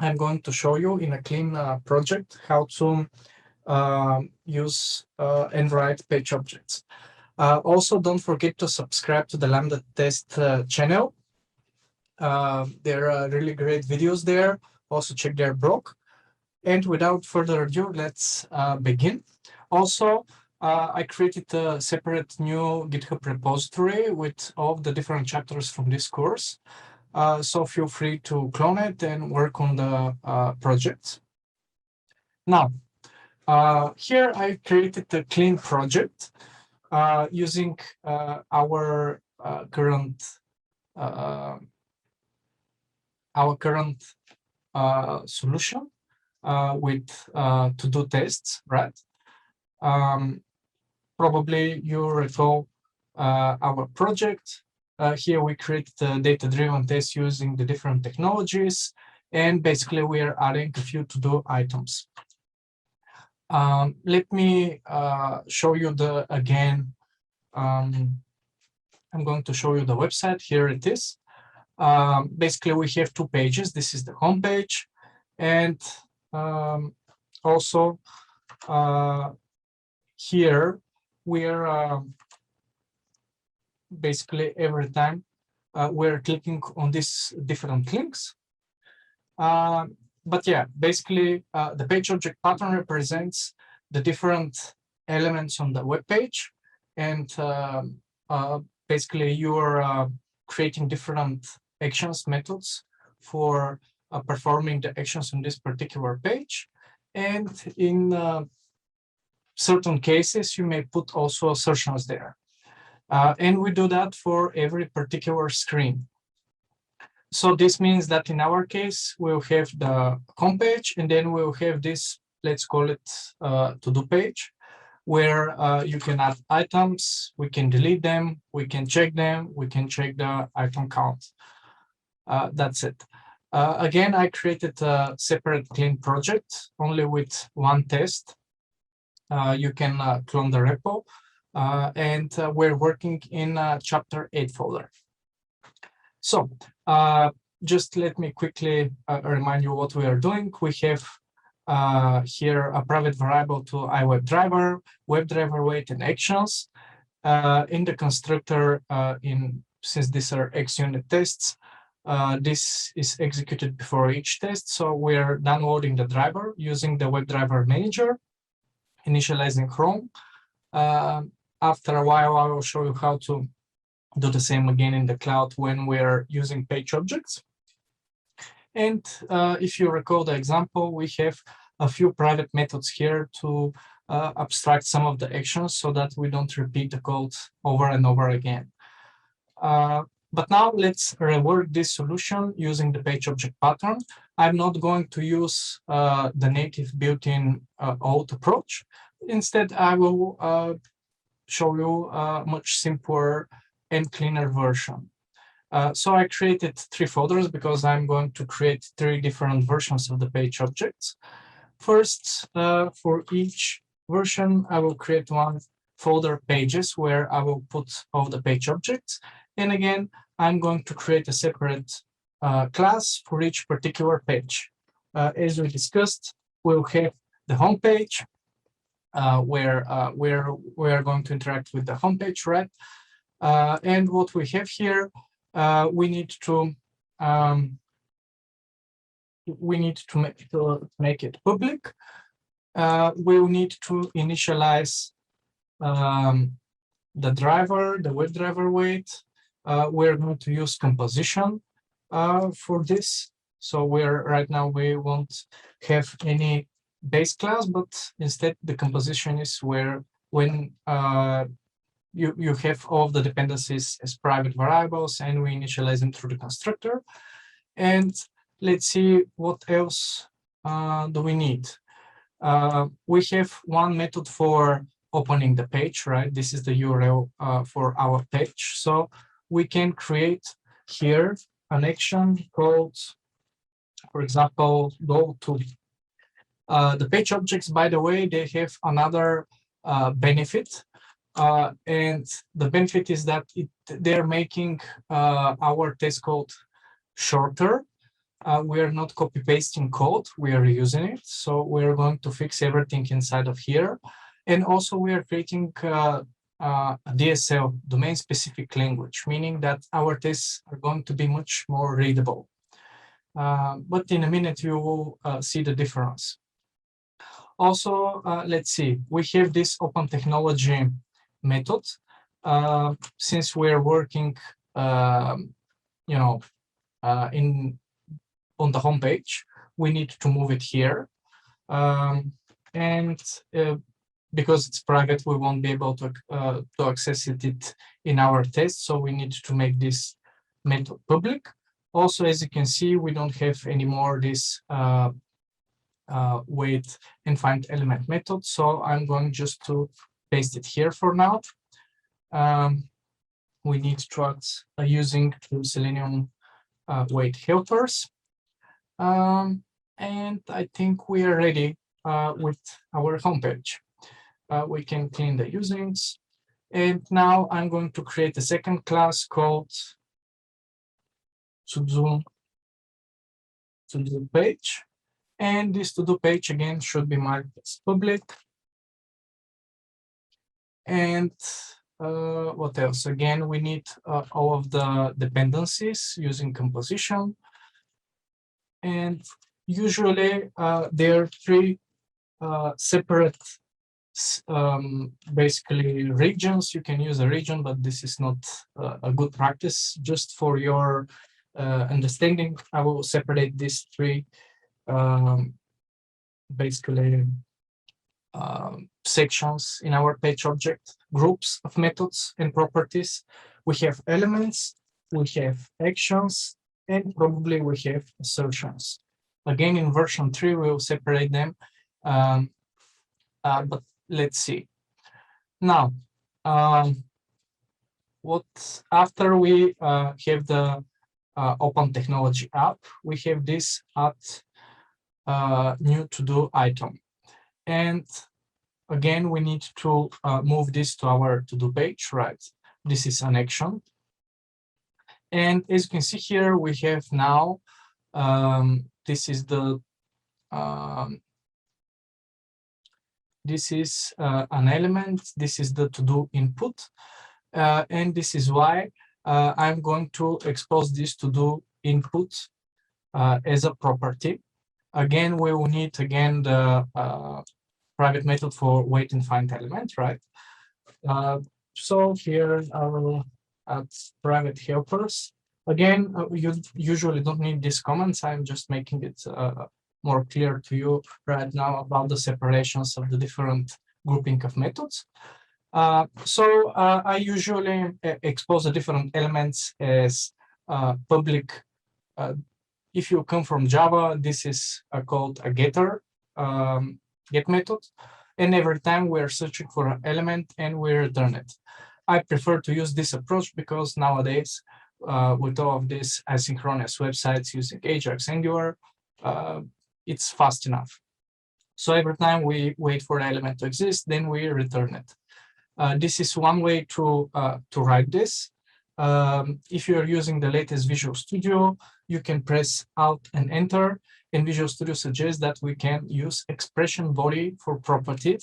I'm going to show you in a clean project how to use and write page objects. Also, don't forget to subscribe to the Lambda Test channel. There are really great videos there. Also, check their blog. And without further ado, let's begin. Also, I created a separate new GitHub repository with all of the different chapters from this course. So feel free to clone it and work on the project. Now, here I created a clean project. using our current solution with to-do tests, right? Probably you recall our project. Here we create the data-driven tests using the different technologies, and basically we are adding a few to-do items. Let me show you again. I'm going to show you the website. Here it is. Basically, we have two pages. This is the home page, and also here we're basically every time we're clicking on these different links. But yeah, basically the page object pattern represents the different elements on the web page, and basically you're creating different actions methods for performing the actions on this particular page. And in certain cases, you may put also assertions there. And we do that for every particular screen. So this means that in our case, we'll have the home page, and then we'll have this, let's call it to-do page, where you can add items, we can delete them, we can check the item count. That's it. Again, I created a separate clean project, only with one test. You can clone the repo, and we're working in chapter 8 folder. So just let me quickly remind you what we are doing. We have here a private variable to iWebDriver, WebDriver weight, and actions. In the constructor, since these are xUnit tests, this is executed before each test. So we're downloading the driver using the WebDriver manager, initializing Chrome. After a while, I will show you how to do the same again in the cloud when we're using page objects. And if you recall the example, we have a few private methods here to abstract some of the actions so that we don't repeat the code over and over again. But now let's rework this solution using the page object pattern. I'm not going to use the native built-in auth approach. Instead, I will show you a much simpler and cleaner version. So I created 3 folders because I'm going to create 3 different versions of the page objects. First, for each version, I will create one folder pages where I will put all the page objects. And again, I'm going to create a separate class for each particular page. As we discussed, we'll have the home page where we are going to interact with the home page, right? And what we have here, we need to make it public. We'll need to initialize the driver, the WebDriver weight. We're going to use composition for this. So right now we won't have any base class, but instead the composition is where when you have all of the dependencies as private variables, and we initialize them through the constructor. And let's see what else do we need. We have one method for opening the page, right? This is the URL for our page. So we can create here an action called, for example, go to. The page objects, by the way, they have another benefit. And the benefit is that they're making our test code shorter. We are not copy pasting code, we are reusing it. So we're going to fix everything inside of here. And also we are creating a DSL, domain specific language, meaning that our tests are going to be much more readable. But in a minute, you will see the difference. Also, let's see, we have this open technology method. Since we're working, on the home page, we need to move it here. And because it's private, we won't be able to access it in our test. So we need to make this method public. Also, as you can see, we don't have anymore this wait and find element method. So I'm going just to paste it here for now. We need structs using Selenium wait helpers. And I think we are ready with our homepage. We can clean the usings. And now I'm going to create a second class called to-do page. And this to-do page again should be marked as public. And what else? Again, we need all of the dependencies using composition. And usually there are three separate basically regions. You can use a region, but this is not a good practice. Just for your understanding, I will separate these three basically sections in our page object, groups of methods and properties. We have elements, we have actions, and probably we have assertions. Again, in version 3, we will separate them, but let's see. Now, after we have the Open Technology app, we have this add new to-do item. And again, we need to move this to our to-do page, right? This is an action. And as you can see here, we have now, this is the, this is an element, this is the to-do input. And this is why I'm going to expose this to-do input as a property. Again, we will need the private method for wait and find element, right? So here I will add private helpers. Again, you usually don't need these comments. I'm just making it more clear to you right now about the separations of the different grouping of methods. So I usually expose the different elements as public. If you come from Java, this is called a getter, get method. And every time we're searching for an element and we return it. I prefer to use this approach because nowadays, with all of these asynchronous websites using Ajax Angular, it's fast enough. So every time we wait for an element to exist, then we return it. This is one way to write this. If you're using the latest Visual Studio, you can press Alt and Enter, and Visual Studio suggests that we can use expression body for property.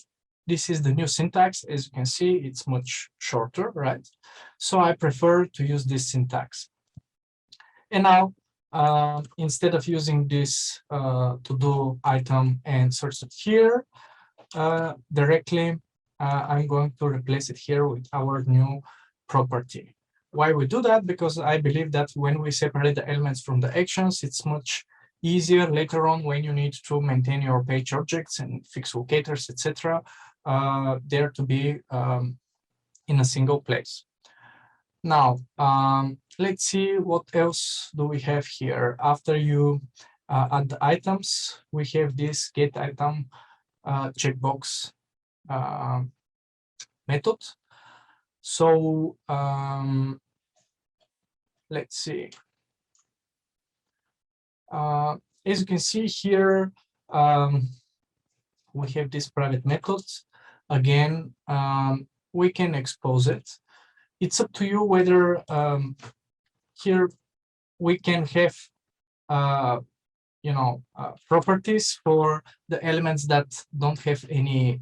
This is the new syntax. As you can see, it's much shorter, right? So I prefer to use this syntax. And now, instead of using this to-do item and search it here directly, I'm going to replace it here with our new property. Why we do that? Because I believe that when we separate the elements from the actions, it's much easier later on when you need to maintain your page objects and fix locators, etc. There to be in a single place. Now, let's see what else do we have here. After you add the items, we have this get item checkbox method. So let's see. As you can see here, we have this private method. Again, we can expose it. It's up to you whether here we can have properties for the elements that don't have any,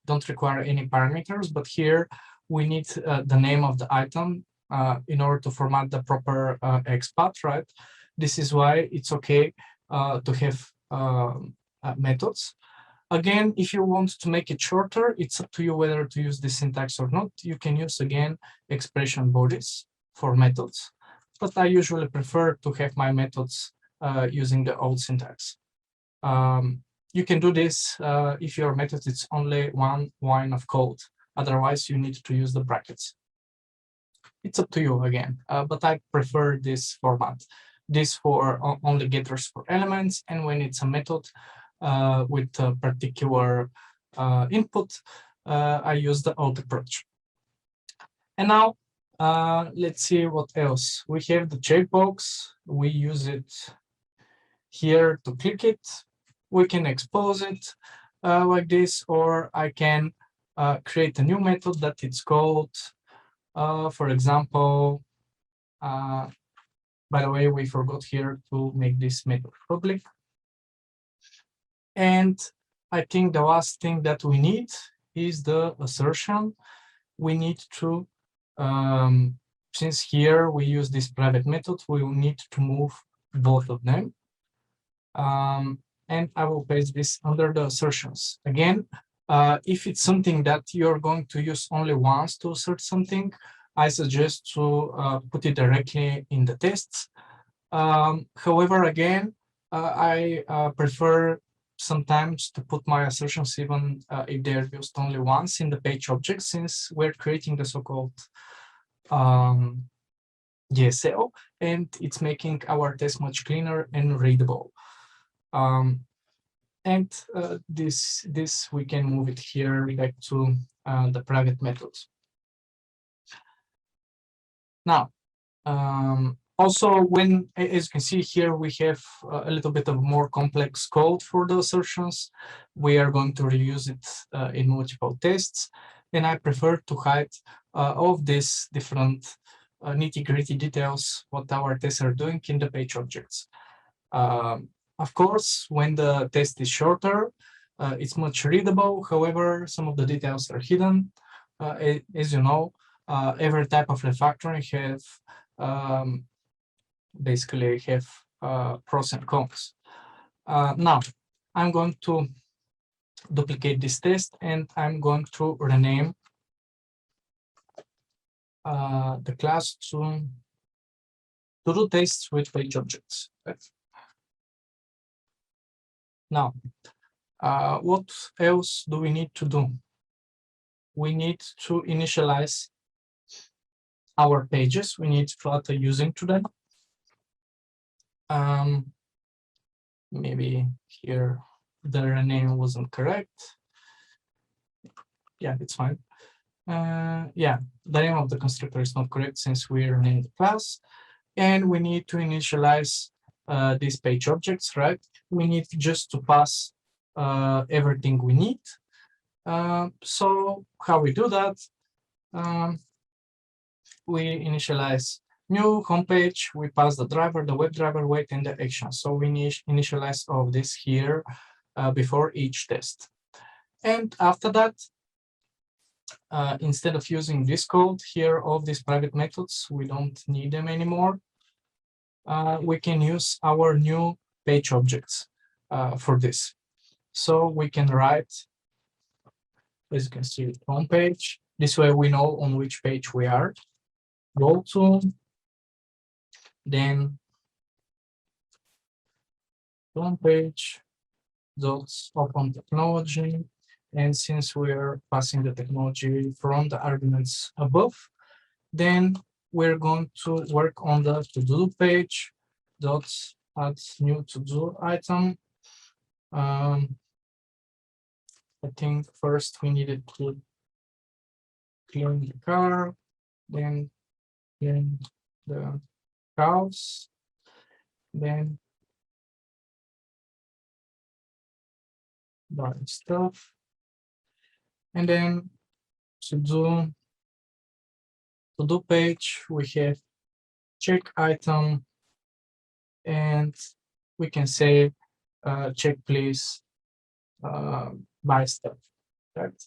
don't require any parameters, but here we need the name of the item in order to format the proper XPath, right? This is why it's okay to have methods. Again, if you want to make it shorter, it's up to you whether to use this syntax or not. You can use, again, expression bodies for methods, but I usually prefer to have my methods using the old syntax. You can do this if your method is only one line of code. Otherwise, you need to use the brackets. It's up to you again, but I prefer this format. This for only getters for elements, and when it's a method with a particular input, I use the alt approach. And now let's see what else. We have the checkbox. We use it here to click it. We can expose it like this, or I can create a new method that it's called, for example, by the way, we forgot here to make this method public. And I think the last thing that we need is the assertion. We need to, since here we use this private method, we will need to move both of them. And I will paste this under the assertions. Again, if it's something that you're going to use only once to assert something, I suggest to put it directly in the tests. However, again, I prefer sometimes to put my assertions even if they're used only once in the page object, since we're creating the so-called DSL, and it's making our test much cleaner and readable. And this we can move it here back to the private methods. Now, also, when, as you can see here, we have a little bit of more complex code for the assertions. We are going to reuse it in multiple tests, and I prefer to hide all of these different nitty-gritty details what our tests are doing in the page objects. Of course, when the test is shorter, it's much readable. However, some of the details are hidden. As you know, every type of refactoring have basically have pros and cons. Now, I'm going to duplicate this test, and I'm going to rename the class to do tests with page objects. Now, what else do we need to do? We need to initialize our pages. We need Flutter using to them. Maybe here the rename wasn't correct. Yeah, it's fine. Yeah, the name of the constructor is not correct since we renamed the class. And we need to initialize these page objects, right? We need just to pass everything we need. So how we do that? We initialize new homepage, we pass the driver, the WebDriver weight, and the action. So we initialize all of this here before each test. And after that, instead of using this code here, all of these private methods, we don't need them anymore. We can use our new page objects for this. So we can write, as you can see, homepage. This way we know on which page we are. Go to, then homepage, dots open technology. And since we're passing the technology from the arguments above, then we're going to work on the to-do page, dots add new to-do item. I think first we needed to clean the car, then clean the house, then buy stuff, and then to-do page, we have check item, and we can say check please buy stuff, right?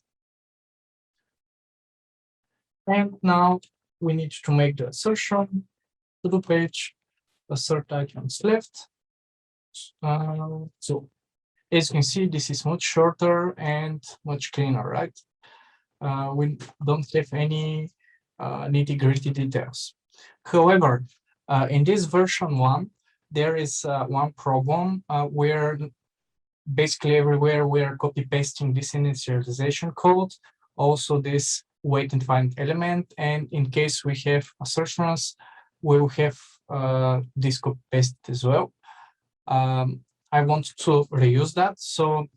And now we need to make the assertion to the page, assert items left. So as you can see, this is much shorter and much cleaner, right? We don't have any nitty-gritty details. However, in this version 1, there is one problem where basically everywhere we are copy pasting this initialization code, also this wait and find element, and in case we have assertions, we will have this copy paste as well. I want to reuse that, so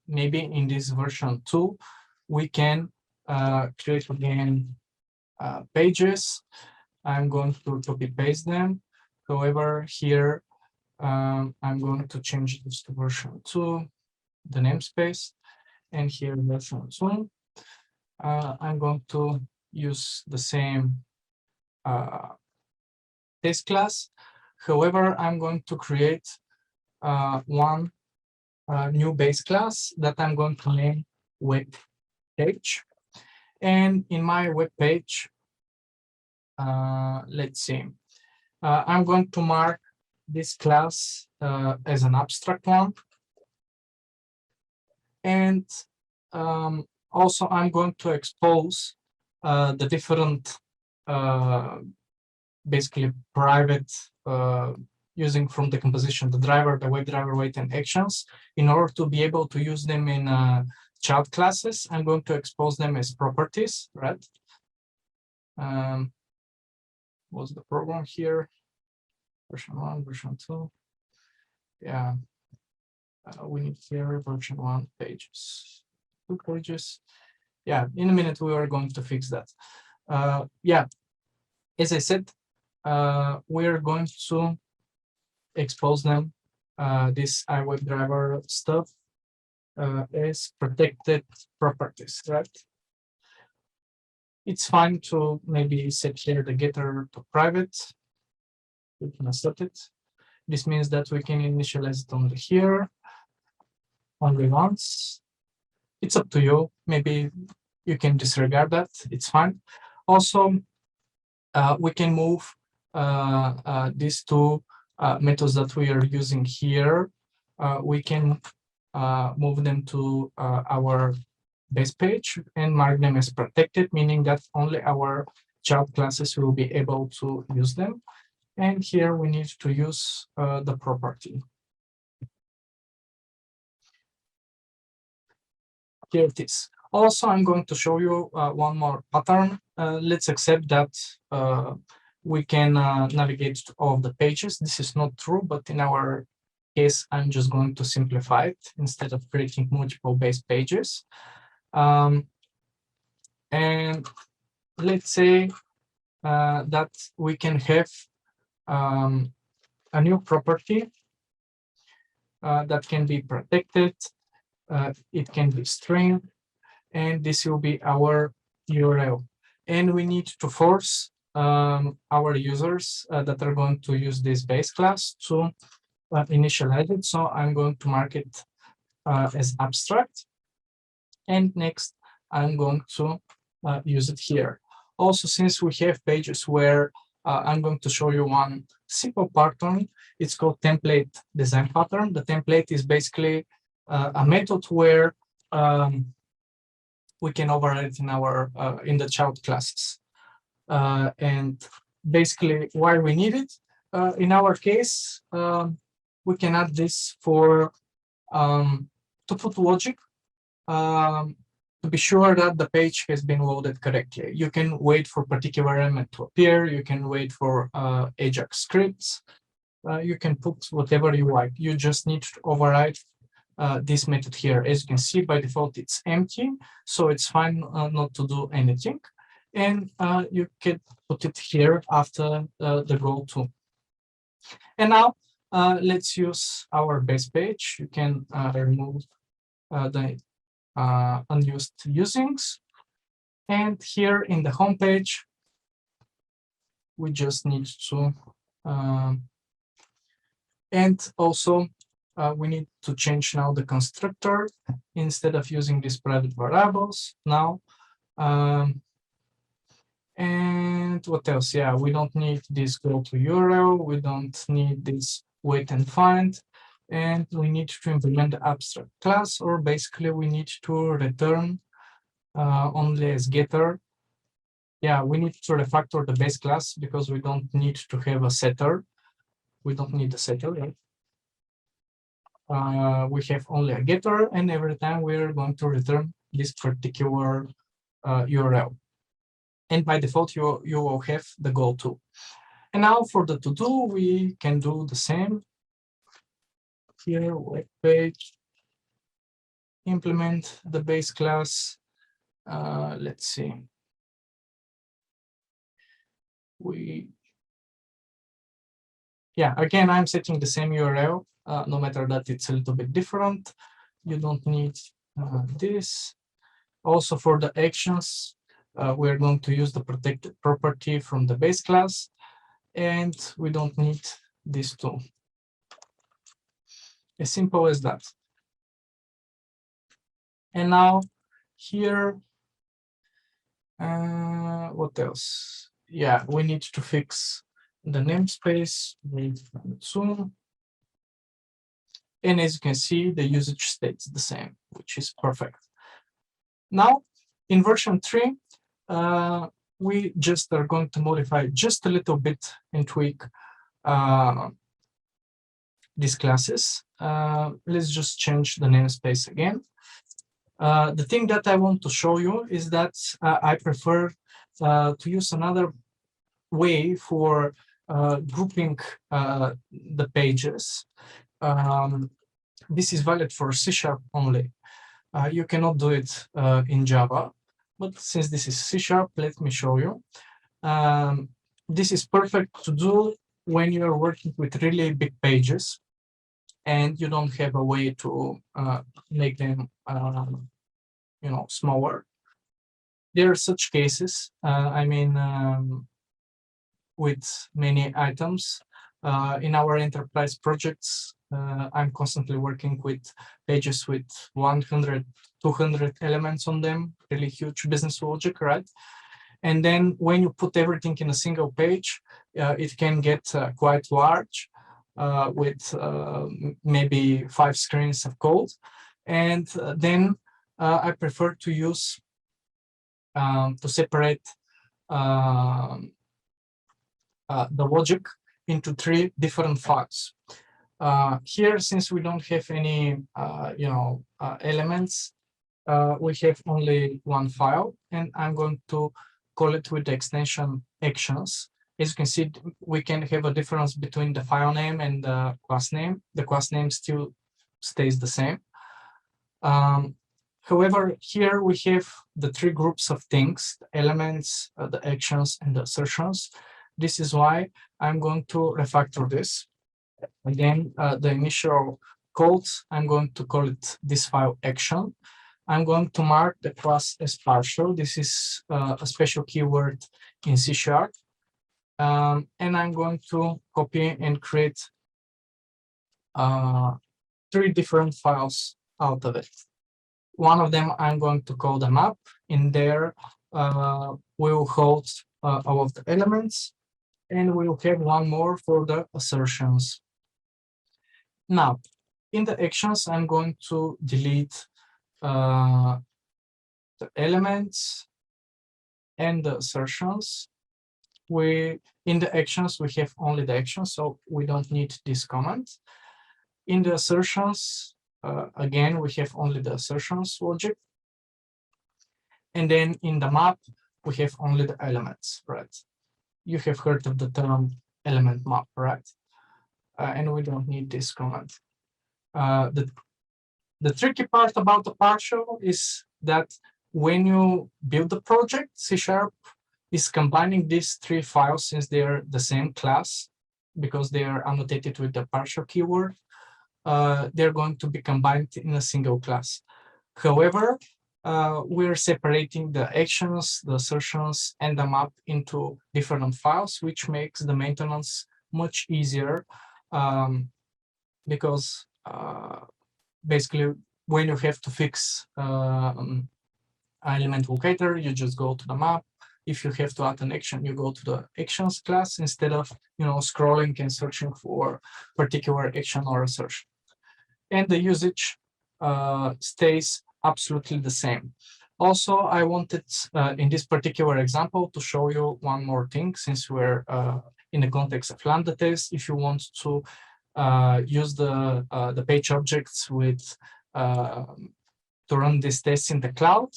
maybe in this version 2 we can create again pages. I'm going to copy paste them. However, here I'm going to change this to version 2, the namespace, and here version 2. I'm going to use the same test class. However, I'm going to create one new base class that I'm going to name web page. And in my web page, let's see, I'm going to mark this class as an abstract one. And also I'm going to expose the different basically private using from the composition, the driver, the WebDriver, wait, and actions. In order to be able to use them in child classes, I'm going to expose them as properties, right? What's the program here? Version 1, version 2. Yeah, we need here version 1 pages, 2 pages. Yeah, in a minute we are going to fix that. Yeah, as I said, we're going to expose them, this iWebDriver stuff, as protected properties, right? It's fine to maybe set here the getter to private. We can accept it. This means that we can initialize it only here, only once. It's up to you. Maybe you can disregard that. It's fine. Also, we can move these two methods that we are using here. We can move them to our base page and mark them as protected, meaning that only our child classes will be able to use them. And here we need to use the property. Here it is. Also, I'm going to show you one more pattern. Let's accept that we can navigate to all of the pages. This is not true, but in our case, I'm just going to simplify it instead of creating multiple base pages. And let's say that we can have a new property that can be protected. It can be string, and this will be our URL. And we need to force our users that are going to use this base class to initialize it. So I'm going to mark it as abstract. And next, I'm going to use it here. Also, since we have pages where I'm going to show you one simple pattern, it's called template design pattern. The template is basically a method where we can override in our in the child classes. And basically, why we need it? In our case, we can add this for to put logic to be sure that the page has been loaded correctly. You can wait for particular element to appear. You can wait for Ajax scripts. You can put whatever you like. You just need to override this method here. As you can see, by default, it's empty. So it's fine not to do anything. And you can put it here after the goal too. And now let's use our base page. You can remove the unused usings. And here in the home page, we just need to, and also we need to change now the constructor instead of using these private variables now. And what else? Yeah, we don't need this go to URL. We don't need this wait and find. And we need to implement the abstract class, or basically we need to return only as getter. Yeah, we need to refactor the base class because we don't need to have a setter. We don't need a setter, right? we have only a getter, and every time we're going to return this particular URL. And by default, you will have the goal too. And now for the to-do, we can do the same. Here, web page, implement the base class. Let's see. Yeah, again, I'm setting the same URL, no matter that it's a little bit different. You don't need this. Also for the actions, we're going to use the protected property from the base class, and we don't need this too. As simple as that. And now here, what else? Yeah, we need to fix the namespace with soon. And as you can see, the usage stays the same, which is perfect. Now, in version 3, we just are going to modify just a little bit and tweak these classes. Let's just change the namespace again. The thing that I want to show you is that I prefer to use another way for grouping the pages. This is valid for C# only. You cannot do it in Java, but since this is C#, let me show you. This is perfect to do when you're working with really big pages and you don't have a way to make them smaller. There are such cases. I mean, with many items in our enterprise projects, I'm constantly working with pages with 100, 200 elements on them, really huge business logic, right? And then when you put everything in a single page, it can get quite large with maybe 5 screens of code. And then I prefer to use to separate the logic into 3 different files. Here, since we don't have any elements, we have only one file, and I'm going to call it with the extension actions. As you can see, we can have a difference between the file name and the class name. The class name still stays the same. However, here we have the 3 groups of things: the elements, the actions, and the assertions. This is why I'm going to refactor this. Again, the initial code, I'm going to call it this file action. I'm going to mark the class as partial. This is a special keyword in C#. And I'm going to copy and create 3 different files out of it. One of them I'm going to call the map. In there, we'll hold all of the elements, and we'll have one more for the assertions. Now, in the actions, I'm going to delete the elements and the assertions. In the actions, we have only the actions, so we don't need this comment. In the assertions, again, we have only the assertions logic. And then in the map, we have only the elements, right? You have heard of the term element map, right? And we don't need this comment. The tricky part about the partial is that when you build the project, C# is combining these 3 files since they're the same class, because they are annotated with the partial keyword. They're going to be combined in a single class. However, we're separating the actions, the assertions, and the map into different files, which makes the maintenance much easier, because basically when you have to fix element locator, you just go to the map. If you have to add an action, you go to the actions class instead of scrolling and searching for particular action or assertion. And the usage stays absolutely the same. Also, I wanted in this particular example to show you one more thing, since we're in the context of Lambda Test. If you want to use the page objects with to run these tests in the cloud.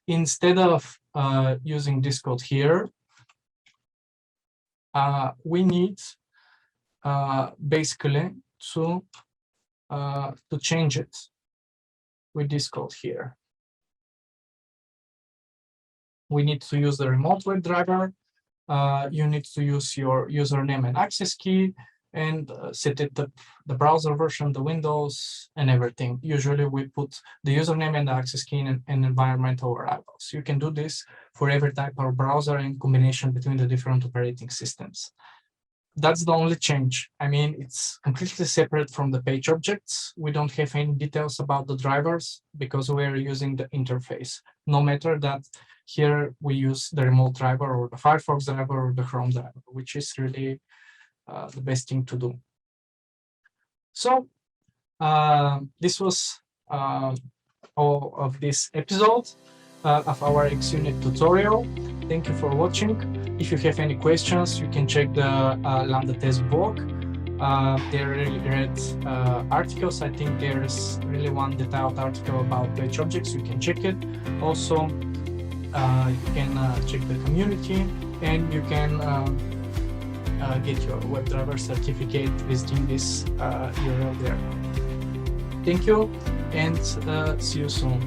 Instead of using this code here, we need basically to change it with this code here. We need to use the remote WebDriver. You need to use your username and access key and set it up, the browser version, the Windows, and everything. Usually we put the username and the access key in environmental variables. You can do this for every type of browser and combination between the different operating systems. That's the only change. I mean, it's completely separate from the page objects. We don't have any details about the drivers because we're using the interface. No matter that here we use the remote driver or the Firefox driver or the Chrome driver, which is really the best thing to do. So this was all of this episode of our xUnit tutorial. Thank you for watching. If you have any questions, you can check the Lambda Test blog. They're really great articles. I think there's really one detailed article about page objects. You can check it. Also, you can check the community, and you can get your WebDriver certificate visiting this URL there. Thank you, and see you soon.